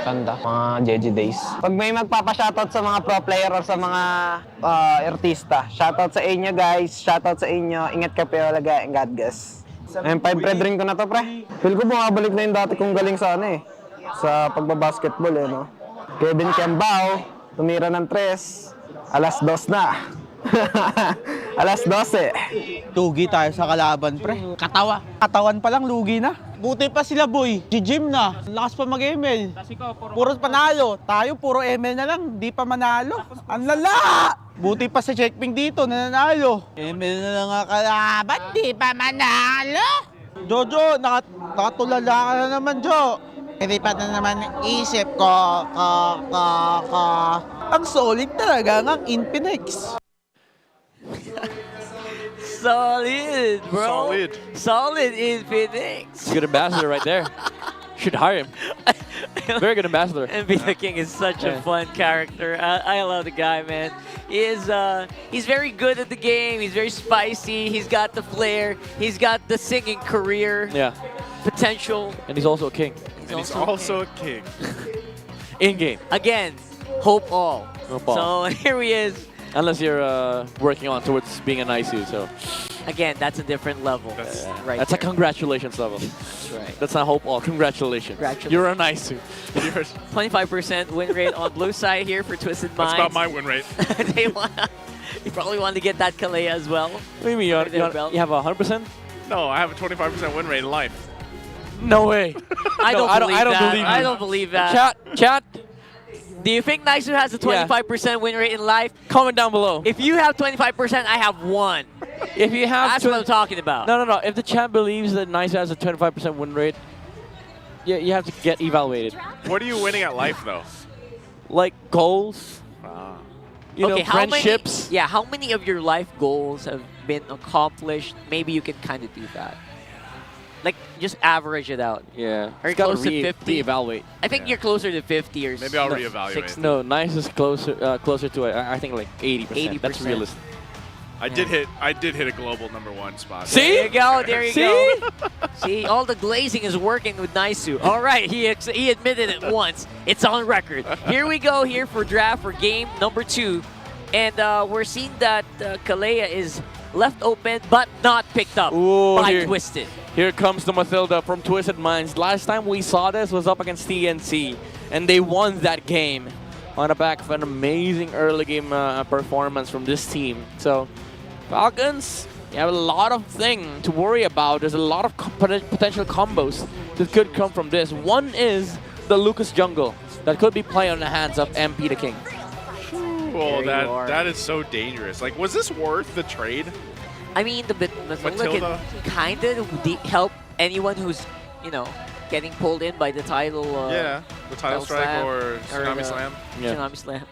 kanta? Mga JJ Days. Pag may magpapa-shoutout sa mga pro player or sa mga artista, shoutout sa inyo guys, shoutout sa inyo. Ingat ka pero lagay, and God bless. M5 pre-drink ko na to, pre. Feel ko bumabalik na yung dati kong galing sa sa pagbabasketball, no? Kevin Kembao, tumira ng 3, alas 2 na. alas 12. Lugi tayo sa kalaban, pre. Katawan pa lang, lugi na. Buti pa sila, boy. G-gym na. Lakas pa mag-ML. Puro panalo. Tayo, puro ML na lang. Di pa manalo. Ang lala! Buti pa sa checkping dito, nananalo. ML na lang ang kalaban, di pa manalo. Jojo, nakatulala ka na naman, Jo. Iripat na naman isip ko. Ang solid talaga ng Infinix. Solid, bro. Solid in Phoenix. Good ambassador right there. Should hire him. Very good ambassador. And the King is such a fun character. I love the guy, man. He's very good at the game. He's very spicy. He's got the flair. He's got the singing career. Yeah. Potential. And he's also a king. He's also a king. In game. Again, hope all. Hope all. So here he is. Unless you're working on towards being an ICU, so. Again, that's a different level. That's a congratulations level. That's right. That's not hope all. Congratulations. You're an ICU. 25% win rate on blue side here for Twisted Minds. That's about my win rate. You probably want to get that Kalea as well. What do you mean? You have 100%? No, I have a 25% win rate in life. No way. I don't believe believe I you. don't believe that. Chat. Do you think Naisu has a 25% win rate in life? Comment down below. If you have 25%, I have 1. If you have That's what I'm talking about. No. If the chat believes that Nice has a 25% win rate, you have to get evaluated. What are you winning at life, though? Like goals. You know, friendships. How many of your life goals have been accomplished? Maybe you can kind of do that. Like, just average it out. Yeah. Are you close to 50? Evaluate. I think you're closer to 50 or Maybe I'll reevaluate. No, Nice is closer to I think like 80%. 80%. That's realistic. I did hit a global #1 spot. See? There you go. There you go. See, all the glazing is working with Naisu. All right, he admitted it once. It's on record. Here we go here for draft for game number 2. And we're seeing that Kalea is left open but not picked up by Twisted. Here comes the Mathilda from Twisted Minds. Last time we saw this was up against TNC, and they won that game. on the back of an amazing early game performance from this team. So Falcons, you have a lot of things to worry about. There's a lot of potential combos that could come from this. One is the Lucas jungle that could be playing on the hands of MP the King. Oh, that is so dangerous. Like, was this worth the trade? I mean, the Matilda can kind of help anyone who's, you know, getting pulled in by the title. Yeah, the title strike or Tsunami Slam. Tsunami Slam.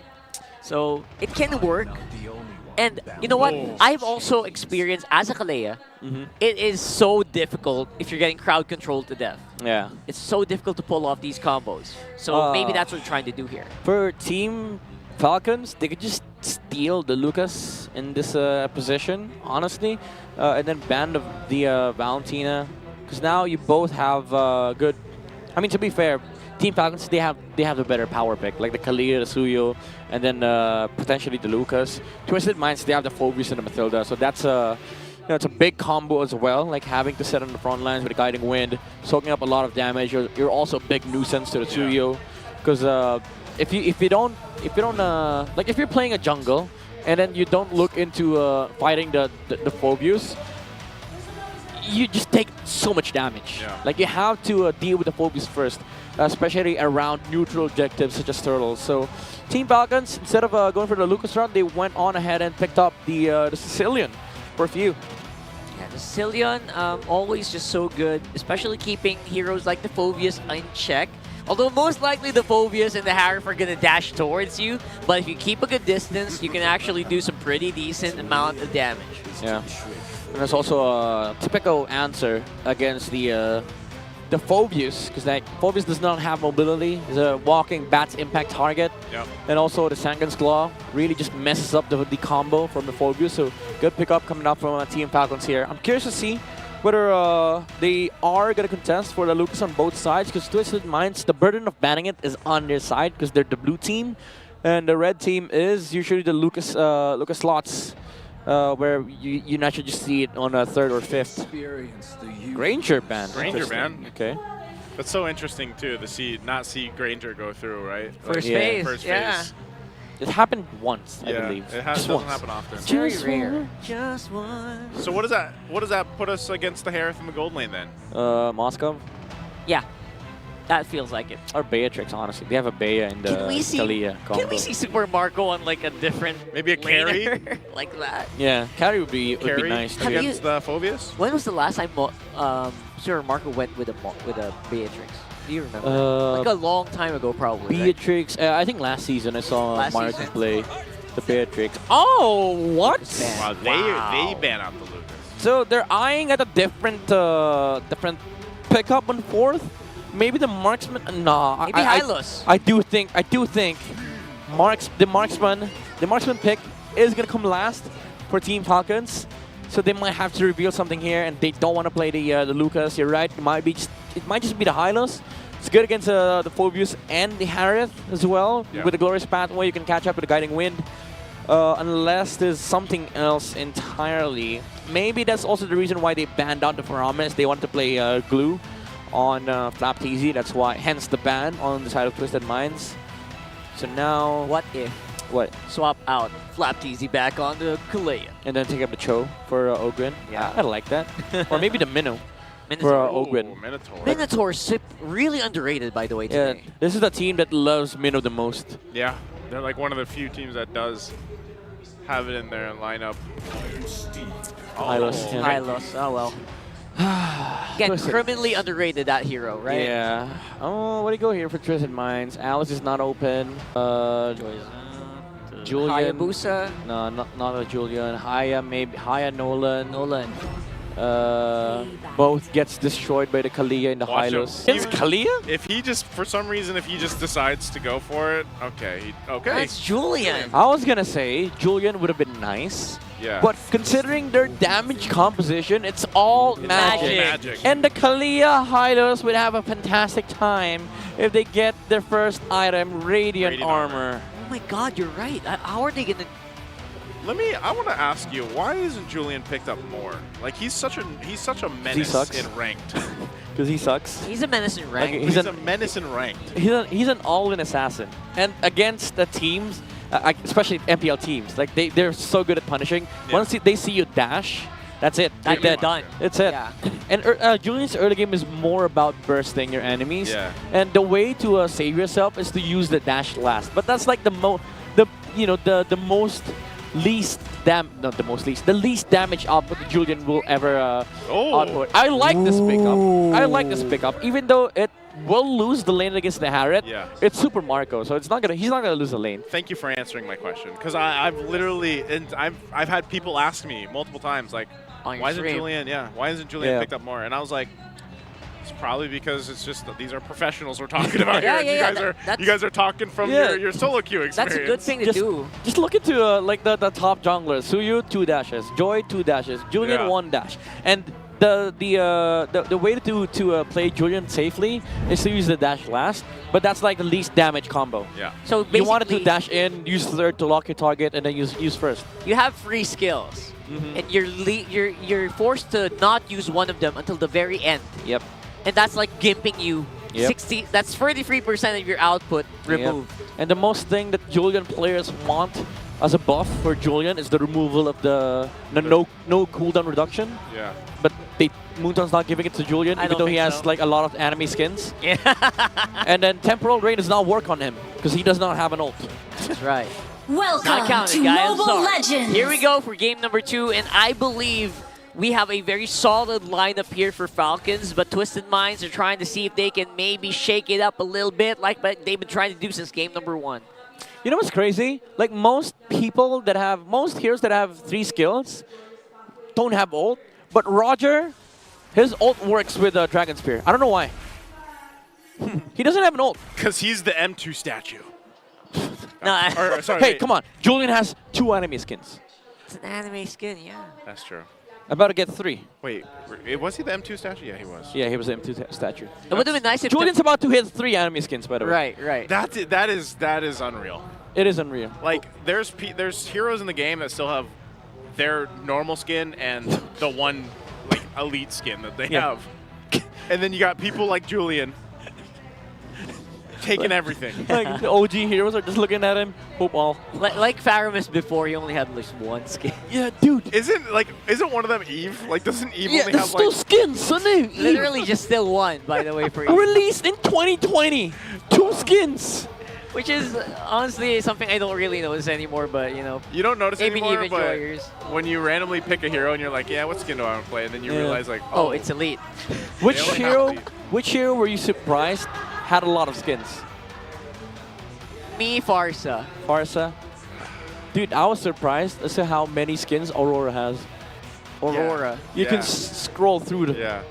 So it can work. And you know what? I've also experienced as a Kalea, it is so difficult if you're getting crowd controlled to death. Yeah. It's so difficult to pull off these combos. So maybe that's what we're trying to do here. For Team Falcons, they could just steal the Lucas in this position, honestly, and then ban the Valentina, because now you both have good. I mean, to be fair, Team Falcons they have the better power pick, like the Kalia, the Suyo, and then potentially the Lucas. Twisted Minds, they have the Phobius and the Matilda, so that's it's a big combo as well. Like having to set on the front lines with the Guiding Wind, soaking up a lot of damage. You're also a big nuisance to the Suyo, because if you're playing a jungle and then you don't look into fighting the Phobius, you just take so much damage. Yeah. Like you have to deal with the Phobius first, especially around neutral objectives such as turtles. So Team Falcons, instead of going for the Lucas route, they went on ahead and picked up the Sicilian for a few. Yeah, the Sicilian, always just so good, especially keeping heroes like the Phobius in check. Although most likely the Phobius and the Harif are going to dash towards you, but if you keep a good distance, you can actually do some pretty decent amount of damage. Yeah. And there's also a typical answer against the Phobius, because like Phobius does not have mobility. It's a walking bat's impact target. Yep. And also the Sangan's Claw really just messes up the combo from the Phobius. So good pickup coming up from Team Falcons here. I'm curious to see whether they are going to contest for the Lucas on both sides, because Twisted Minds, the burden of banning it is on their side because they're the blue team, and the red team is usually the Lucas slots, where you naturally just see it on a third or fifth. Granger ban. Granger ban. Okay. That's so interesting too to not see Granger go through, right? First phase. First yeah. phase. It happened once, I believe. It doesn't happen often. It's very rare. Just one. So what does that put us against the Harith in the gold lane then? Moscow? Yeah. That feels like it. Or Beatrix, honestly. They have a Bea in the Kalia combo. Can we see Super Marco on like a different maybe a carry like that? Yeah, carry would be nice too. Against the Phobius? When was the last time Super Marco went with a Beatrix? Do you remember? Like a long time ago, probably. Beatrix. Right? I think last season I saw Marco play the Beatrix. Oh, what? Wow, they ban out the Lucas. So they're eyeing at a different pickup on fourth. Maybe the marksman. No, maybe Hylos. I do think the marksman pick is gonna come last for Team Falcons. So they might have to reveal something here, and they don't want to play the Lucas. You're right. It might just be the Hylos. It's good against the Phobius and the Harith as well. Yeah. With the Glorious Pathway, you can catch up with the Guiding Wind. Unless there's something else entirely. Maybe that's also the reason why they banned out the Paramis. They wanted to play Glue on Flap TZ. That's why, hence the ban on the side of Twisted Minds. So now, what if? What? Swap out Flap TZ back on the Kalea. And then take up the Cho for Ogren. Yeah. I like that. Or maybe the Minnow. Minotaur. For Ogren. Minotaur. Minotaur Sip, really underrated, by the way, today. Yeah, this is the team that loves Minnow the most. Yeah, they're like one of the few teams that does have it in their lineup. Hylos. Yeah. Hylos, oh well. Again, criminally underrated, that hero, right? Yeah. Oh, what do you go here for Twisted Minds? Alice is not open. Julian. Hayabusa. No, not a Julian. Haya, maybe. Haya, Nolan. Both gets destroyed by the Kalia in the Hylos. It's Kalia? If he just, for some reason, if he just decides to go for it, okay. Okay. That's Julian. I was gonna say Julian would have been nice. Yeah. But considering their damage composition, it's all magic. And the Kalia Hylos would have a fantastic time if they get their first item, Radiant Armor. Oh my god, you're right. How are they gonna... I want to ask you, why isn't Julian picked up more? Like he's such a menace in ranked. because he sucks. He's a menace in rank. Like, He's a menace in ranked. He's an all-in assassin. And against the teams, especially MPL teams, like they're so good at punishing. Once they see you dash, that's it. You're dead. done. It's it. Yeah. And Julian's early game is more about bursting your enemies. Yeah. And the way to save yourself is to use the dash last. But that's like the least damage output that Julian will ever output. I like this pickup. I like this pickup, even though it will lose the lane against the Harriet. Yeah. It's Super Marco, so he's not gonna lose the lane. Thank you for answering my question, because I've literally I've had people ask me multiple times like, why isn't Julian picked up more? And I was like, it's probably because it's just these are professionals we're talking about here. You guys are talking from your solo queue experience. That's a good thing to do. Just look into like the top junglers. Suyu 2 dashes, Joy 2 dashes, Julian 1 dash, and the way to play Julian safely is to use the dash last, but that's like the least damage combo. Yeah. So you wanted to dash in, use third to lock your target, and then use first. You have free skills, and you're forced to not use one of them until the very end. Yep. And that's like gimping you. Yep. 60. That's 33% of your output removed. Yep. And the most thing that Julian players want as a buff for Julian is the removal of the no cooldown reduction. Yeah. But Moonton's not giving it to Julian, even though he has like a lot of enemy skins. Yeah. And then Temporal Rain does not work on him because he does not have an ult. That's right. Welcome Not counted, to guys. Mobile Legends. Here we go for game number 2, and I believe we have a very solid lineup here for Falcons, but Twisted Minds are trying to see if they can maybe shake it up a little bit, like they've been trying to do since game number 1. You know what's crazy? Like most heroes that have 3 skills don't have ult, but Roger, his ult works with Dragon Spear. I don't know why. He doesn't have an ult. Because he's the M2 statue. No, sorry. Hey, come on. Julian has 2 enemy skins. It's an anime skin, yeah. That's true. I'm about to get 3. Wait, was he the M2 statue? Yeah, he was. Yeah, he was the M2 statue. It would have been nice if Julian's about to hit 3 enemy skins, by the way. Right. That is unreal. It is unreal. Like there's heroes in the game that still have their normal skin and the one like elite skin that they have, and then you got people like Julian taking everything. Like the OG heroes are just looking at him. Hope all. Like Faramis before, he only had at least 1 skin. Yeah, dude. Isn't one of them Eve? Like doesn't Eve only there's have still like skins, son. Literally just still 1, by the way, for you. Released in 2020. 2 skins. Which is honestly something I don't really notice anymore, but you know. You don't notice maybe anymore, Eve but enjoyers. when you randomly pick a hero and you're like, yeah, what skin do I want to play? And then you realize like, oh, it's elite. Which hero were you surprised had a lot of skins? Me, Farsa. Farsa? Dude, I was surprised as to how many skins Aurora has. Aurora. You can scroll through them. Yeah.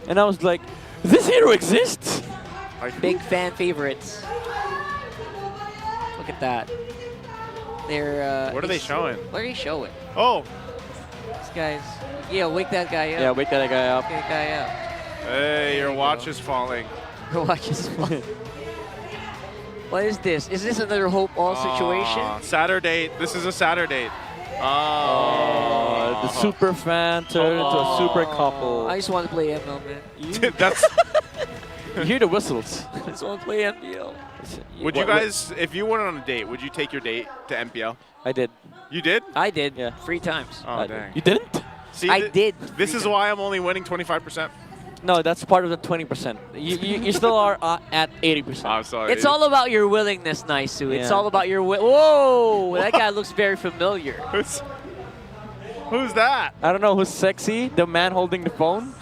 And I was like, this hero exists? Big fan favorites. Look at that. They're. What are they showing? What are they showing? Oh. This guy's. Yeah, wake that guy up. Yeah, wake that guy up. Wake that guy up. Hey, your watch is falling. Your watch is falling. What is this? Is this another Hope All situation? Saturday. This is a Saturday. The super fan turned into a super couple. I just want to play ML, man. That's. You hear the whistles. I just want to play MPL. Would you guys, if you went on a date, would you take your date to MPL? I did. You did? I did. Yeah. 3 times. Oh, dang. You didn't? See, I did. This is why I'm only winning 25%. No, that's part of the 20%. You still are at 80%. I'm sorry. It's all about your willingness, Naisu. It's Yeah. all about your Whoa! That guy looks very familiar. Who's that? I don't know who's sexy, the man holding the phone,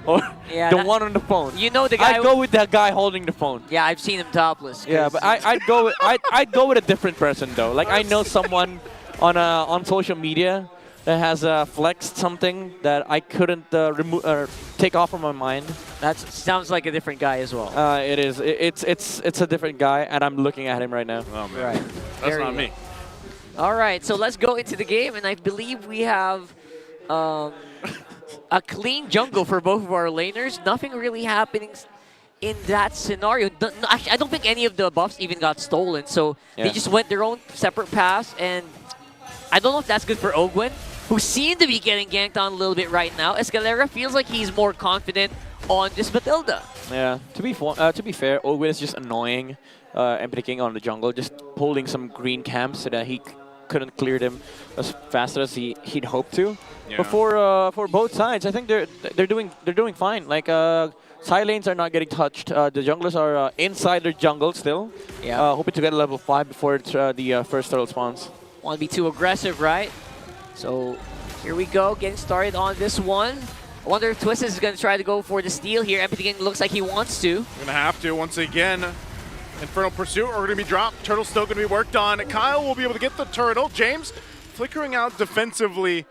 or the one on the phone. You know the guy. I'd go with that guy holding the phone. Yeah, I've seen him topless. Yeah, but I'd go with a different person though. Like I know someone on social media that has flexed something that I couldn't remove or take off from my mind. That sounds like a different guy as well. It is. It's a different guy, and I'm looking at him right now. Oh man, right. That's not me. All right, so let's go into the game, and I believe we have a clean jungle for both of our laners. Nothing really happening in that scenario. Actually, I don't think any of the buffs even got stolen, so they just went their own separate paths, and I don't know if that's good for Ogwen, who seemed to be getting ganked on a little bit right now. Escalera feels like he's more confident on this Matilda. Yeah, to be fair, Owen is just annoying MP King on the jungle, just holding some green camps so that he couldn't clear them as fast as he'd hoped to. Yeah. But for both sides, I think they're doing fine. Like side lanes are not getting touched. The junglers are inside their jungle still. Yeah. Hoping to get a level 5 before the first turtle spawns. Want to be too aggressive, right? So here we go, getting started on this one. I wonder if TWIS is going to try to go for the steal here. MP King looks like he wants to. Going to have to once again. Infernal Pursuit are going to be dropped. Turtle's still going to be worked on. Kyle will be able to get the turtle. James flickering out defensively.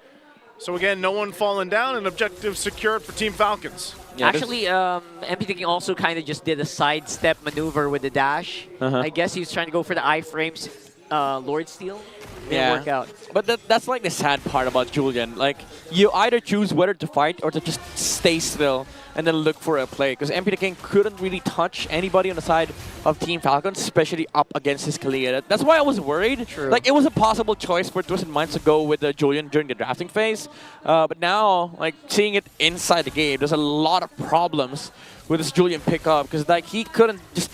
So again, no one falling down and objective secured for Team Falcons. Yeah, actually, MP King also kind of just did a sidestep maneuver with the dash. I guess he was trying to go for the iframes Lord Steal. Didn't work out. But that's like the sad part about Julian. Like, you either choose whether to fight or to just stay still and then look for a play. Because MP King couldn't really touch anybody on the side of Team Falcons, especially up against his Kalia. That's why I was worried. True. Like, it was a possible choice for Twisted Minds to go with Julian during the drafting phase. But now, like, seeing it inside the game, there's a lot of problems with this Julian pickup. Because, like, he couldn't just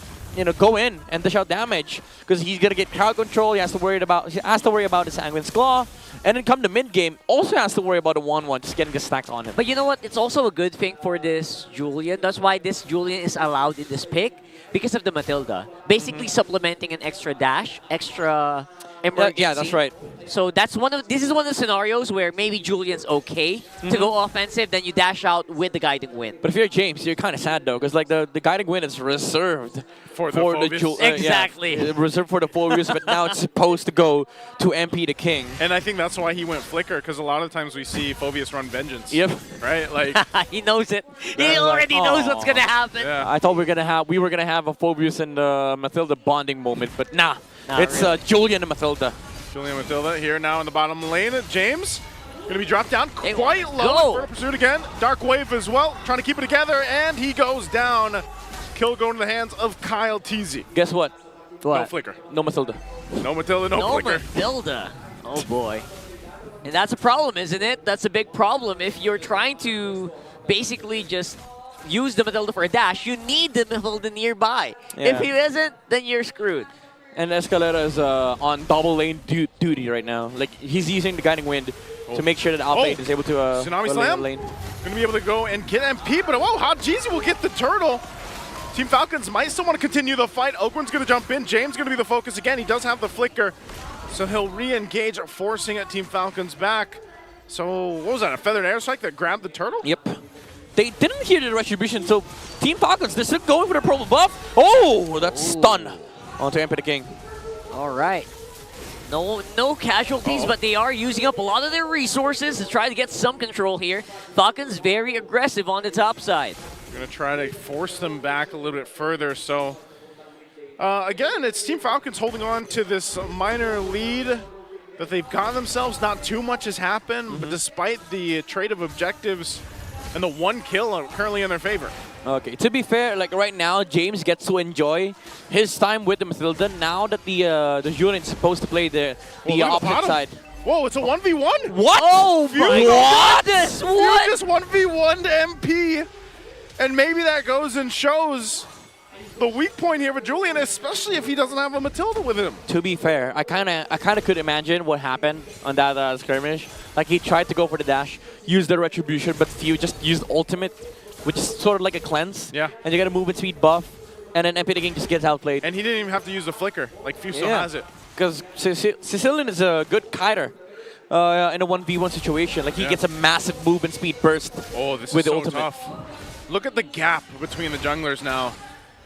go in and dish out damage because he's gonna get crowd control. He has to worry about his Sanguine's Claw, and then come to mid game, also has to worry about a 1-1 just getting the stacks on him. But you know what? It's also a good thing for this Julian. That's why this Julian is allowed in this pick because of the Matilda. Basically supplementing an extra dash, extra emergency. Yeah, that's right. So this is one of the scenarios where maybe Julian's okay to go offensive, then you dash out with the Guiding Wind. But if you're James, you're kind of sad though, because like the Guiding Wind is reserved for the exactly. Reserved for the Phobius, but now it's supposed to go to MP the King. And I think that's why he went Flicker, because a lot of times we see Phobius run Vengeance. Yep. Right? Like he knows it. He already knows what's gonna happen. Yeah. I thought we were gonna have a Phobius and Matilda bonding moment, but nah. It's really. Julian and Matilda. Julian and Matilda here now in the bottom lane. James going to be dropped down quite low. Go. For Pursuit again. Dark Wave as well, trying to keep it together, and he goes down. Kill going to the hands of Kyle TZ. Guess what? No Flicker. No Matilda. No Matilda, no Flicker. Matilda. Oh boy. And that's a problem, isn't it? That's a big problem. If you're trying to basically just use the Matilda for a dash, you need the Matilda nearby. Yeah. If he isn't, then you're screwed. And Escalera is on double lane duty right now. Like, he's using the Guiding Wind to make sure that Outlane is able to Tsunami Slam. lane. Going to be able to go and get MP, but whoa, how Jeezy will get the turtle. Team Falcons might still want to continue the fight. Oakland's going to jump in. James going to be the focus again. He does have the Flicker, so he'll re-engage, forcing at Team Falcons back. So what was that, a Feathered Airstrike that grabbed the turtle? Yep. They didn't hear the Retribution, so Team Falcons, they're still going for the purple buff. Oh, that's stun onto MP the King. All right. No casualties, but they are using up a lot of their resources to try to get some control here. Falcons very aggressive on the top side. Going to try to force them back a little bit further. So again, it's Team Falcons holding on to this minor lead that they've gotten themselves. Not too much has happened, but despite the trade of objectives and the 1 kill currently in their favor. Okay, to be fair, like right now, James gets to enjoy his time with the Matilda now that the Julian is supposed to play the opposite side. Whoa, it's a 1v1? What? Oh my goodness, what? You just 1v1 to MP, and maybe that goes and shows the weak point here for Julian, especially if he doesn't have a Matilda with him. To be fair, I kind of could imagine what happened on that skirmish. Like, he tried to go for the dash, use the Retribution, but Few just used ultimate, which is sort of like a cleanse. Yeah. And you get a movement speed buff, and then MP the King just gets outplayed. And he didn't even have to use the Flicker. Like, Few still has it. Because Sicilian is a good kiter in a 1v1 situation. Like, he gets a massive movement speed burst this with is the so ultimate. tough. Look at the gap between the junglers now.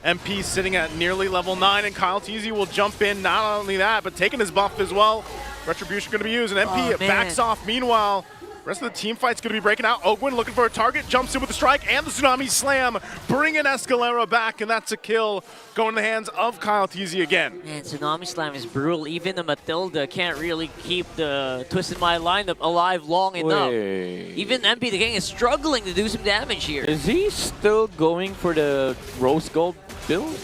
MP sitting at nearly level 9, and Kyle TZ will jump in. Not only that, but taking his buff as well. Retribution going to be used, and MP backs off. Meanwhile, rest of the team fight's going to be breaking out. Ogwin looking for a target, jumps in with the strike and the Tsunami Slam, bringing Escalera back, and that's a kill going in the hands of Kyle TZ again. Man, Tsunami Slam is brutal. Even the Matilda can't really keep the Twisted Mind lineup alive long enough. Even MP the King is struggling to do some damage here. Is he still going for the Rose Gold build?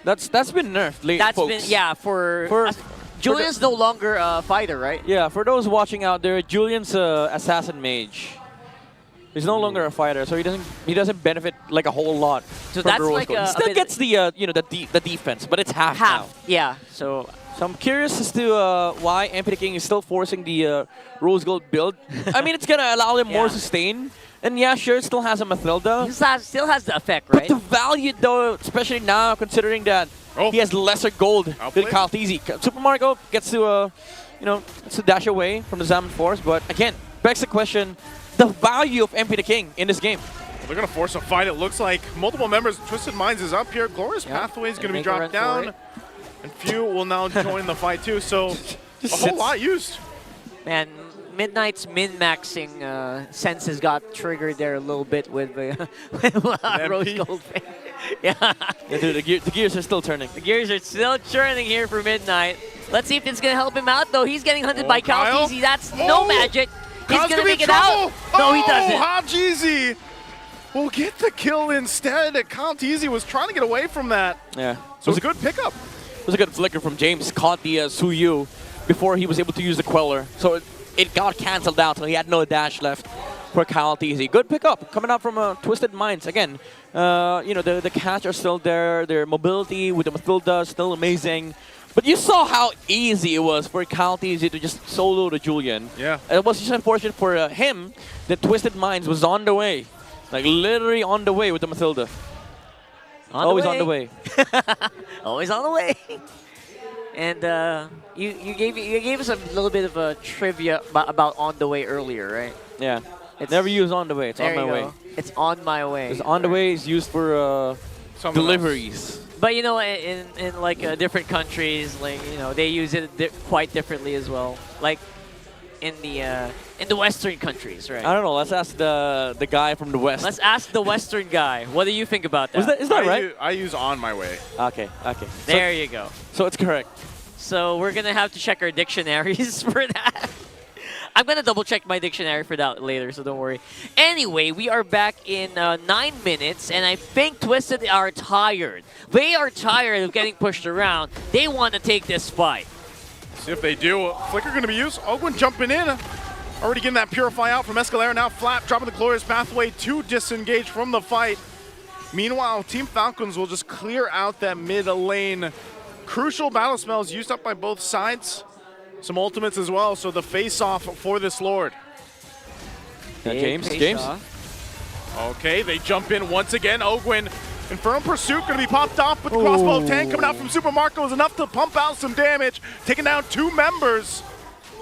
That's been nerfed lately, folks. For Julian's no longer a fighter, right? Yeah, for those watching out there, Julian's Assassin Mage. He's no longer a fighter, so he doesn't benefit like a whole lot. So from that's the rose like gold. a He still bit- gets the the defense, but it's half now. Yeah. So I'm curious as to why MP the King is still forcing the rose gold build. I mean, it's gonna allow him more sustain. And yeah, sure, it still has a Mathilda. He still has the effect, right? But the value, though, especially now, considering that he has lesser gold than Kyle Teasy. Super Mario gets to, gets to dash away from the Zaman Force. But again, begs the question, the value of MP the King in this game. They're going to force a fight, it looks like. Multiple members, Twisted Minds is up here. Glorious Pathway is going to be dropped down. And Few will now join the fight too, so a whole lot used. Man, Midnight's min-maxing senses got triggered there a little bit with Rose Gold. Yeah. Dude, the gears are still turning. The gears are still churning here for Midnight. Let's see if it's going to help him out, though. He's getting hunted by Kyle Teasy. That's no magic. He's going to make it out. No, he doesn't. Hobjeezy will get the kill instead. Kyle Teasy was trying to get away from that. Yeah. So it was a good pickup. It was a good flicker from James. Caught the Suyu before he was able to use the Queller. So it got canceled out, so he had no dash left for Kyle Teasy. Good pickup coming out from Twisted Minds. Again, the catch are still there. Their mobility with the Mathilda is still amazing. But you saw how easy it was for Kyle Teasy to just solo the Julian. Yeah. It was just unfortunate for him that Twisted Minds was on the way. Like literally on the way with the Mathilda. Always on the way. Always on the way. And you gave us a little bit of a trivia about on the way earlier, right? Yeah. It's never used on the way. It's on my way. It's on my way. Because on the way is used for deliveries. But in like different countries, like they use it quite differently as well. Like in the Western countries, right? I don't know. Let's ask the guy from the West. Let's ask the Western guy. What do you think about that? Is that right? I use on my way. Okay. There you go. So it's correct. So we're gonna have to check our dictionaries for that. I'm gonna double check my dictionary for that later, so don't worry. Anyway, we are back in 9 minutes, and I think Twisted are tired. They are tired of getting pushed around. They want to take this fight. See if they do. Flicker going to be used. Ogwin jumping in. Already getting that Purify out from Escalera. Now Flap dropping the Glorious Pathway to disengage from the fight. Meanwhile, Team Falcons will just clear out that mid lane. Crucial battle spells used up by both sides. Some ultimates as well, so the face-off for this Lord. James. Okay, they jump in once again. Ogwin, Infernal Pursuit going to be popped off, but the crossbow tank coming out from Super Marco is enough to pump out some damage, taking down 2 members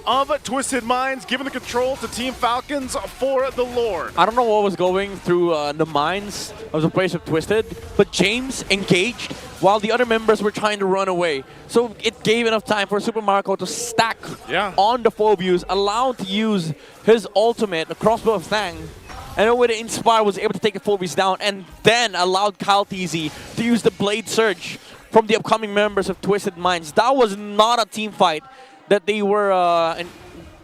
of Twisted Minds, giving the control to Team Falcons for the Lord. I don't know what was going through the minds of the players of Twisted, but James engaged while the other members were trying to run away. So it gave enough time for Super Marco to stack on the Phobius, allowed to use his ultimate, the crossbow of Thang, and then with the Inspire was able to take the Phobius down, and then allowed Kyle Teasy to use the Blade Surge from the upcoming members of Twisted Minds. That was not a team fight that they were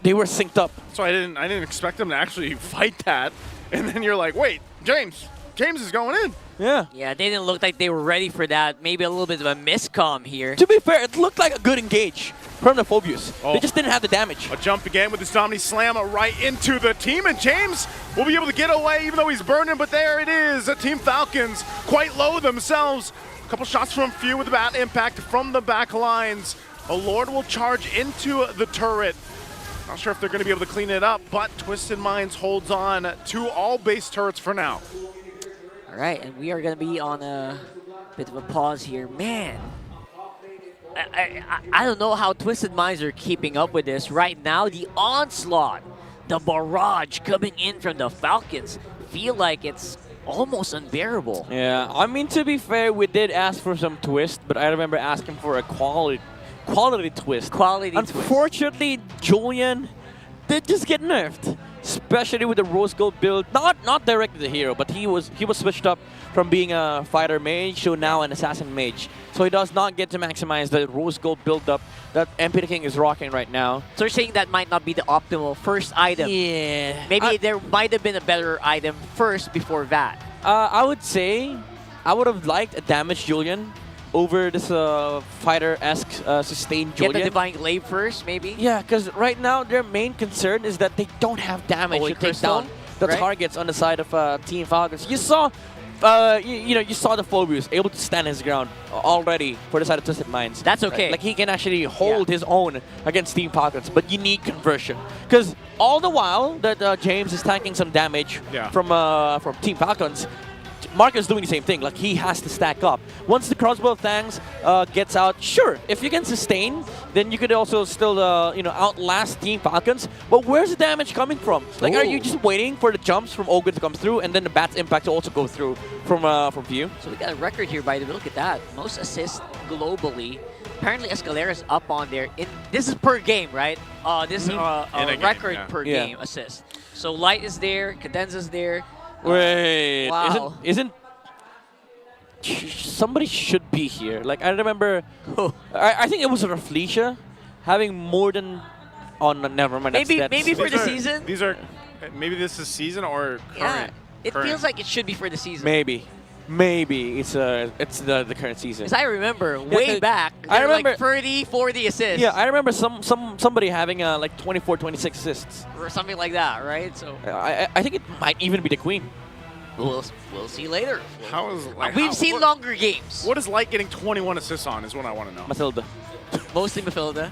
synced up. So I didn't expect them to actually fight that, and then you're like, wait, James is going in. Yeah. Yeah, they didn't look like they were ready for that. Maybe a little bit of a miscomm here. To be fair, it looked like a good engage from the Phobius. They just didn't have the damage. A jump again with this Omni Slam right into the team, and James will be able to get away even though he's burning, but there it is. Team Falcons quite low themselves. A couple shots from Few with the bat impact from the back lines. A Lord will charge into the turret. Not sure if they're going to be able to clean it up, but Twisted Minds holds on to all base turrets for now. All right, and we are going to be on a bit of a pause here. Man, I don't know how Twisted Minds are keeping up with this. Right now, the onslaught, the barrage coming in from the Falcons feel like it's almost unbearable. Yeah, I mean, to be fair, we did ask for some twist, but I remember asking for a quality twist. Unfortunately, Julian did just get nerfed, especially with the Rose Gold build. Not directly the hero, but he was switched up from being a fighter mage to now an assassin mage. So he does not get to maximize the Rose Gold build up that MP the King is rocking right now. So you're saying that might not be the optimal first item? Yeah. Maybe there might have been a better item first before that. I would say I would have liked a damaged Julian over this fighter-esque sustained Julian. Get the Divine Glaive first, maybe? Yeah, because right now their main concern is that they don't have damage to take down the right? targets on the side of Team Falcons. You saw, you saw the Phobius able to stand his ground already for the side of Twisted Minds. That's okay. Like he can actually hold his own against Team Falcons, but you need conversion. Because all the while that James is tanking some damage from Team Falcons, Mark is doing the same thing. Like he has to stack up. Once the crossbow tanks gets out, sure, if you can sustain, then you could also still outlast Team Falcons. But where's the damage coming from? Like, are you just waiting for the jumps from Ogre to come through, and then the Bat's impact to also go through from View? So we got a record here, by the way. Look at that. Most assists globally. Apparently, Escalera's up on there. This is per game, right? This is a record per game assist. So Light is there, Cadenza's there. Wait, wow. isn't somebody should be here? Like I remember, I think it was Raflesia having more than. Oh no, never mind. Maybe for the season. These are maybe this is season or current. It feels like it should be for the season. Maybe it's the current season. Because I remember way back, I remember like 30, 40 assists. Yeah, I remember somebody having like 24, 26 assists or something like that, right? So I think it might even be the Queen. We'll see later. We've seen longer games. What is Light getting 21 assists on? Is what I want to know. Mathilda. Mostly Mathilda.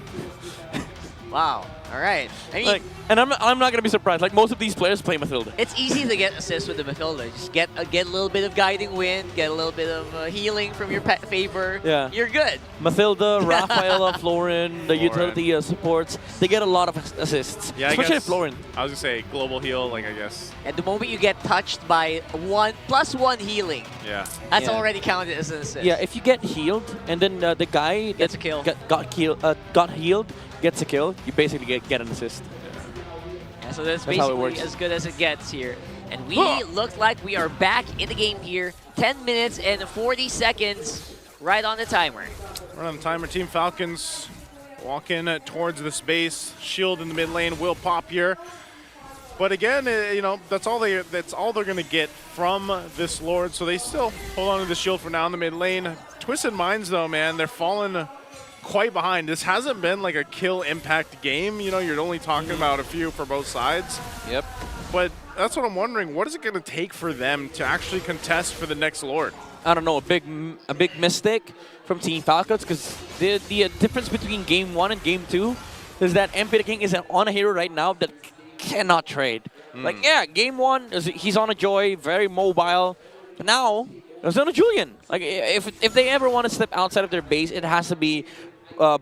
Wow. All right. I mean, and I'm not gonna be surprised. Like most of these players play Mathilda. It's easy to get assists with the Mathilda. Just get a little bit of guiding wind, get a little bit of healing from your pet favor. Yeah. You're good. Mathilda, Rafaela, Florin, the utility supports. They get a lot of assists. Yeah, especially Florin. I was gonna say global heal. Like I guess. At the moment you get touched by +1 healing. Yeah. That's already counted as an assist. Yeah. If you get healed and then the guy gets a kill. Got healed. Gets a kill, you basically get an assist. Yeah, so that's basically as good as it gets here. And we look like we are back in the game here. 10 minutes and 40 seconds right on the timer. Right on the timer, Team Falcons walking towards the space. Shield in the mid lane will pop here. But again, that's all they're going to get from this Lord. So they still hold on to the shield for now in the mid lane. Twisted Minds, though, man, they're falling quite behind. This hasn't been like a kill impact game. You're only talking about a few for both sides. Yep. But that's what I'm wondering. What is it going to take for them to actually contest for the next Lord? I don't know. A big mistake from Team Falcons, because the difference between Game 1 and Game 2 is that MP the King is on a hero right now that cannot trade. Like, yeah, Game 1, he's on a Joy, very mobile. But now, it's on a Julian. Like, if they ever want to step outside of their base, it has to be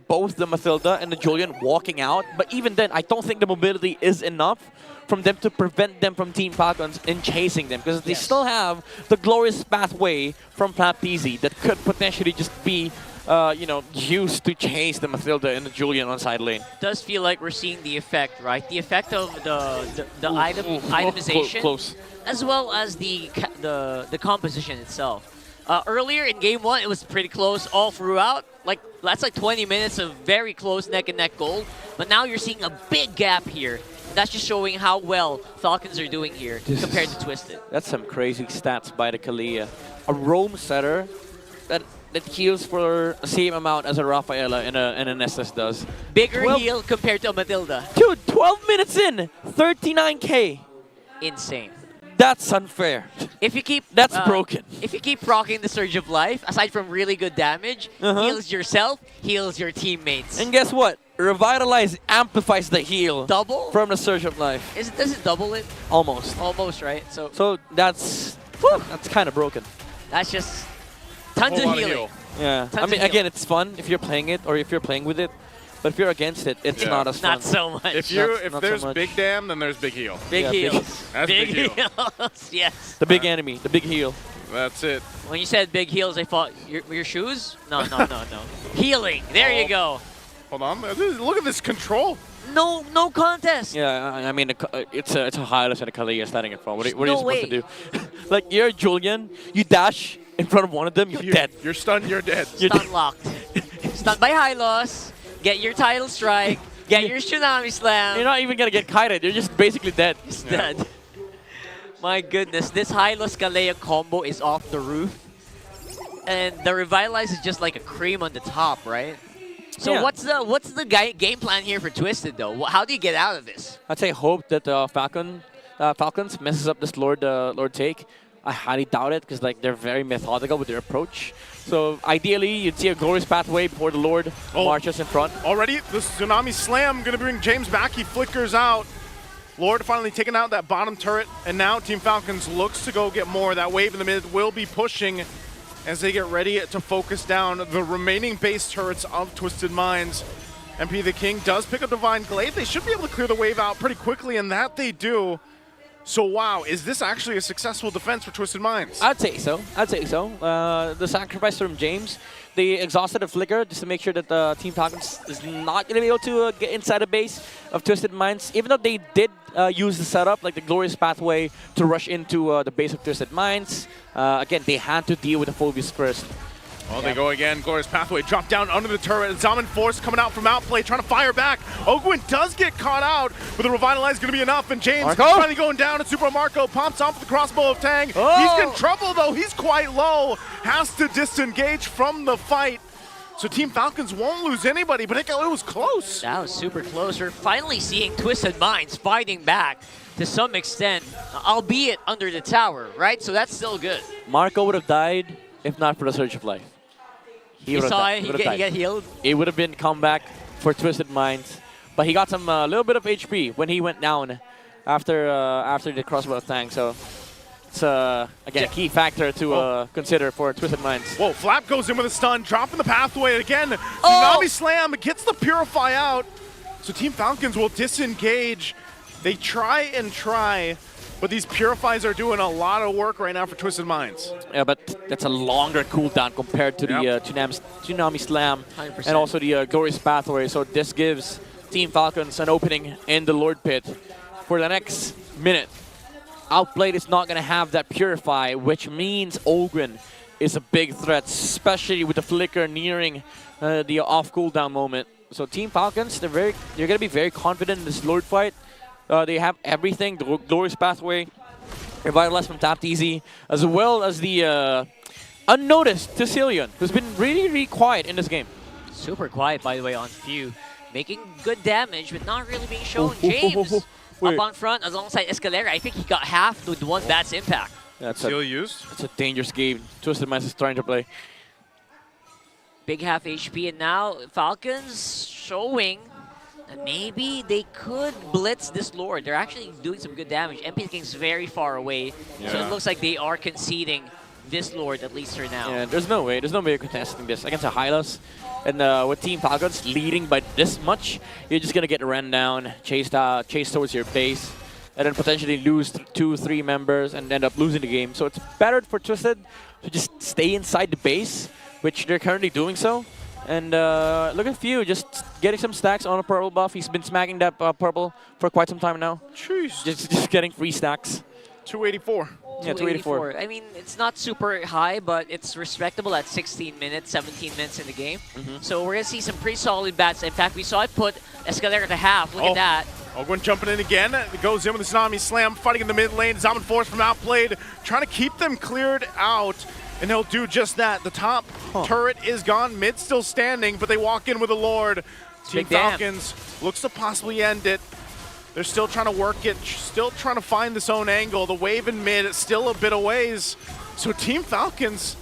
both the Mathilda and the Julian walking out. But even then, I don't think the mobility is enough from them to prevent them from Team Falcons in chasing them, because they still have the glorious pathway from Plaptizi that could potentially just be used to chase the Mathilda and the Julian on side lane. Does feel like we're seeing the effect, right? The effect of the itemization, close, as well as the composition itself. Earlier in Game 1, it was pretty close all throughout. Like, that's like 20 minutes of very close neck-and-neck goal. But now you're seeing a big gap here. That's just showing how well Falcons are doing here compared to Twisted. That's some crazy stats by the Kalia. A roam setter that heals for the same amount as a Rafaela and an SS does. Bigger heal compared to a Mathilda. Dude, 12 minutes in, 39k. Insane. That's unfair. If you keep broken. If you keep rocking the Surge of Life, aside from really good damage, heals yourself, heals your teammates. And guess what? Revitalize amplifies the heal. Double? From the Surge of Life. Does it double it? Almost. Almost, right? So that's kind of broken. That's just tons of healing. Yeah. I mean, again, it's fun if you're playing it or if you're playing with it. But if you're against it, it's not as fun. Not so much. If there's big dam, then there's big heal. Big heals. That's big heal. Yes. The big enemy, the big heal. That's it. When you said big heals, I thought your shoes? No. Healing. There you go. Hold on. Look at this control. No contest. Yeah, I mean, it's a Hylos and a Kalia starting it from. What are you supposed to do? Like, you're Julian, you dash in front of one of them, you're dead. You're stunned, you're dead. Stun locked. Stunned by Hylos. Get your title strike. Get your Tsunami Slam. You're not even going to get kited. You're just basically dead. Just dead. My goodness, this Hylos Kalea combo is off the roof. And the Revitalize is just like a cream on the top, right? So what's the game plan here for Twisted, though? How do you get out of this? I'd say hope that Falcon Falcons messes up this Lord take, I highly doubt it because like they're very methodical with their approach. So ideally, you'd see a glorious pathway before the Lord marches in front. Already, the Tsunami Slam going to bring James back. He flickers out. Lord finally taking out that bottom turret, and now Team Falcons looks to go get more. That wave in the mid will be pushing as they get ready to focus down the remaining base turrets of Twisted Minds. MP the King does pick up Divine Glaive. They should be able to clear the wave out pretty quickly, and that they do. So wow, is this actually a successful defense for Twisted Minds? I'd say so. The sacrifice from James, they exhausted a flicker just to make sure that Team Falcons is not going to be able to get inside the base of Twisted Minds. Even though they did use the setup, like the glorious pathway, to rush into the base of Twisted Minds, again, they had to deal with the Phobius first. Well, they go again. Glorious Pathway drop down under the turret. Zaman Force coming out from outplay, trying to fire back. Ogwin does get caught out, but the Revitalize going to be enough. And James finally going down, and Super Marco pops off with the crossbow of Tang. He's in trouble, though. He's quite low. Has to disengage from the fight. So Team Falcons won't lose anybody, but it was close. That was super close. We're finally seeing Twisted Minds fighting back to some extent, albeit under the tower, right? So that's still good. Marco would have died if not for the Surge of Life. He saw it, he get healed. It would have been comeback for Twisted Minds, but he got some little bit of HP when he went down after the crossbow of Tang. So it's again a key factor to consider for Twisted Minds. Whoa! Flap goes in with a stun, dropping the pathway again. Tsunami Slam gets the Purify out. So Team Falcons will disengage. They try and try, but these Purifies are doing a lot of work right now for Twisted Minds. Yeah, but that's a longer cooldown compared to the Tsunami Slam 100%. and also the Glorious Pathway. So this gives Team Falcons an opening in the Lord Pit for the next minute. Outplayed is not going to have that Purify, which means Ogren is a big threat, especially with the Flicker nearing the off cooldown moment. So Team Falcons, they're going to be very confident in this Lord fight. They have everything, the Glorious Pathway, Revitalize from Tap Easy, as well as the unnoticed Tessilion, who's been really quiet in this game. Super quiet, by the way, on Few. Making good damage, but not really being shown. James up on front alongside Escalera. I think he got half with one Bat's impact. That's Seal used. It's a dangerous game. Twisted Minds is trying to play. Big half HP, and now Falcons showing that maybe they could blitz this Lord. They're actually doing some good damage. MP King's very far away, so it looks like they are conceding this Lord, at least for now. Yeah, there's no way of contesting this against a Hylos. And with Team Falcons leading by this much, you're just going to get ran down, chased towards your base, and then potentially lose 2-3 members and end up losing the game. So it's better for Twisted to just stay inside the base, which they're currently doing so. And look at Few, just getting some stacks on a purple buff. He's been smacking that purple for quite some time now. Jeez. Just getting free stacks. 284. Yeah, 284. I mean, it's not super high, but it's respectable at 16 minutes, 17 minutes in the game. So we're going to see some pretty solid bats. In fact, we saw it put Escalera to half. Look at that. Ogwin jumping in again. It goes in with the Tsunami Slam, fighting in the mid lane. Zaman Force from outplayed, trying to keep them cleared out. And they'll do just that. The top turret is gone. Mid still standing, but they walk in with a Lord. Team Falcons looks to possibly end it. They're still trying to work it, still trying to find this own angle. The wave in mid is still a bit of ways. So Team Falcons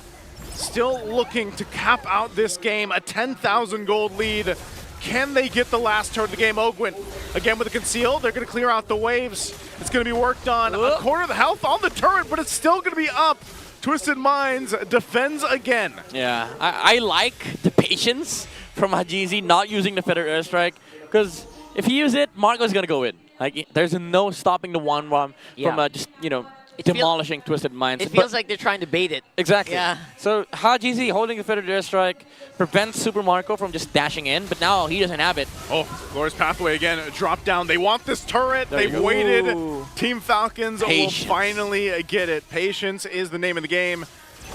still looking to cap out this game. A 10,000 gold lead. Can they get the last turn of the game? Ogwin, again with the conceal. They're going to clear out the waves. It's going to be worked on. A quarter of the health on the turret, but it's still going to be up. Twisted Minds defends again. Yeah, I like the patience from Hajizi not using the Feather Airstrike, because if he uses it, Marco's going to go in. Like, there's no stopping the 1-1 from just, demolishing Twisted Minds. It feels like they're trying to bait it. Exactly. Yeah. So Hajizi holding the Feather Airstrike prevents Super Marco from just dashing in, but now he doesn't have it. Oh, Glorious Pathway again, drop down. They want this turret. They've waited. Team Falcons will finally get it. Patience is the name of the game.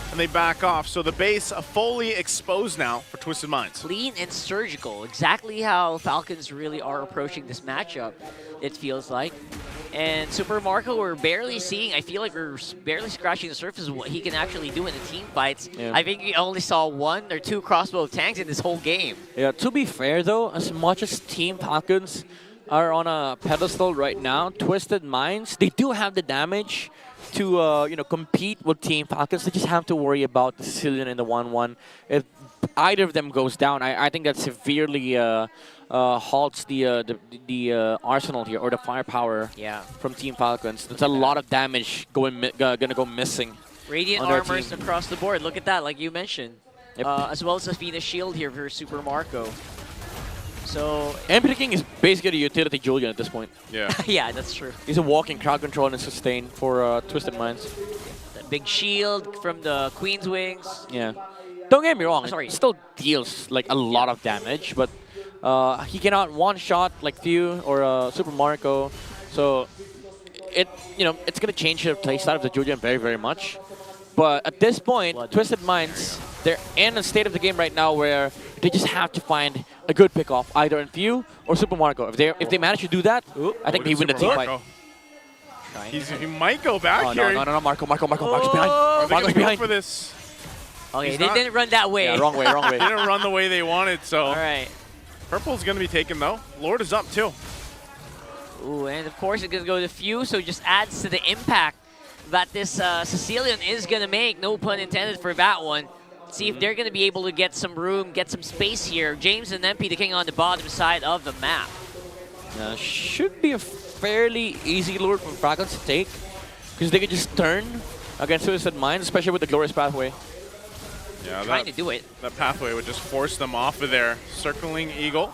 And they back off. So the base fully exposed now for Twisted Minds. Clean and surgical. Exactly how Falcons really are approaching this matchup, it feels like. And Super Marco, we're barely seeing, I feel like we're barely scratching the surface of what he can actually do in the team fights. Yeah. I think we only saw 1 or 2 crossbow tanks in this whole game. Yeah, to be fair though, as much as Team Falcons are on a pedestal right now. Twisted Minds, they do have the damage to compete with Team Falcons. They just have to worry about the Sicilian and the 1-1. If either of them goes down, I think that severely halts the arsenal here, or the firepower from Team Falcons. There's a lot of damage gonna go missing. Radiant on their armors team. across the board. Look at that, like you mentioned. As well as a Phoenix Shield here for Super Marco. So MP King is basically a utility Julian at this point. Yeah. yeah, that's true. He's a walking crowd control and sustain for Twisted Minds. That big shield from the Queen's Wings. Yeah. Don't get me wrong, Sorry. it still deals like a lot of damage, but he cannot one-shot like Few or Super Marco. So it's gonna change the playstyle of the Julian very, very much. But at this point, Twisted Minds, they're in a state of the game right now where they just have to find a good pick-off, either in Few or Super Marco. If they manage to do that, I think they win the team fight. He might go back here. No, Marco's behind. Marco's behind. For this. Okay, they didn't run that way. Yeah, wrong way. They didn't run the way they wanted, so. All right. Purple's going to be taken, though. Lord is up, too. Ooh, and of course it's going to go to Few, so it just adds to the impact that this Sicilian is going to make. No pun intended for that one. See if they're going to be able to get some room, get some space here. James and MP, the king on the bottom side of the map. Should be a fairly easy lure for Falcons to take, because they could just turn against Twisted Minds, especially with the Glorious Pathway. Yeah, Trying to do it. That pathway would just force them off of there. Circling Eagle.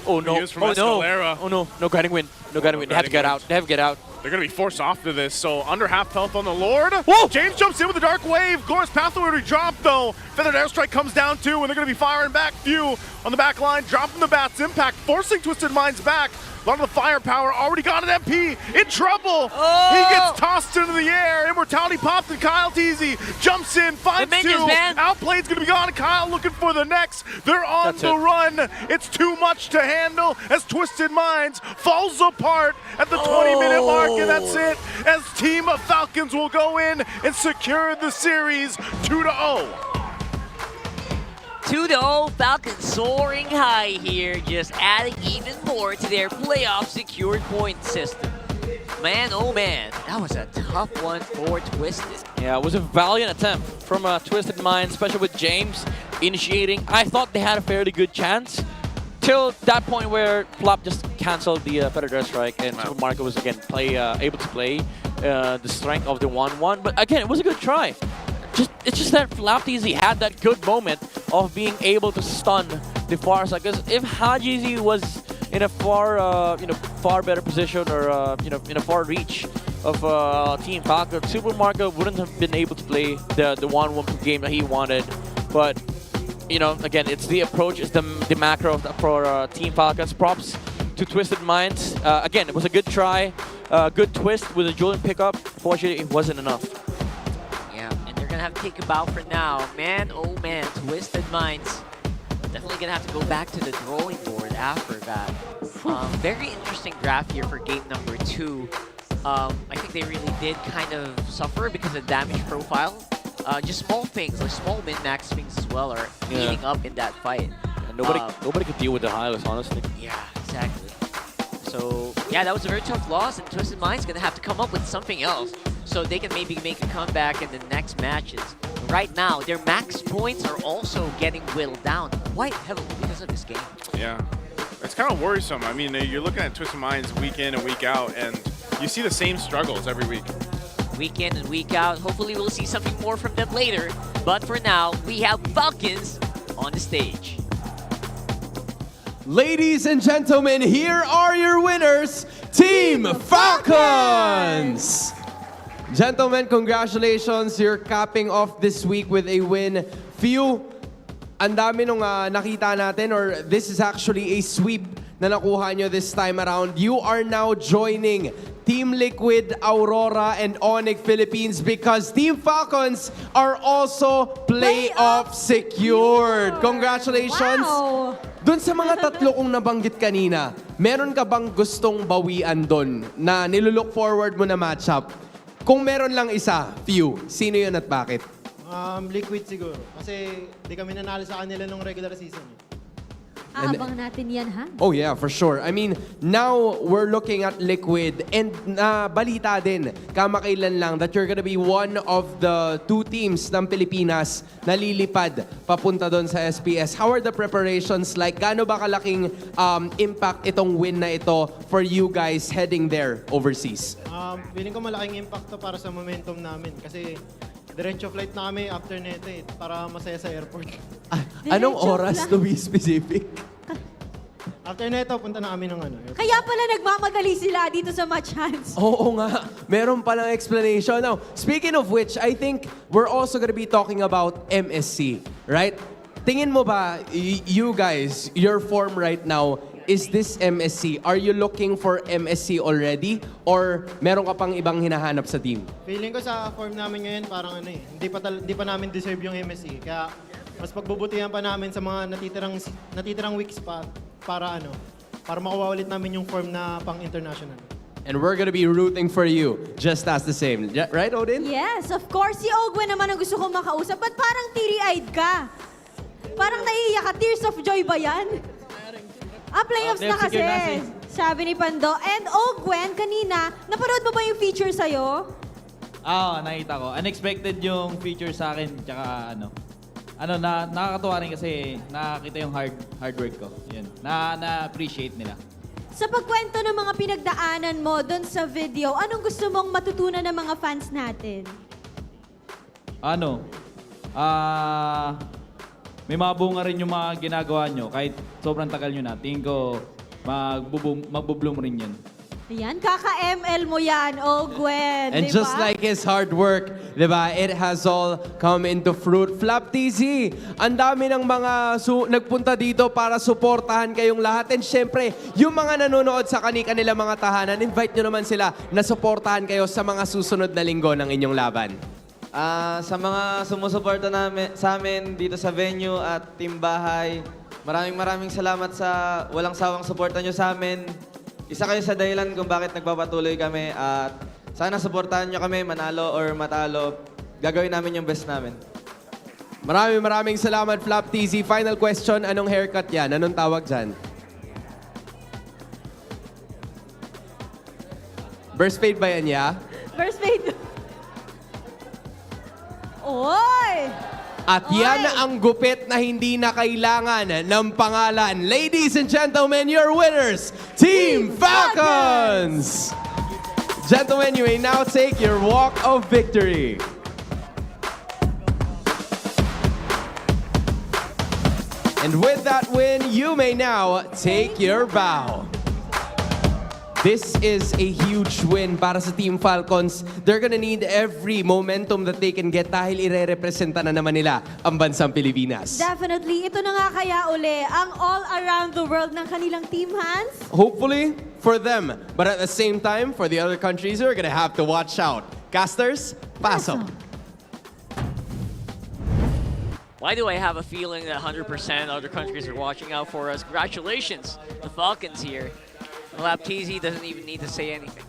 Oh no! Oh no! No guiding wind! No guiding wind! They have to get out! They have to get out! They're going to be forced off to this, so under half health on the Lord. Whoa! James jumps in with the Dark Wave. Glorious Pathway already dropped, though. Feathered Airstrike comes down, too, and they're going to be firing back. Few on the back line, dropping the Bats Impact, forcing Twisted Minds back. A lot of the firepower already got an MP in trouble. He gets tossed into the air. Immortality popped, and Kyle Teasy jumps in, finds two. Outplay's going to be gone, and Kyle looking for the next. They're on the run. It's too much to handle as Twisted Minds falls apart at the 20-minute mark, and that's it. As Team Falcons will go in and secure the series 2-0. 2-0, Falcons soaring high here, just adding even more to their playoff secured point system. Man, oh man, that was a tough one for Twisted. Yeah, it was a valiant attempt from Twisted Minds, especially with James initiating. I thought they had a fairly good chance till that point where Flop just canceled the Feathered Airstrike, and Super Marco was again able to play the strength of the 1-1. But again, it was a good try. It's just that Flapteasy had that good moment of being able to stun the far side. Because if Hajizi was in a far better position, or in a far reach of Team Falcons, Super Marco wouldn't have been able to play the 1-1 game that he wanted. But again, it's the approach, it's the macro for Team Falcons. Props to Twisted Minds. Again, it was a good try, good twist with a Julian pickup. Fortunately, it wasn't enough. Gonna have to take a bow for now. Man, oh man, Twisted Minds. Definitely gonna have to go back to the drawing board after that. Very interesting draft here for game number 2. I think they really did kind of suffer because of damage profile. Just small things, like small min-max things as well, are eating up in that fight. Yeah, nobody could deal with the Hylas, honestly. Yeah, exactly. So, yeah, that was a very tough loss, and Twisted Mind's gonna have to come up with something else so they can maybe make a comeback in the next matches. Right now, their max points are also getting whittled down quite heavily because of this game. Yeah, it's kind of worrisome. I mean, you're looking at Twisted Minds week in and week out, and you see the same struggles every week. Week in and week out. Hopefully we'll see something more from them later. But for now, we have Falcons on the stage. Ladies and gentlemen, here are your winners, Team Falcons! Gentlemen, congratulations. You're capping off this week with a win. Few, ang dami nung nakita natin, or this is actually a sweep na nakuha nyo this time around. You are now joining Team Liquid, Aurora, and Onyx Philippines because Team Falcons are also playoff secured. Congratulations! Wow. Doon sa mga tatlo kong nabanggit kanina, meron ka bang gustong bawian doon na nilulook forward mo na matchup? Kung meron lang isa, Few, sino yun at bakit? Liquid siguro. Kasi di kami nanalo sa kanila nung regular season. Aabang natin yan, ha? Oh yeah, for sure. I mean, now we're looking at Liquid and balita din, kamakailan lang, that you're gonna be one of the 2 teams ng Pilipinas na lilipad papunta doon sa SPS. How are the preparations like? Gaano ba kalaking impact itong win na ito for you guys heading there overseas? Feeling ko malaking impact to para sa momentum namin kasi diretso flight na kami after nito para masaya sa airport. Anong oras to be specific? After nito, punta na kami ng airport. Kaya pala nagmamadali sila dito sa match hands. Oo nga, meron palang explanation. Now, speaking of which, I think we're also gonna be talking about MSC, right? Tingin mo ba, you guys, your form right now, is this MSC? Are you looking for MSC already? Or meron ka pang ibang hinahanap sa team? Feeling ko sa form namin ngayon parang hindi pa namin deserve yung MSC. Kaya mas pagbubutihan pa namin sa mga natitirang weeks pa para makuha ulit namin yung form na pang-international. And we're gonna be rooting for you, just as the same. Right, Odin? Yes, of course. Si Ogwen naman ang gusto kong makausap. Ba't parang teary-eyed ka? Parang naiiyak ka. Tears of joy ba yan? Playoffs na kasi. Sabi ni Pando. And Ogwen, kanina, napanood mo ba yung feature sa'yo? Nakita ko. Unexpected yung feature sa akin. Tsaka nakakatuwa rin kasi nakakita yung hard work ko. Yun. Na-appreciate nila. Sa pagkwento ng mga pinagdaanan mo doon sa video, anong gusto mong matutunan ng mga fans natin? May mga bunga rin yung mga ginagawa nyo. Kahit sobrang tagal nyo na, tingin ko magbubloom rin yun. Ayan, kaka-ML mo yan, Ogwen. And just like his hard work, diba, it has all come into fruit. Flap TZ, ang dami ng mga nagpunta dito para suportahan kayong lahat. And syempre, yung mga nanonood sa kanilang mga tahanan, invite nyo naman sila na suportahan kayo sa mga susunod na linggo ng inyong laban. Sa mga sumusuporta sa amin dito sa venue at Team Bahay, maraming salamat sa walang sawang suporta nyo sa amin. Isa kayo sa dahilan kung bakit nagpapatuloy kami at sana suportahan nyo kami, manalo or matalo. Gagawin namin yung best namin. Maraming salamat, Flap TZ. Final question, anong haircut yan? Anong tawag dyan? Burst fade ba yan, ya? Burst fade. Oy! At yan ang gupit na hindi na kailangan ng pangalan. Ladies and gentlemen, your winners, Team Falcons! Gentlemen, you may now take your walk of victory. And with that win, you may now take your bow. This is a huge win para sa Team Falcons. They're gonna need every momentum that they can get dahil ire-representa na naman nila ang bansang Pilipinas. Definitely. Ito na nga kaya uli ang all around the world ng kanilang team, Hans. Hopefully for them. But at the same time, for the other countries, we're gonna have to watch out. Casters, paso. Why do I have a feeling that 100% other countries are watching out for us? Congratulations, the Falcons here. Lap TZ doesn't even need to say anything.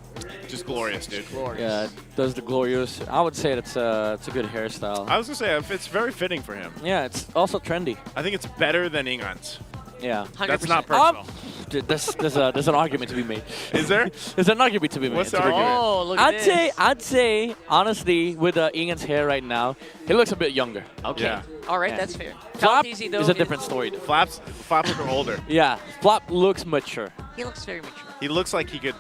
Just glorious, dude. Glorious. Yeah, does the glorious. I would say it's a good hairstyle. I was gonna say it's very fitting for him. Yeah, it's also trendy. I think it's better than Ingan's. Yeah, 100%. That's not personal. There's an argument to be made. Is there? There's an argument to be made. What's the argument? Oh, look at this. I'd say honestly, with Ingan's hair right now, he looks a bit younger. Okay. Yeah. All right, that's fair. Flap TZ, though, is a different story. Flaps look older. Yeah, Flap looks mature. He looks very mature. He looks like he could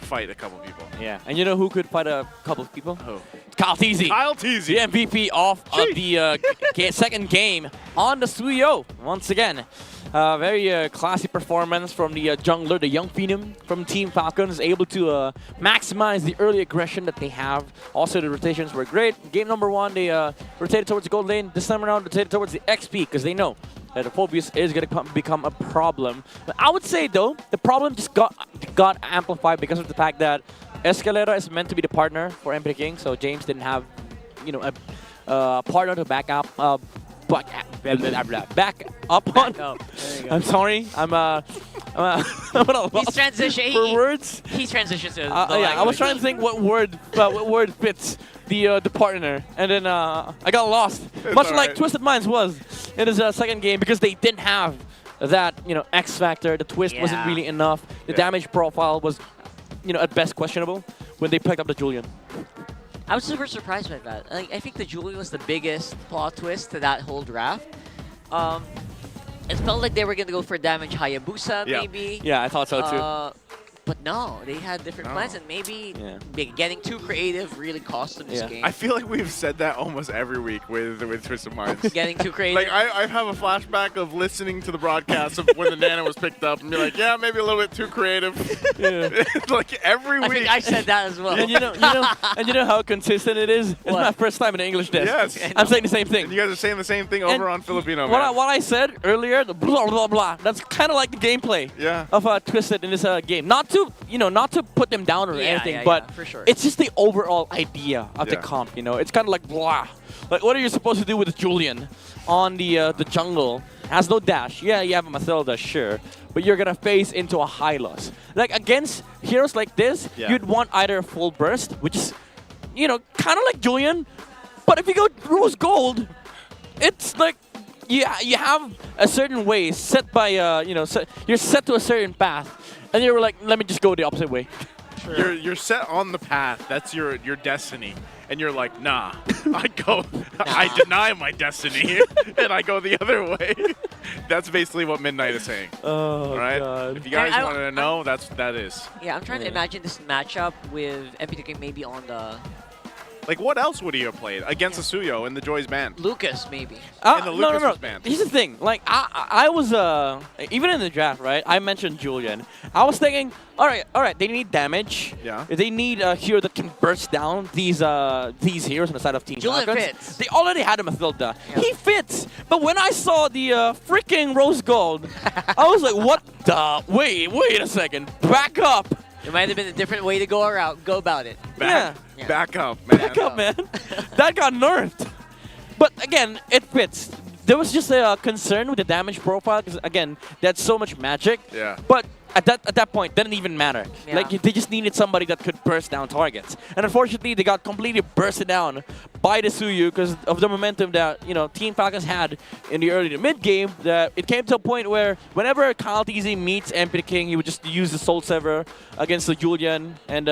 fight a couple people. Yeah, and you know who could fight a couple of people? Who? Kyle TZ. Kyle TZ. The MVP of the second game on the Suyo once again. Very classy performance from the jungler, the young phenom from Team Falcons, able to maximize the early aggression that they have. Also, the rotations were great. Game number 1, they rotated towards the gold lane. This time around, rotated towards the XP because they know that the Phobius is going to become a problem. But I would say, though, the problem just got amplified because of the fact that Escalera is meant to be the partner for Emperor King, so James didn't have, a partner to back up. Back up on. I'm sorry. I'm at a loss for words. He transitions to yeah, I was trying to think what word fits the partner, and then I got lost. Much like Twisted Minds was in his second game because they didn't have that, X factor. The twist wasn't really enough. The damage profile was, at best questionable when they picked up the Julian. I was super surprised by that. Like, I think the Julian was the biggest plot twist to that whole draft. It felt like they were going to go for damage Hayabusa, maybe. Yeah, I thought so too. But no, they had different plans, and maybe getting too creative really cost them this game. I feel like we've said that almost every week with Twisted Minds. Getting too creative. Like, I have a flashback of listening to the broadcast of when the Nano was picked up and be like, yeah, maybe a little bit too creative. Like, every week. I think I said that as well. And you know how consistent it is? It's my first time in the English desk. Yes. I'm saying the same thing. And you guys are saying the same thing over on Filipino, what man. what I said earlier, the blah, blah, blah, that's kind of like the gameplay of Twisted in this game. Not to put them down or anything, but for sure. it's just the overall idea of the comp, It's kind of like blah. Like, what are you supposed to do with Julian on the jungle? Has no dash. Yeah, you have a Mathilda, sure. But you're going to face into a Hylos. Like, against heroes like this, you'd want either a full burst, which is, kind of like Julian. But if you go rose gold, it's like, you have a certain way set by, you're set to a certain path. And you were like, let me just go the opposite way. You're set on the path. That's your destiny. And you're like, nah. I deny my destiny. And I go the other way. That's basically what Midnight is saying. Oh, all right? God. If you guys wanted to know, that is. Yeah, I'm trying to imagine this matchup with MPTK maybe on the... Like, what else would he have played against Asuyo in the Joy's band? Lucas, maybe. In the Lucas band. Here's the thing. Like, I was, even in the draft, right, I mentioned Julian. I was thinking, all right, they need damage. Yeah. They need a hero that can burst down these heroes on the side of Team Julian Falcons. fits. They already had a Mathilda. Yeah. He fits. But when I saw the freaking Rose Gold, I was like, what the? Wait a second. Back up. It might have been a different way to go about it. Back up, man. Back up, man. That got nerfed. But again, it fits. There was just a concern with the damage profile because, again, that's so much magic. Yeah. But at that point, didn't even matter. Yeah. Like, they just needed somebody that could burst down targets. And unfortunately, they got completely bursted down by the Suyu because of the momentum that, Team Falcons had in the early to mid game. That it came to a point where whenever Kyle TZ meets MP King, he would just use the Soul Sever against the Julian. And,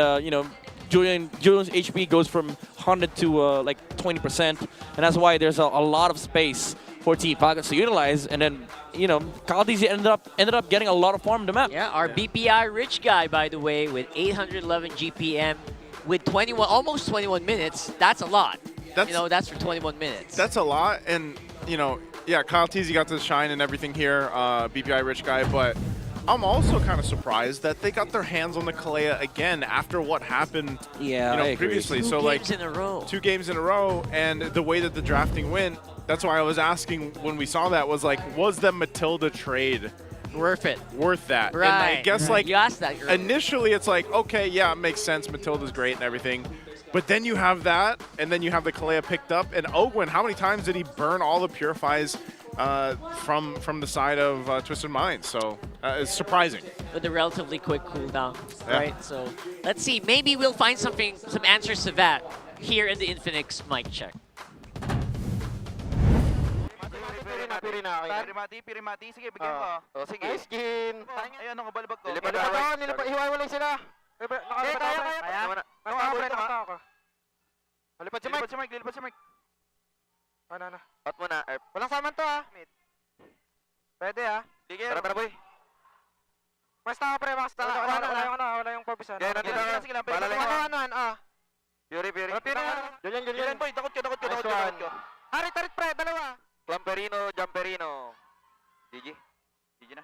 Julian's HP goes from 100 to like 20%. And that's why there's a lot of space for Team Falcons to utilize, and then Kyle TZ ended up getting a lot of farm in the map. Yeah, our BPI rich guy, by the way, with 811 GPM, with almost 21 minutes. That's a lot. That's for 21 minutes. That's a lot, and Kyle TZ got to shine and everything here, BPI rich guy, but I'm also kind of surprised that they got their hands on the Kalea again after what happened previously. Two games in a row. 2 games in a row, and the way that the drafting went. That's why I was asking when we saw that, was like, was the Matilda trade worth it? Worth that? Right. And I guess like you asked that initially it's like, okay, yeah, it makes sense. Matilda's great and everything. But then you have that, and then you have the Kalea picked up. And Ogwin, how many times did he burn all the Purifies from the side of Twisted Minds? So it's surprising. With a relatively quick cooldown, right? So let's see. Maybe we'll find some answers to that here in the Infinix mic check. Pirimati. Sige, bigyan ko. O, sige. Skin. Ayun, nakabalibag ko. Hiwa-hiwalay sila. Kaya. Nakaka ako. Lilipad si Mike. Ano. Pat mo na, Erp. Walang saman to, ha. Mid. Pwede, ha. Sige. Tara, boy. Mas na, pre. Wala yung purpose. Sige lang. Ano. Fury. Yan, boy. Takot ko. Harit, pre. Dalawa. Jumperino. GG na.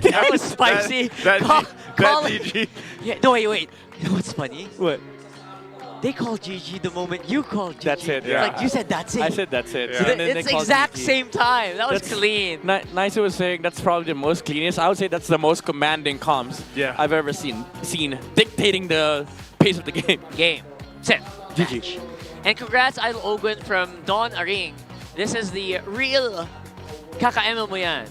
That was spicy. That GG. Yeah, no, wait. You know what's funny? What? They called GG the moment you called GG. That's it, yeah. Like, you said that's it. I said that's it. Yeah. So then It's they called exact GG. same time. That was clean. Nice was saying that's probably the most cleanest. I would say that's the most commanding comms I've ever seen dictating the pace of the game. Set. GG. Match. And congrats, Idol Ogwin from Don Aring. This is the real kaka-ML mo yan.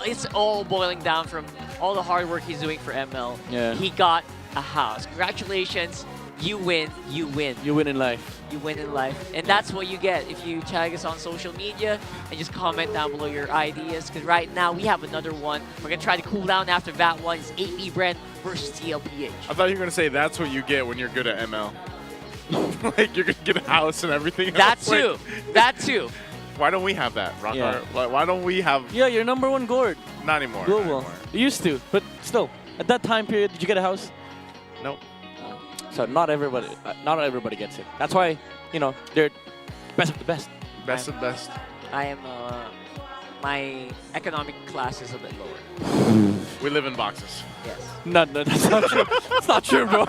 It's all boiling down from all the hard work he's doing for ML. Yeah. He got a house. Congratulations. you win, you win. You win in life. You win in life. And that's what you get if you tag us on social media and just comment down below your ideas. Because right now we have another one. We're going to try to cool down after that one. It's AP Bren versus TLPH. I thought you were going to say that's what you get when you're good at ML. Like, you're going to get a house and everything. That too. That too. Why don't we have that? Yeah. Why don't we have... Yeah, you're #1 gourd. Not anymore. Global. You used to, but still. At that time period, did you get a house? Nope. So not everybody gets it. That's why, you know, they're best of the best. Best of the best. I am, my economic class is a bit lower. We live in boxes. Yes. No, that's not true. That's not true, bro.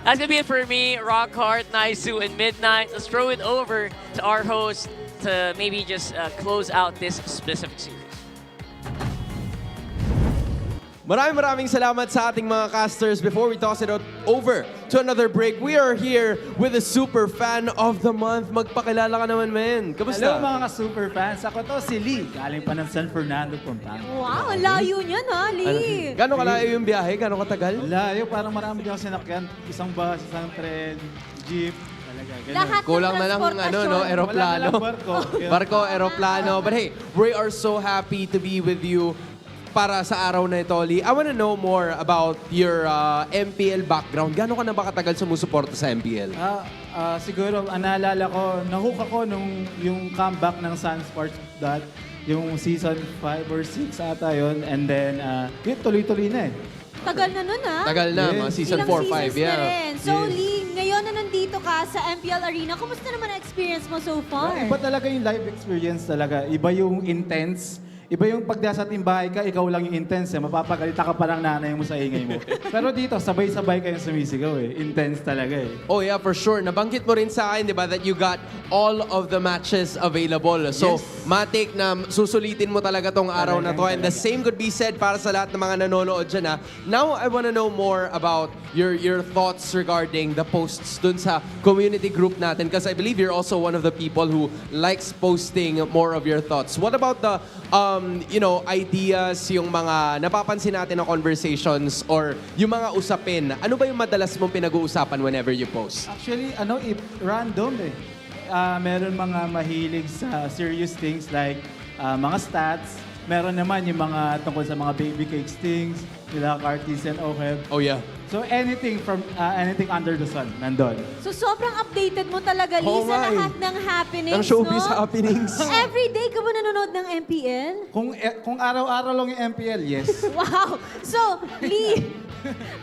That's gonna be it for me, Rockhart, Naisu, and Midnight. Let's throw it over to our host to maybe just close out this specific series. Maraming salamat sa ating mga casters. Before we toss it over to another break, we are here with a super fan of the month. Magpakilala ka naman, men. Kamusta? Hello mga super fans. Ako to si Lee. Galing pa ng San Fernando, Pampanga. Wow, ang layo niyan ha, Lee. Gano'ng kalayo yung biyahe? Gano'ng katagal? Layo, parang marami din ako sinakyan. Isang bus, isang tren, jeep. Talaga, ganun. Lahat ng Kulang na lang transportasyon. eroplano. Wala na lang barko. Barko, eroplano. But hey, we are so happy to be with you para sa araw na ito, Lee. I want to know more about your MPL background. Gano'n ka na ba katagal sumusuporta sa MPL? Siguro, naalala ko, nahook ako nung yung comeback ng Sun Sports Dot, yung season 5 or 6 ata yun. And then, yun, tuloy-tuloy na eh. Tagal na nun ha? Tagal na, mga season 4, 5, Ilang seasons yeah. na rin. So Lee, ngayon na nandito ka sa MPL Arena, kumusta naman ang experience mo so far? Iba talaga yung live experience talaga. Iba yung intense. Iba yung pag nasa timbahay ka, ikaw lang yung intense. Mapapagalita ka pa ng nanay mo sa ingay mo. Pero dito, sabay-sabay kayong sumisigaw eh. Intense talaga eh. Oh yeah, for sure. Nabanggit mo rin sa akin, di ba, that you got all of the matches available. So, matik na susulitin mo talaga tong araw na to. And the same could be said para sa lahat ng mga nanonood dyan ha. Now, I want to know more about your thoughts regarding the posts dun sa community group natin. Because I believe you're also one of the people who likes posting more of your thoughts. What about the ideas, yung mga napapansin natin na conversations or yung mga usapin? Ano ba yung madalas mong pinag-uusapan whenever you post? Actually, random eh. Meron mga mahilig sa serious things like mga stats. Meron naman yung mga tungkol sa mga baby cakes things, nila Cartis and Oheb. Oh yeah. So anything anything under the sun, nandun. So sobrang updated mo talaga, Lee, Oo sa nga eh. lahat ng happenings, Ng showbiz no? happenings. Every day ka ba nanonood ng MPL? Kung araw-araw lang yung MPL, yes. Wow! So, Lee,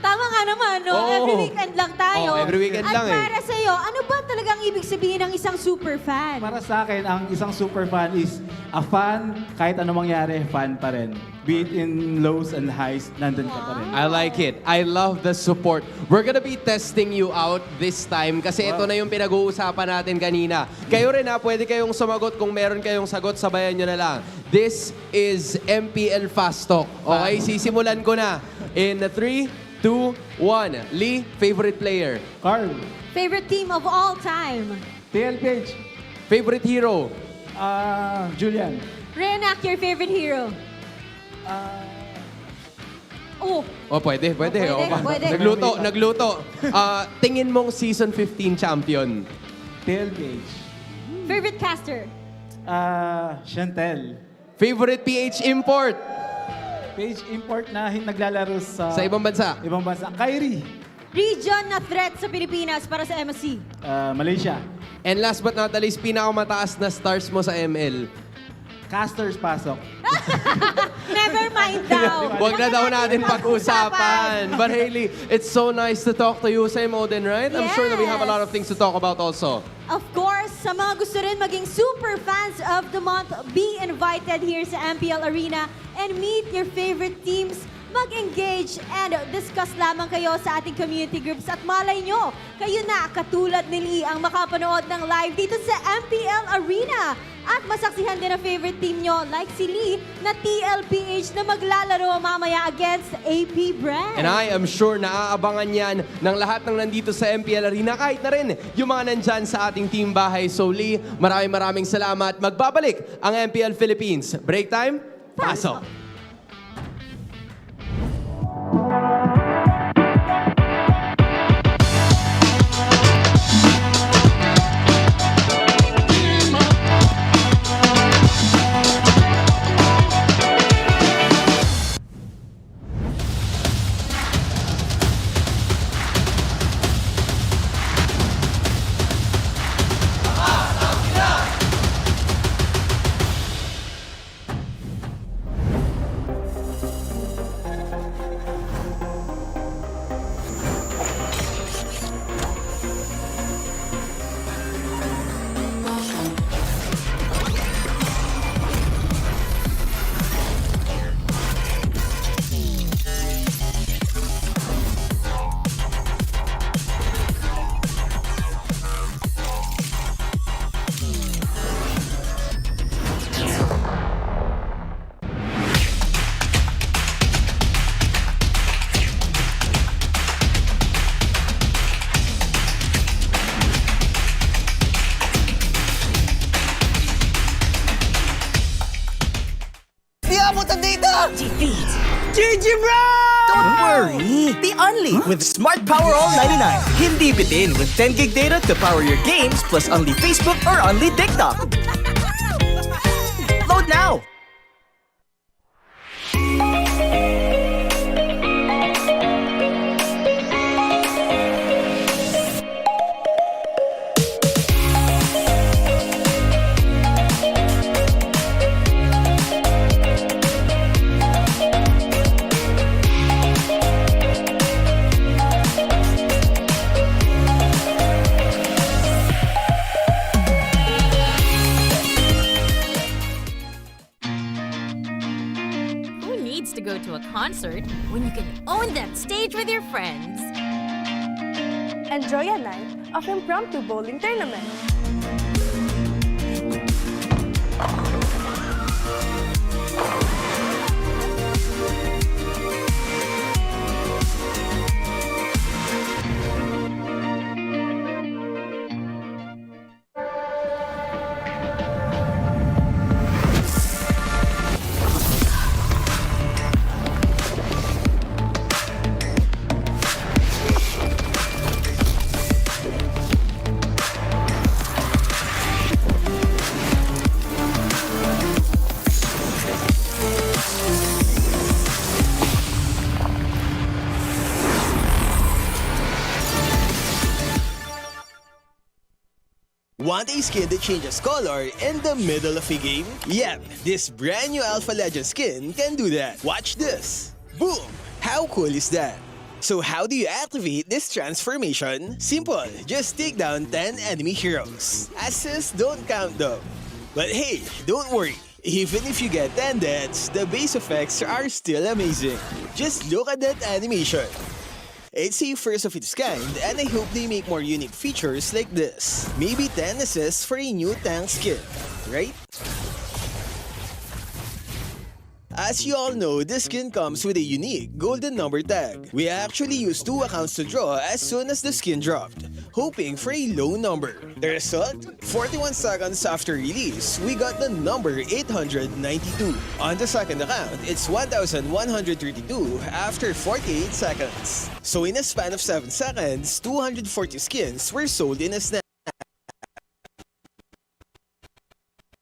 tama nga naman, no? Oo. Every weekend lang tayo. Oo, every weekend lang eh. At para sa'yo, ano ba talagang ibig sabihin ng isang super fan? Para sa akin, ang isang super fan is a fan, kahit anong mangyari, fan pa rin. Be it in lows and highs, nandun ka pa rin. I like it. I love the support. We're gonna be testing you out this time kasi ito na yung pinag-uusapan natin kanina. Kayo rin ha, pwede kayong sumagot. Kung meron kayong sagot, sabayan nyo na lang. This is MPL Fast Talk. Okay, sisimulan ko na. In 3, 2, 1. Lee, favorite player? Carl. Favorite team of all time? TLPH. Favorite hero? Julian. Reenact your favorite hero. Oh, Pwede. Pwede. Nagluto. Tingin mong season 15 champion? TLPH. favorite caster? Chantel. Favorite PH import? PH import na naglalaro sa... Sa ibang bansa? Ibang bansa. Kyrie. Region na threat sa Pilipinas para sa MSC? Malaysia. And last but not the least, pinakamataas na stars mo sa ML? Casters pasok. Never mind daw. Huwag na daw natin pag-usapan. But Hailey, it's so nice to talk to you. Same Odin, right? I'm sure that we have a lot of things to talk about also. Of course, sa mga gusto rin maging super fans of the month, be invited here sa MPL Arena and meet your favorite teams. Mag-engage and discuss lamang kayo sa ating community groups at malay nyo, kayo na katulad ni Lee ang makapanood ng live dito sa MPL Arena. At masaksihan din ang favorite team nyo like si Lee na TLPH na maglalaro mamaya against AP Bren. And I am sure na aabangan yan ng lahat ng nandito sa MPL Arena, kahit na rin yung mga nandyan sa ating team bahay. So Lee, maraming salamat. Magbabalik ang MPL Philippines. Break time? Pasok! Bro! Don't worry. Be only with Smart Power All 99. Hindi bitin with 10 gig data to power your games plus only Facebook or only TikTok. Load now. Who needs to go to a concert when you can own that stage with your friends? Enjoy a night of impromptu bowling tournament. Want a skin that changes color in the middle of a game? Yep, this brand new Alpha Legend skin can do that. Watch this. Boom! How cool is that? So how do you activate this transformation? Simple, just take down 10 enemy heroes. Assists don't count though. But hey, don't worry. Even if you get 10 deaths, the base effects are still amazing. Just look at that animation. It's a first of its kind, and I hope they make more unique features like this. Maybe 10 assists for a new tank skin, right? As you all know, this skin comes with a unique golden number tag. We actually used 2 accounts to draw as soon as the skin dropped, hoping for a low number. The result? 41 seconds after release, we got the number 892. On the second account, it's 1,132 after 48 seconds. So in a span of 7 seconds, 240 skins were sold in a snap.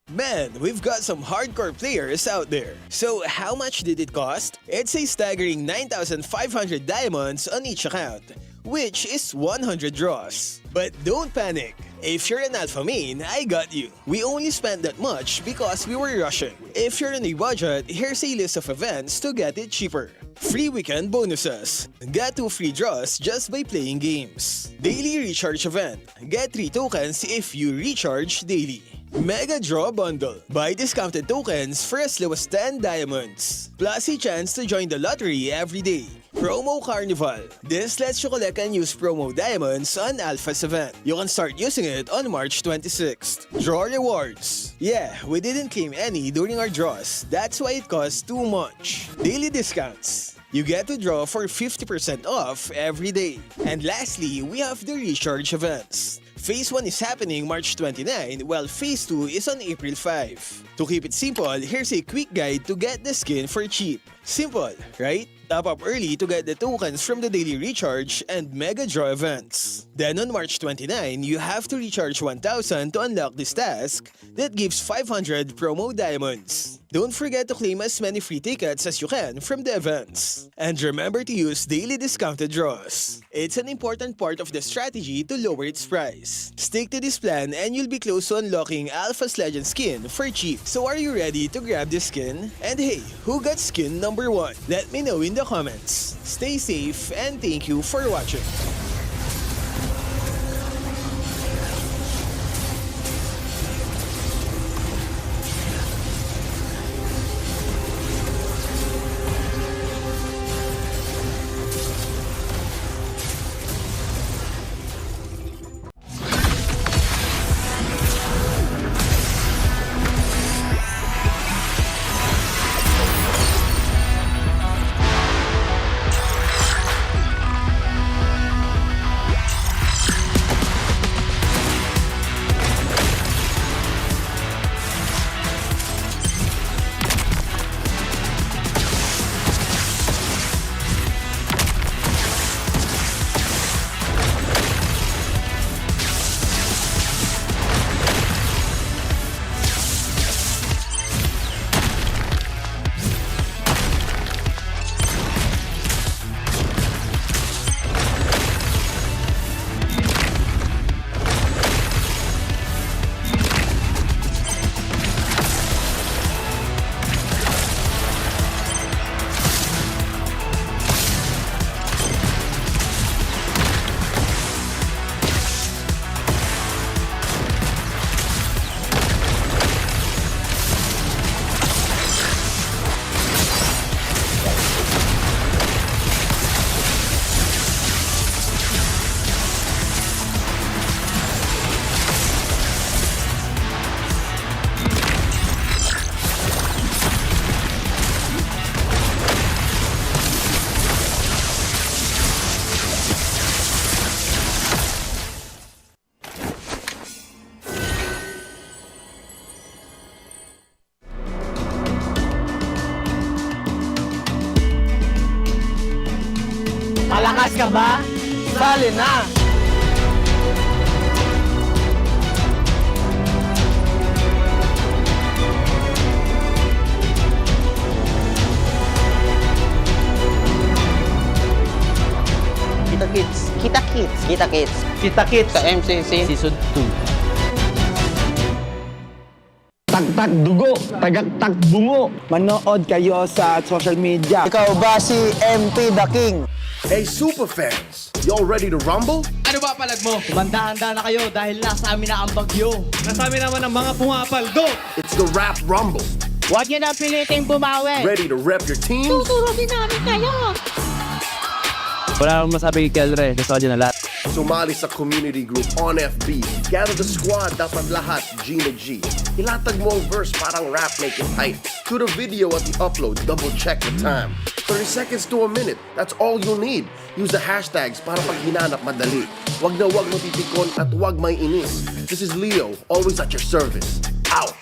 Man, we've got some hardcore players out there. So how much did it cost? It's a staggering 9,500 diamonds on each account, which is 100 draws. But don't panic. If you're an alpha main, I got you. We only spent that much because we were rushing. If you're on a budget, here's a list of events to get it cheaper. Free weekend bonuses. Get 2 free draws just by playing games. Daily recharge event. Get 3 tokens if you recharge daily. Mega Draw Bundle. Buy discounted tokens for as low as 10 diamonds. Plus a chance to join the lottery every day. Promo Carnival. This lets you collect and use promo diamonds on Alpha's event. You can start using it on March 26th. Draw rewards. Yeah, we didn't claim any during our draws. That's why it costs too much. Daily discounts. You get to draw for 50% off every day. And lastly, we have the recharge events. Phase 1 is happening March 29, while Phase 2 is on April 5. To keep it simple, here's a quick guide to get the skin for cheap. Simple, right? Top up early to get the tokens from the daily recharge and mega draw events. Then on March 29, you have to recharge 1,000 to unlock this task that gives 500 promo diamonds. Don't forget to claim as many free tickets as you can from the events. And remember to use daily discounted draws. It's an important part of the strategy to lower its price. Stick to this plan and you'll be close to unlocking Alpha's Legend skin for cheap. So are you ready to grab this skin? And hey, who got skin number 1? Let me know in the comments. Stay safe and thank you for watching. ka ba? Sali na! Kita Kids. Kita Kids. Kita Kids. Kita Kids. Sa MCC Season 2. Tagtag dugo, tagagtag bungo. Manood kayo sa social media. Ikaw ba si MP The King? Hey superfans, y'all ready to rumble? Ano ba palag mo? Kumanda-handa na kayo dahil nasa amin na ang bagyo. Nasa amin naman ang mga pumapaldo. It's the Rap Rumble. Huwag niyo na piliting bumawi. Ready to rep your teams? Tuturusin namin kayo. Wala akong masabi kay Kelre. Gusto ko dyan na lahat. Sumali sa community group on FB. Gather the squad, dapat lahat G na G. Ilatag mo ang verse parang rap, make it tight. Shoot a video at the upload, double check the time. 30 seconds to a minute, that's all you'll need. Use the hashtags para pag hinanap madali. Wag na wag mo titikon at wag may inis. This is Leo, always at your service. Out!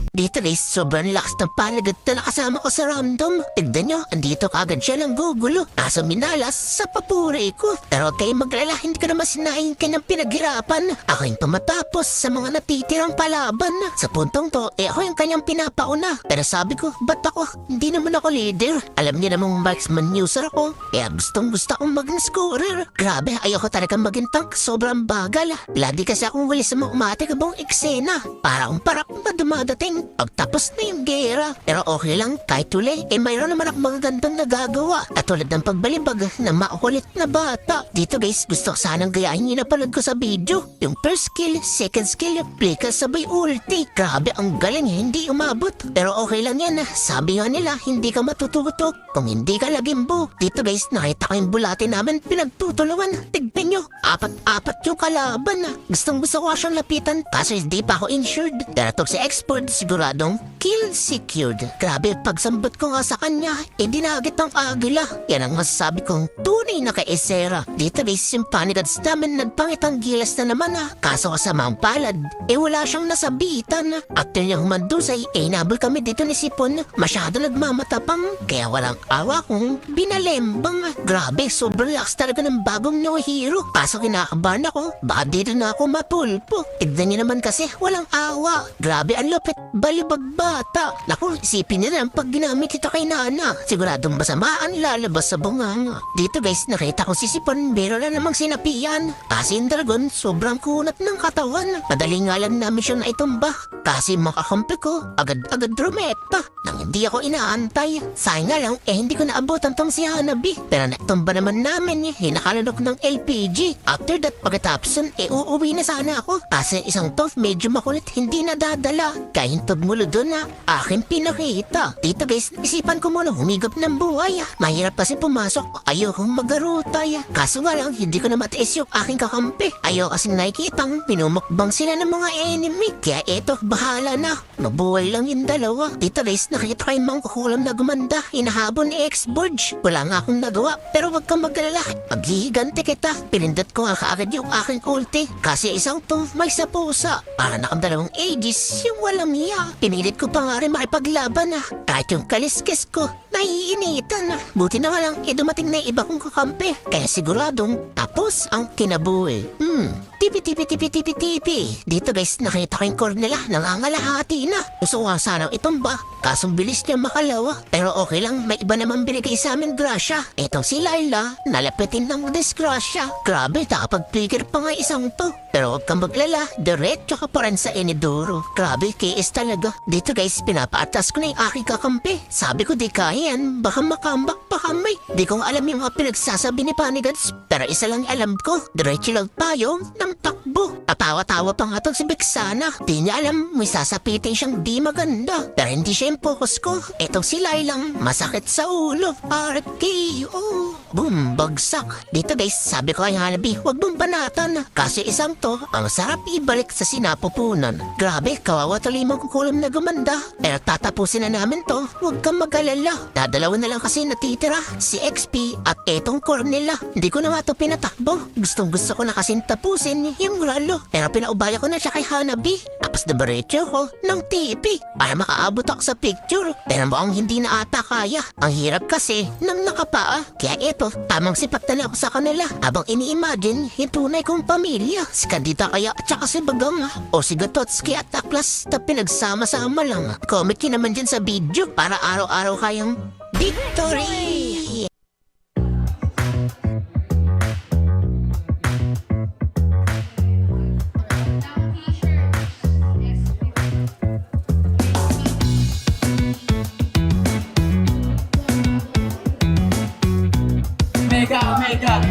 Dito guys, sobrang lakas ng palagad na nakasama ko sa random. Tignan nyo, andito kagad siya lang gugulo. Nasa minalas sa papuri ko. Pero huwag kayong maglala, hindi ko naman sinaing kanyang pinaghirapan. Ako yung tumatapos sa mga natitirang palaban. Sa puntong to, ako yung kanyang pinapauna. Pero sabi ko, ba't ako? Hindi naman ako leader. Alam niyo namang marksman user ako. Kaya gusto akong maging scorer. Grabe, ayoko talagang maging tank. Sobrang bagal. Lagi kasi akong wali sa mga umatikabong eksena. Para akong parak na dumadating. Pagtapos na yung gera. Pero okay lang, kahit uli, mayroon naman akong mga gandang nagagawa. At tulad ng pagbalibag na makukulit na bata. Dito guys, gusto ko sanang gayahin yung napanood ko sa video. Yung first skill, second skill, play ka sabay ulti. Grabe, ang galing, hindi umabot. Pero okay lang yan. Sabi nga nila, hindi ka matututo kung hindi ka lagimbo. Dito guys, nakita ko yung bulate namin pinagtutulungan. Tignan nyo, apat yung kalaban. Gusto ko siyang lapitan, kaso hindi pa ako insured. Daratok si expert, siguradong kill secured. Grabe, pagsambot ko nga sa kanya, dinagit ng agila. Yan ang masasabi kong tunay na kaesera. Dito guys, yung panigads namin nagpangit ang gilas na naman kaso kasama ang palad, wala siyang nasabitan. After niya humandusay, nabol kami dito ni Sipon. Masyado nagmamatapang, kaya walang awa kong binalembang. Grabe, sobrang lakas talaga ng bagong no hero. Kaso kinakabahan ako, baka dito na ako mapulpo. Tignan niyo naman kasi, walang awa. Grabe, ang lupit. Balibag bata. Naku, isipin niya lang pag ginamit ito kay Nana. Siguradong basamaan lalabas sa bunganga. Dito guys, nakita ko si Sipon, meron na namang sinapian. Kasi yung dragon, sobrang kunat ng katawan. Madali nga lang namin siya na itumba. Kasi makakampi ko, agad-agad drumeta. Nang hindi ako inaantay. Sayang nga lang, hindi ko naabutan tong si Hanabi. Pero natumba naman namin, hinakalanok ng LPG. After that, pagkatapos uuwi na sana ako. Kasi isang to, medyo makulit, hindi nadadala. Kaya hintog mulo doon aking pinakita. Dito guys, isipan ko muna humigop ng buhay. Mahirap kasi pumasok. Ayokong magarutay. Kaso nga lang, hindi ko na matiis yung aking kakampi. Ayoko kasi nakikitang pinumukbang sila ng mga enemy. Kaya eto, bahala na. Mabuhay lang yung dalawa. Dito guys, nakita ko yung mangkukulam na gumanda. Hinahabon ni X-Burge. Wala nga akong nagawa. Pero wag kang magalala. Maghihigante kita. Pinindot ko nga kaagad yung aking ulti. Kasi isang to, may sapusa. Para nakang 2 ages, yung walang iya. Pinilit ko pa nga rin makipaglaban kahit yung kaliskis ko, naiinitan Buti na nga lang, dumating na iba kong kakampi. Kaya siguradong tapos ang kinabuhi. Tipi. Dito guys, nakita ko yung core nila, nangangalahati na. Gusto ko nga sanang itumba, kasong bilis niya makalawa. Pero okay lang, may iba naman binigay sa amin grasya. Etong si Laila, nalapitin ng disgrasya. Grabe, nakapag-trigger pa nga isang to. Pero huwag kang maglala, diretso ka pa rin sa inidoro. Grabe, KS talaga. Dito guys, pinapaatas ko na yung aking kakampi. Sabi ko di kaya yan, baka makambak pa kami. Di ko alam yung mga pinagsasabi ni Panigads. Pero isa lang alam ko, diretso lang tayo ng takbo. Tawa-tawa pa nga to si Bexana. Di niya alam, may sasapitin siyang di maganda. Pero hindi siya yung focus ko. Etong si Lailang, masakit sa ulo. RKO. Boom, bagsak. Dito guys, sabi ko kay Hanabi, huwag mong banatan. Kasi isang to, ang sarap ibalik sa sinapupunan. Grabe, kawawa tuloy magkukulam na gumanda. Pero tatapusin na namin to, huwag kang mag-alala. Dadalawa na lang kasi natitira, si XP at etong core nila. Hindi ko na nga to pinatakbo. Gustong gusto ko na kasing tapusin yung ralo. Pero pinaubaya ko na siya kay Hanabi. Tapos Tapos diretso ko ng TV para makaabot ako sa picture. Pero mukhang hindi na ata kaya. Ang hirap kasi nang nakapaa. Kaya eto, tamang sipak na ako sa kanila. Habang ini-imagine yung tunay kong pamilya. Si Candida kaya at saka si Bagang. O si Gatotski at Taklas na pinagsama-sama lang. Comment nyo naman dyan sa video para araw-araw kayang victory! Mega!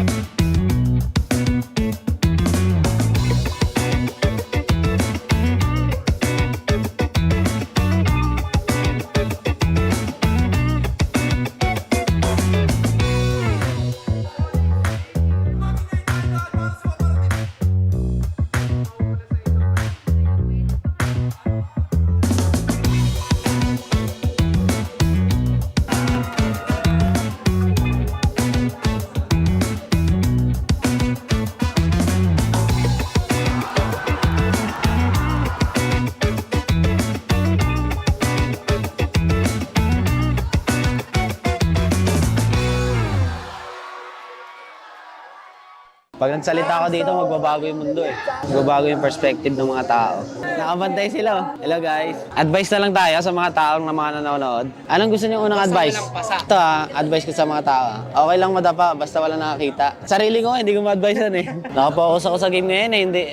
Pag nagsalita ako dito, magbabago yung mundo eh. Magbabago yung perspective ng mga tao. Nakabantay sila oh. Hello guys. Advice na lang tayo sa mga taong na mga nanonood. Anong gusto niyo unang advice? Ito advice ko sa mga tao. Okay lang madapa, basta wala nakakita. Sarili ko hindi ko ma-advise yan eh. Nakapokus ako sa game ngayon eh, hindi.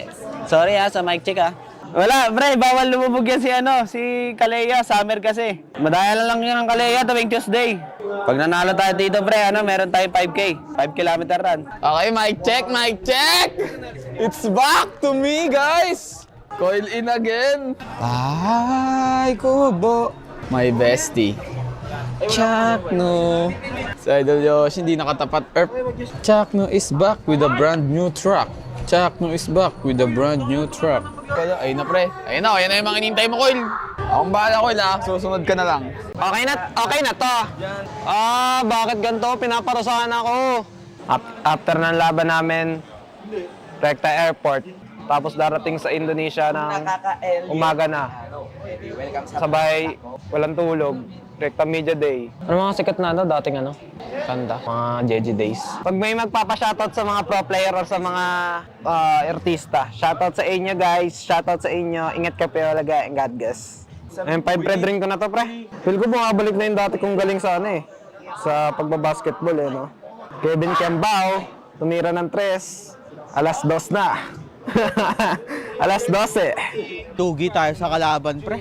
Sorry sa mic check Wala, pre, bawal lumubog yan si Kalea, summer kasi. Madaya na lang yun ang Kalea tuwing Tuesday. Pag nanalo tayo dito, pre, meron tayong 5K, 5 kilometer run. Okay, mic check! It's back to me, guys! Coil in again. Ay, kubo. My bestie. Chakno. Sa Idol Yoshi, hindi nakatapat Earth. Chakno is back with a brand new truck. Chakno is back with a brand new truck. Ayun na pre. Ayun na yung mga inintay mo, Coil. Akong bahala, Coil susunod ka na lang. Okay na to. Bakit ganito? Pinaparusahan ako. After ng laban namin, Recta Airport. Tapos darating sa Indonesia ng umaga na. Sabay, walang tulog. Recta Media Day. Ano mga sikat na dating kanda? Mga JJ Days. Pag may magpapa-shoutout sa mga pro player or sa mga artista, shoutout sa inyo guys, shoutout sa inyo. Ingat ka peolaga and God bless. Ayun, 5 red ring ko na to, pre. Feel ko bumabalik na yung dati kong galing sa sa pagbabasketball no. Kevin Kiambao, tumira ng 3, alas 2 na. Alas 12. Lugi tayo sa kalaban, pre.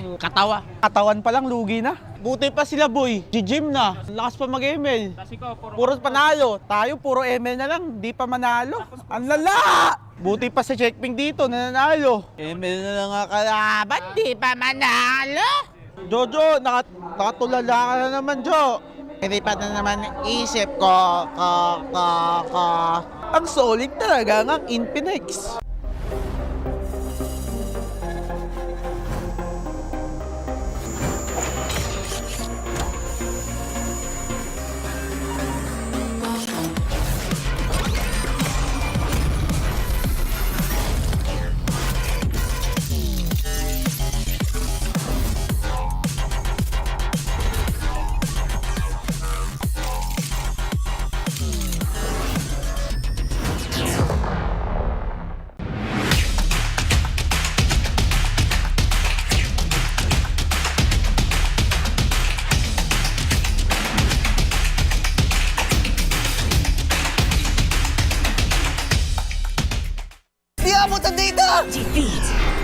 Katawan pa lang, lugi na. Buti pa sila, boy. Gym na. Lakas pa mag-ML. Puro panalo. Tayo, puro ML na lang. Di pa manalo. Ang lala! Buti pa sa checkping dito, nananalo. ML na lang ang kalaban. Di pa manalo. Jojo, nakatulala ka na naman, Jo. Hindi pa na naman isip ko. Ang solid talaga ng Infinix.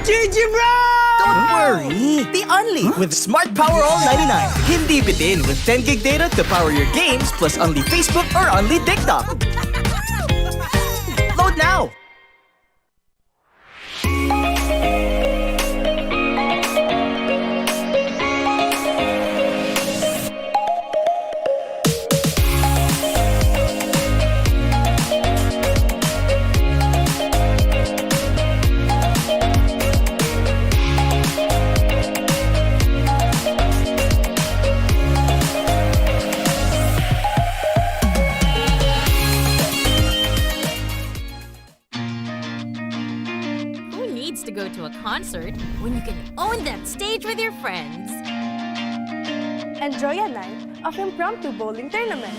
GG bro! Don't worry! The only with Smart Power All 99. Hindi bitin with 10 gig data to power your games plus only Facebook or only TikTok. Load now! go to a concert when you can own that stage with your friends. Enjoy a night of impromptu bowling tournament.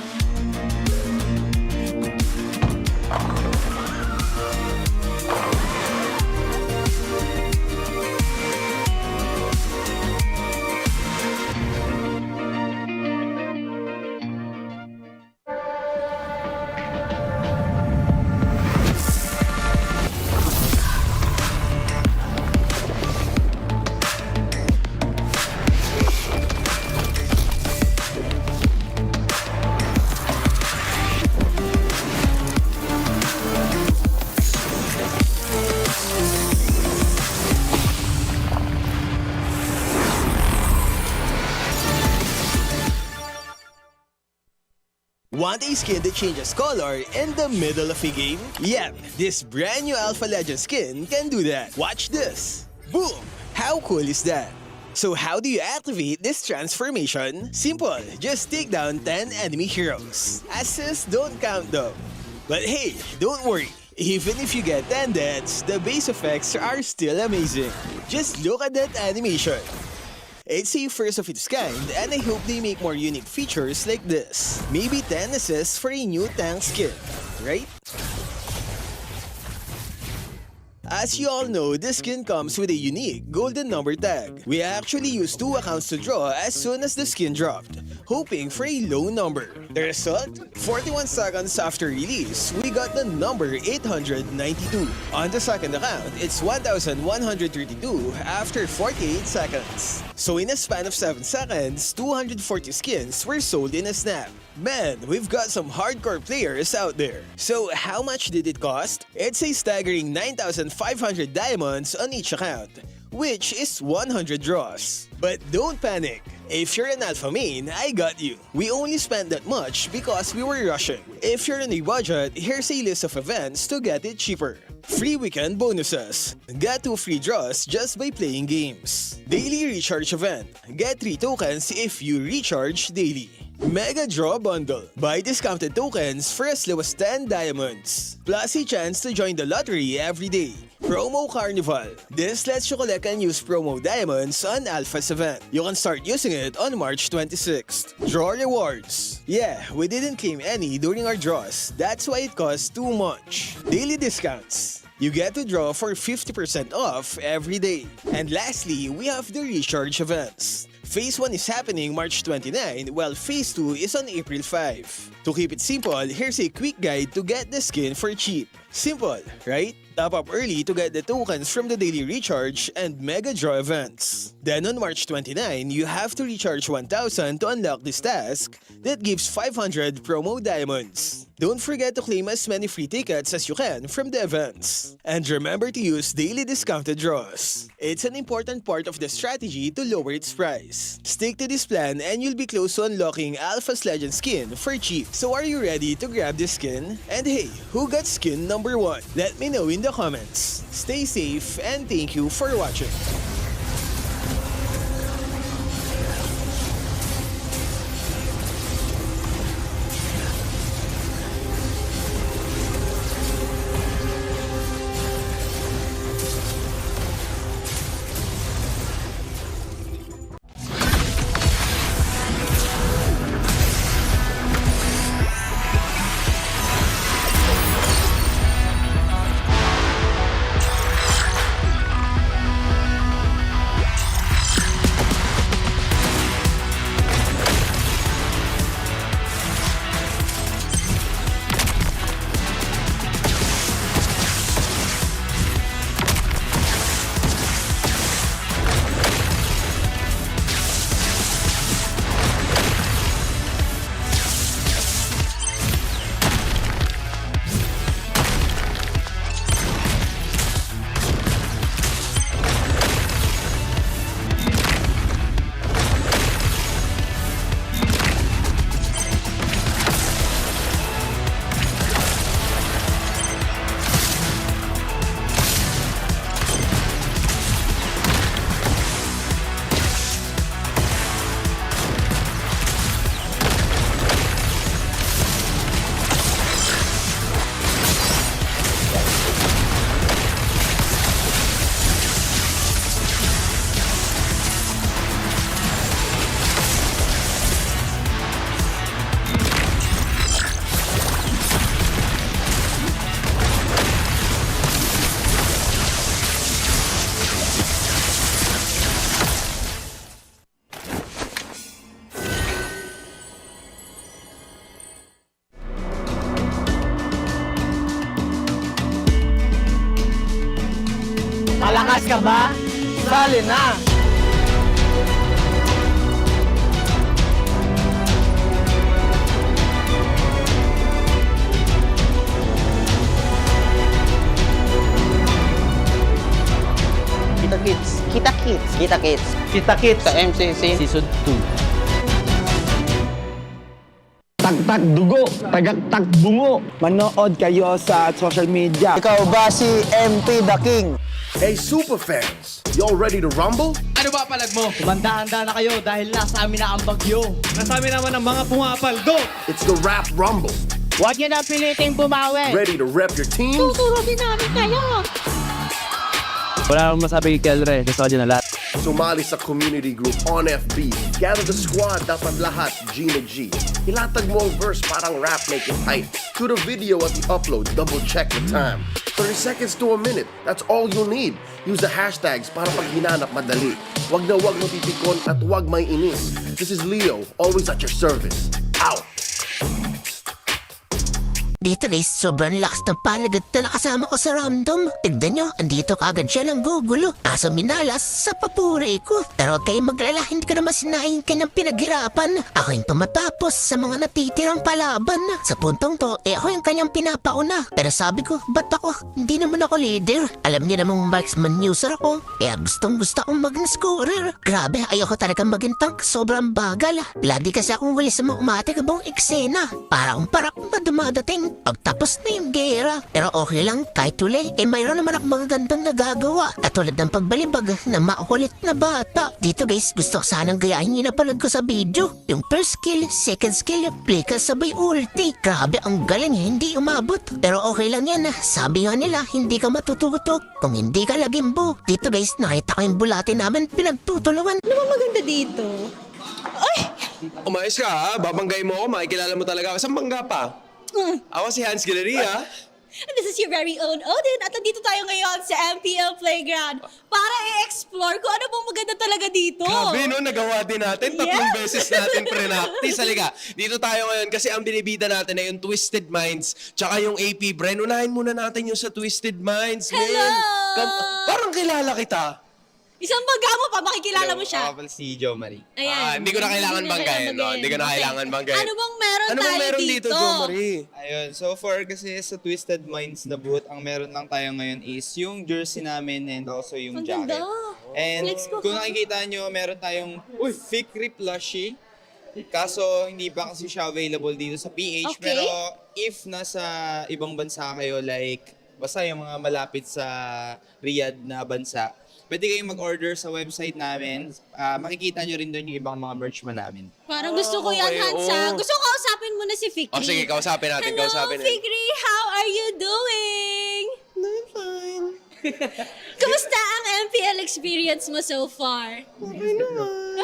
Want a skin that changes color in the middle of a game? Yep, this brand new Alpha Legend skin can do that. Watch this. Boom! How cool is that? So how do you activate this transformation? Simple, just take down 10 enemy heroes. Assists don't count though. But hey, don't worry. Even if you get 10 deaths, the base effects are still amazing. Just look at that animation. It's a first of its kind, and I hope they make more unique features like this. Maybe 10 assists for a new tank skin, right? As you all know, this skin comes with a unique golden number tag. We actually used 2 accounts to draw as soon as the skin dropped, hoping for a low number. The result? 41 seconds after release, we got the number 892. On the second account, it's 1,132 after 48 seconds. So in a span of 7 seconds, 240 skins were sold in a snap. Man, we've got some hardcore players out there. So how much did it cost? It's a staggering 9,500 diamonds on each account, which is 100 draws. But don't panic. If you're an alpha main, I got you. We only spent that much because we were rushing. If you're on a budget, here's a list of events to get it cheaper. Free weekend bonuses. Get 2 free draws just by playing games. Daily recharge event. Get 3 tokens if you recharge daily. Mega Draw Bundle. Buy discounted tokens for as low as 10 diamonds. Plus a chance to join the lottery every day. Promo Carnival. This lets you collect and use promo diamonds on Alpha's event. You can start using it on March 26th. Draw rewards. Yeah, we didn't claim any during our draws. That's why it costs too much. Daily discounts. You get to draw for 50% off every day. And lastly, we have the recharge events. Phase 1 is happening March 29, while Phase 2 is on April 5. To keep it simple, here's a quick guide to get the skin for cheap. Simple, right? Top up early to get the tokens from the daily recharge and mega draw events. Then on March 29, you have to recharge 1,000 to unlock this task that gives 500 promo diamonds. Don't forget to claim as many free tickets as you can from the events. And remember to use daily discounted draws. It's an important part of the strategy to lower its price. Stick to this plan and you'll be close to unlocking Alpha's Legend skin for cheap. So are you ready to grab this skin? And hey, who got skin number 1? Let me know in the comments. Stay safe and thank you for watching. Malakas ka ba? Sali na! Kita Kids. Kita Kids. Kita Kids. Kita Kids. Sa MCC. Season 2. Tagtag dugo, tagaktag bungo. Manood kayo sa social media. Ikaw ba si MP the King? Hey super fans, y'all ready to rumble? Ano ba palag mo? Kumanda-handa na kayo dahil nasa amin na ang bagyo. Nasa amin naman ang mga pumapaldo. It's the Rap Rumble. Huwag nyo na piliting bumawi. Ready to rep your team? Tuturutin namin kayo. Wala akong masabi kay Kelre. Gusto ko dyan na lahat. Sumali sa community group on FB. Gather the squad, dapat lahat G na G. Ilatag mo ang verse parang rap, make it tight. Shoot a video at the upload, double check the time. 30 seconds to a minute, that's all you need. Use the hashtags para pag hinanap madali. Wag na wag matitikon at wag may inis. This is Leo, always at your service. Out! Dito guys, sobrang lakas ng palagat na nakasama ko sa random. Tignan nyo, andito kagad siya lang gugulo. Nasa minalas sa papuri ko. Pero kayo maglala, hindi ko naman sinaing kanyang pinaghirapan. Ako yung tumatapos sa mga natitirang palaban. Sa puntong to, ako yung kanyang pinapauna. Pero sabi ko, ba't ako? Hindi naman ako leader. Alam niyo namang marksman user ako. Kaya gustong gusto akong maging scorer. Grabe, ayoko talagang maging tank. Sobrang bagal. Lagi kasi akong wali sa mga umatikabong eksena. Para akong parak madumadating. Pagtapos na yung gera. Pero okay lang, kahit uli, mayroon naman akong mga gandang nagagawa. Katulad ng pagbalibag na makulit na bata. Dito guys, gusto ko sanang gayahin yung napanood ko sa video. Yung first skill, second skill, play ka sabay ulti. Grabe, ang galing, hindi umabot. Pero okay lang yan. Sabi nga nila, hindi ka matututok kung hindi ka lagimbo. Dito guys, nakita ko yung bulate namin pinagtutulungan. Ano ba maganda dito? Ay! Umayos ka ha, babanggay mo ako, makikilala mo talaga ako. Saan bangga pa? Ako si Hans Galeria. And this is your very own Odin. At nandito tayo ngayon sa MPL Playground para i-explore kung ano bang maganda talaga dito. Grabe no, nagawa din natin. Tatlong beses natin pre-practice. Halika, dito tayo ngayon kasi ang binibida natin ay yung Twisted Minds tsaka yung AP Bren. Unahin muna natin yung sa Twisted Minds. Hello! Parang kilala kita. Isang bangga mo pa, makikilala mo siya. Ako si Jo Marie. Ayan. Hindi ko na kailangan banggayin. No? Hindi ko na kailangan banggayin. Ano bang meron dito, Jo Marie? Ayun, so far kasi sa Twisted Minds na booth, ang meron lang tayo ngayon is yung jersey namin and also yung jacket. And kung nakikita nyo, meron tayong fake rip plushie. Kaso hindi pa kasi siya available dito sa PH. Okay. Pero if nasa ibang bansa kayo, like basta yung mga malapit sa Riyadh na bansa, pwede kayong mag-order sa website namin. Makikita nyo rin doon yung ibang mga merch mo namin. Parang gusto ko yan, Hansa. Gusto ko kausapin mo na si Fikri. Sige, kausapin natin. Hello, Kausapin natin. Fikri. How are you doing? I'm fine. Kamusta ang MPL experience mo so far? Okay naman.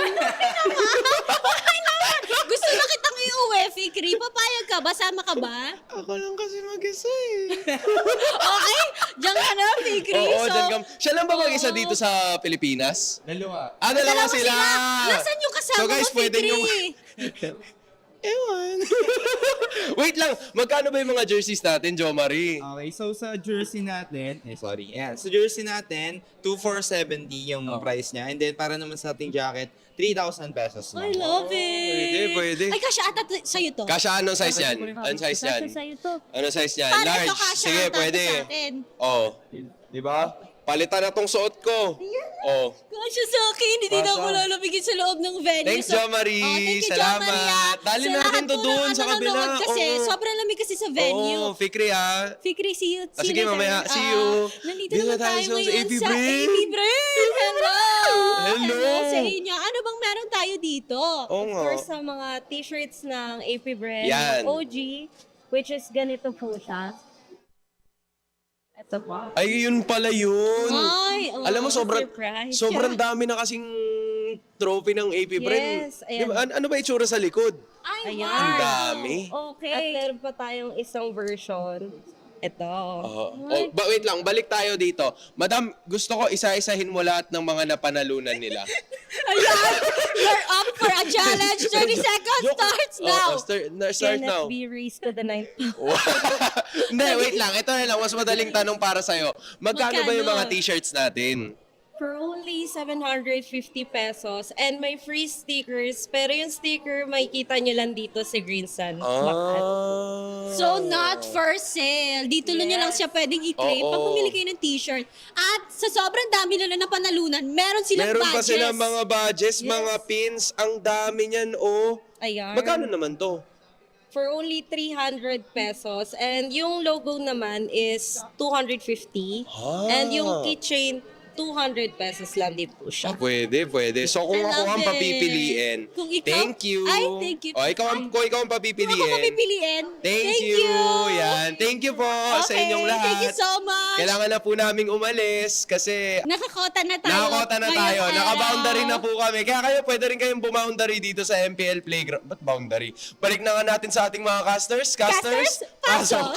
Okay naman. Gusto na kitang iuwi, Fikri. Papayag ka ba? Sama ka ba? Ako lang kasi mag-isa eh. Okay. Diyan ka na, Fikri. Oo, dyan ka. Siya lang ba mag-isa dito sa Pilipinas? Dalawa. Dalawa sila. Nasaan yung kasama So guys, mo, pwede Fikri? yung... Ewan. Wait lang, magkano ba yung mga jerseys natin, Jo Marie? Okay, so sa jersey natin, sa jersey natin, 2,470 yung price niya. And then para naman sa ating jacket, 3,000 pesos. I love it. Pwede. Ay, kasya ata sa'yo to. Kasya, anong size yan? Anong size yan? Kasya sa'yo to. Anong size yan? Paano Large. ito kasya Sige, ata pwede. sa atin? Oh. Di ba? Palitan na tong suot ko. Oh. Kasya sa akin. Hindi na ako lalabigin sa loob ng venue. Thanks, Jo Marie. Thank you, Salamat. Jo Marie. Dali natin to dun sa kabila. Kasi sobrang lamig kasi sa venue. Oo, Fikri ha. Fikri, see you. Sige, mamaya. See you. Nandito Dito naman tayo tayo sa ngayon AP sa Bren. AP Bren. Hello. Hello. Sa inyo. Ano bang meron tayo dito? Oo nga. Sa mga t-shirts ng AP Bren, Yan. OG, which is ganito po siya. Ito po. Ay, yun pala yun. Ay, Alam mo, surprise. sobrang dami na kasing trophy ng AP Bren. Yes, ayan. Diba, ano ba itsura sa likod? Ay, Ayan. Ang dami. Okay. At meron pa tayong isang version Ito. Wait lang, balik tayo dito. Madam, gusto ko isa-isahin mo lahat ng mga napanalunan nila. Ayan! You're up for a challenge. 30 seconds starts now. Start now. Cannot be raised to the ninth. Hindi, wait lang. Ito na lang, mas madaling tanong para sa'yo. Magkano ba yung mga t-shirts natin? For only 750 pesos and may free stickers, pero yung sticker makikita nyo lang dito sa Green Sun. So, not for sale. Dito nyo lang siya pwedeng i-claim pag bumili kayo ng t-shirt. At sa sobrang dami nila na panalunan, meron silang Meron badges. pa silang mga badges, mga pins. Ang dami niyan, oh. Ayan. Magkano naman to? For only 300 pesos. And yung logo naman is 250. And yung keychain, 200 pesos lang din po siya. Pwede. So kung ako ang papipiliin, thank you. Ay, thank you. Kung ikaw ang papipiliin. Kung ako papipiliin, Thank you. Yan. Thank you po sa inyong lahat. Thank you so much. Kailangan na po naming umalis kasi Nakakota na tayo. nakakota na tayo. Ngayong Naka-boundary araw. na po kami. Kaya kayo pwede rin kayong bumoundary dito sa MPL Playground. Ba't boundary? Balik na nga natin sa ating mga casters. Casters, pasok!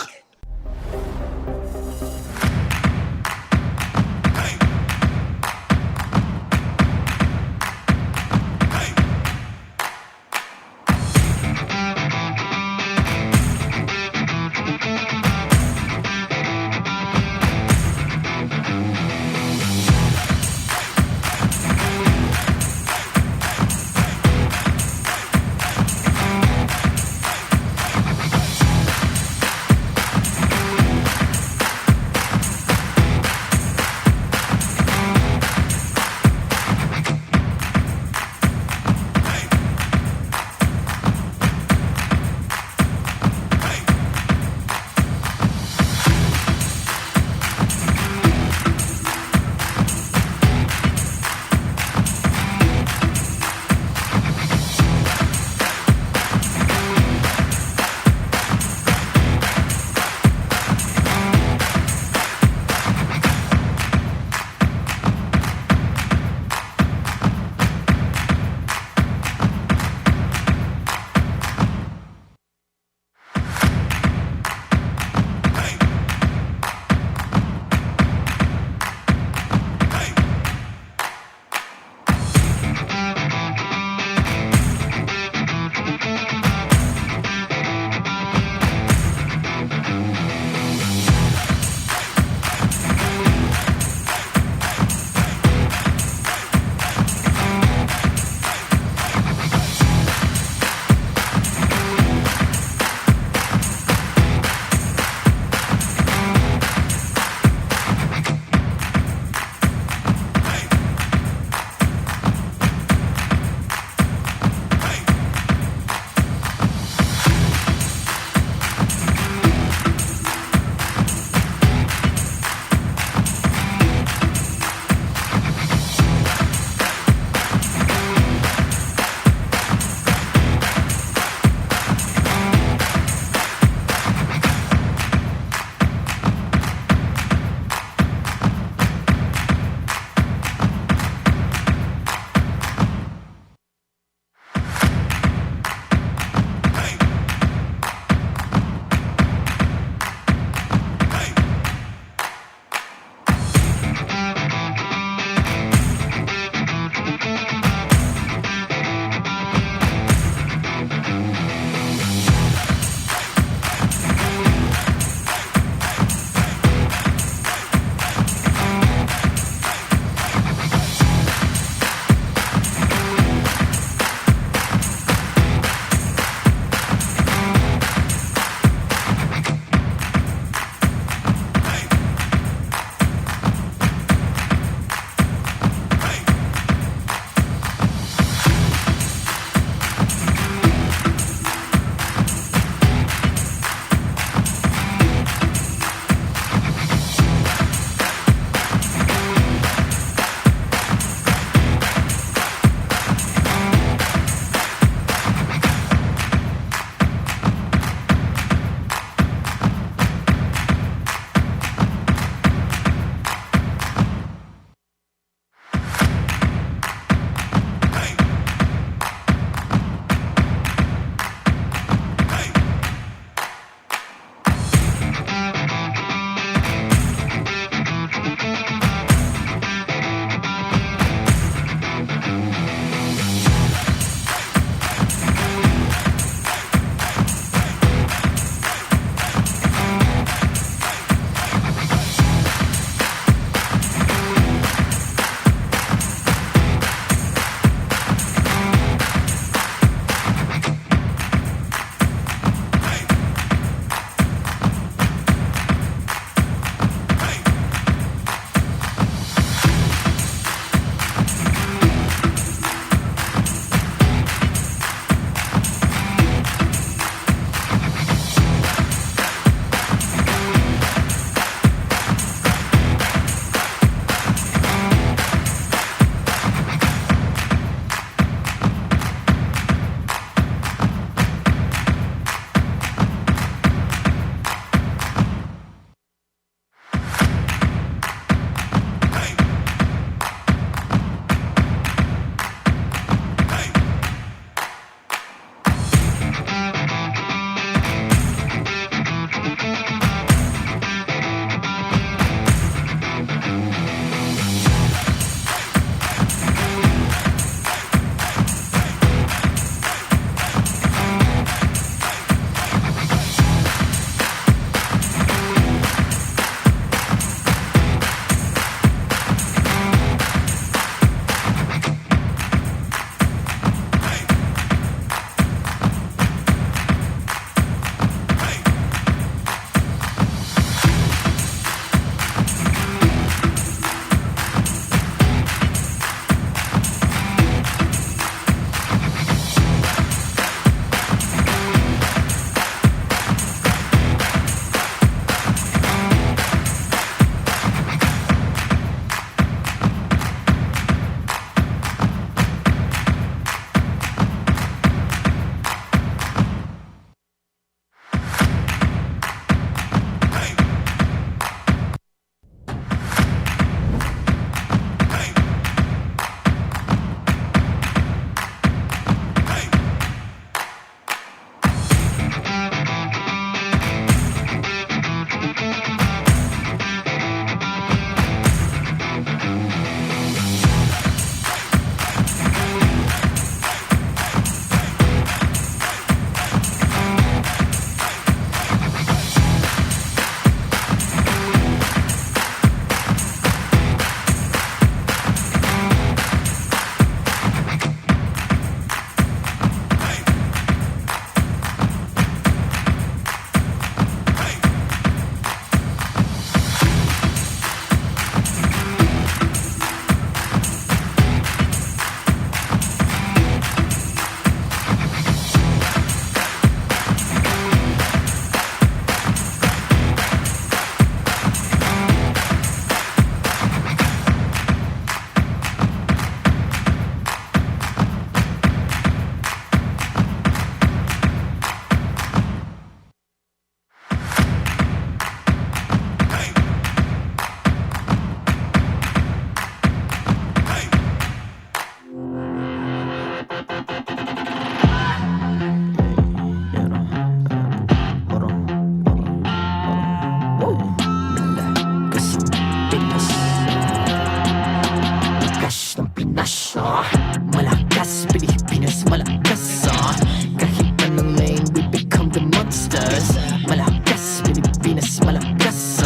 malakas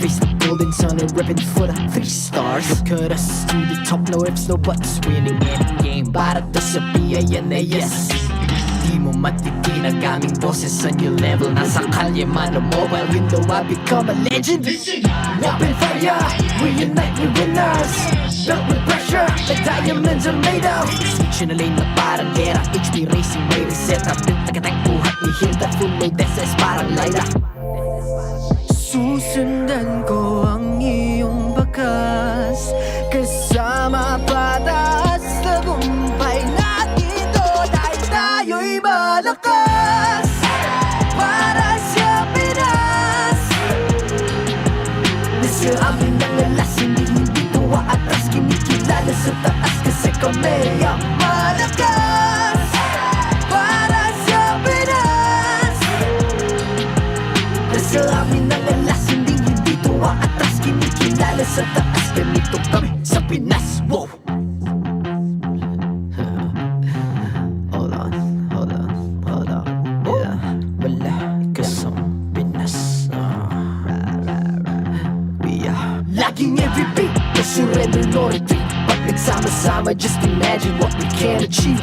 Face the golden sun and ripping for the 3 stars Look at us to the top, no ifs, no buts Winning any game, para to sa PINAS Di mo matitinag aming boses sa new level Nasa kalye man o mobile window, I become a legend Weapon fire, we unite, we winners Built with pressure, like diamonds are made of Switch in a lane na parang gera HP racing, may reset up Tagatak buhat ni Hilda, full load SS parang Lyra Susundan ko ang iyong bakas Kasama pataas Tagumpay natin to Dahil tayo'y malakas Para sa Pinas Nasa amin ang lalas Hindi tuwa atras Kinikilala sa taas Kasi kami ang malakas Para sa Pinas Nasa amin ang lalas Hindi tuwa atras Kinikilala sa taas Ganito kami sa Pinas Wow! Hold on Yeah, wala kasang Pinas We are Laging every beat No surrender, no retreat Pag nagsama-sama Just imagine what we can achieve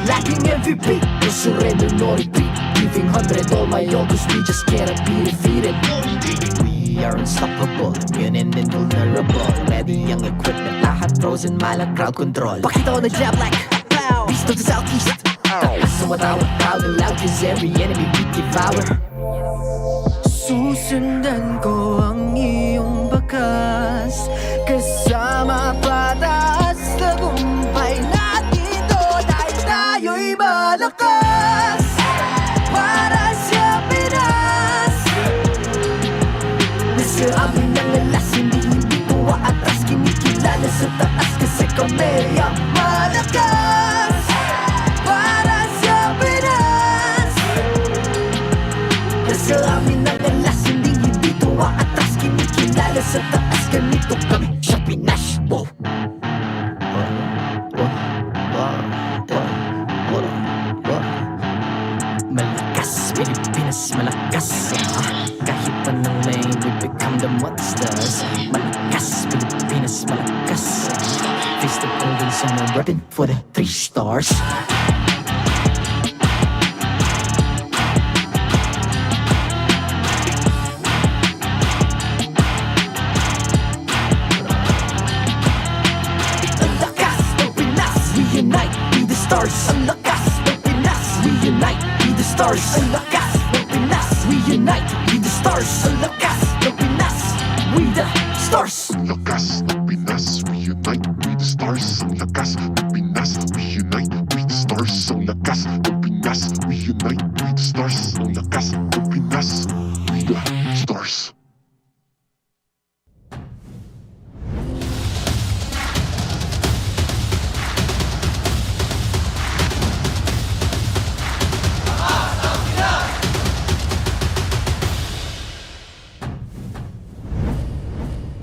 Laging every beat No surrender, no retreat Giving 100 all my all Cause we just cannot be defeated We are unstoppable, immune and invulnerable Ready ang equipment, lahat frozen, malang crowd control Pakita ko na jab like Beast of the Southeast Taas ang matawa, proud and loud Cause every enemy we devour Susundan ko ang iyong bakas Kasama pataas Tagumpay natin to Dahil tayo'y malakas Para sa Pinas Nasa amin ang lalas Hindi tuwa atras Kinikilala sa taas Kasi kami ang malakas Para sa Pinas Nasa amin ang lalas Hindi tuwa atras Kinikilala sa taas Ganito kami sa Pinas Wow! Malakas, Pilipinas, malakas Kahit anong lane, we become the monsters Malakas, Pilipinas, malakas Face the golden sun and repping for the 3 stars Ang lakas ng Pinas, we unite, be the stars Ang lakas ng Pinas, we unite, be the stars Ang lakas ng Pinas, we unite, be the stars Ang lakas ng Pinas, we the stars Ang lakas ng Pinas, we unite, we the stars Ang lakas ng Pinas, we unite, we the stars Ang lakas ng Pinas, we unite, we the stars Ang lakas ng Pinas, we the stars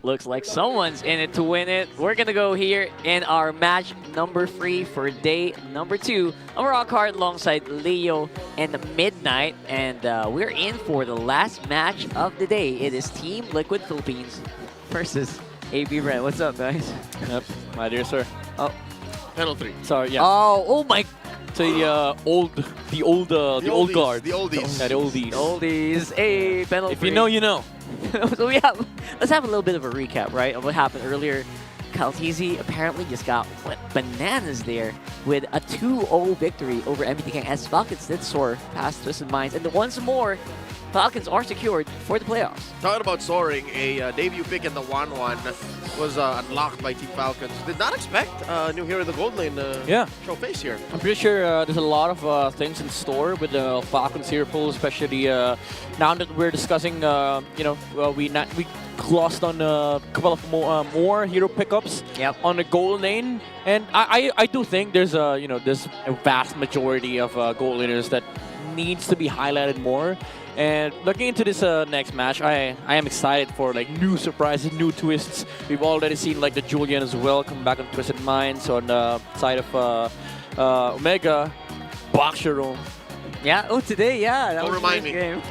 Looks like someone's in it to win it. We're gonna go here in our match number 3 for day number 2. I'm a rock hard alongside Leo and Midnight, and we're in for the last match of the day. It is Team Liquid Philippines versus APBR. What's up, guys? Yep, my dear sir. Oh, Penal 3. Sorry, yeah. oh my. So the old guard. The oldies. Yeah, the oldies. Oldies. Hey, penalty. If you know, you know. So let's have a little bit of a recap, right, of what happened earlier. Caltizi apparently just got went bananas there with a 2-0 victory over MBTK S15 did soar past Twisted Minds, and once more, Falcons are secured for the playoffs. Talking about soaring, a debut pick in the 1-1 was unlocked by Team Falcons. Did not expect new hero of the gold lane show face here. I'm pretty sure there's a lot of things in store with the Falcons hero pool, especially now that we're discussing, we glossed on a couple of more hero pickups on the gold lane, and I do think there's there's a vast majority of gold laners that needs to be highlighted more. And looking into this next match, I am excited for like new surprises, new twists. We've already seen like the Julian as well come back on Twisted Minds on the side of Omega, Bakshiro. Yeah. Oh, today, yeah. That Don't was remind the me. game.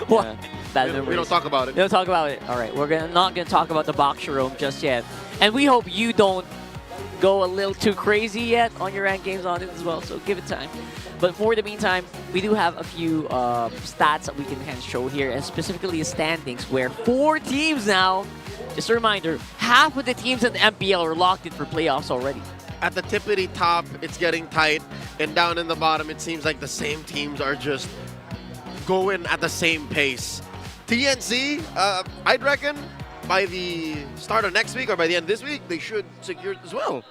What? bad We memories. don't talk about it. We don't talk about it. All right, we're not gonna talk about the boxer room just yet, and we hope you don't go a little too crazy yet on your ranked games on it as well. So give it time. But for the meantime, we do have a few stats that we can kind of show here, and specifically the standings, where 4 teams now. Just a reminder, half of the teams in the MPL are locked in for playoffs already. At the tippity top, it's getting tight, and down in the bottom, it seems like the same teams are just going at the same pace. TNC, I'd reckon by the start of next week or by the end of this week, they should secure it as well.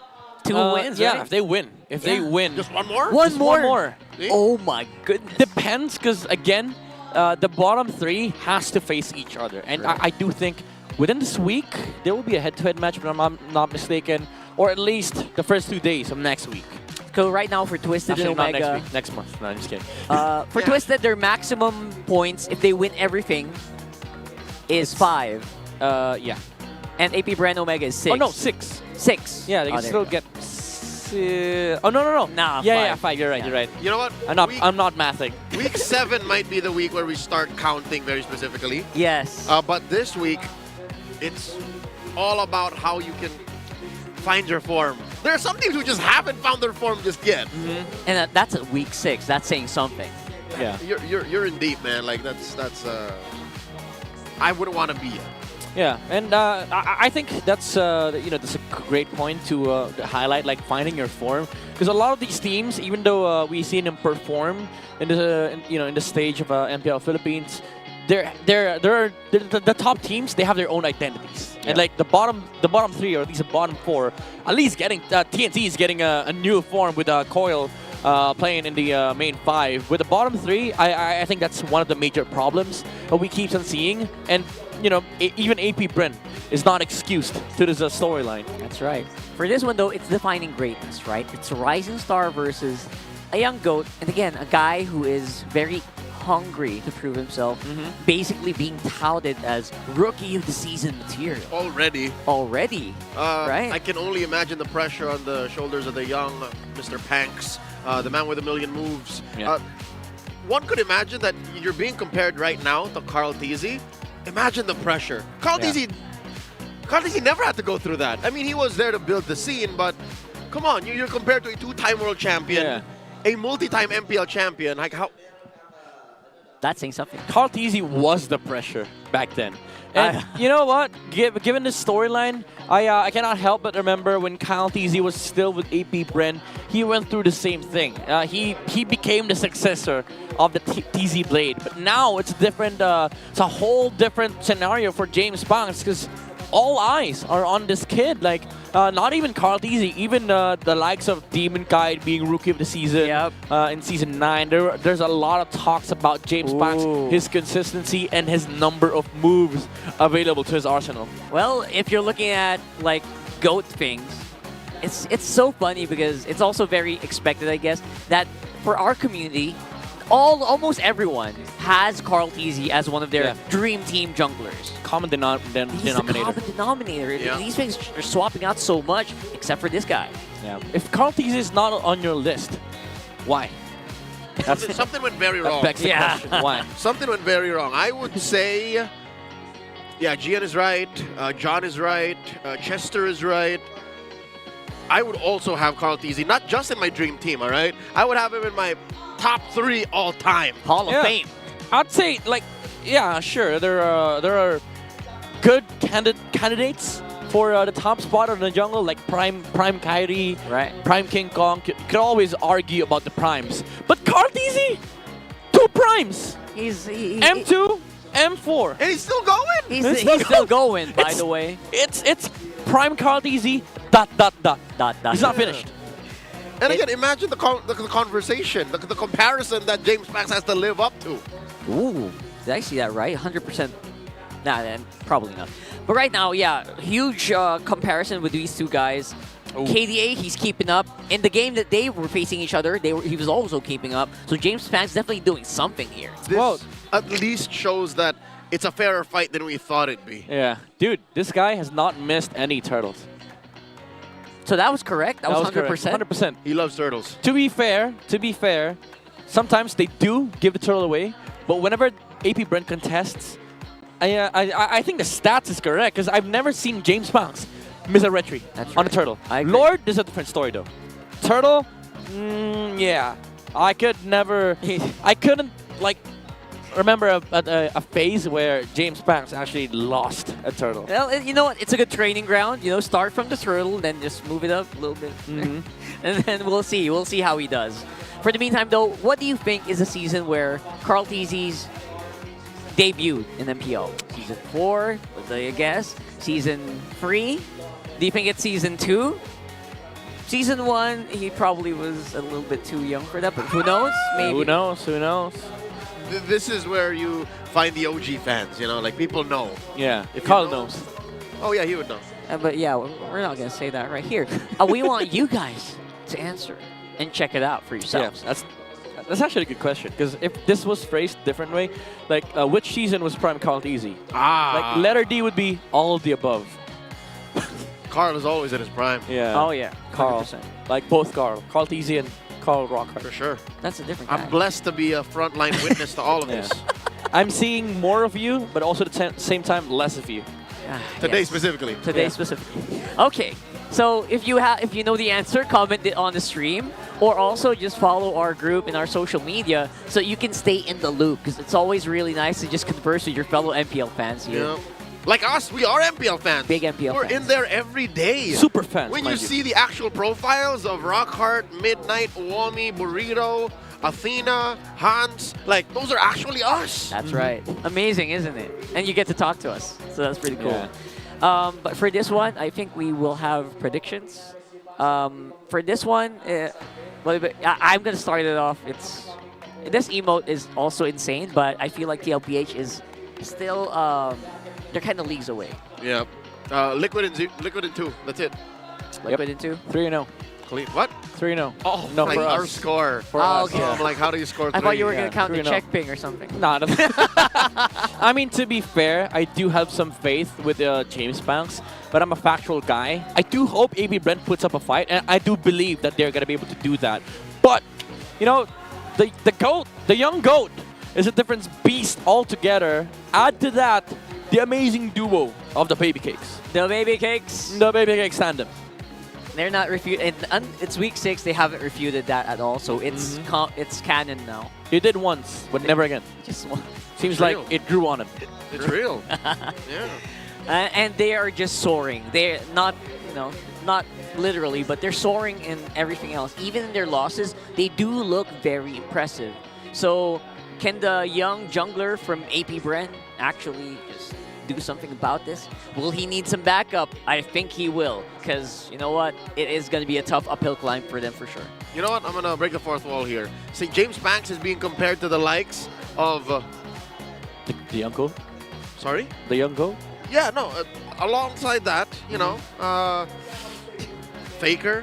2 wins, yeah, right? if they win. If they win. Just one more? One Just more. One more. See? Oh my goodness. Depends, because again, the bottom 3 has to face each other. And I do think within this week, there will be a head-to-head match, if I'm not mistaken. Or at least the first 2 days of next week. So right now for Twisted Actually, and not Omega, next week. Next month. No, I'm just kidding. For Twisted, their maximum points, if they win everything, is 5. Yeah. And AP Bren Omega is 6. Oh, no, 6. 6. Yeah, they can there still you go. get... Oh, no. Nah, Yeah, 5. 5. You're right, you're right. You know what? I'm not mathing. Week 7 might be the week where we start counting very specifically. Yes. But this week, it's all about how you can find your form. There are some teams who just haven't found their form just yet. And that's at week 6. That's saying something. Yeah. You're in deep, man. Like that's I wouldn't want to be it. Yeah, and I think that's that's a great point to highlight, like finding your form, because a lot of these teams, even though we've seen them perform in the stage of MPL Philippines, the top teams, they have their own identities, and like the bottom 3 or at least the bottom 4, at least getting TNT is getting a new form with Coil. Playing in the main 5. With the bottom 3, I think that's one of the major problems that we keep on seeing. And, even AP Bren is not excused to this storyline. That's right. For this one, though, it's defining greatness, right? It's a rising star versus a young GOAT. And again, a guy who is very hungry to prove himself, basically being touted as rookie of the season material. Already. Right? I can only imagine the pressure on the shoulders of the young Mr. Panks. The man with a million moves. Yeah. One could imagine that you're being compared right now to Carl Tizzy. Imagine the pressure. Carl Tizzy never had to go through that. I mean, he was there to build the scene, but come on, you're compared to a 2-time world champion, a multi-time MPL champion. Like how? That's saying something. Carl Tizzy was the pressure back then. And you know what? Given this storyline, I cannot help but remember when Kyle Tizzy was still with AP Bren, he went through the same thing. He became the successor of the TZ Blade. But now it's different. It's a whole different scenario for James Banks, because all eyes are on this kid. Like, not even Carl Tizzy, even the likes of Demon Guide being Rookie of the Season in Season 9. There's a lot of talks about James Banks, his consistency, and his number of moves available to his arsenal. Well, if you're looking at, like, GOAT things, it's so funny because it's also very expected, I guess, that for our community, almost everyone has Carl Tizzy as one of their dream team junglers. Common denominator. He's the common denominator. Yeah. These things are swapping out so much, except for this guy. Yeah. If Carl Tizzy is not on your list, why? Something went very wrong. That begs the question. Why? Something went very wrong. I would say, Gian is right. John is right. Chester is right. I would also have Carl Tizzy, not just in my dream team, all right? I would have him in my top 3 all time. Hall of Fame. I'd say, like, yeah, sure. There are good candidates for the top spot in the jungle, like Prime Kyrie, Prime King Kong. You could always argue about the primes, but Carl Tizzy, 2 primes. He's M2, M4, and he's still going. He's still going. By the way, it's Prime Carl Tizzy. ... He's not finished. And again, imagine the conversation, the comparison that James Banks has to live up to. Ooh, did I see that right? 100%. Nah, then probably not. But right now, yeah, huge comparison with these 2 guys. KDA, he's keeping up. In the game that they were facing each other, he was also keeping up. So James Banks definitely doing something here. This at least shows that it's a fairer fight than we thought it'd be. Yeah, dude, this guy has not missed any turtles. So that was correct. That was 100%. 100%. He loves turtles. To be fair, sometimes they do give the turtle away, but whenever AP Bren contests, I think the stats is correct because I've never seen James Banks miss a retry on a turtle. I agree. Lord, this is a different story though. Turtle, yeah, I couldn't like remember a phase where James Banks actually lost a turtle. Well, you know what? It's a good training ground. You know, start from the turtle, then just move it up a little bit, and then we'll see. We'll see how he does. For the meantime, though, what do you think is a season where Carl TZ's debuted in MPL? Season 4, what do you guess? Season 3? Do you think it's Season 2? Season 1, he probably was a little bit too young for that, but who knows? Maybe. Who knows? Who knows? This is where you find the OG fans, you know, like people know. Yeah, If Carl you know- knows. Oh yeah, he would know. But yeah, we're not going to say that right here. We want you guys to answer and check it out for yourselves. Yeah, that's actually a good question because if this was phrased different way, like which season was prime Carl TZ? Like letter D would be all of the above. Carl is always at his prime. Yeah. Oh yeah, Carl. 100%. Like both Carl TZ and Carl Rockhart. For sure. That's a different guy. I'm blessed to be a frontline witness to all of this. I'm seeing more of you, but also at the same time less of you. Today specifically. Today specifically. Okay, so if you know the answer, comment it on the stream, or also just follow our group in our social media so you can stay in the loop because it's always really nice to just converse with your fellow MPL fans here. Yeah. Like us, we are MPL fans. Big MPL We're fans. in there every day. Super fans. When you see the actual profiles of Rockhart, Midnight, Wami, Burrito, Athena, Hans, like those are actually us. That's right. Amazing, isn't it? And you get to talk to us, so that's pretty cool. Yeah. But for this one, I think we will have predictions. For this one, I'm gonna start it off. This emote is also insane, but I feel like TLPH is still they're kind of leagues away. Yeah. Liquid and 2. That's it. Liquid and 2. 3-0. Clean. What? 3-0. Oh, no, like for our us. score. For us. Okay. So I'm like, how do you score 3? I thought you were gonna count the 3-0. check ping or something. No. I mean, to be fair, I do have some faith with James Banks, but I'm a factual guy. I do hope AB Bren puts up a fight, and I do believe that they're gonna be able to do that. But you know, the goat, the young goat, is a different beast altogether. Add to that the amazing duo of the Baby Cakes. The Baby Cakes. The Baby Cakes tandem. They're not refuted. It's week 6. They haven't refuted that at all, so it's it's canon now. They did once, but never again. Just one. Seems It's like real. it grew on him. It's real. Yeah. And they are just soaring. They're not, not literally, but they're soaring in everything else. Even in their losses, they do look very impressive. So, can the young jungler from AP Bren actually just do something about this? Will he need some backup? I think he will, because you know what? It is going to be a tough uphill climb for them for sure. You know what? I'm going to break the fourth wall here. See, James Banks is being compared to the likes of... the young goat? Sorry? The young goat? Yeah, no. Alongside that, you know, Faker.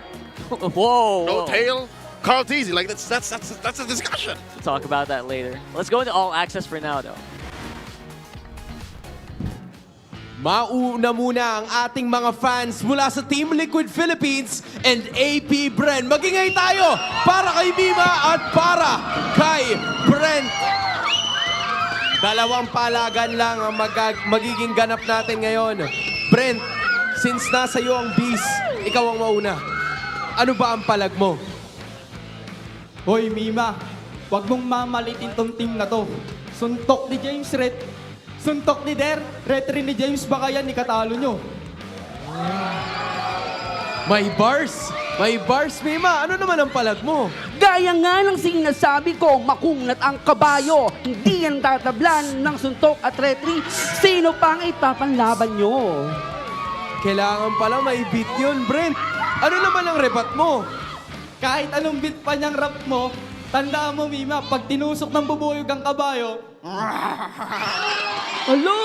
Whoa! No Tail. Carl TZ. Like, that's a discussion. We'll talk about that later. Let's go into all access for now, though. Mauna muna ang ating mga fans mula sa Team Liquid Philippines and AP Bren. Magingay tayo para kay Mima at para kay Brent. Dalawang palagan lang ang magiging ganap natin ngayon. Brent, since nasa iyo ang beast, ikaw ang mauna. Ano ba ang palag mo? Hoy, Mima, wag mong mamalitin tong team na to. Suntok ni James Red. Suntok ni Der. Retry ni James, baka yan ikatalo nyo. May bars! May bars, Mima. Ano naman ang palag mo? Gaya nga ng sinasabi ko, makunat ang kabayo. Hindi yan tatablan ng suntok at retry. Sino pang ipapanlaban nyo? Kailangan pala may beat yun, Brent. Ano naman ang rebat mo? Kahit anong beat pa niyang rap mo, tandaan mo, Mima, pag tinusok ng bubuyog ang kabayo, Alo!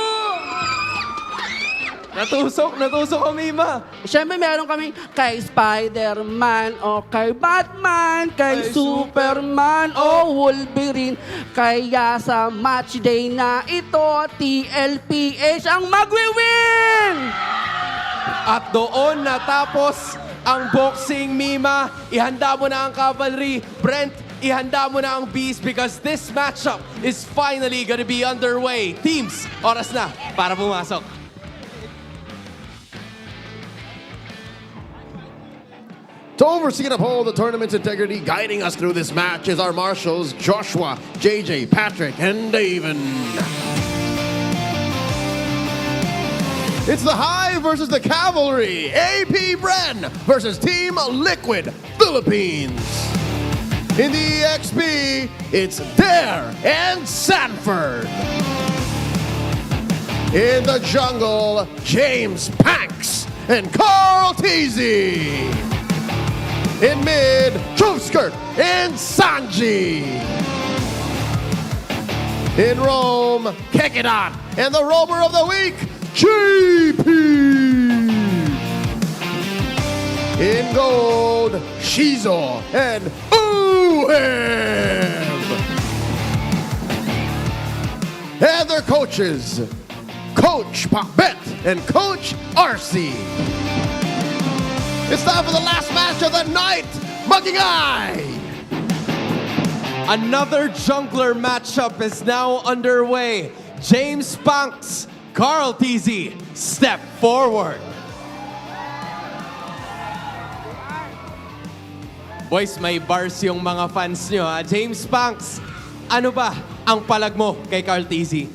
Natusok ka, Mima. Siyempre, meron kami kay Spider-Man o kay Batman, kay Superman o Wolverine. Kaya sa match day na ito, TLPH ang magwi-win! At doon natapos ang boxing, Mima. Ihanda mo na ang cavalry. Brent, ihanda mo na ang bees because this matchup is finally gonna be underway. Teams, oras na para pumasok. To oversee and uphold the tournament's integrity, guiding us through this match is our marshals, Joshua, JJ, Patrick, and David. It's the High versus the Cavalry, APBR versus Team Liquid, Philippines. In the EXP, it's Dare and Sanford. In the jungle, James Panks and Carl Teasy. In mid, Truthskirt and Sanji. In Rome, Kekidot and the Roamer of the Week, JP. In gold, Shizo and Uhem. And their coaches, Coach Papet and Coach RC. It's time for the last match of the night, Magingay! Another jungler matchup is now underway. James Panks, Carl Teasy, step forward. Boys, may bars yung mga fans nyo ha. James Panks, ano ba ang palag mo kay Carl Teasy?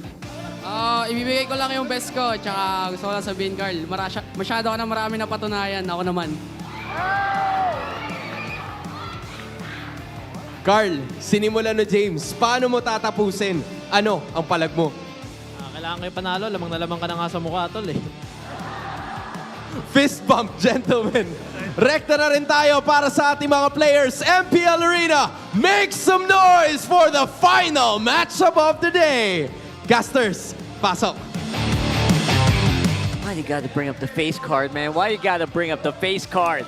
Ibibigay ko lang yung best ko, tsaka gusto ko lang sabihin, Carl, masyado ka na marami na patunayan, ako naman. Carl, sinimulan no James, paano mo tatapusin? Ano ang palag mo? Kailangan kayo panalo, lamang na lamang ka na nga sa mukha, tol eh. Fist bump, gentlemen. Rekta na rin tayo para sa ating mga players. MPL Arena, make some noise for the final matchup of the day. Casters, pasok. Why you gotta bring up the face card, man? Why you gotta bring up the face card?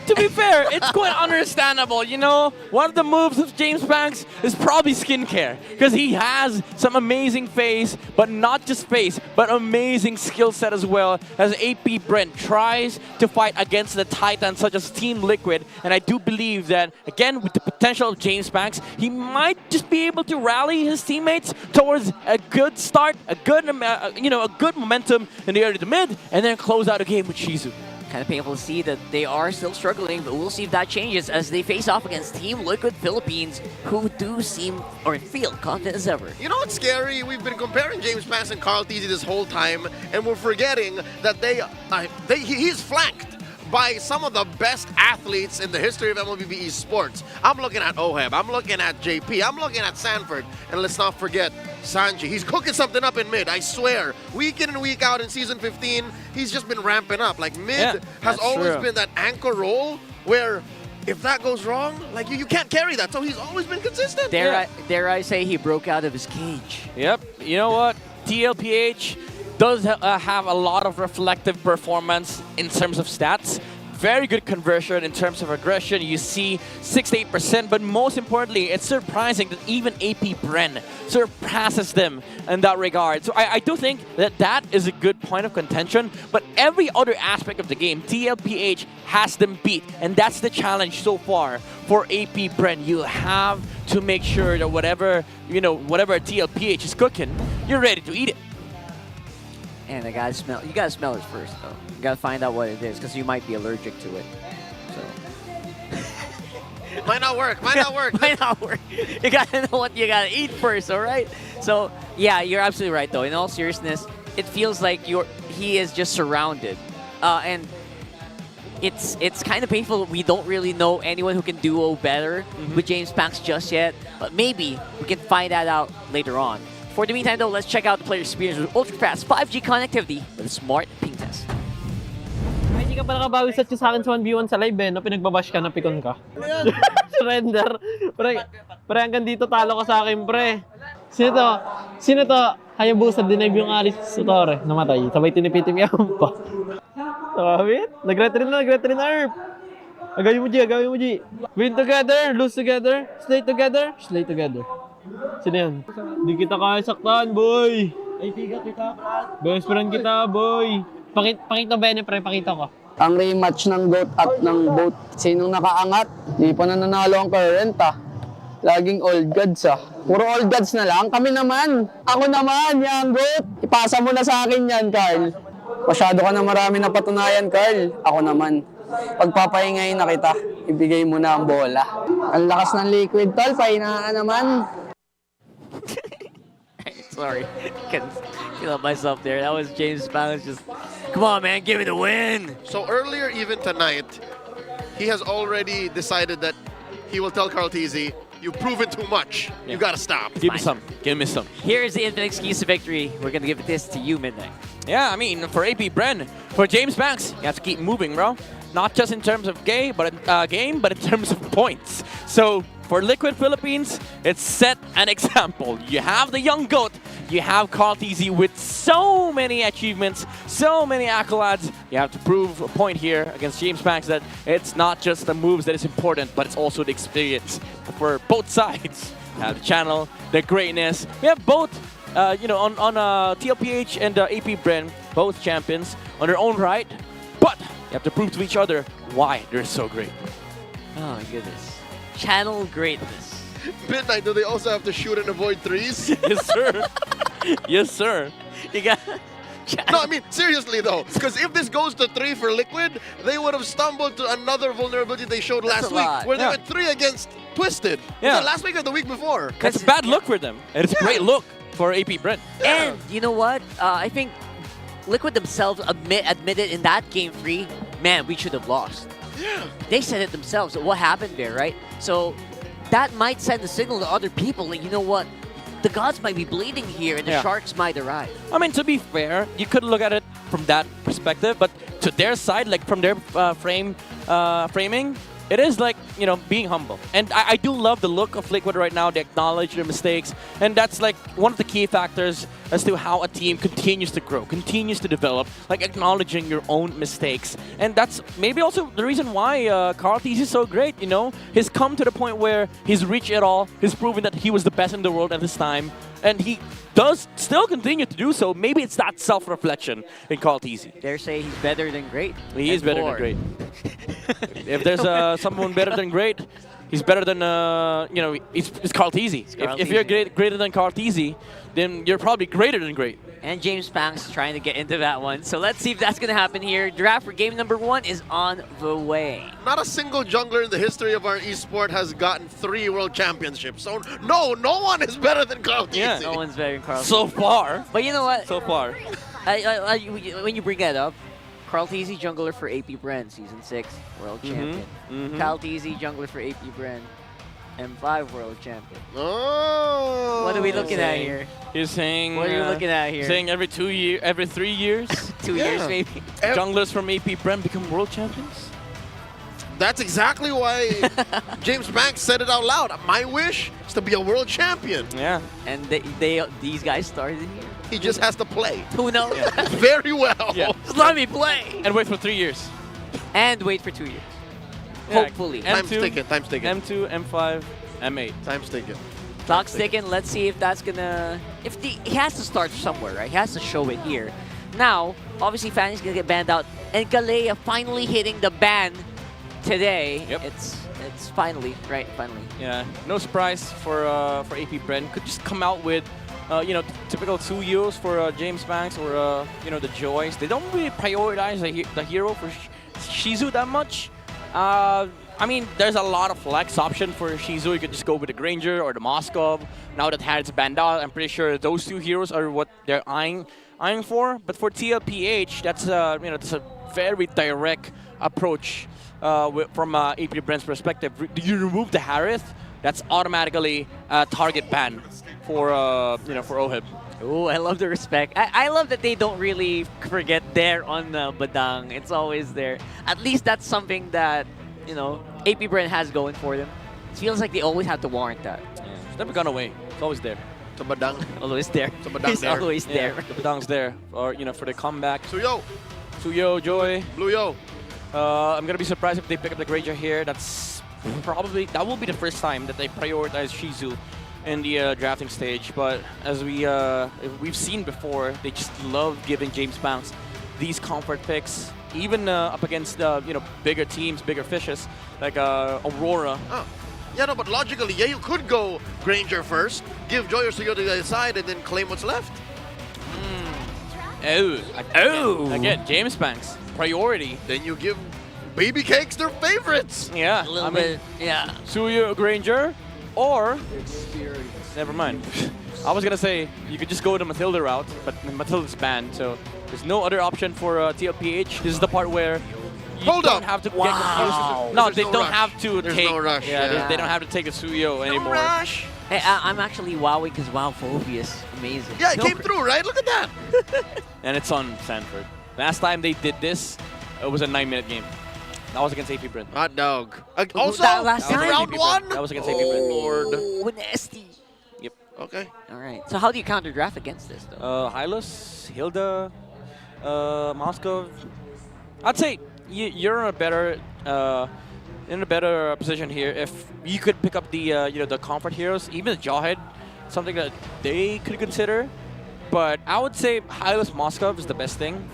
To be fair, it's quite understandable, you know? One of the moves of James Panks is probably skincare, because he has some amazing face, but not just face, but amazing skill set as well, as AP Bren tries to fight against the Titans such as Team Liquid, and I do believe that, again, with the potential of James Panks, he might just be able to rally his teammates towards a good start, a good, a good momentum in the early to mid, and then close out a game with Shizu. Kind of painful to see that they are still struggling, but we'll see if that changes as they face off against Team Liquid Philippines, who do seem or feel confident as ever. You know what's scary? We've been comparing James Panks and Carl Teasy this whole time, and we're forgetting that he's flanked by some of the best athletes in the history of MLBB esports. I'm looking at Oheb, I'm looking at JP, I'm looking at Sanford, and let's not forget Sanji. He's cooking something up in mid, I swear. Week in and week out in Season 15, he's just been ramping up. Like, mid has always been that anchor role where if that goes wrong, like you can't carry that. So he's always been consistent. Dare I say he broke out of his cage. Yep. You know what? TLPH does have a lot of reflective performance in terms of stats. Very good conversion in terms of aggression. You see 68%, but most importantly, it's surprising that even AP Bren surpasses them in that regard. So I do think that that is a good point of contention, but every other aspect of the game, TLPH has them beat, and that's the challenge so far for AP Bren. You have to make sure that whatever TLPH is cooking, you're ready to eat it. And you gotta smell it first, though. You gotta find out what it is, because you might be allergic to it. So might not work. Might not work. Might not work. You gotta know what you gotta eat first, all right? So yeah, you're absolutely right, though. In all seriousness, it feels like he is just surrounded, and it's kind of painful. We don't really know anyone who can duo better with James Panks just yet, but maybe we can find that out later on. For the meantime, though, let's check out the player experience with ultra-fast 5G connectivity with a smart ping test. Hindi ka pa nakabawi sa akin sa 1v1 sa live eh, no? Pinagbabash ka, napikon ka. Surrender. Pre, hanggang dito talo ka sa akin, pre. Sino to? Hayabusa, dinive yung Alice sa Torre. Namatay. Sabay tinipitip yan pa. Sabit? Nag-retrain na, Erp. Agawin mo, G. Win together, lose together, slay together, slay together. Sino yan? Hindi kita kaya saktan, boy! Ay, tiga kita, best friend kita, boy! Pakita Bene, pre, pakita ko. Ang rematch ng GOAT at ng BOAT. Sinong nakaangat? Di pa nanalo ang current, ah. Laging old gods Puro old gods na lang. Kami naman. Ako naman, young goat. Ipasa mo na sa akin yan, Carl. Masyado ka na marami na patunayan, Carl. Ako naman. Pagpapahingayin na kita, ibigay mo na ang bola. Ang lakas ng liquid, tol. Pahinga ka naman. Sorry. Can't help myself there. That was James Spang's just, come on, man, give me the win. So earlier, even tonight, he has already decided that he will tell Carl Tizzy, you've proven too much. Yeah. You gotta stop. Give me some. Give me some. Here's the infinite excuse to victory. We're gonna give this to you, Midnight. Yeah, I mean, for AP Bren, for James Banks, you have to keep moving, bro. Not just in terms of game, but in terms of points. So for Liquid Philippines, it's set an example. You have the young GOAT, you have Carl Tizzy with so many achievements, so many accolades. You have to prove a point here against James Banks that it's not just the moves that is important, but it's also the experience for both sides. You have the channel, the greatness. We have both, on TLPH and AP Bren, both champions on their own right, but you have to prove to each other why they're so great. Oh my goodness. Channel greatness. Midnight, do they also have to shoot and avoid threes? Yes, sir. Yes, sir. You got... No, I mean, seriously though, because if this goes to 3 for Liquid, they would have stumbled to another vulnerability they showed last week, where they went 3 against Twisted. Yeah. Was it last week or the week before? That's a bad look for them. And it's a great look for AP Bren. And you know what? I think Liquid themselves admitted in that game 3, man, we should have lost. Yeah. They said it themselves. What happened there, right? So that might send a signal to other people, like, you know what? The gods might be bleeding here and the sharks might arrive. I mean, to be fair, you could look at it from that perspective, but to their side, like from their framing, it is like, being humble. And I do love the look of Liquid right now. They acknowledge their mistakes. And that's like one of the key factors as to how a team continues to grow, continues to develop, like acknowledging your own mistakes. And that's maybe also the reason why Carl Tizzy is so great, He's come to the point where he's reached it all. He's proven that he was the best in the world at this time. And he does still continue to do so. Maybe it's that self-reflection in Carl Tizzy. Dare say he's better than great. He is better than great. If there's someone better than great, he's better than, it's Carl Tizzy. If you're greater than Carl Tizzy, then you're probably greater than great. And James Banks trying to get into that one. So let's see if that's going to happen here. Draft for game number 1 is on the way. Not a single jungler in the history of our esport has gotten 3 world championships. So no one is better than Carl Tizzy. Yeah, no one's better than Carl. So far. But you know what? So far. When you bring that up, Carl Tizzy, jungler for AP Bren, Season 6, World Champion. Carl Tizzy, jungler for AP Bren, M5 World Champion. Oh! What are we looking at here? You're saying... What are you looking at here? Saying every 3 years? 2 years, maybe. Junglers from AP Bren become world champions? That's exactly why James Banks said it out loud. My wish is to be a world champion. Yeah. And these guys started here. He just has to play. Who knows? Yeah. Very well. Yeah. Just let me play. And wait for 3 years. And wait for 2 years. Yeah. Hopefully. Time's ticking. M2, M5, M8. Time's ticking. Clock's ticking. Let's see if that's gonna... He has to start somewhere, right? He has to show it here. Now, obviously, Fanny's gonna get banned out. And Galea finally hitting the ban today. Yep. It's finally, right? Finally. Yeah. No surprise for AP Bren. Could just come out with, typical 2 heroes for James Banks or, the Joys. They don't really prioritize the hero for Shizu that much. I mean, there's a lot of flex option for Shizu. You could just go with the Granger or the Moskov. Now that Harrod's banned out, I'm pretty sure those 2 heroes are what they're eyeing for. But for TLPH, that's that's a very direct approach from AP Bren's perspective. You remove the Harith, that's automatically a target ban for for OHIB. Oh, I love the respect. I love that they don't really forget there on the Badang. It's always there. At least that's something that, AP Bren has going for them. It feels like they always have to warrant that. Yeah. It's never gone away. It's always there. The Badang. Always there. The Badang's He's there. always there. The Badang's there. Or, for the comeback. Suyo, Joy. Blue Yo. I'm going to be surprised if they pick up the Granger here. That will be the first time that they prioritize Shizu in the drafting stage. But as we've seen before, they just love giving James Banks these comfort picks, even up against bigger teams, bigger fishes like Aurora. Yeah, no, but logically, yeah, you could go Granger first, give Joy or Suyo to the other side, and then claim what's left. Again, James Banks, priority. Then you give Baby Cakes their favorites. Yeah, A little bit, yeah. Suyo Granger, or never mind. I was gonna say you could just go the Matilda route, but Matilda's banned, so there's no other option for TLPH. This is the part where you don't have to get confused. No, they don't have to There's take. no rush. Yeah, they don't have to take the Suyo anymore. Rush. Hey, I'm actually wowing because WoW Phobia is amazing. Yeah, it came through, right? Look at that. And it's on Sanford. Last time they did this, it was a 9-minute game. That was against AP Bren. Hot dog. Also, That last time? round one? That was against AP Bren. Lord. Oh, nasty. Yep. Okay. All right. So how do you counter draft against this, though? Hylos, Hilda, Moskov. I'd say you're in a better position here if you could pick up the the comfort heroes, even the Jawhead, something that they could consider. But I would say Hylos Moskov is the best thing,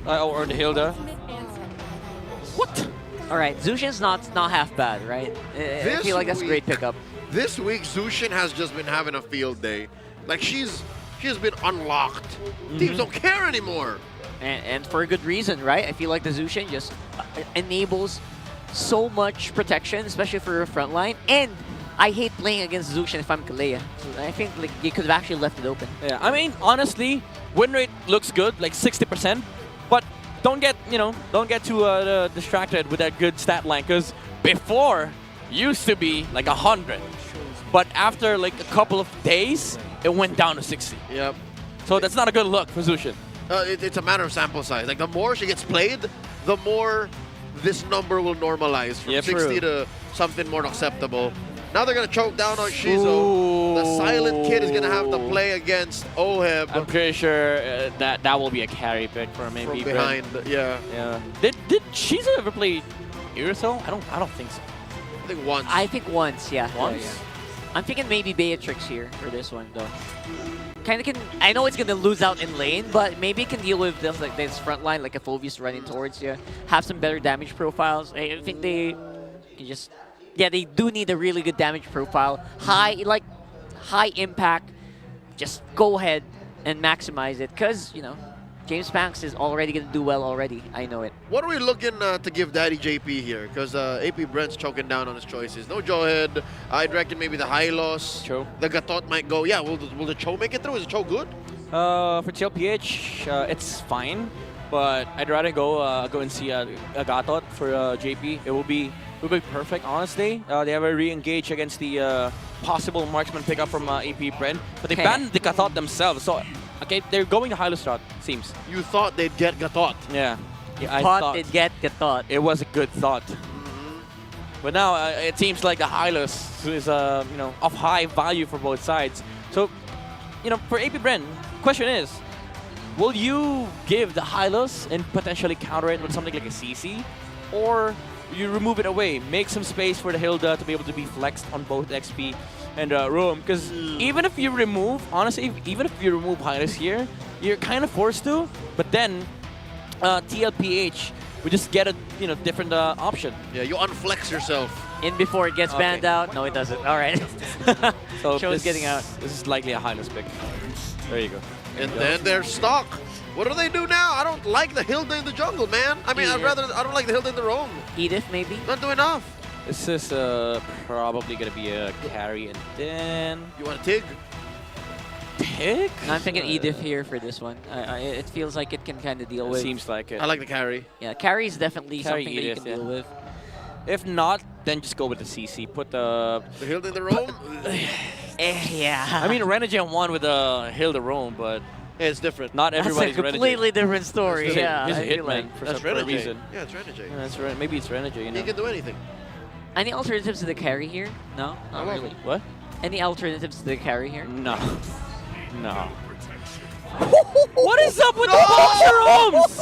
or the Hilda. What? All right, Zushin's not half bad, right? I feel like that's a great pickup. This week, Zushin has just been having a field day. Like, she has been unlocked. Teams don't care anymore. And for a good reason, right? I feel like the Zushin just enables so much protection, especially for your front line. And I hate playing against Zushin if I'm Kalea. So I think like you could have actually left it open. Yeah, I mean, honestly, win rate looks good, like 60%. But don't get too distracted with that good stat line, because before used to be like 100, but after like a couple of days, it went down to 60. Yep. So that's not a good look for Zushin. It's a matter of sample size. Like, the more she gets played, the more this number will normalize from 60 to something more acceptable. Now they're going to choke down on Shizo. The silent kid is going to have to play against Oheb. I'm pretty sure that will be a carry pick for maybe from behind. Yeah. Yeah. Did Shizo ever play Urusel? I don't think so. I think once. Yeah. Once? Yeah. I'm thinking maybe Beatrix here for this one, though. Kind of can. I know it's gonna lose out in lane, but maybe it can deal with this, like this front line, like if Phoveus running towards you, have some better damage profiles. I think they can just, yeah, they do need a really good damage profile, high impact. Just go ahead and maximize it, cause James Banks is already gonna do well already. I know it. What are we looking to give Daddy JP here? Because AP Bren's choking down on his choices. No Jawhead. I'd reckon maybe the Hylos. Cho. The Gatot might go. Yeah, will the Cho make it through? Is the Cho good? For TLPH, it's fine, but I'd rather go and see a Gatot for JP. It will be perfect, honestly. They have a re-engage against the possible marksman pickup from AP Bren, but they banned the Gatot themselves. So. Okay, they're going to Hylos route, seems. You thought they'd get Gatot. Yeah. I thought they'd get Gatot. It was a good thought. But now it seems like the Hylos is of high value for both sides. So, for AP Bren, question is, will you give the Hylos and potentially counter it with something like a CC? Or you remove it away, make some space for the Hilda to be able to be flexed on both XP and Roam? Because even if you remove, honestly, even if you remove Hylos here, you're kind of forced to. But then TLPH would just get a different option. Yeah, you unflex yourself. In before it gets banned out. No, it doesn't. All right. So Show's getting out. This is likely a Hylos pick. There you go. And then they're stuck. What do they do now? I don't like the Hilda in the jungle, man. I mean, I don't like the Hilda in the roam. Edith, maybe? Not doing enough. This is probably going to be a carry, and then... You want a Tig? Tig? No, I'm thinking Edith here for this one. It feels like it can kind of deal with... Seems like it. I like the carry. Yeah, carry is definitely Carry something Edith, that you can deal with. If not, then just go with the CC. Put the... The Hilda in the roam? Yeah. I mean, Renegen won with the Hilda roam, but... Yeah, it's different. Not everybody's That's a completely different story. He's yeah, a I feel hitman like. for That's some reason. Yeah, it's Renegade. Yeah, that's right. Maybe it's Renegade, He can do anything. Any alternatives to the carry here? No? Not really. What? Any alternatives to the carry here? No. No. What is up with the boxer roams?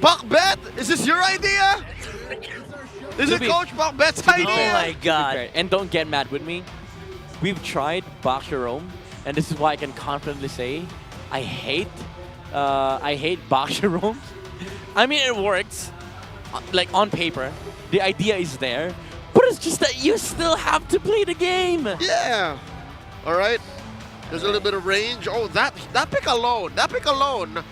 Pakbet, is this your idea? Is it Coach Pakbet's idea? Oh my god. And don't get mad with me. We've tried boxer roam, and this is why I can confidently say I hate boxer roams. I mean, it works, like on paper. The idea is there, But it's just that you still have to play the game. Yeah. All right. There's a little bit of range. Oh, that pick alone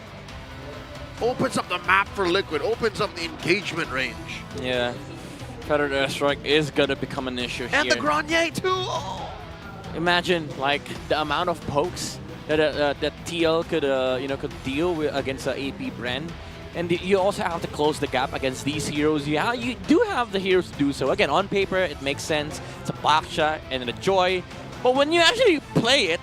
opens up the map for Liquid, opens up the engagement range. Yeah. Feathered airstrike is gonna become an issue here. And the Grenier too. Oh. Imagine like the amount of pokes that that TL could could deal with against AP Bren. And you also have to close the gap against these heroes. You do have the heroes to do so. Again, on paper, it makes sense. It's a block shot and a joy. But when you actually play it,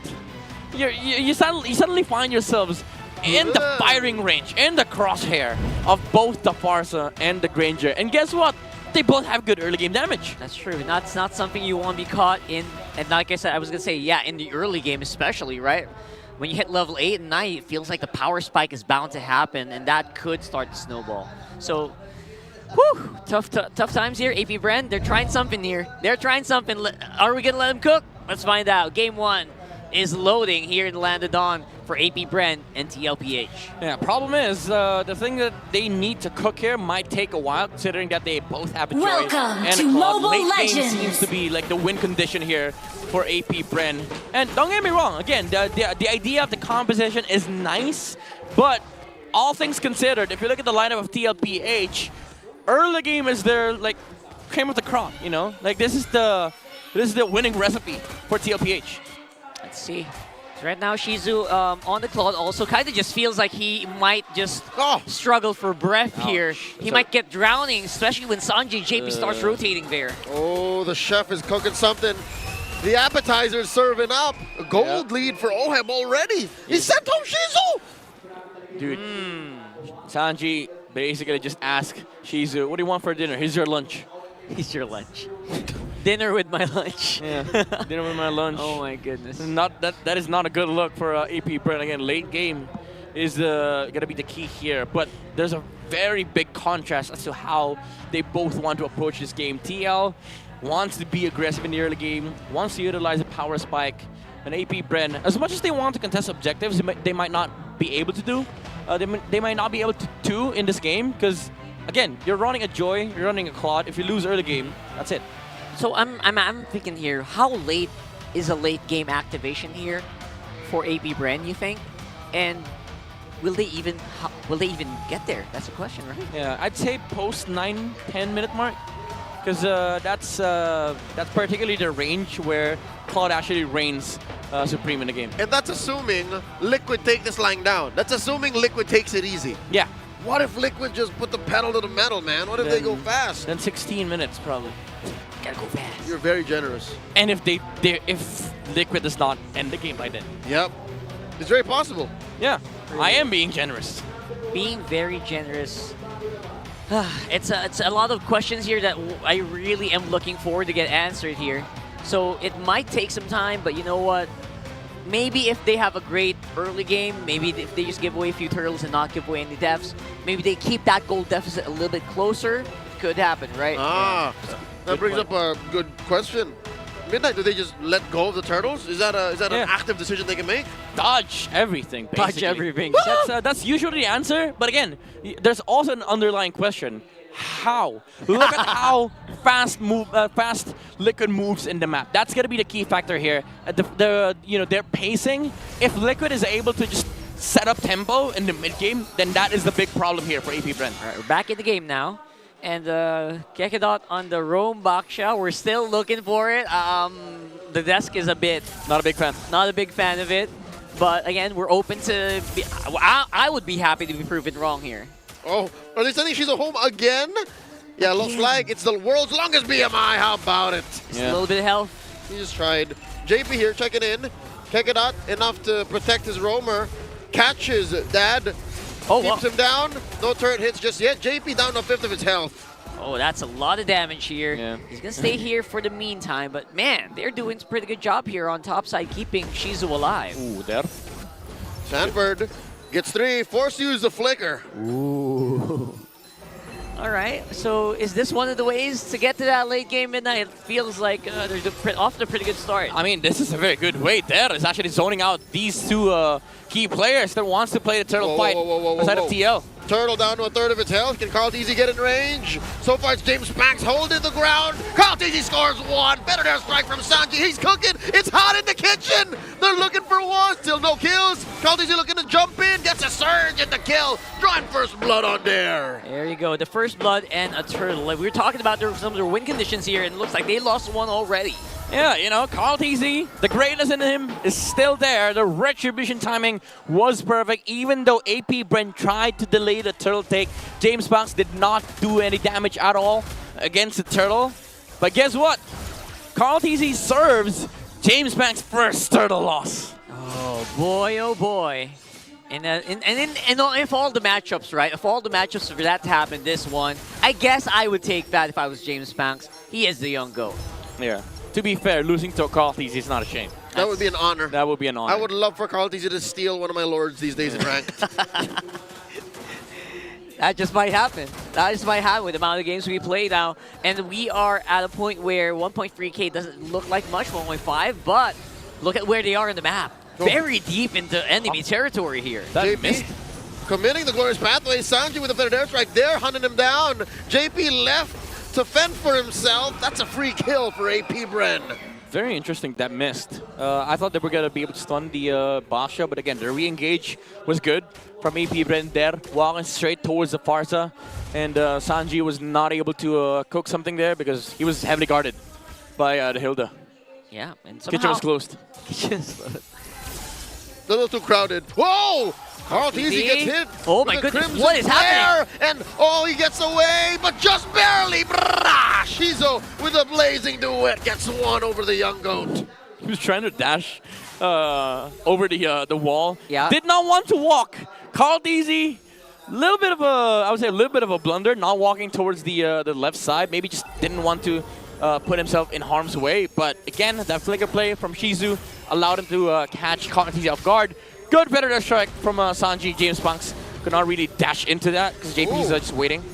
you suddenly find yourselves in the firing range, in the crosshair of both the Farsa and the Granger. And guess what? They both have good early game damage. That's true. That's not something you want to be caught in. And like I said, I was going to say, yeah, in the early game especially, right? When you hit level 8 and 9, it feels like the power spike is bound to happen, and that could start to snowball. So, whew, tough times here. AP Bren, they're trying something here. They're trying something. Are we going to let them cook? Let's find out. Game 1 is loading here in the Land of Dawn for AP Bren and TLPH. Yeah, problem is, the thing that they need to cook here might take a while, considering that they both have a joy Welcome and to a Claude. Mobile Late game Legends. seems to be like the win condition here for AP Bren. And don't get me wrong, again, the idea of the composition is nice, but all things considered, if you look at the lineup of TLPH, early game is their like cream of the crop, you know? Like this is the winning recipe for TLPH. Let's see. So right now, Shizu on the Claude also kind of just feels like he might just struggle for breath here. He might get drowning, especially when Sanji JP starts rotating there. Oh, the chef is cooking something. The appetizer is serving up. A gold lead for Ohem already. He sent home Shizu. Dude, Sanji basically just asked Shizu, what do you want for dinner? Here's your lunch. Here's your lunch. Dinner with my lunch. Yeah, dinner with my lunch. Oh my goodness. That is not a good look for AP Bren. Again, late game is gonna be the key here. But there's a very big contrast as to how they both want to approach this game. TL wants to be aggressive in the early game, wants to utilize a power spike. And AP Bren, as much as they want to contest objectives, they might not be able to do. They might not be able to do in this game because, again, you're running a Joy, you're running a Claude. If you lose early game, that's it. So I'm thinking here, how late is a late game activation here for AP Bren, you think? And will they even get there? That's the question, right? Yeah, I'd say post 9-10 minute mark, because that's particularly the range where Claude actually reigns supreme in the game. And that's assuming Liquid take this line down. That's assuming Liquid takes it easy. Yeah. What if Liquid just put the pedal to the metal, man? What if they go fast? Then 16 minutes probably. Gotta go fast. You're very generous. And if if Liquid does not end the game by then. Yep. It's very possible. Yeah. I am being generous. Being very generous. It's a lot of questions here that I really am looking forward to get answered here. So it might take some time, but you know what? Maybe if they have a great early game, maybe if they just give away a few turtles and not give away any deaths, maybe they keep that gold deficit a little bit closer. Could happen, right? That brings up a good question. Midnight, do they just let go of the turtles? Is that an active decision they can make? Dodge everything, basically. Dodge everything. That's usually the answer. But again, there's also an underlying question. How? Look at how fast Liquid moves in the map. That's gonna be the key factor here. Their pacing. If Liquid is able to just set up tempo in the mid game, then that is the big problem here for AP Bren. All right, we're back in the game now. And Kekedot on the roam Baksha. We're still looking for it. The desk is not a big fan. Not a big fan of it. But again, we're open to. I would be happy to be proven wrong here. Oh, are they saying she's at home again? Yeah, looks like it's the world's longest BMI. How about it? Just a little bit of health. He just tried. JP here checking in. Kekedot enough to protect his roamer. Catches Dad. Keeps him down. No turret hits just yet. JP down to 1/5 of his health. Oh, that's a lot of damage here. Yeah. He's going to stay here for the meantime. But man, they're doing a pretty good job here on top side, keeping Shizu alive. Ooh, there. Sanford gets 3, forced to use the flicker. Ooh. All right, so is this one of the ways to get to that late game Midnight? It feels like they're off to a pretty good start. I mean, this is a very good way. There is actually zoning out these two key players that wants to play the turtle fight aside of TL. Turtle down to a third of its health. Can Carl TZ get in range? So far, it's James Banks holding the ground. Carl TZ scores one. Better air strike from Sanji. He's cooking. It's hot in the kitchen. They're looking for one. Still no kills. Carl TZ looking to jump in. Gets a surge and the kill. Drawing first blood on there. There you go. The first blood and a turtle. Like we were talking about some of their win conditions here, and it looks like they lost one already. Yeah, you know, Carl TZ, the greatness in him is still there. The retribution timing was perfect. Even though AP Bren tried to delay the turtle take, James Banks did not do any damage at all against the turtle. But guess what? Carl TZ serves James Banks' first turtle loss. Oh boy, oh boy. And if all the matchups, right? If all the matchups for that to happen, this one, I guess I would take that if I was James Banks. He is the young GOAT. Yeah. To be fair, losing to Carl TZ is not a shame. That would be an honor. That would be an honor. I would love for Carl TZ to steal one of my lords these days in ranked. That just might happen. That just might happen with the amount of games we play now. And we are at a point where 1.3K doesn't look like much, 1.5, but look at where they are in the map. Very deep into enemy territory here. JP committing the glorious pathway. Sanji with a better air strike there, hunting him down. JP left to fend for himself. That's a free kill for AP Bren. Very interesting that missed. I thought they were going to be able to stun the Basha, but again, the re-engage was good from AP Bren there, walking straight towards the Farsa. And Sanji was not able to cook something there because he was heavily guarded by the Hilda. Yeah, and somehow... Kitchen was closed. A little too crowded. Whoa! Carl TZ gets hit. Oh my goodness, what is happening? And oh, he gets away, but just barely. Brah! Shizo with a blazing duet gets one over the young GOAT. He was trying to dash over the wall. Yeah. Did not want to walk. Carl TZ, little bit of a, I would say a little bit of a blunder, not walking towards the left side. Maybe just didn't want to put himself in harm's way. But again, that flicker play from Shizu allowed him to catch Carl TZ off guard. Good better strike from Sanji. James Banks could not really dash into that because JP's just waiting.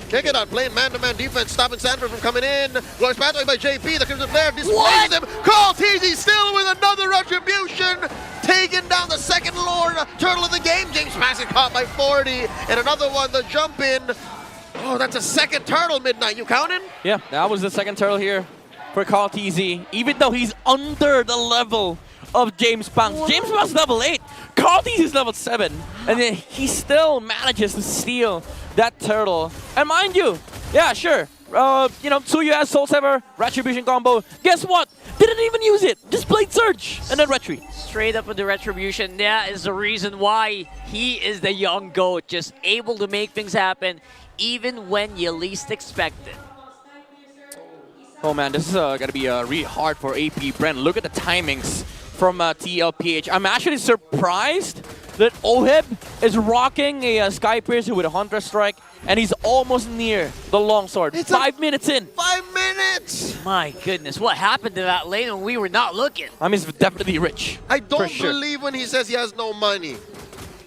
Kick it out, playing man-to-man defense, stopping Sanford from coming in. Glorious pathway by JP, the Crimson Flare displays him. Carl TZ still with another retribution, taking down the second Lord Turtle of the game. James Banks caught by 40, and another one, the jump in. Oh, that's a second turtle, Midnight. You counting? Yeah, that was the second turtle here for Carl TZ, even though he's under the level of James Banks. What? James Banks level 8. Carl TZ is level 7. And then he still manages to steal that turtle. And mind you, yeah, sure. You know, Tsuyu has Soul Saver, Retribution combo. Guess what? Didn't even use it. Just played Surge and then Retri. Straight up with the Retribution. That is the reason why he is the young GOAT. Just able to make things happen even when you least expect it. Oh man, this is going to be really hard for AP Bren. Look at the timings from TLPH. I'm actually surprised that Oheb is rocking a Sky Piercer with a Hunter Strike, and he's almost near the longsword. It's 5 minutes in. 5 minutes! My goodness, what happened to that lane when we were not looking? I mean, it's definitely rich. I don't believe when he says he has no money.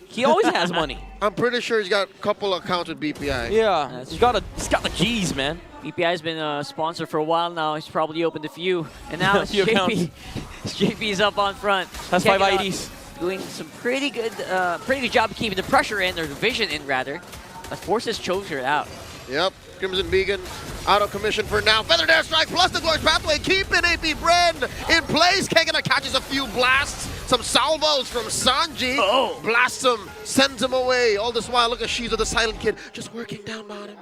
He always has money. I'm pretty sure he's got a couple accounts with BPI. Yeah, he's got the G's, man. BPI has been a sponsor for a while now. He's probably opened a few. And now it's JP. JP is up on front. Has 5 IDs. Doing some pretty good job of keeping the pressure in, or the vision in rather. But forces Choker out. Yep, Crimson Vegan out of commission for now. Feathered Airstrike plus the Glorious Pathway, keeping AP Bren in place. Kegana catches a few blasts. Some salvos from Sanji. Blasts him, sends him away. All this while, look at Shizu, the silent kid, just working down on him.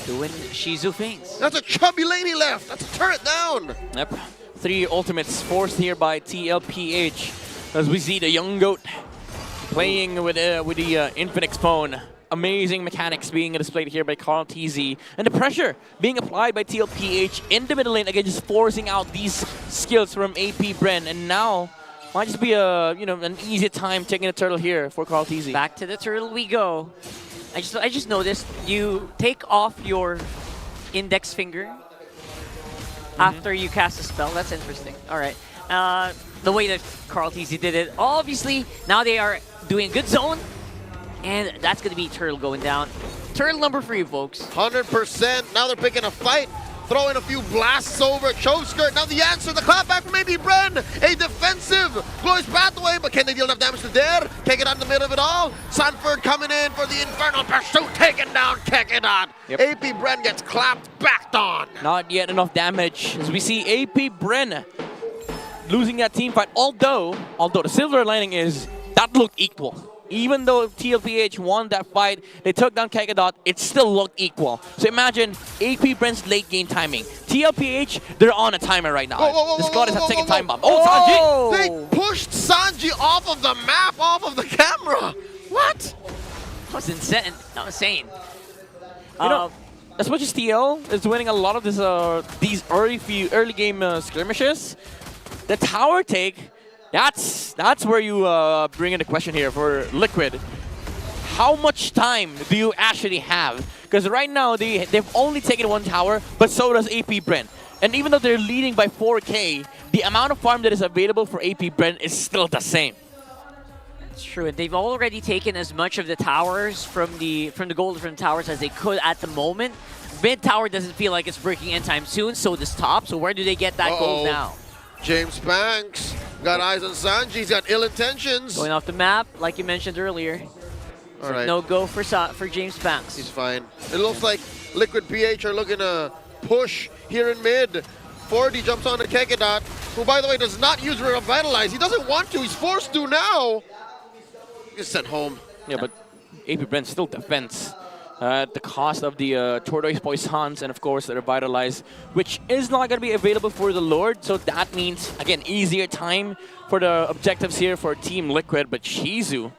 Doing Shizu things. That's a chubby lady left. That's a turret down. Yep. 3 ultimates forced here by TLPH. As we see the young GOAT playing with the Infinite Spawn. Amazing mechanics being displayed here by Carl TZ. And the pressure being applied by TLPH in the middle lane, again, just forcing out these skills from AP Bren. And now, might just be an easy time taking a turtle here for Carl TZ. Back to the turtle we go. I just noticed you take off your index finger after you cast a spell. That's interesting. All right. The way that Carl TZ did it. Obviously, now they are doing a good zone. And that's going to be turtle going down. Turtle number 3, folks. 100%. Now they're picking a fight. throw in a few blasts over Chove Skirt. Now the answer, the clapback from AP Bren. A defensive Glorious Pathway, but can they deal enough damage to Dare? Kekedot in the middle of it all. Sanford coming in for the Infernal Pursuit, taking down Kekedot. AP Bren gets clapped, backed on. Not yet enough damage as we see AP Bren losing that team fight. Although the silver lining is that looked equal. Even though TLPH won that fight, they took down Kekedot, it still looked equal. So imagine AP Bren's late game timing. TLPH, they're on a timer right now. The squad is taking time bomb. Oh, Sanji! They pushed Sanji off of the map, off of the camera. What? That was insane. That was insane. You know, as much as TL is winning a lot of this, these early game skirmishes, the tower take, that's where you bring in the question here for Liquid. How much time do you actually have? Because right now they've only taken one tower, but so does AP Bren. And even though they're leading by 4K, the amount of farm that is available for AP Bren is still the same. It's true, and they've already taken as much of the towers from the gold from the towers as they could at the moment. Mid tower doesn't feel like it's breaking anytime soon, so does top. So where do they get that gold now? James Banks got eyes on Sanji. He's got ill intentions. Going off the map, like you mentioned earlier. All right. No go for James Banks. He's fine. It looks like Liquid PH are looking to push here in mid. 40 jumps on to Kekedot, who, by the way, does not use Revitalize. He doesn't want to. He's forced to now. He's sent home. Yeah, but AP Bren still defends at the cost of the Tortoise Poissons and, of course, the Revitalize, which is not going to be available for the Lord. So that means, again, easier time for the objectives here for Team Liquid. But Shizu,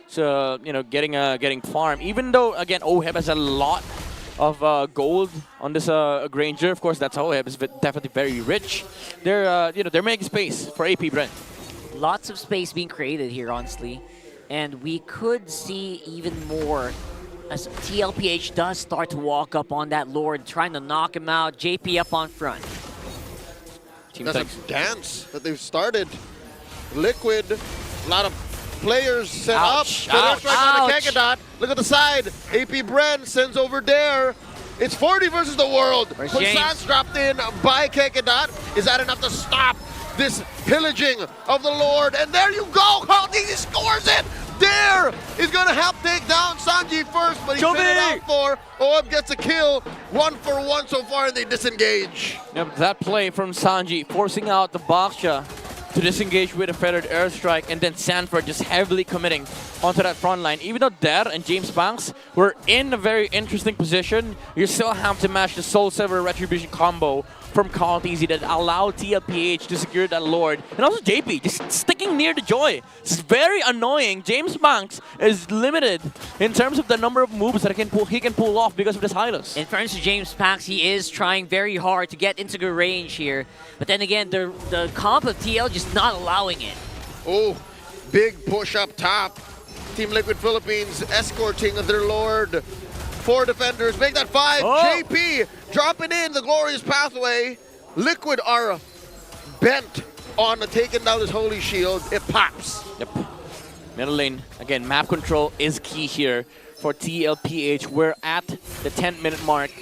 so, you know, getting farm. Even though, again, OHEB has a lot of gold on this Granger. Of course, that's OHEB is definitely very rich. They're, you know, they're making space for AP Bren. Lots of space being created here, honestly. And we could see even more as TLPH does start to walk up on that Lord, trying to knock him out. JP up on front. That's a dance that they've started. Liquid, a lot of players set up. Ouch, on Kekedot. Look at the side. AP Bren sends over Dare. It's 40 versus the world. Poisson's dropped in by Kekedot. Is that enough to stop this pillaging of the Lord? And there you go. He scores it. Dare is going to help take down Sanji first, but he fit it out for OHEB gets a kill. 1-for-1 so far, and they disengage. Yep, that play from Sanji, forcing out the Baksha to disengage with a feathered airstrike, and then Sanford just heavily committing onto that front line. Even though Dare and James Banks were in a very interesting position, you still have to match the Soul Silver Retribution combo from Call Easy that allowed TLPH to secure that Lord. And also JP just sticking near the Joy. It's very annoying. James Banks is limited in terms of the number of moves that he can pull off because of this Hylos. In fairness to James Banks, he is trying very hard to get into good range here. But then again, the comp of TL just not allowing it. Oh, big push up top. Team Liquid Philippines escorting their Lord. 4 defenders, make that 5. JP dropping in the Glorious Pathway. Liquid are bent on taking down this Holy Shield. It pops. Yep. Middle lane. Again, map control is key here for TLPH. We're at the 10-minute mark.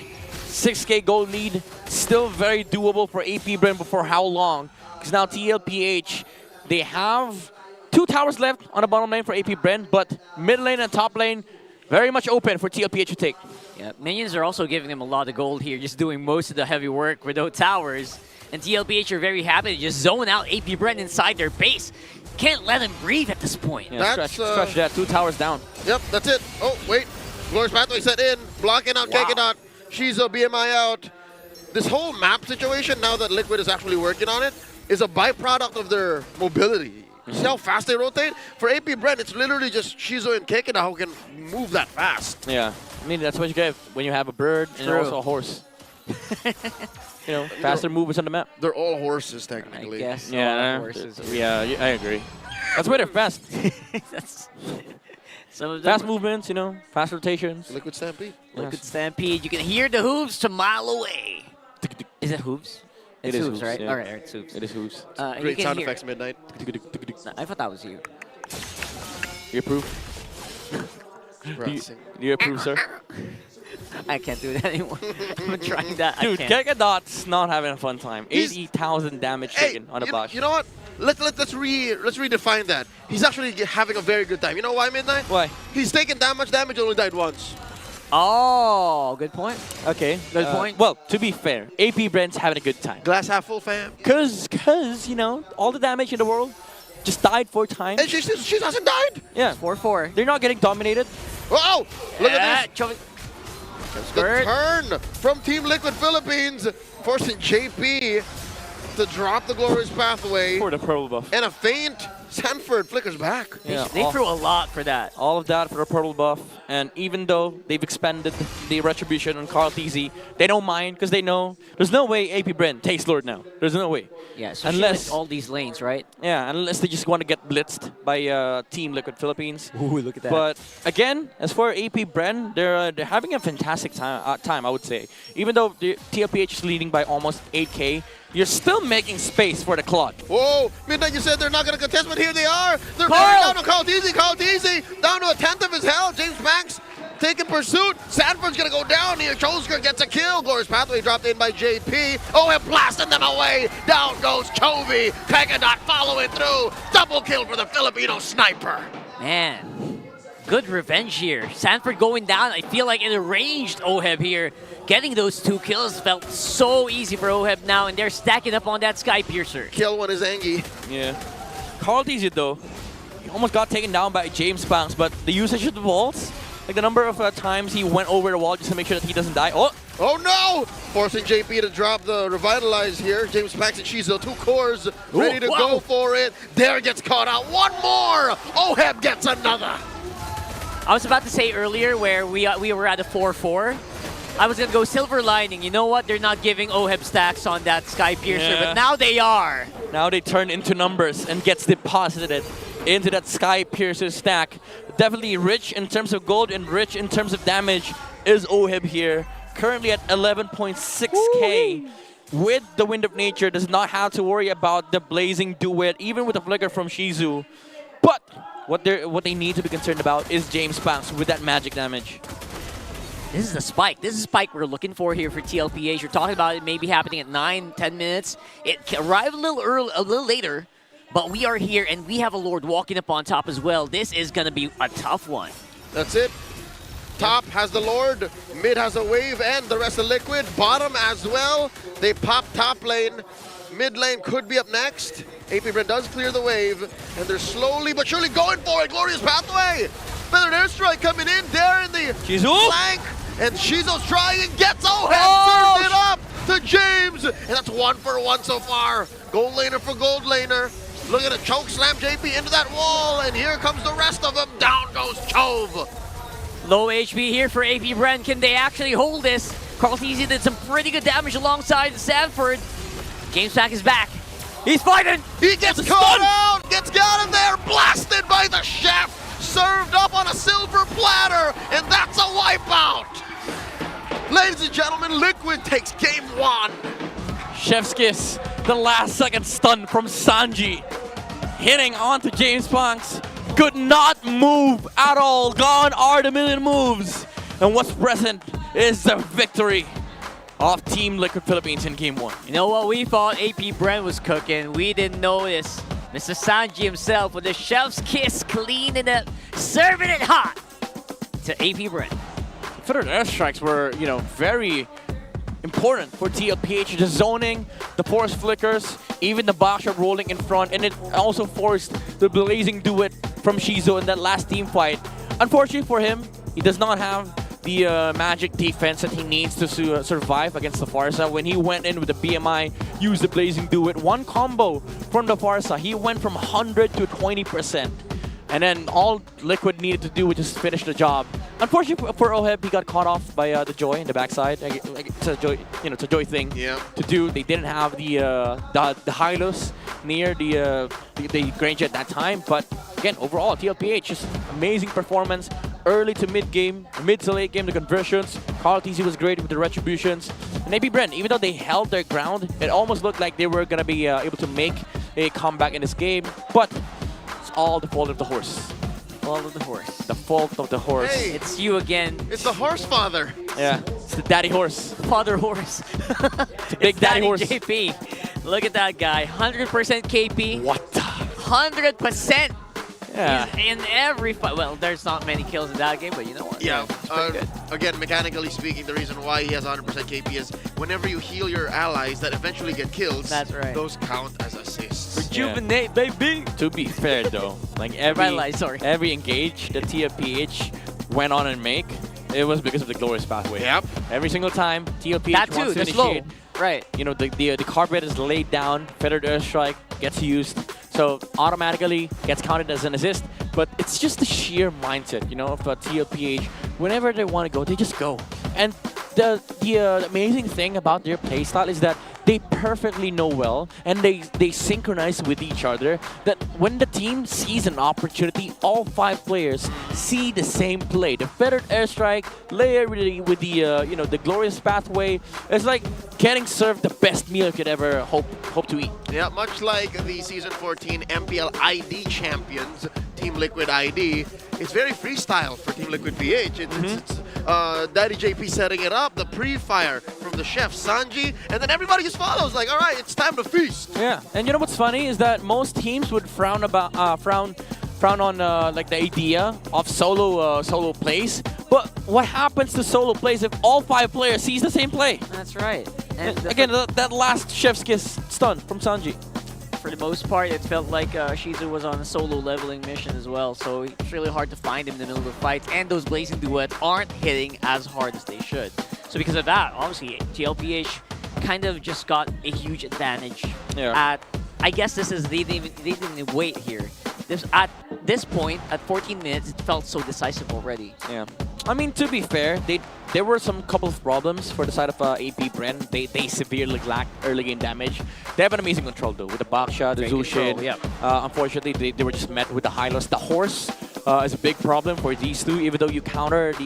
6K gold lead, still very doable for AP Bren, but for how long? Because now TLPH, they have 2 towers left on the bottom lane for AP Bren, but mid lane and top lane, very much open for TLPH to take. Yeah, minions are also giving them a lot of gold here, just doing most of the heavy work with those towers. And TLPH are very happy to just zone out AP Bren inside their base. Can't let him breathe at this point. Yeah, scratch that, 2 towers down. Yep, that's it. Oh, wait. Glorious Pathway set in, blocking out Kekedot. Shizu BMI out. This whole map situation, now that Liquid is actually working on it, is a byproduct of their mobility. See how fast they rotate? For AP Bren, it's literally just Shizu and Kekedot who can move that fast. Yeah, I mean, that's what you get when you have a bird and also a horse. You know, faster movements on the map. They're all horses, technically. I guess. Yeah, horses. Yeah, I agree. That's why they're fast. Some of them fast movements, you know, fast rotations. Liquid Stampede. Liquid Stampede. You can hear the hooves a mile away. Is it hooves? It It's is hooves, right? yeah. All right, it's hooves. It is hooves. Great sound effects midnight. I thought that was you. You approve? Do you approve, sir? I can't do that anymore. I'm trying that. Dude, I can't. Gegadot's not having a fun time. 80,000 damage taken on a Bosch. You know what? Let's redefine that. He's actually having a very good time. You know why, Midnight? Why? He's taken that much damage, only died once. Oh, good point. Okay. Good point. Well, to be fair, AP Bren's having a good time. Glass half full, fam. Cause you know, all the damage in the world just died 4 times. And she hasn't died. Yeah. 4-4. They're not getting dominated. Oh, look at this. The Bird. turn from Team Liquid Philippines, forcing JP to drop the Glorious Pathway. For the purple buff. And a feint. Sanford flickers back. Yeah, They threw a lot for that. All of that for the purple buff. And even though they've expanded the retribution on Carl TZ, they don't mind because they know there's no way AP Bren takes Lord now. There's no way. Yeah, so unless all these lanes, right? Yeah, unless they just want to get blitzed by Team Liquid Philippines. Ooh, look at that. But again, as for AP Bren, they're having a fantastic time, I would say. Even though the TLPH is leading by almost 8K, you're still making space for the Claude. Whoa, Midnight, you said they're not going to contest, but here they are. They're bearing down on Carl TZ. Carl TZ down to 1/10 of his health. James Banks taking pursuit. Sanford's going to go down here. Chosker gets a kill. Glorious Pathway dropped in by JP. Oh, and blasting them away. Down goes Chovy. Kagadot following through. Double kill for the Filipino sniper. Man, good revenge here. Sanford going down. I feel like it arranged OHEB here. Getting those 2 kills felt so easy for OHEB now, and they're stacking up on that Sky Piercer. Kill one is Angie. Yeah. Carl TZ though, he almost got taken down by James Banks, but the usage of the walls, like the number of times he went over the wall just to make sure that he doesn't die. Oh no! Forcing JP to drop the Revitalize here. James Banks and Shizo, 2 cores, ready to go for it. Dare gets caught out. One more! OHEB gets another. I was about to say earlier where we were at a 4-4. I was going to go Silver Lining. You know what? They're not giving OHEB stacks on that Sky Piercer, but now they are. Now they turn into numbers and gets deposited into that Sky Piercer stack. Definitely rich in terms of gold and rich in terms of damage is OHEB here. Currently at 11.6k. With the Wind of Nature, does not have to worry about the Blazing Duet, even with a flicker from Shizu. But what they need to be concerned about is James Banks with that magic damage. This is the spike. This is the spike we're looking for here for TLPH. You're talking about it maybe happening at 9-10 minutes. It arrived a little early, a little later, but we are here and we have a Lord walking up on top as well. This is going to be a tough one. That's it. Top has the Lord, mid has a wave, and the rest of Liquid. Bottom as well. They pop top lane. Mid lane could be up next. AP Bren does clear the wave, and they're slowly but surely going for it. Glorious Pathway. Feathered Airstrike coming in there in the flank. And Shizo's trying, gets OHEB, serves it up to James. And that's 1 for 1 so far. Gold laner for gold laner. Look at it, choke slam JP into that wall. And here comes the rest of them. Down goes Chove. Low HP here for AP Bren. Can they actually hold this? Carl TZ did some pretty good damage alongside Sanford. James Pack is back. He's fighting. He gets caught out. Gets got in there. Blasted by the chef. Served up on a silver platter. And that's a wipeout. Ladies and gentlemen, Liquid takes game 1. Chef's kiss. The last second stun from Sanji. Hitting onto James Banks. Could not move at all. Gone are the million moves. And what's present is the victory of Team Liquid Philippines in Game 1. You know what? We thought AP Bren was cooking. We didn't notice. Mr. Sanji himself with the chef's kiss, cleaning it, serving it hot to AP Bren. Feathered airstrikes were, very important for TLPH. The zoning, the force flickers, even the backshot rolling in front, and it also forced the Blazing Duet from Shizo in that last team fight. Unfortunately for him, he does not have the magic defense that he needs to survive against the Farsa. When he went in with the BMI, used the Blazing Duet, one combo from the Farsa, he went from 100 to 20%. And then all Liquid needed to do was just finish the job. Unfortunately for OHEB, he got caught off by the Joy in the backside. It's a Joy, it's a Joy thing to do. They didn't have the Hylos near the Grange at that time. But again, overall, TLPH just amazing performance. Early to mid game, mid to late game, the conversions. Carl TZ was great with the retributions. And AP Bren, even though they held their ground, it almost looked like they were gonna be able to make a comeback in this game. But all the fault of the horse. fault of the horse. The fault of the horse. Hey. It's you again. It's the horse father. Yeah, it's the daddy horse. Father horse. Big daddy horse. JP. Look at that guy. 100% KP. What? 100%. Yeah. He's in every fight. Well, there's not many kills in that game, but you know what? Yeah. It's pretty good. Again, mechanically speaking, the reason why he has 100% KP is whenever you heal your allies that eventually get kills, That's right. those count as assists. Rejuvenate, baby. To be fair, though, like every engage that TLPH went on and make, it was because of the glorious pathway. Yep. Every single time TLPH That too, wants to the slow. initiate, Right. you know, the carpet is laid down, feathered airstrike gets used, so automatically gets counted as an assist. But it's just the sheer mindset, you know, of TLPH. Whenever they want to go, they just go. And the amazing thing about their playstyle is that they perfectly know well, and they synchronize with each other, that when the team sees an opportunity, all 5 players see the same play. The feathered airstrike, layer with the you know, the glorious pathway. It's like getting served the best meal you could ever hope to eat. Yeah, much like the Season 14 MPL ID champions, Team Liquid ID, it's very freestyle for Team Liquid PH. It's Daddy JP setting it up, the pre-fire from the chef Sanji, and then everybody just follows. Like, all right, it's time to feast. Yeah, and you know what's funny is that most teams would frown on like the idea of solo plays. But what happens to solo plays if all 5 players sees the same play? That's right. And again, that last chef's kiss stun from Sanji. For the most part, it felt like Shizu was on a solo leveling mission as well, so it's really hard to find him in the middle of the fights, and those blazing duets aren't hitting as hard as they should. So because of that, obviously, TLPH kind of just got a huge advantage at, I guess this is, they didn't even wait here. At this point, at 14 minutes, it felt so decisive already. Yeah. I mean, to be fair, there were some couple of problems for the side of AP Bren. They severely lacked early game damage. They have an amazing control though, with the Baksha, the Zushin. Yeah. Unfortunately, they were just met with the high loss. The horse is a big problem for these two, even though you counteract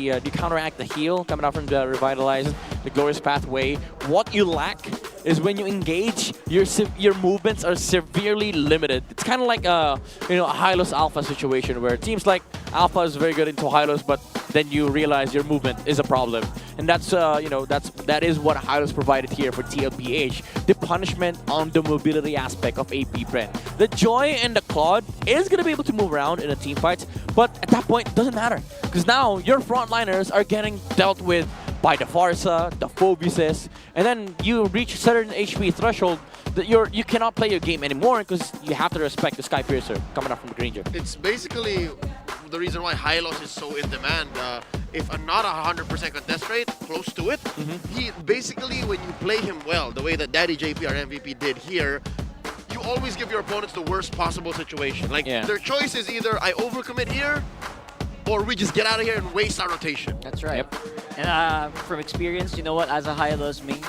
the heal coming out from the Revitalize, the Glorious Pathway. What you lack is when you engage, your movements are severely limited. It's kind of like a Hylos Alpha situation where teams like Alpha is very good into Hylos, but then you realize your movement is a problem, and that is what Hylos provided here for TLPH. The punishment on the mobility aspect of AP Bren. The Joy and the Claude is gonna be able to move around in a team fight, but at that point it doesn't matter because now your frontliners are getting dealt with by the Farsa, the Phobuses, and then you reach a certain HP threshold that you cannot play your game anymore because you have to respect the Sky Piercer coming up from the Granger. It's basically the reason why Hylos is so in demand. If not 100% contest rate, close to it, he basically, when you play him well, the way that Daddy JP, our MVP, did here, you always give your opponents the worst possible situation. Like, their choice is either I overcommit here, or we just get out of here and waste our rotation. That's right. Yep. And from experience, you know what, as a Hylos main,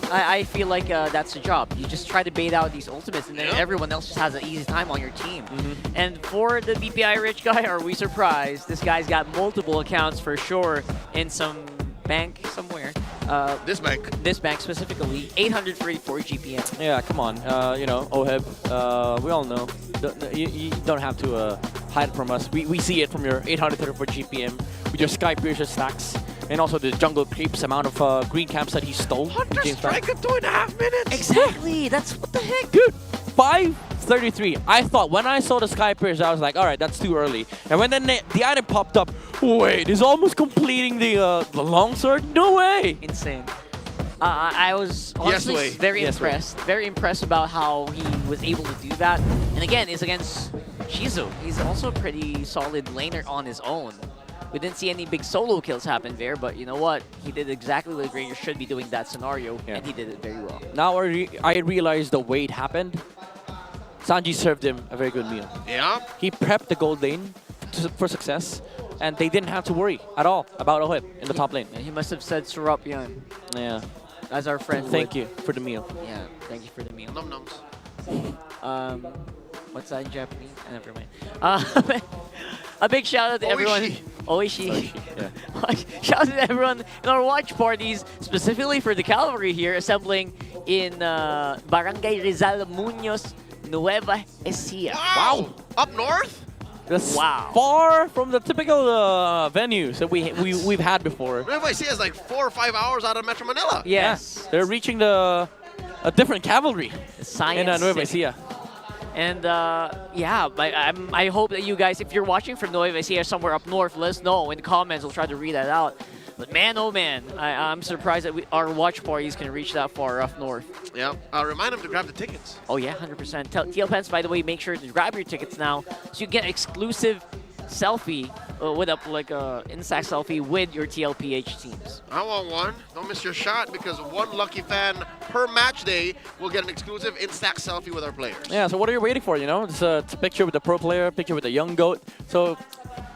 I feel like that's the job. You just try to bait out these ultimates, and then everyone else just has an easy time on your team. And for the BPI rich guy, are we surprised? This guy's got multiple accounts for sure in some bank somewhere. This bank specifically, 834 GPM. Yeah, come on. Oheb, we all know. You don't have to hide it from us. We see it from your 834 GPM with your Sky Piercer stacks. And also the jungle creeps amount of green camps that he stole. Hunter Strike at 2.5 minutes! Exactly! That's what the heck? Dude, 5:33. I thought when I saw the Sky Piercer, I was like, alright, that's too early. And when the item popped up, wait, he's almost completing the longsword? No way! Insane. I was honestly very impressed. Very impressed about how he was able to do that. And again, it's against Shizu. He's also a pretty solid laner on his own. We didn't see any big solo kills happen there, but you know what? He did exactly what Granger should be doing that scenario, and he did it very well. Now I realized the way it happened. Sanji served him a very good meal. Yeah. He prepped the gold lane for success, and they didn't have to worry at all about Oheb in the top lane. And he must have said Surapian. Yeah. As our friend Thank you for the meal. Yeah, thank you for the meal. Num nums. What's that in Japanese? Never mind. A big shout out to everyone. Oishi. Yeah. Shout out to everyone in our watch parties, specifically for the cavalry here, assembling in Barangay Rizal Muñoz, Nueva Ecija. Wow! Up north? That's far from the typical venues that we've had before. Nueva Ecija is like 4 or 5 hours out of Metro Manila. Yes, they're reaching a different cavalry in Nueva Ecija. And yeah, I hope that you guys, if you're watching from Nueva Ecija somewhere up north, let us know in the comments. We'll try to read that out. But man, oh man, I'm surprised that our watch parties can reach that far up north. Yeah, I'll remind them to grab the tickets. Oh yeah, 100%. TLPH, by the way, make sure to grab your tickets now so you get exclusive selfie with like a Instax selfie with your TLPH teams. I want one. Don't miss your shot because one lucky fan per match day will get an exclusive Instax selfie with our players. Yeah, so what are you waiting for, you know? It's a picture with the pro player, picture with the young GOAT. So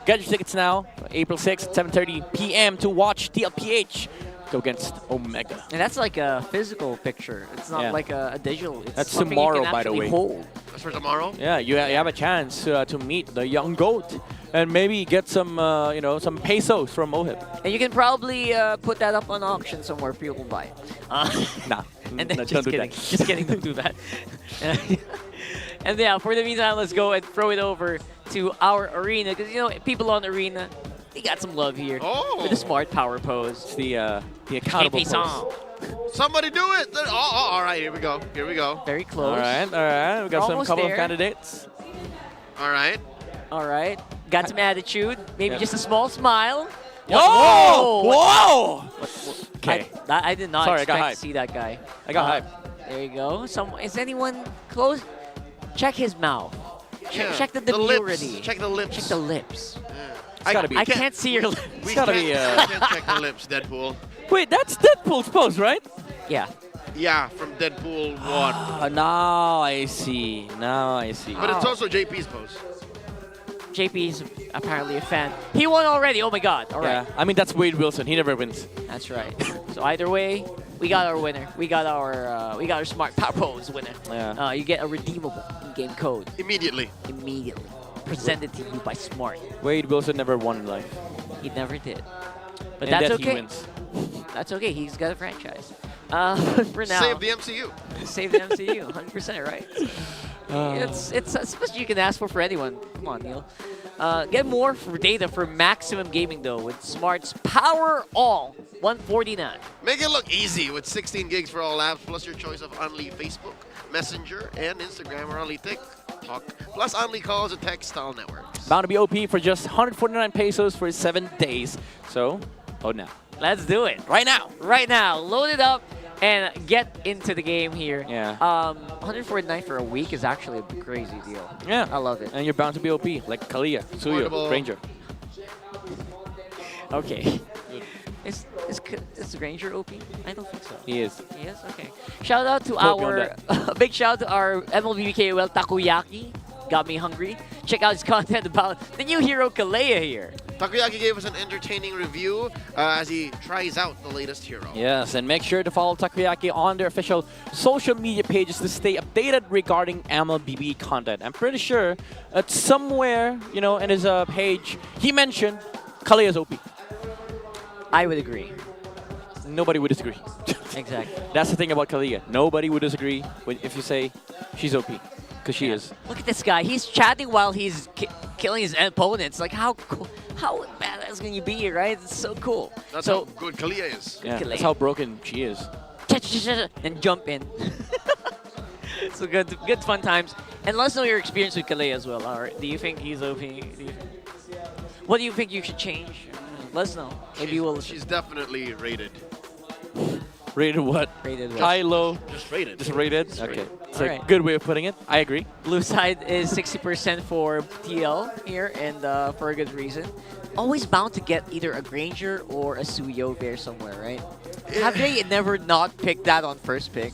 get your tickets now, April 6th, 7:30 p.m. to watch TLPH go against Omega. And that's like a physical picture. It's not like a digital. It's that's something tomorrow, you can by the way. Hold. That's for tomorrow? Yeah, you have a chance to meet the young GOAT and maybe get some, you know, some pesos from Ohib. And you can probably put that up on auction somewhere for people to buy. Nah, and then don't just do kidding. that. Just kidding, don't do that. And yeah, for the meantime, let's go and throw it over to our arena. Because, you know, people on the arena, they got some love here. With the smart power pose. It's the accountable pose. Somebody do it! Oh, all right, here we go. Here we go. Very close. All right. We got some couple of candidates. All right. All right. Got some attitude. Maybe just a small smile. Whoa! Whoa! Okay. I did not expect to see that guy. I got hype. There you go. Is anyone close? Check his mouth. Check the demurity. Lips. Check the lips. Check the lips. Yeah. I can't see your lips. We can't check the lips, Deadpool. Wait, that's Deadpool's pose, right? Yeah. Yeah, from Deadpool 1. Now I see. But it's also JP's pose. JP's apparently a fan. He won already. Oh my God. All right. Yeah. I mean, that's Wade Wilson. He never wins. That's right. So either way, we got our winner. We got our smart power pose winner. Yeah. You get a redeemable in-game code. Immediately. Presented to you by Smart. Wade Wilson never won in life. He never did. But and that's okay. okay. He wins. That's okay. He's got a franchise. For now. Save the MCU. Save the MCU. 100% right. It's as much as you can ask for anyone. Come on, Neil. Get more data for maximum gaming though with Smart's Power All 149. Make it look easy with 16 gigs for all apps plus your choice of Unli Facebook, Messenger, and Instagram or Unli TikTok, plus Unli calls and text style networks. Bound to be OP for just 149 pesos for 7 days. So, load now. Let's do it. Right now. Right now. Load it up and get into the game here. Yeah. 149 for a week is actually a crazy deal. Yeah. I love it. And you're bound to be OP, like Kalia, Suyo, Ranger. Okay. Is Ranger OP? I don't think so. He is. He is? Okay. Shout out to our, big shout out to our MLBB KOL Takoyaki. Got me hungry. Check out his content about the new hero Kalea here. Takoyaki gave us an entertaining review as he tries out the latest hero. Yes, and make sure to follow Takoyaki on their official social media pages to stay updated regarding MLBB content. I'm pretty sure that somewhere, you know, in his page, he mentioned Kalea's OP. I would agree. Nobody would disagree. Exactly. That's the thing about Kalea. Nobody would disagree if you say she's OP. Because she is. Look at this guy. He's chatting while he's killing his opponents. Like, how badass can you be, right? It's so cool. That's how good Kalea is. Yeah, that's how broken she is. And jump in. So good fun times. And let us know your experience with Kalea as well. All right. Do you think he's OP? What do you think you should change? Let us know. Maybe we'll. She's definitely rated. Rated what? Rated what? High, low? Just rated. Just rated? Just okay. rated. It's a good way of putting it. I agree. Blue side is 60% for TL here, and for a good reason. Always bound to get either a Granger or a Suyo there somewhere, right? Have they never not picked that on first pick?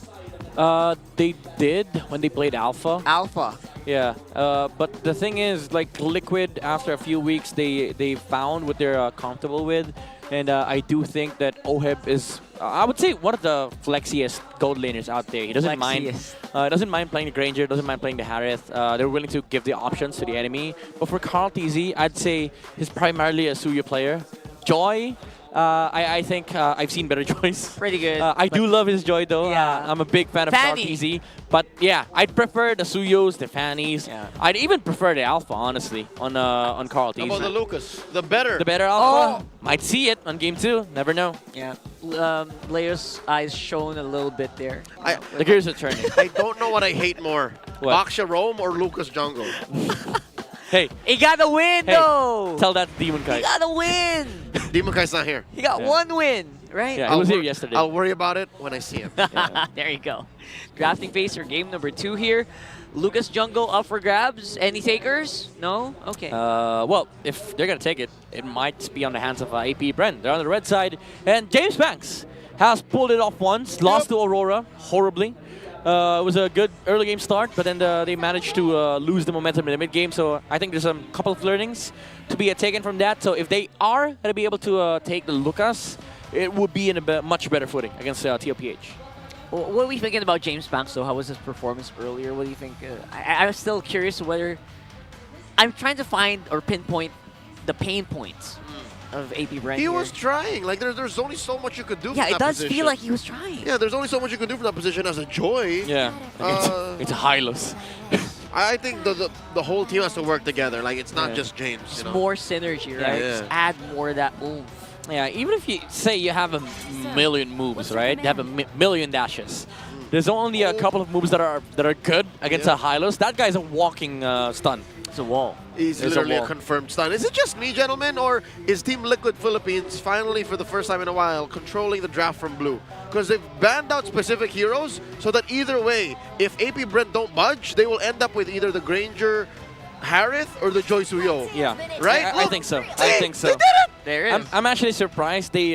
They did when they played Alpha. Alpha. Yeah, but the thing is, like Liquid, after a few weeks, they found what they're comfortable with, and I do think that Ohib is, I would say, one of the flexiest gold laners out there. He doesn't mind playing the Granger, doesn't mind playing the Harith. They're willing to give the options to the enemy. But for Carl TZ, I'd say he's primarily a Suyo player. Joy I think I've seen better Joys. Pretty good. I do love his Joy though. Yeah. I'm a big fan of Fanny. PZ. But yeah, I'd prefer the Suyos, the Fannies. Yeah. I'd even prefer the Alpha, honestly, on Carl How about the Lucas? The better. The better Alpha. Might see it on game 2. Never know. Yeah. Leo's eyes shown a little bit there. The gears are turning. I don't know what I hate more. What? Baksha Rome or Lucas Jungle? Hey. He got the win, though. Tell that to Demon Kai. He got a win. Demon Kai's not here. He got one win, right? Yeah, he was here yesterday. I'll worry about it when I see him. There you go. Drafting phase for game number 2 here. Lucas Jungle up for grabs. Any takers? No? Okay. Well, if they're going to take it, it might be on the hands of AP Bren. They're on the red side. And James Banks has pulled it off once. Lost to Aurora horribly. It was a good early game start, but then they managed to lose the momentum in the mid game. So I think there's a couple of learnings to be taken from that. So if they are going to be able to take the Lucas, it would be in a much better footing against TLPH. What are we thinking about James Banks, though? How was his performance earlier? What do you think? I'm still curious whether... I'm trying to find or pinpoint the pain points of AP Bren. He was trying. Like, there's only so much you could do from Yeah, that it does position. feel like he was trying. Yeah, there's only so much you could do from that position as a Joy. Yeah, it's a Hylos. I think the whole team has to work together. Like, it's not just James. It's You know? more synergy, right? Yeah. Just add more of that oomph. Yeah, even if you say you have a million moves, right? You have a million dashes. There's only a couple of moves that are good against a Hylos. That guy's a walking stun. It's a wall. He's literally a confirmed stun. Is it just me, gentlemen, or is Team Liquid Philippines finally, for the first time in a while, controlling the draft from blue? Because they've banned out specific heroes so that either way, if AP Bren don't budge, they will end up with either the Granger Harith or the Joy Suyo. Yeah. Right? I think so. I think so. They did it! There is. I'm actually surprised they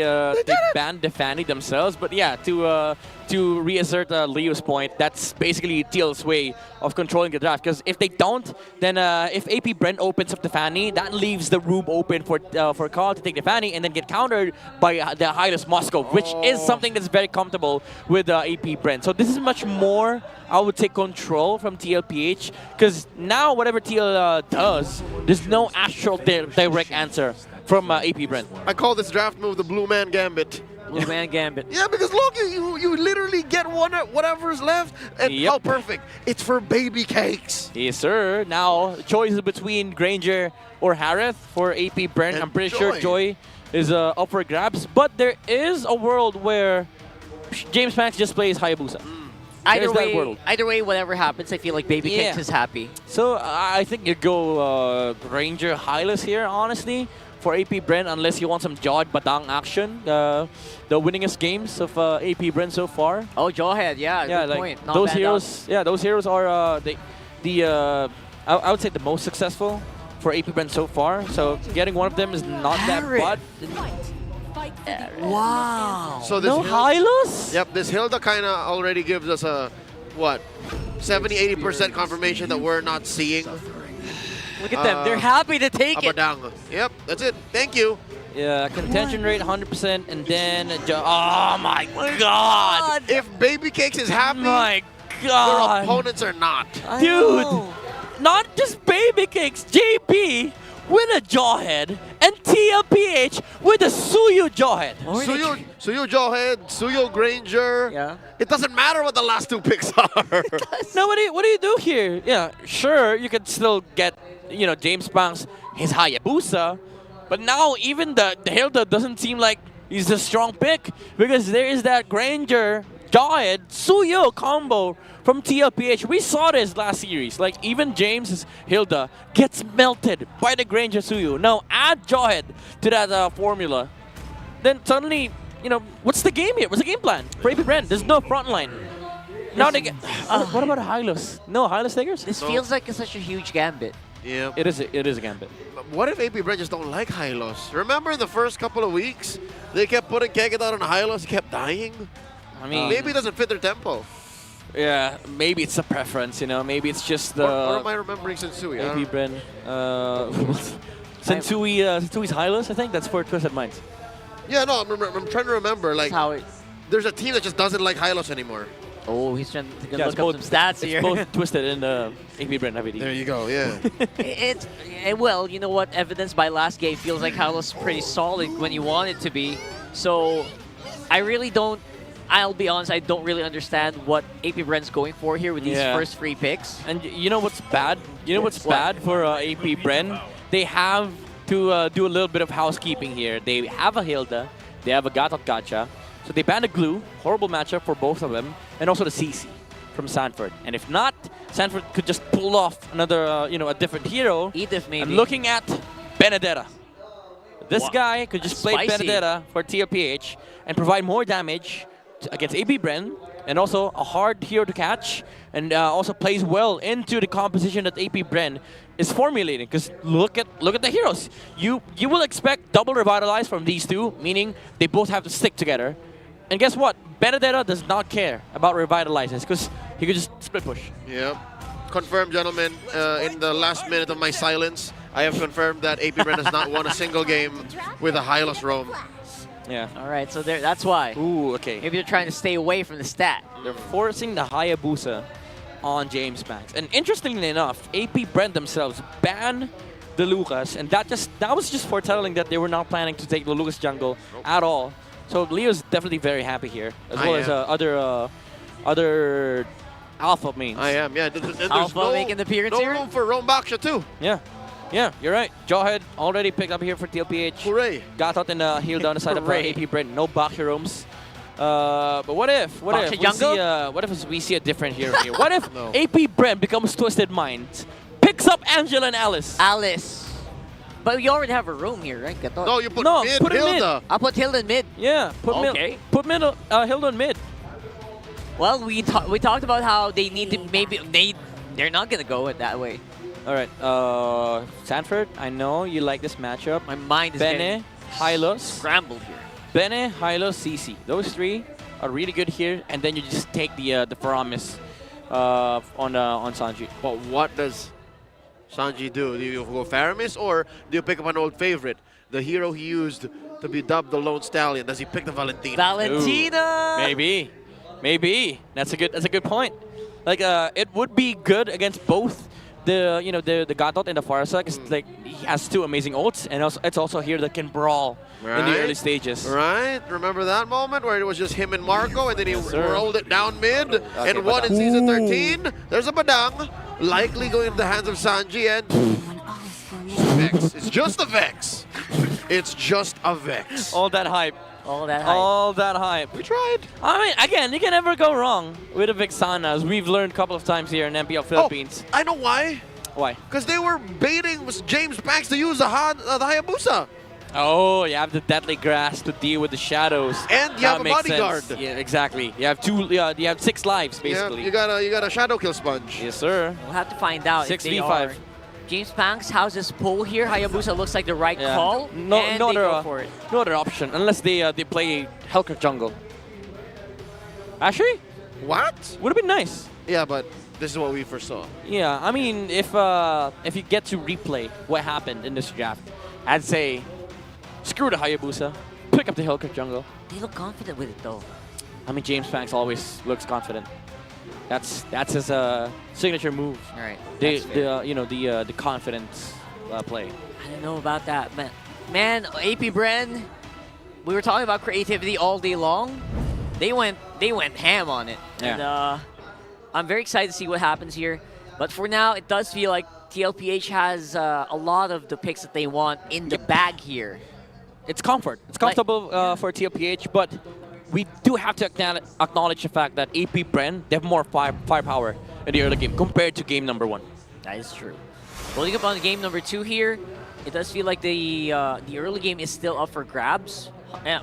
banned the Fanny themselves, but yeah, to reassert Leo's point, that's basically TL's way of controlling the draft. Because if they don't, then if AP Bren opens up the Fanny, that leaves the room open for Carl to take the Fanny and then get countered by the Hylos Moscow, which is something that's very comfortable with AP Bren. So this is much more, I would say, control from TLPH, because now whatever TL does, there's no actual direct answer from AP Bren. I call this draft move the Blue Man Gambit. Blue Man Gambit. Yeah, because look, you literally get whatever's left, and how perfect. It's for baby cakes. Yes, sir. Now, choices between Granger or Harith for AP Bren. I'm pretty sure Joy is up for grabs, but there is a world where James Banks just plays Hayabusa. Either way, whatever happens, I feel like Baby Cakes is happy. So I think you go Granger Hylos here, honestly, for AP Bren, unless you want some Jawhead Batang action. The winningest games of AP Bren so far. Oh, Jawhead, yeah, good like point. Not those bad heroes, those heroes are I would say the most successful for AP Bren so far. So getting one of them is not that bad. Wow. So this No Hylos? Yep, this Hilda kind of already gives us a, what, 70-80% confirmation that we're not seeing. Look at them. They're happy to take it. Abadang. Yep, that's it. Thank you. Yeah, contention rate 100%, and then oh my god! If Baby Cakes is happy, my god, their opponents are not. Dude, not just Baby Cakes, JP with a Jawhead, and TLPH with a Suyu Jawhead. Suyu Jawhead, Suyu Granger. Yeah. It doesn't matter what the last two picks are. No, what do you do here? Yeah, sure, you could still get, James Banks, his Hayabusa, but now even the Hilda doesn't seem like he's a strong pick, because there is that Granger, Jawhead, Suyo combo from TLPH. We saw this last series. Like, even James's Hilda gets melted by the Granger Suyu. Now, add Jawhead to that formula. Then suddenly, what's the game here? What's the game plan for AP Bren? There's no front line. Now they get... what about Hylos? No Hylos takers? This feels like such a huge gambit. Yeah. It is a gambit. What if AP Bren just don't like Hylos? Remember the first couple of weeks? They kept putting Kegedon on Hylos, he kept dying? I mean... maybe it doesn't fit their tempo. Yeah, maybe it's a preference, maybe it's just the... Or am I remembering Sensui? AP Bren. Sensui's Hylos, I think? That's for Twisted Minds. Yeah, no, I'm trying to remember. Like, there's a team that just doesn't like Hylos anymore. Oh, he's trying to Yeah, look up some stats here. It's both twisted in the AP Bren IVD. There you go, yeah. Well, you know what? Evidenced by last game, feels like Hylos pretty solid when you want it to be. So, I really don't. I'll be honest, I don't really understand what AP Bren's going for here with these first 3 picks. And you know what's bad? You know what's bad for AP Bren? They have to do a little bit of housekeeping here. They have a Hilda, they have a Gatot Gacha, so they ban a Glue, horrible matchup for both of them, and also the CC from Sanford. And if not, Sanford could just pull off another, a different hero. Edith, maybe. I'm looking at Benedetta. This guy could just play Spicy. Benedetta for TLPH and provide more damage against AP Bren, and also a hard hero to catch, and also plays well into the composition that AP Bren is formulating. Because look at the heroes. You will expect double revitalize from these two, meaning they both have to stick together. And guess what? Benedetta does not care about revitalizes because he could just split push. Yep. Confirmed, gentlemen. In the last minute of my silence, I have confirmed that AP Bren has not won a single game with a Hylos roam. Yeah. All right, so that's why. Ooh, okay. Maybe they're trying to stay away from the stat. They're forcing the Hayabusa on James Max. And interestingly enough, AP Bren themselves banned the Lucas, and that was just foretelling that they were not planning to take the Lucas jungle at all. So Leo's definitely very happy here, as well as other Alpha mains. I am, yeah. There's Alpha making the appearance here? No room for Rome Baksha too. Yeah. Yeah, you're right. Jawhead already picked up here for TLPH. Hooray. Got out in the heel down the side of AP Bren. No Baksha roams. But what if we see a different hero here? What if AP Bren becomes Twisted Minds, picks up Angela and Alice? But you already have a room here, right? Gatot? No, you put mid, put Hilda. Mid. I'll put Hilda in mid. Yeah, put Hilda in mid. Well, we talked about how they need to they're not gonna go it that way. All right, Sanford, I know you like this matchup. My mind is Bene, Hylos, scrambled here. Bene, Hylos, CC. Those 3 are really good here, and then you just take the Paramis on Sanji. But what does Sanji do? Do you go Faramis, or do you pick up an old favorite? The hero he used to be dubbed the Lone Stallion. Does he pick the Valentina? Valentina! Ooh, maybe. That's a good point. Like it would be good against both the Gatot and the Farsa, because like he has 2 amazing ults, and also it's also here that can brawl in the early stages. Right? Remember that moment where it was just him and Marco, and then he rolled it down mid and won in Season 13? There's a Badang, likely going into the hands of Sanji, and Vex. It's just a Vex. It's just a Vex. All that hype. All that hype. We tried. I mean, again, you can never go wrong with a Vexana, as we've learned a couple of times here in MPL Philippines. I know why. Why? Because they were baiting James Max to use the Hayabusa. Oh, you have the Deadly Grass to deal with the shadows. And you have a bodyguard. Sense. Yeah, exactly. You have you have 6 lives, basically. Yeah, you got a Shadow Kill Sponge. Yes, sir. We'll have to find out 6v5. James Panks, how's this pull here? Hayabusa looks like the right call. No other option, unless they play Hellcat jungle. Actually? What? Would have been nice. Yeah, but this is what we foresaw. Yeah, I mean, if you get to replay what happened in this draft, I'd say screw the Hayabusa, pick up the Hellcat jungle. They look confident with it though. I mean, James Panks always looks confident. That's his signature move. All right. The confidence play. I don't know about that, man. AP Bren, we were talking about creativity all day long. They went ham on it. Yeah. And I'm very excited to see what happens here. But for now, it does feel like TLPH has a lot of the picks that they want in the bag here. It's comfort. It's comfortable for TLPH, but we do have to acknowledge the fact that AP Bren, they have more firepower in the early game compared to game number 1. That is true. Rolling up on game number 2 here, it does feel like the early game is still up for grabs.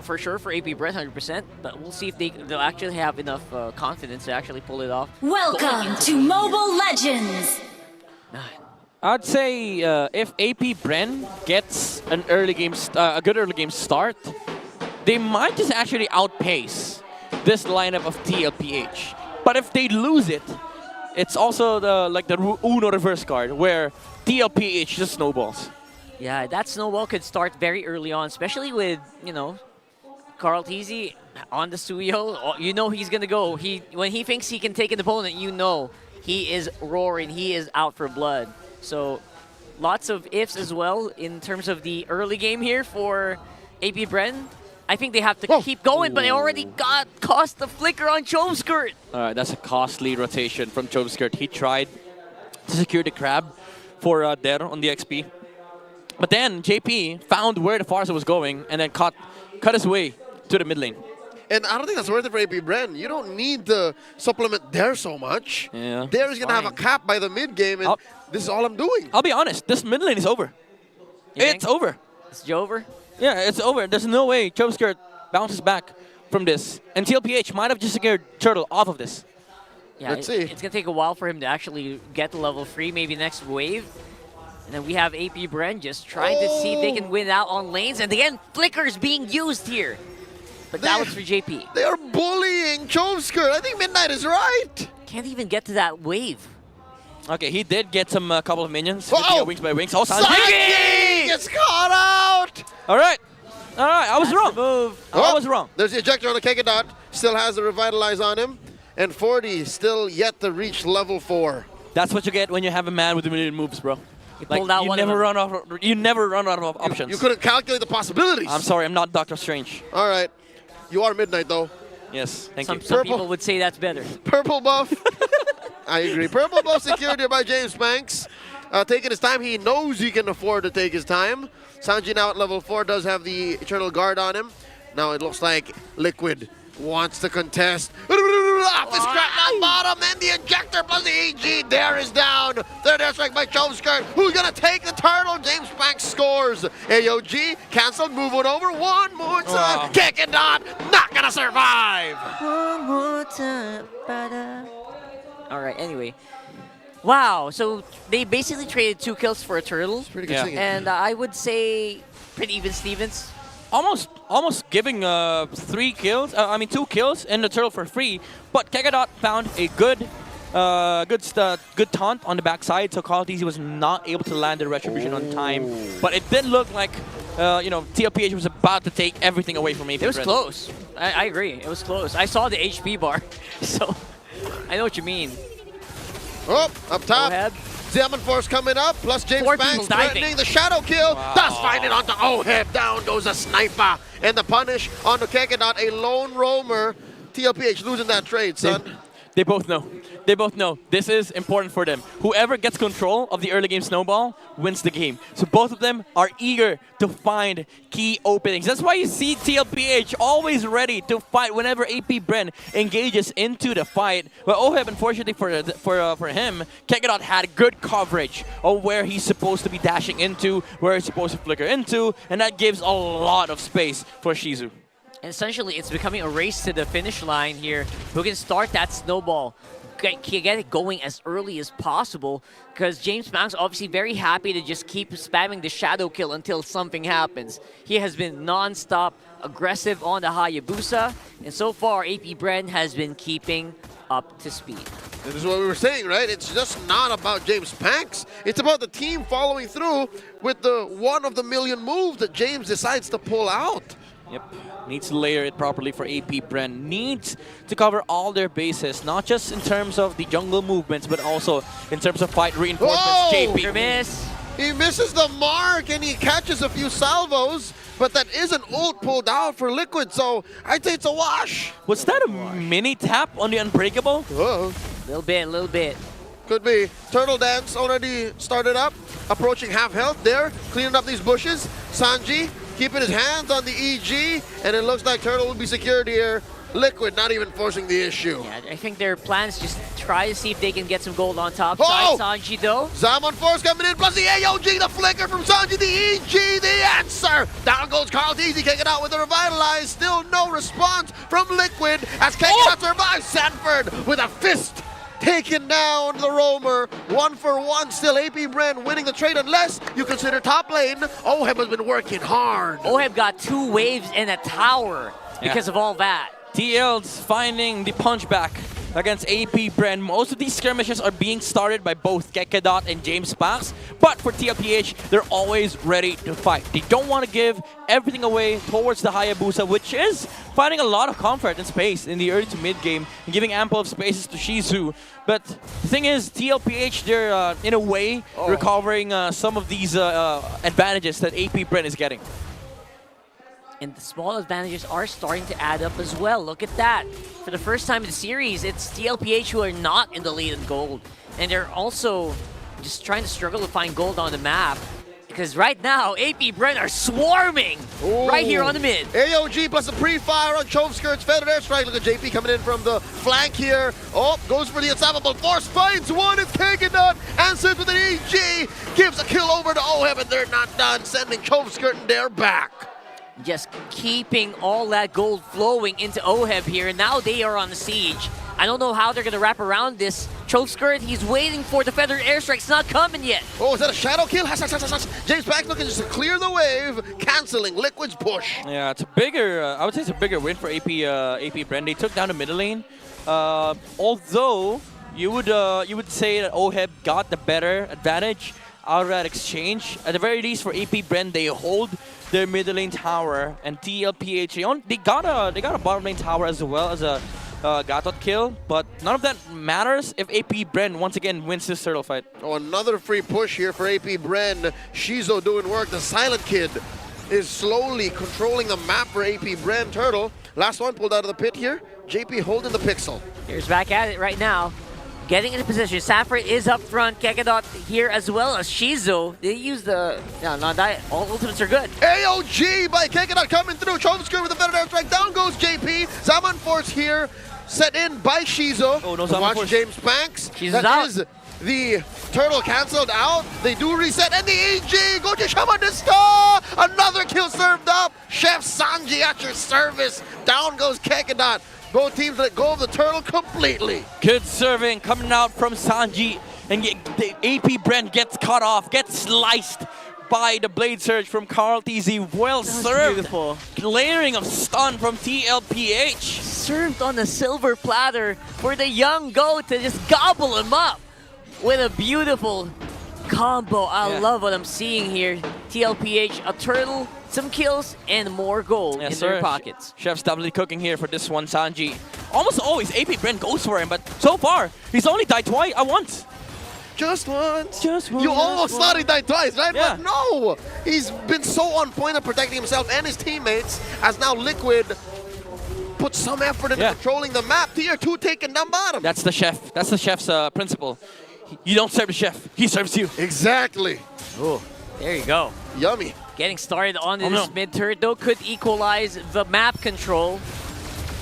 For sure for AP Bren, 100%. But we'll see if they'll actually have enough confidence to actually pull it off. Welcome to Mobile Legends! I'd say if AP Bren gets an early game, a good early game start, they might just actually outpace this lineup of TLPH. But if they lose it, it's also the Uno reverse card where TLPH just snowballs. Yeah, that snowball could start very early on, especially with, Carl Teasy on the Suyo, you know he's gonna go. When he thinks he can take an opponent, you know he is roaring. He is out for blood. So lots of ifs as well in terms of the early game here for AP Bren. I think they have to keep going, but they already cost the flicker on Choveskirt. All right, that's a costly rotation from Choveskirt. He tried to secure the crab for Der on the XP. But then JP found where the Farsa was going and then cut his way to the mid lane. And I don't think that's worth it for AP Bren. You don't need to supplement there so much. Yeah. There is going to have a cap by the mid game, and this is all I'm doing. I'll be honest, this mid lane is over. It's over. It's over? Yeah, it's over. There's no way Choveskirt bounces back from this. And TLPH might have just secured Turtle off of this. Yeah, it's going to take a while for him to actually get the level 3, maybe next wave. And then we have AP Bren just trying to see if they can win out on lanes. And again, flickers being used here. But that was for JP. They are bullying Choveskirt. I think Midnight is right. Can't even get to that wave. Okay, he did get some couple of minions. With the, wings by wings. Oh, Sanji gets caught out. All right. I was wrong. I was wrong. There's the ejector on the Kekedot. Still has the Revitalize on him. And 40 still yet to reach level 4. That's what you get when you have a man with a million moves, bro. Like, you never run out of options. You couldn't calculate the possibilities. I'm sorry, I'm not Doctor Strange. All right. You are Midnight, though. Yes, thank you. Some people would say that's better. Purple buff. I agree. Purple buff secured here by James Banks. Taking his time. He knows he can afford to take his time. Sanji now at level 4 does have the Eternal Guard on him. Now it looks like Liquid wants to contest. Off the scrap down bottom, and the ejector plus the EG. There is down. Third airstrike by Choveskirt. Who's going to take the turtle? James Banks scores. AOG canceled, move it over. One more time. Kick it on. Not going to survive. One more time. All right, anyway. Wow, so they basically traded 2 kills for a turtle. Pretty good singing. And I would say pretty even Stevens. Almost giving 2 kills and the turtle for free. But Kekedot found a good taunt on the backside, so Carl Teasy was not able to land the retribution on time. But it did look like TLPH was about to take everything away from AP. It was close. I agree. It was close. I saw the HP bar, so I know what you mean. Oh, up top. Diamond Force coming up, plus James Banks threatening the shadow kill. Does find it onto Oheb. Down goes a sniper. And the punish onto Kekedot, a lone roamer. TLPH losing that trade, son. They both know. They both know. This is important for them. Whoever gets control of the early game snowball wins the game. So both of them are eager to find key openings. That's why you see TLPH always ready to fight whenever AP Bren engages into the fight. But Oheb, unfortunately for him, Kekedot had good coverage of where he's supposed to be dashing into, where he's supposed to flicker into, and that gives a lot of space for Shizu. And essentially, it's becoming a race to the finish line here. Who can start that snowball, get it going as early as possible, because James Banks obviously very happy to just keep spamming the shadow kill until something happens. He has been non-stop aggressive on the Hayabusa, and so far, AP Bren has been keeping up to speed. This is what we were saying, right? It's just not about James Banks. It's about the team following through with the one-of-the-million move that James decides to pull out. Yep, needs to layer it properly for AP Bren. Needs to cover all their bases, not just in terms of the jungle movements, but also in terms of fight reinforcements. JP. Miss. He misses the mark and he catches a few salvos, but that is an ult pulled out for Liquid, so I'd say it's a wash. Was that a mini tap on the Unbreakable? Little bit. Could be. Turtle Dance already started up, approaching half health there, cleaning up these bushes. Sanji keeping his hands on the EG, and it looks like Turtle will be secured here. Liquid not even forcing the issue. Yeah, I think their plan is just try to see if they can get some gold on top side. Sanji though. Zaman Force coming in, plus the AOG, the flicker from Sanji, the EG, the answer. Down goes Carl Teasy, kicking out with a Revitalize. Still no response from Liquid as Kekedot survives. Sanford with a fist. Taking down the roamer, 1-for-1, still AP Bren winning the trade unless you consider top lane. Oheb has been working hard. Oheb got 2 waves in a tower because of all that. TL's finding the punchback against AP Bren. Most of these skirmishes are being started by both Kekedot and James Pax, but for TLPH, they're always ready to fight. They don't want to give everything away towards the Hayabusa, which is finding a lot of comfort and space in the early to mid game and giving ample of spaces to Shizu. But the thing is, TLPH, they're in a way recovering some of these advantages that AP Bren is getting. And the small advantages are starting to add up as well. Look at that. For the first time in the series, it's TLPH who are not in the lead in gold. And they're also just trying to struggle to find gold on the map. Because right now, AP Bren are swarming right here on the mid. AOG plus a pre-fire on Chovskirt's feathered airstrike. Look at JP coming in from the flank here. Oh, goes for the unstoppable force. Finds one. It's Kekedot. Answers with an EG. Gives a kill over to Oheb, and they're not done. Sending Chovskirt and they're back. Just keeping all that gold flowing into Oheb here. And now they are on the siege. I don't know how they're going to wrap around this. Chokeskirt, he's waiting for the feathered airstrike. It's not coming yet. Oh, is that a shadow kill? James Pax looking just to clear the wave, canceling Liquid's push. Yeah, it's a bigger, I would say it's a bigger win for AP Bren. They took down the middle lane. Although, you would say that Oheb got the better advantage out of that exchange. At the very least, for AP Bren, they hold their middle lane tower, and TLPH, they got a bottom lane tower as well as a Gatot kill, but none of that matters if AP Bren once again wins this turtle fight. Oh, another free push here for AP Bren. Shizo doing work. The Silent Kid is slowly controlling the map for AP Bren. Turtle, last one pulled out of the pit here. JP holding the pixel. Here's back at it right now. Getting into position. Saffron is up front. Kekedot here as well as Shizo. They use the... all ultimates are good. AOG by Kekedot coming through. Chovskirt with a better airstrike. Down goes JP. Zaman Force here. Set in by Shizo. Oh, no Zaman Force. James Pax. Shizo's out. Is the turtle canceled out. They do reset. And the EG. Go to Shamanista. Another kill served up. Chef Sanji at your service. Down goes Kekedot. Both teams let go of the turtle completely. Good serving coming out from Sanji, and the AP Bren gets cut off, gets sliced by the blade surge from Carl TZ. Well served. Beautiful. Layering of stun from TLPH. Served on a silver platter for the young goat to just gobble him up with a beautiful combo. I love what I'm seeing here. TLPH, a turtle, some kills, and more gold in their pockets. Chef's doubly cooking here for this one, Sanji. Almost always, AP Bren goes for him, but so far, he's only died once. Just once. Just once. You almost thought he died twice, right? Yeah. But no! He's been so on point of protecting himself and his teammates, as now Liquid put some effort into controlling the map. Tier 2 taken down bottom. That's the chef. That's the chef's principle. You don't serve the chef, he serves you. Exactly. Oh, there you go. Yummy. Getting started on this mid turret, though, could equalize the map control.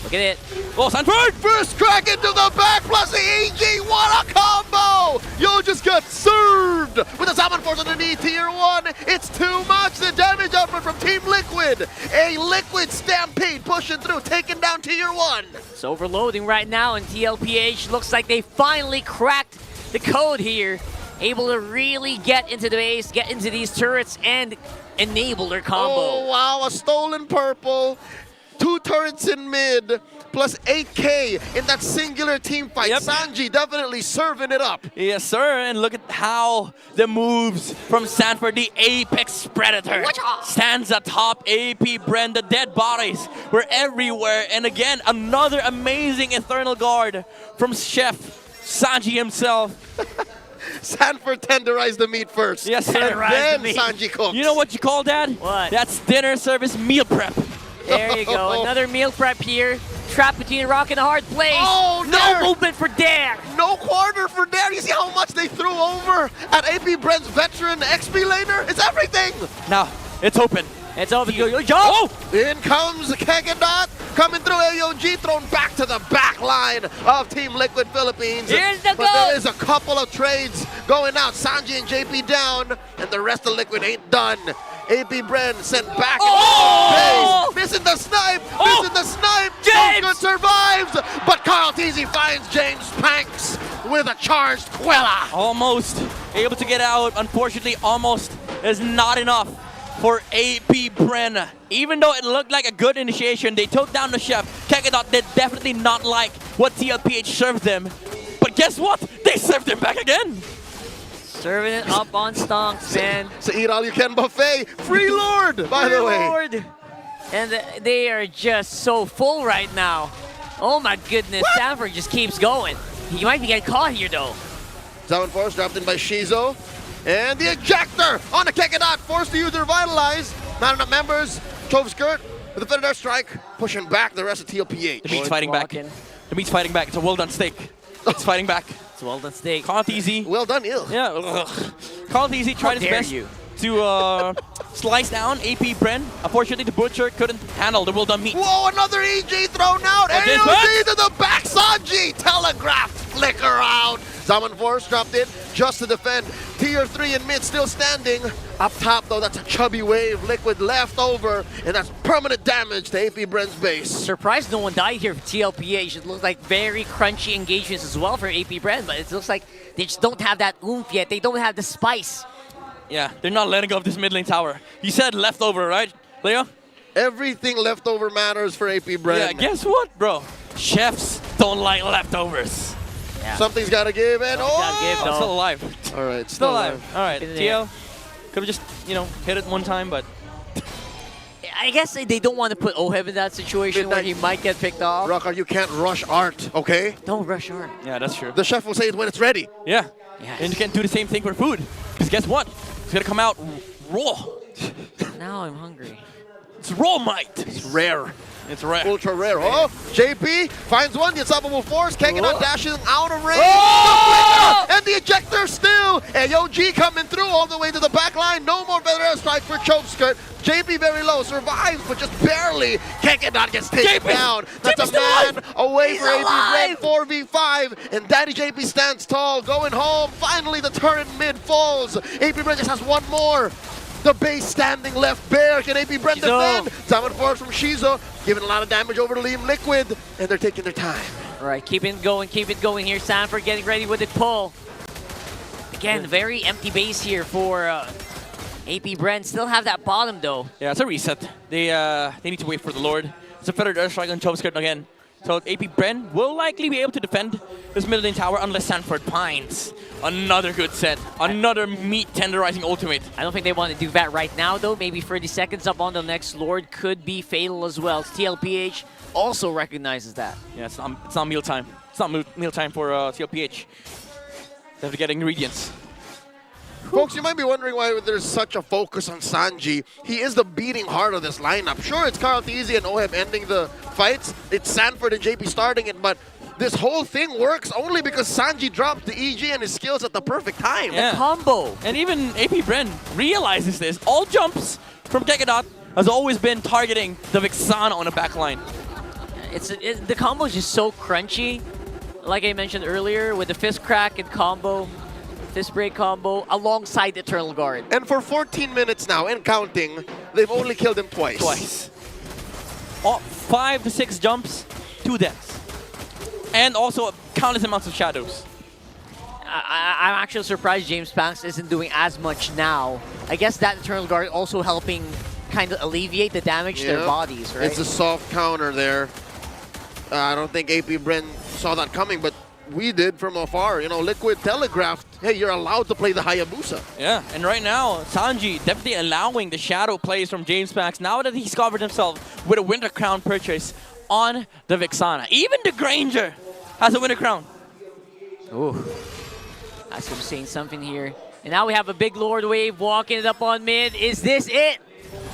Look at it. Oh, Sanford! First crack into the back plus the EG. What a combo! Yo just got served with a Zaman Force underneath Tier 1. It's too much. The damage output from Team Liquid. A Liquid stampede pushing through, taking down Tier 1. It's overloading right now, and TLPH looks like they finally cracked the code here. Able to really get into the base, get into these turrets, and enable their combo. Oh, wow, a stolen purple. 2 turrets in mid, plus 8K in that singular team fight. Sanji definitely serving it up. Yes, sir, and look at how the moves from Sanford, the Apex Predator, stands atop AP Bren. The dead bodies were everywhere, and again, another amazing Eternal Guard from Chef Sanji himself. Sanford tenderized the meat first. Yes, sir. And then Sanji cooks. You know what you call that? What? That's dinner service meal prep. There you go. Another meal prep here. Trapped between a rock and a hard place. Oh, no movement for Dare. No quarter for Dare. You see how much they threw over at AP Bren's veteran XP laner? It's everything. Now, it's open. It's over. Oh! In comes Kekedot. Coming through AOG, thrown back to the back line of Team Liquid Philippines. Here's the but there is a couple of trades going out. Sanji and JP down, and the rest of Liquid ain't done. AP Bren sent back into base. Missing the snipe, missing the snipe. Good survives, but Carl Teasy finds James Pax with a charged Quella. Almost able to get out. Unfortunately, almost is not enough for AP Bren. Even though it looked like a good initiation, they took down the chef. Kakedot did definitely not like what TLPH served them. But guess what? They served him back again. Serving it up on stonks, man. So eat all you can buffet. Free Lord, by the way. Lord. And they are just so full right now. Oh my goodness, Stanford just keeps going. He might be getting caught here though. 7-4 dropped in by Shizo. And the ejector on the Kakedot, forced to use the Revitalize. Not enough members. Chove skirt with the Feather Strike, pushing back the rest of TLPH. The meat's fighting back. The meat's fighting back. It's a well done steak. It's fighting back. It's well done steak. Call it easy. Well done, ill. Yeah. Call it easy. Tried his best to slice down AP Bren. Unfortunately, the Butcher couldn't handle the well done meat. Whoa, another EG thrown out. AOG to the back. Sanji telegraph flicker out. Zaman Force dropped in just to defend. Tier 3 in mid still standing. Up top though, that's a chubby wave. Liquid left over, and that's permanent damage to AP Bren's base. Surprised no one died here for TLPH. It looks like very crunchy engagements as well for AP Bren, but it looks like they just don't have that oomph yet. They don't have the spice. Yeah, they're not letting go of this mid lane tower. You said leftover, right, Leo? Everything leftover matters for AP Bren. Yeah, guess what, bro? Chefs don't like leftovers. Yeah. Something's got to give, and still alive. All right, still alive. All right, TL could have just, hit it one time, but I guess they don't want to put Oheb in that situation where he might get picked off. Rocker, you can't rush art, okay? Don't rush art. Yeah, that's true. The chef will say it when it's ready. Yeah. Yes. And you can't do the same thing for food. Because guess what? It's going to come out raw. Now I'm hungry. It's raw might. It's rare. It's rare. Ultra rare. Oh, JP finds one. The unstoppable force. Kakedot dashing out of range. Oh! And the ejector still. AOG coming through all the way to the back line. No more Feather Strike for Choke Skirt. JP very low. Survives, but just barely. Kakedot gets taken down. That's a man away for AP Bren. 4v5. And Daddy JP stands tall. Going home. Finally, the turret mid falls. AP Bren just has one more. The base standing left bare. Can AP Bren defend? Zaman Force from Shizo, giving a lot of damage over to Liam Liquid, and they're taking their time. All right, keep it going here. Sanford getting ready with the pull. Again, very empty base here for AP Bren. Still have that bottom though. Yeah, it's a reset. They need to wait for the Lord. It's a Feather Strike on Chove Skirt again. So AP Bren will likely be able to defend this middle lane tower unless Sanford pines. Another good set. Another meat tenderizing ultimate. I don't think they want to do that right now though. Maybe 30 seconds up on the next Lord could be fatal as well. TLPH also recognizes that. Yeah, it's not meal time. It's not meal time for TLPH. They have to get ingredients. Folks, you might be wondering why there's such a focus on Sanji. He is the beating heart of this lineup. Sure, it's Carl Teasy and Oheb ending the fights. It's Sanford and JP starting it, but this whole thing works only because Sanji dropped the EG and his skills at the perfect time. Yeah. The combo. And even AP Bren realizes this. All jumps from Kakedot has always been targeting the Vixana on the back line. The combo is just so crunchy. Like I mentioned earlier, with the fist crack and combo, fist break combo, alongside Eternal Guard. And for 14 minutes now, and counting, they've only killed him twice. Oh, 5 to 6 jumps, 2 deaths. And also countless amounts of shadows. I'm actually surprised James Banks isn't doing as much now. I guess that Eternal Guard also helping kind of alleviate the damage to their bodies, right? It's a soft counter there. I don't think AP Bren saw that coming, but we did from afar. You know, Liquid telegraphed, hey, you're allowed to play the Hayabusa. Yeah, and right now, Sanji definitely allowing the shadow plays from James Banks now that he's covered himself with a Winter Crown purchase on the Vixana. Even the Granger has a Winter Crown. Ooh. That's him saying something here. And now we have a big Lord wave walking it up on mid. Is this it?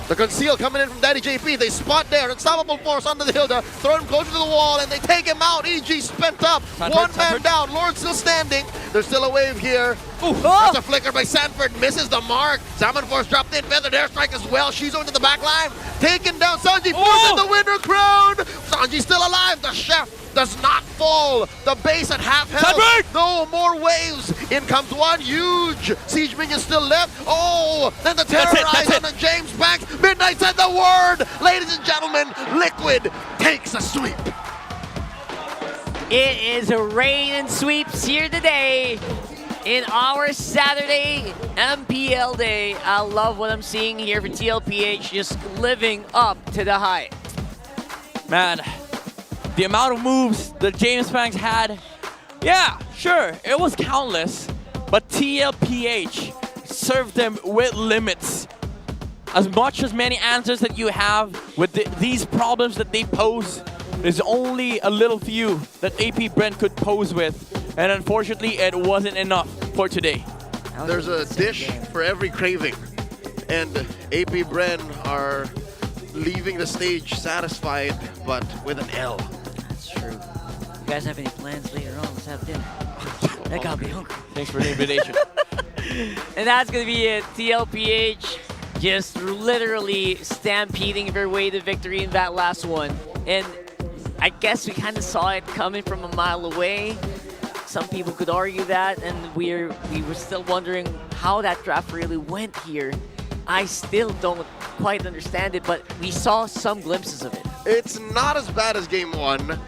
The conceal coming in from Daddy JP. They spot there. Unstoppable force under the Hilda. Throw him closer to the wall, and they take him out. EG spent up. One man down. Lord still standing. There's still a wave here. That's a flicker by Sanford. Misses the mark. Zaman Force dropped in. Feathered airstrike as well. She's into the back line. Taken down. Sanji Force in the Winter Crown. Sanji still alive. The chef does not fall. The base at half health. No more waves. In comes one huge siege minion still left. Oh, then the terrorize on the James Banks. Midnight said the word. Ladies and gentlemen, Liquid takes a sweep. It is a rain and sweeps here today. in our Saturday MPL day. I love what I'm seeing here for TLPH, just living up to the hype. Man, the amount of moves that James Banks had, yeah, sure, it was countless, but TLPH served them with limits. As much as many answers that you have with these problems that they pose, there's only a little few that AP Bren could pose with, and unfortunately, it wasn't enough for today. There's a dish for every craving, and AP Bren are leaving the stage satisfied, but with an L. That's true. You guys have any plans later on? Let's have dinner. That got me hungry. Thanks for the invitation. And that's going to be it. TLPH just literally stampeding their way to victory in that last one. And I guess we kind of saw it coming from a mile away. Some people could argue that, and we were still wondering how that draft really went here. I still don't quite understand it, but we saw some glimpses of it. It's not as bad as game 1,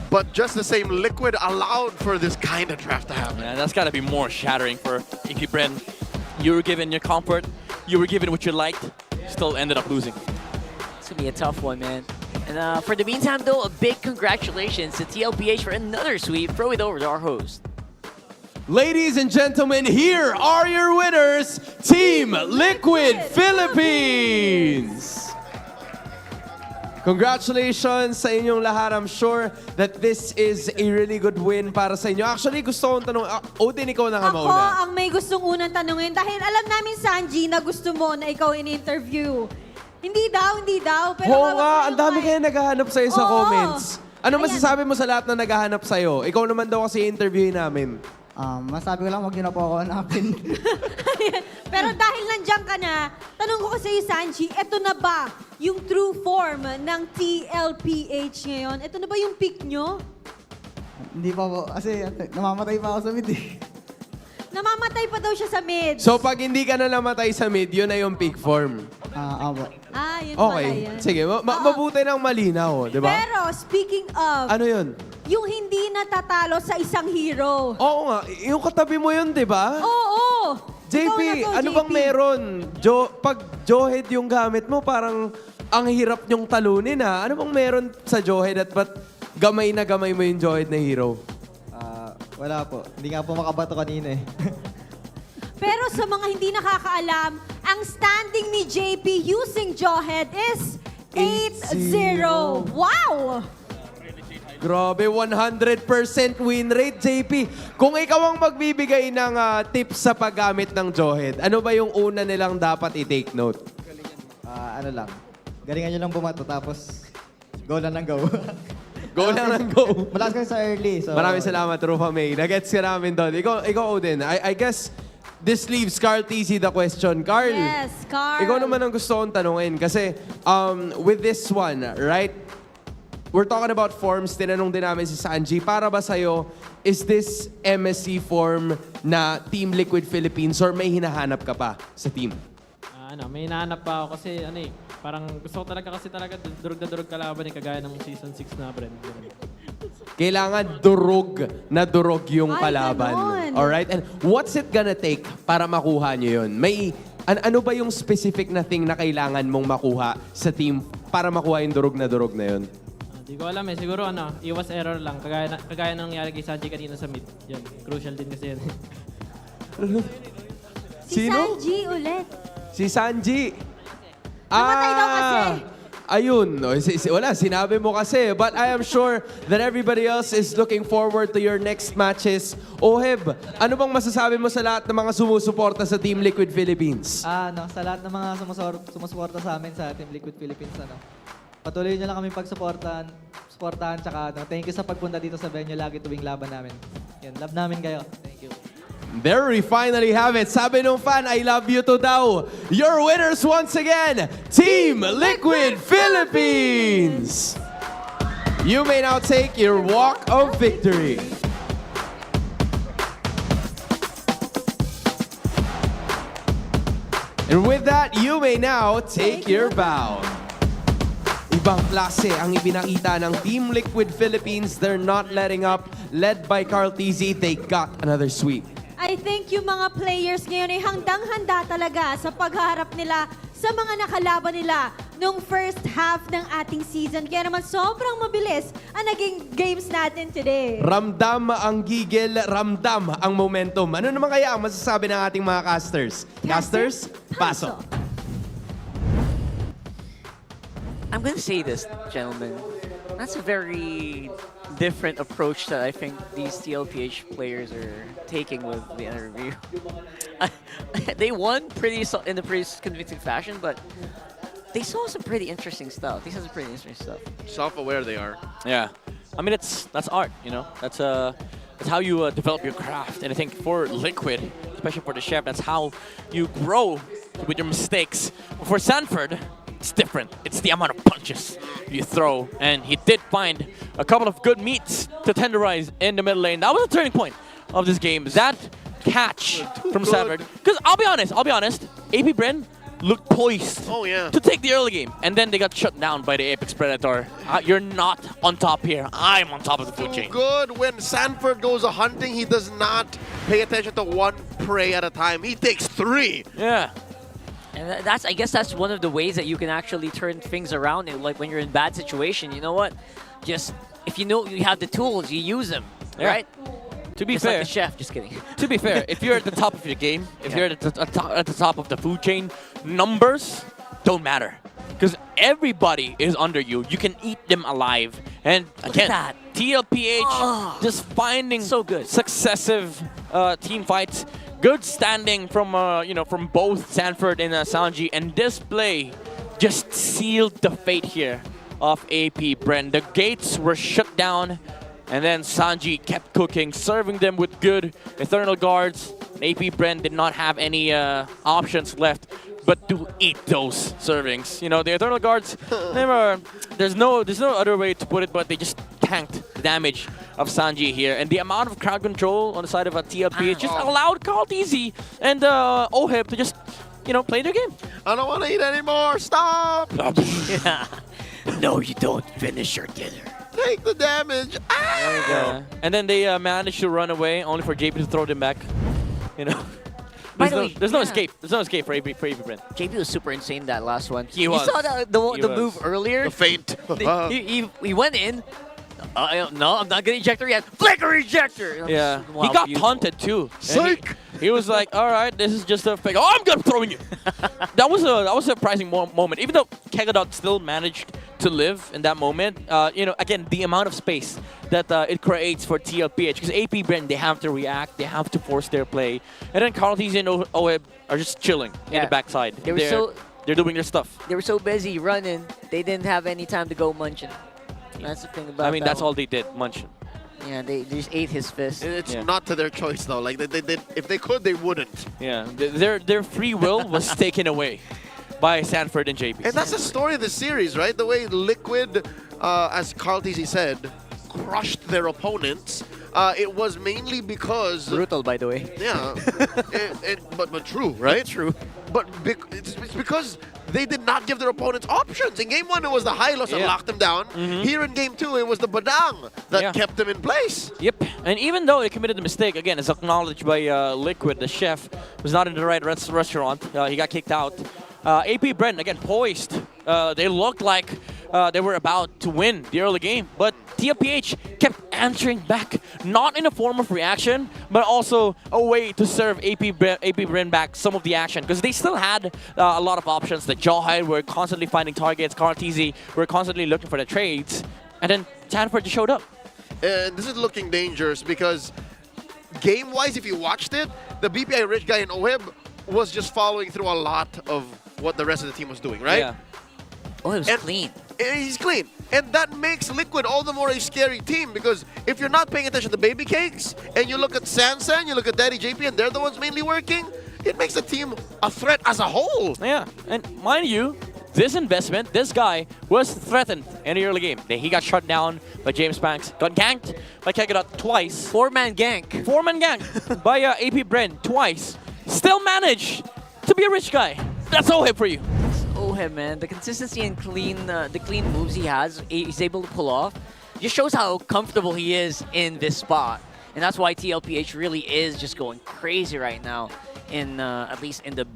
but just the same, Liquid allowed for this kind of draft to happen. Man, that's got to be more shattering for AP Bren. You were given your comfort, you were given what you liked, still ended up losing. It's going to be a tough one, man. And for the meantime, though, a big congratulations to TLPH for another sweep. Throw it over to our host. Ladies and gentlemen, here are your winners, Team Liquid Philippines! Congratulations sa inyong lahat. I'm sure that this is a really good win para sa inyo. Actually, gusto kong tanong, Odin, ikaw na nga Ako mauna. ang may gustong unang tanungin dahil alam namin, Sanji, na gusto mo na ikaw in-interview. Hindi daw. Pero Oo nga, ang dami kaya naghahanap sa'yo sa Oo. comments. Ano masasabi mo sa lahat na naghahanap sa'yo? Ikaw naman daw kasi interviewin namin. Masabi ko lang, wag niyo na po ako hanapin. Pero dahil nandiyan ka na, tanong ko kasi Sanji, eto na ba yung true form ng TLPH ngayon? Eto na ba yung pick nyo? Hindi pa po, kasi namamatay pa ako sa mid eh. Namamatay pa daw siya sa mid. So pag hindi ka na namatay sa mid, yun na yung peak form. Yun pala Okay, yan. sige. Mabuti ng malinaw, di ba? Pero speaking of, Ano yun? yung hindi natatalo sa isang hero. Oo nga, yung katabi mo yun, di ba? Oo! JP, Ikaw na to, ano JP. bang meron? Pag Jawhead yung gamit mo, parang ang hirap niyong talunin ha. Ano bang meron sa Jawhead at ba't gamay na gamay mo yung Jawhead na hero? Wala po. Hindi nga po makabato kanina eh. Pero sa mga hindi nakakaalam, ang standing ni JP using Jawhead is 8-0. Wow! Grabe, 100% win rate, JP. Kung ikaw ang magbibigay ng tips sa paggamit ng Jawhead, ano ba yung una nilang dapat i-take note? Ano lang. Galingan nyo lang bumato tapos go lang ng go. Go lang ng go. Malakas kayo sa early. So, Maraming salamat, Rufa May. Nagets ka namin doon. Ikaw Odin, I guess this leaves Carl TZ the question. Carl, Yes, Carl. ikaw naman ang gusto kong tanungin kasi with this one, right? We're talking about forms. Tinanong din namin si Sanji. Para ba sa'yo, is this MSC form na Team Liquid Philippines or may hinahanap ka pa sa team? May hinahanap pa ako kasi parang gusto ko talaga durog na durog kalaban kagaya ng season 6 na Bren. Kailangan durog na durog yung Ay, kalaban. ganon. Alright? And what's it gonna take para makuha nyo yun? May, ano ba yung specific na thing na kailangan mong makuha sa team para makuha yung durog na yun? Hindi ko alam eh. Siguro iwas error lang. Kagaya ng nangyari kay Sanji kanina sa mid. Yan, crucial din kasi yan. Si Sino? Sanji ulit. Si Sanji. Namatay daw kasi. Ayun. No, wala, sinabi mo kasi. But I am sure that everybody else is looking forward to your next matches. Oheb, ano bang masasabi mo sa lahat ng mga sumusuporta sa Team Liquid Philippines? sa lahat ng mga sumusuporta sa amin sa Team Liquid Philippines, patuloy nyo lang kami pagsuportahan, tsaka thank you sa pagpunta dito sa venue lagi tuwing laban namin. Yan, love namin kayo. Thank you. There we finally have it. Sabi nung fan, I love you to daw. Your winners once again, Team Liquid Philippines. You may now take your walk of victory. And with that, you may now take your bow. Ibang klase ang ibinakita ng Team Liquid Philippines. They're not letting up. Led by Carl TZ, they got another sweep. I think yung mga players ngayon ay handang-handa talaga sa pagharap nila sa mga nakalaban nila nung first half ng ating season. Kaya naman sobrang mabilis ang naging games natin today. Ramdam ang gigil, ramdam ang momentum. Ano naman kaya ang masasabi ng ating mga casters? Casters, pasok! I'm gonna say this, gentlemen. That's a very different approach that I think these TLPH players are taking with the interview. They won in a pretty convincing fashion, but they saw some pretty interesting stuff. They saw some pretty interesting stuff. Self-aware they are. Yeah, I mean that's art, you know. That's how you develop your craft, and I think for Liquid, especially for the chef, that's how you grow with your mistakes. For Sanford, it's different. It's the amount of punches you throw, and he did find a couple of good meats to tenderize in the middle lane. That was a turning point of this game. That catch from Sanford, because I'll be honest, AP Bren looked poised to take the early game, and then they got shut down by the Apex Predator. You're not on top here. I'm on top of the food chain. Good. When Sanford goes hunting, he does not pay attention to one prey at a time. He takes 3. Yeah. And I guess that's one of the ways that you can actually turn things around. Like when you're in bad situation, you know what? Just if you know you have the tools, you use them, right? To be just fair, like the chef, just kidding. To be fair, if you're at the top of your game, if you're at the top of the food chain, numbers don't matter. Because everybody is under you. You can eat them alive. And again, TLPH just finding so good successive team fights. Good standing from from both Sanford and Sanji, and this play just sealed the fate here of AP Bren. The gates were shut down, and then Sanji kept cooking, serving them with good Eternal Guards. AP Bren did not have any options left but to eat those servings. You know, the Eternal Guards, there's no other way to put it, but they just tanked the damage of Sanji here. And the amount of crowd control on the side of a TLPH just allowed Kaltizi and Oheb to just, play their game. I don't want to eat anymore. Stop! No, you don't. Finish your dinner. Take the damage. And then they managed to run away, only for JP to throw them back. There's no escape. There's no escape for AP Bren. JP was super insane that last one. He was. You saw the move earlier? The feint. He went in. No, I'm not gonna ejector yet. Flicker ejector. Yeah, Wow, he got beautiful. taunted too. He was like, "All right, this is just a fake. Oh, I'm gonna throw you." that was a surprising moment. Even though Kegadot still managed to live in that moment, again, the amount of space that it creates for TLPH, because AP Bren, they have to react, they have to force their play, and then Carlties and Oeb are just chilling in the backside. They're doing their stuff. They were so busy running, they didn't have any time to go munching. That's the thing about. I mean, that's all they did, munch. Yeah, they just ate his fist. It's not to their choice though. Like they if they could, they wouldn't. Yeah, their free will was taken away by Sanford and JP. And that's the story of the series, right? The way Liquid, as Carl TZ said, crushed their opponents. It was mainly because brutal, by the way. Yeah, but true, right? True. But it's because they did not give their opponents options. In Game 1, it was the Hylos that locked them down. Here in Game 2, it was the Badang that kept them in place. Yep, and even though they committed the mistake, again, it's acknowledged by Liquid, the chef was not in the right restaurant. He got kicked out. AP Bren, again, poised. They looked like they were about to win the early game, but TLPH kept answering back, not in a form of reaction, but also a way to serve AP Bren back some of the action, because they still had a lot of options. The Jawhide were constantly finding targets, Kartizi were constantly looking for the trades, and then Sanford just showed up. And this is looking dangerous because game-wise, if you watched it, the BPI Rich guy in Oheb was just following through a lot of what the rest of the team was doing, right? Yeah. Oh, it was clean. He's clean. And that makes Liquid all the more a scary team, because if you're not paying attention to Baby Cakes and you look at Sansan, you look at Daddy JP, and they're the ones mainly working, it makes the team a threat as a whole. Yeah, and mind you, this investment, this guy was threatened in the early game. He got shut down by James Banks, got ganked by Kegadot twice. Four-man gank. Four-man gank by AP Bren twice. Still managed to be a rich guy. That's all hit for you. Oheb, man, the consistency and the clean moves he's able to pull off just shows how comfortable he is in this spot. And that's why TLPH really is just going crazy right now, in at least in the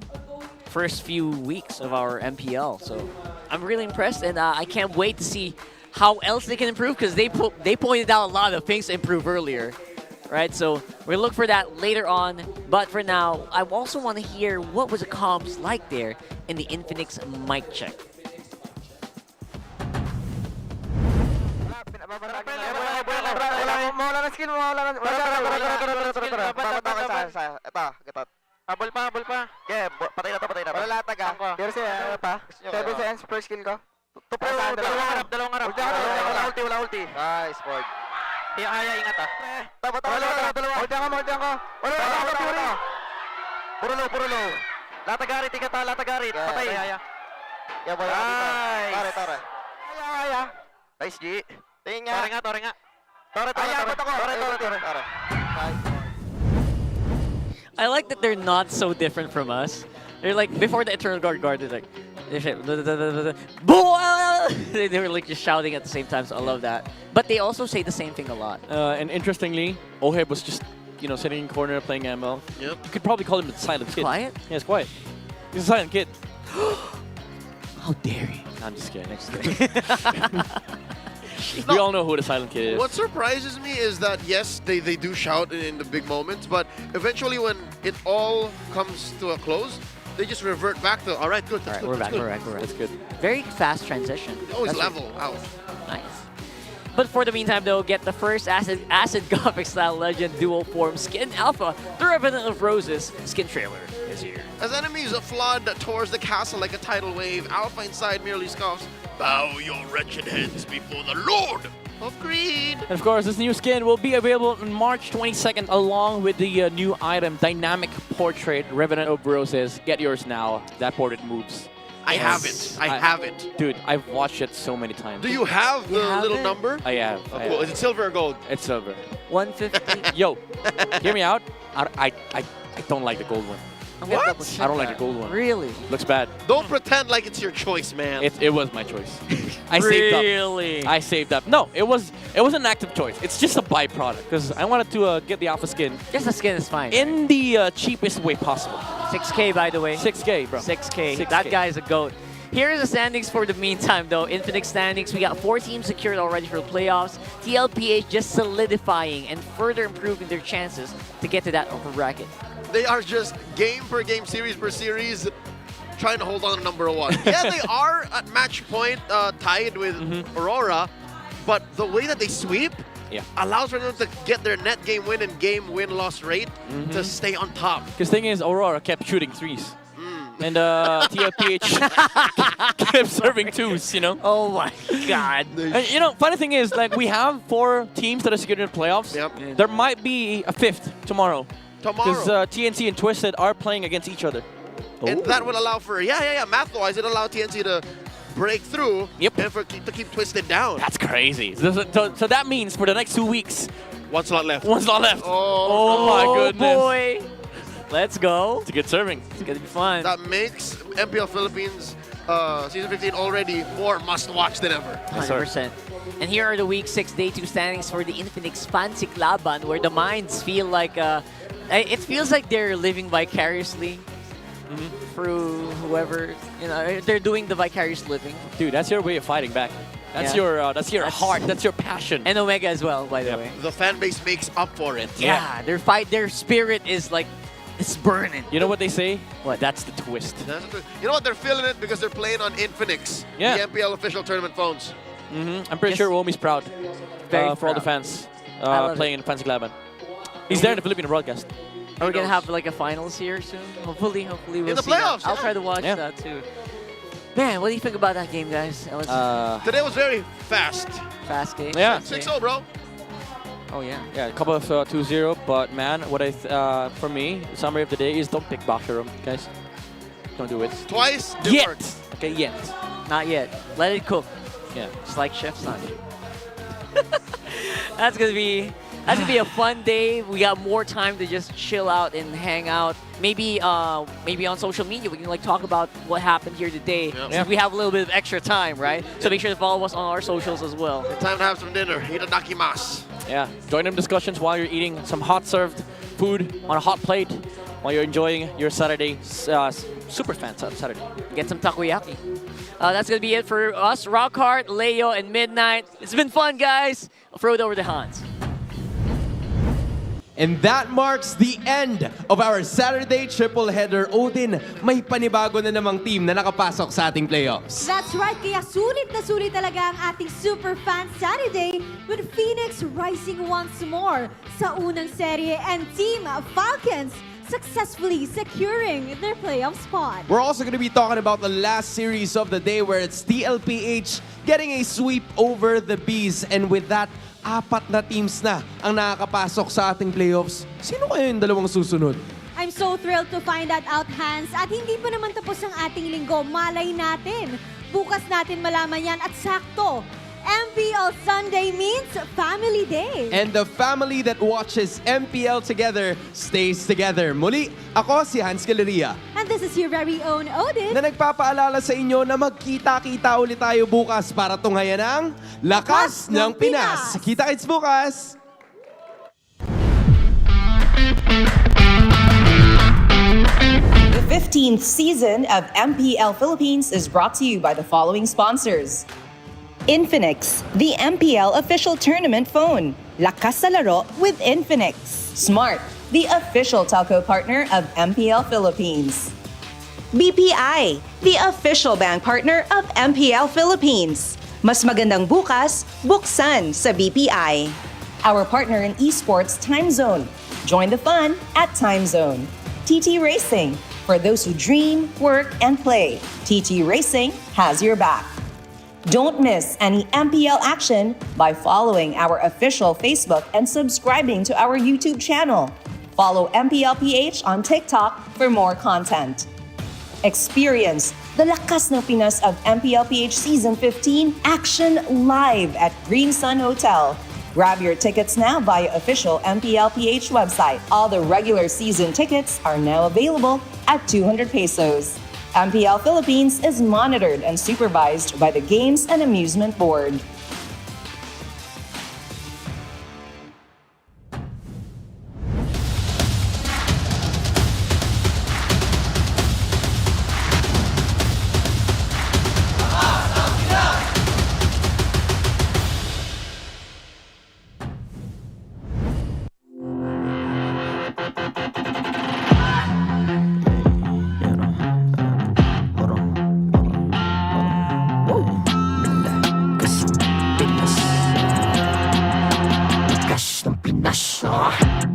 first few weeks of our MPL. So I'm really impressed, and I can't wait to see how else they can improve, because they pointed out a lot of things to improve earlier. Right, so we'll look for that later on. But for now, I also want to hear what was the comms like there in the Infinix mic check. Mawala na skin, mawala na. Ito. Habol pa. Okay, patay na to. Wala latag ah. Pero siya, pa. 7 per skill ko. Dalawang harap. Wala ulti. Nice, board. Kaya ingat ah. Dalawa. Hold ka. Wala. Puro low. Latagarit, latagarit. Patay. Yeah, boy. Nice. Tara. Nice, G. Tingin nga. Tore nga. Tore. I like that they're not so different from us. They're like, before the Eternal Guard, they're like, they were like just shouting at the same time, so I love that. But they also say the same thing a lot. And interestingly, Oheb was just, sitting in the corner playing ML. Yep. You could probably call him the silent kid. Quiet? Yeah, it's quiet. He's a silent kid. How dare you? No, I'm just kidding. We all know who the silent kid is. What surprises me is that, yes, they do shout in the big moments, but eventually when it all comes to a close, they just revert back to, all right, good, that's good. We're back. That's good. Very fast transition. They always level out. Nice. But for the meantime, though, get the first Acid Gothic style legend dual form Skin Alpha, the Revenant of Roses skin trailer is here. As enemies flood towards the castle like a tidal wave, Alpha inside merely scoffs, "Bow your wretched heads before the Lord of Greed." And of course, this new skin will be available on March 22nd, along with the new item, Dynamic Portrait Revenant of Roses. Get yours now. That portrait moves. I have it. Dude, I've watched it so many times. Do you have the little number? I have. Oh, cool. Is it silver or gold? It's silver. 150. Yo, hear me out. I don't like the gold one. What? I don't like the gold one. Really? Looks bad. Don't pretend like it's your choice, man. It was my choice. Really? I saved up. No, it was an active choice. It's just a byproduct because I wanted to get the alpha skin. Just the skin is fine. In the cheapest way possible. 6K, by the way. 6K, bro. 6K. That guy is a goat. Here are the standings for the meantime, though. Infinix standings, we got 4 teams secured already for the playoffs. TLPH just solidifying and further improving their chances to get to that upper bracket. They are just game per game, series per series, trying to hold on to number 1. Yeah, they are at match point tied with Aurora, but the way that they sweep allows for them to get their net game win and game win-loss rate to stay on top. Because the thing is, Aurora kept shooting 3s. And TLPH kept serving 2s, Oh my god. And, funny thing is, like, we have 4 teams that are secured in the playoffs. Yep. There might be a 5th tomorrow. Because TNC and Twisted are playing against each other. And that would allow for, math-wise, it allowed TNC to break through and to keep Twisted down. That's crazy. So that means for the next 2 weeks, one slot left. Oh my goodness. Boy. Let's go. It's a good serving. It's going to be fun. That makes MPL Philippines Season 15 already more must-watch than ever. 100%. And here are the Week 6 Day 2 standings for the Infinix Fancy Laban, where the minds feel like, it feels like they're living vicariously through whoever, they're doing the vicarious living. Dude, that's your way of fighting back. That's your heart. That's your passion. And Omega as well, by the way. The fan base makes up for it. Yeah, their spirit is like, it's burning. You know what they say? What? That's the twist. You know what? They're feeling it because they're playing on Infinix, the MPL official tournament phones. I'm pretty sure Womi's proud for all the fans playing in Fancy Laban. He's there in the Filipino broadcast. Are we going to have like a finals here soon? Hopefully we'll in the see playoffs. That. I'll try to watch that too. Man, what do you think about that game, guys? Today was very fast. Fast game? Yeah. 6-0, bro. Oh, yeah. Yeah, a couple of 2-0, but man, what for me, the summary of the day is don't pick boxer room, guys. Don't do it. Twice? Yet. Okay, yet. Not yet. Let it cook. Yeah. Just like Chef's Lunch. That's gonna be a fun day. We got more time to just chill out and hang out. Maybe on social media we can like talk about what happened here today. Since we have a little bit of extra time, right? So make sure to follow us on our socials as well. Time to have some dinner. Itadakimasu. Yeah, join in discussions while you're eating some hot served food on a hot plate while you're enjoying your Saturday, super fan Saturday. Get some takoyaki. That's going to be it for us, Rockhart, Leo, and Midnight. It's been fun, guys. I'll throw it over to Hans. And that marks the end of our Saturday triple header. Odin, may panibago na namang team na nakapasok sa ating playoffs. That's right, kaya sulit na sulit talaga ang ating Super Fan Saturday with Phoenix rising once more sa unang serye and Team Falcons successfully securing their playoff spot. We're also going to be talking about the last series of the day where it's TLPH getting a sweep over the Bees, and with that, 4 na teams na ang nakakapasok sa ating playoffs. Sino kayo yung dalawang susunod? I'm so thrilled to find that out, Hans. At hindi pa naman tapos ang ating linggo. Malay natin. Bukas natin malaman yan at sakto. MPL Sunday means Family Day. And the family that watches MPL together stays together. Muli, ako si Hans Galeria. And this is your very own Odin. Na nagpapaalala sa inyo na magkita-kita ulit tayo bukas para tunghayan ang Lakas ng Pinas. Kita-kits bukas! The 15th season of MPL Philippines is brought to you by the following sponsors. Infinix, the MPL official tournament phone. Lakas sa laro with Infinix. Smart, the official telco partner of MPL Philippines. BPI, the official bank partner of MPL Philippines. Mas magandang bukas, buksan sa BPI. Our partner in esports, Time Zone. Join the fun at Time Zone. TT Racing, for those who dream, work, and play. TT Racing has your back. Don't miss any MPL action by following our official Facebook and subscribing to our YouTube channel. Follow MPLPH on TikTok for more content. Experience the Lakas ng Pinas of MPLPH Season 15 action live at Green Sun Hotel. Grab your tickets now via official MPLPH website. All the regular season tickets are now available at 200 pesos. MPL Philippines is monitored and supervised by the Games and Amusement Board.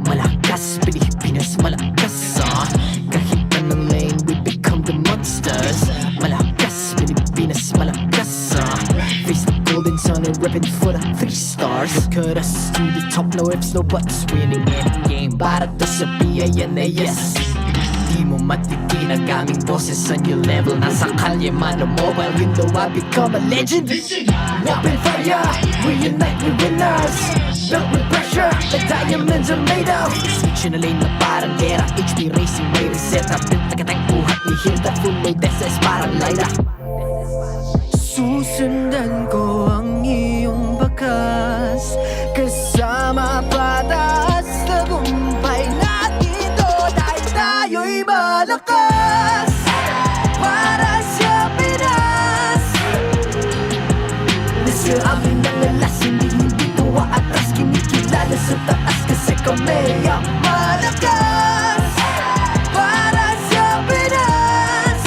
Malakas, Pilipinas, malakas kahit anong lane, we become the monsters. Malakas, Pilipinas, malakas face the golden sun and rep it for the 3 stars. Look at us, to the top, no ifs, no buts. Winning any game, para to sa PINAS. Di mo matitin ang aming boses sa new level. Nasa kalye man o mobile, you know I become a legend. Open fire, we unite, we winners. Built with pressure, the diamonds are made of. Switch na lane na parang gera. HP Racing, may reset up. Tagatang buhat ni Hilda, full load SS parang Lyra. Susundan ko ang iyong bakas, kasama pataas. Tagumpay natin to dahil tayo'y malakas. Para sa Pinas, nasa amin ang alas, hindi tuwa atras. Kinikilala sa taas kasi kami ang malakas. Para sa Pinas,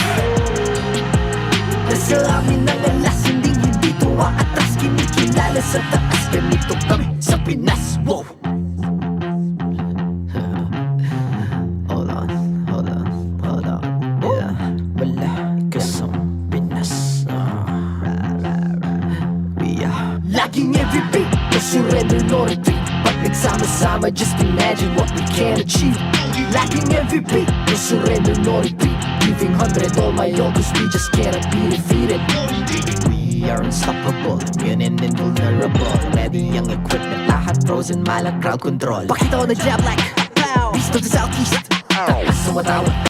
nasa amin ang alas, hindi tuwa atras. Kinikilala sa taas, ganito kami sa Pinas. Wow! Hold on. Yeah, malakas ang Pinas. We are laging every beat, no surrender, no retreat. Pag nagsama-sama, just imagine what we can achieve. Laging every beat, no surrender, no retreat. Giving 100 all my all, cause we just cannot be defeated. We are unstoppable, immune and invulnerable. Ready ang equipment, lahat frozen, malang crowd control. Pakita ko na jab like Beast of the Southeast. Takas sa matawa.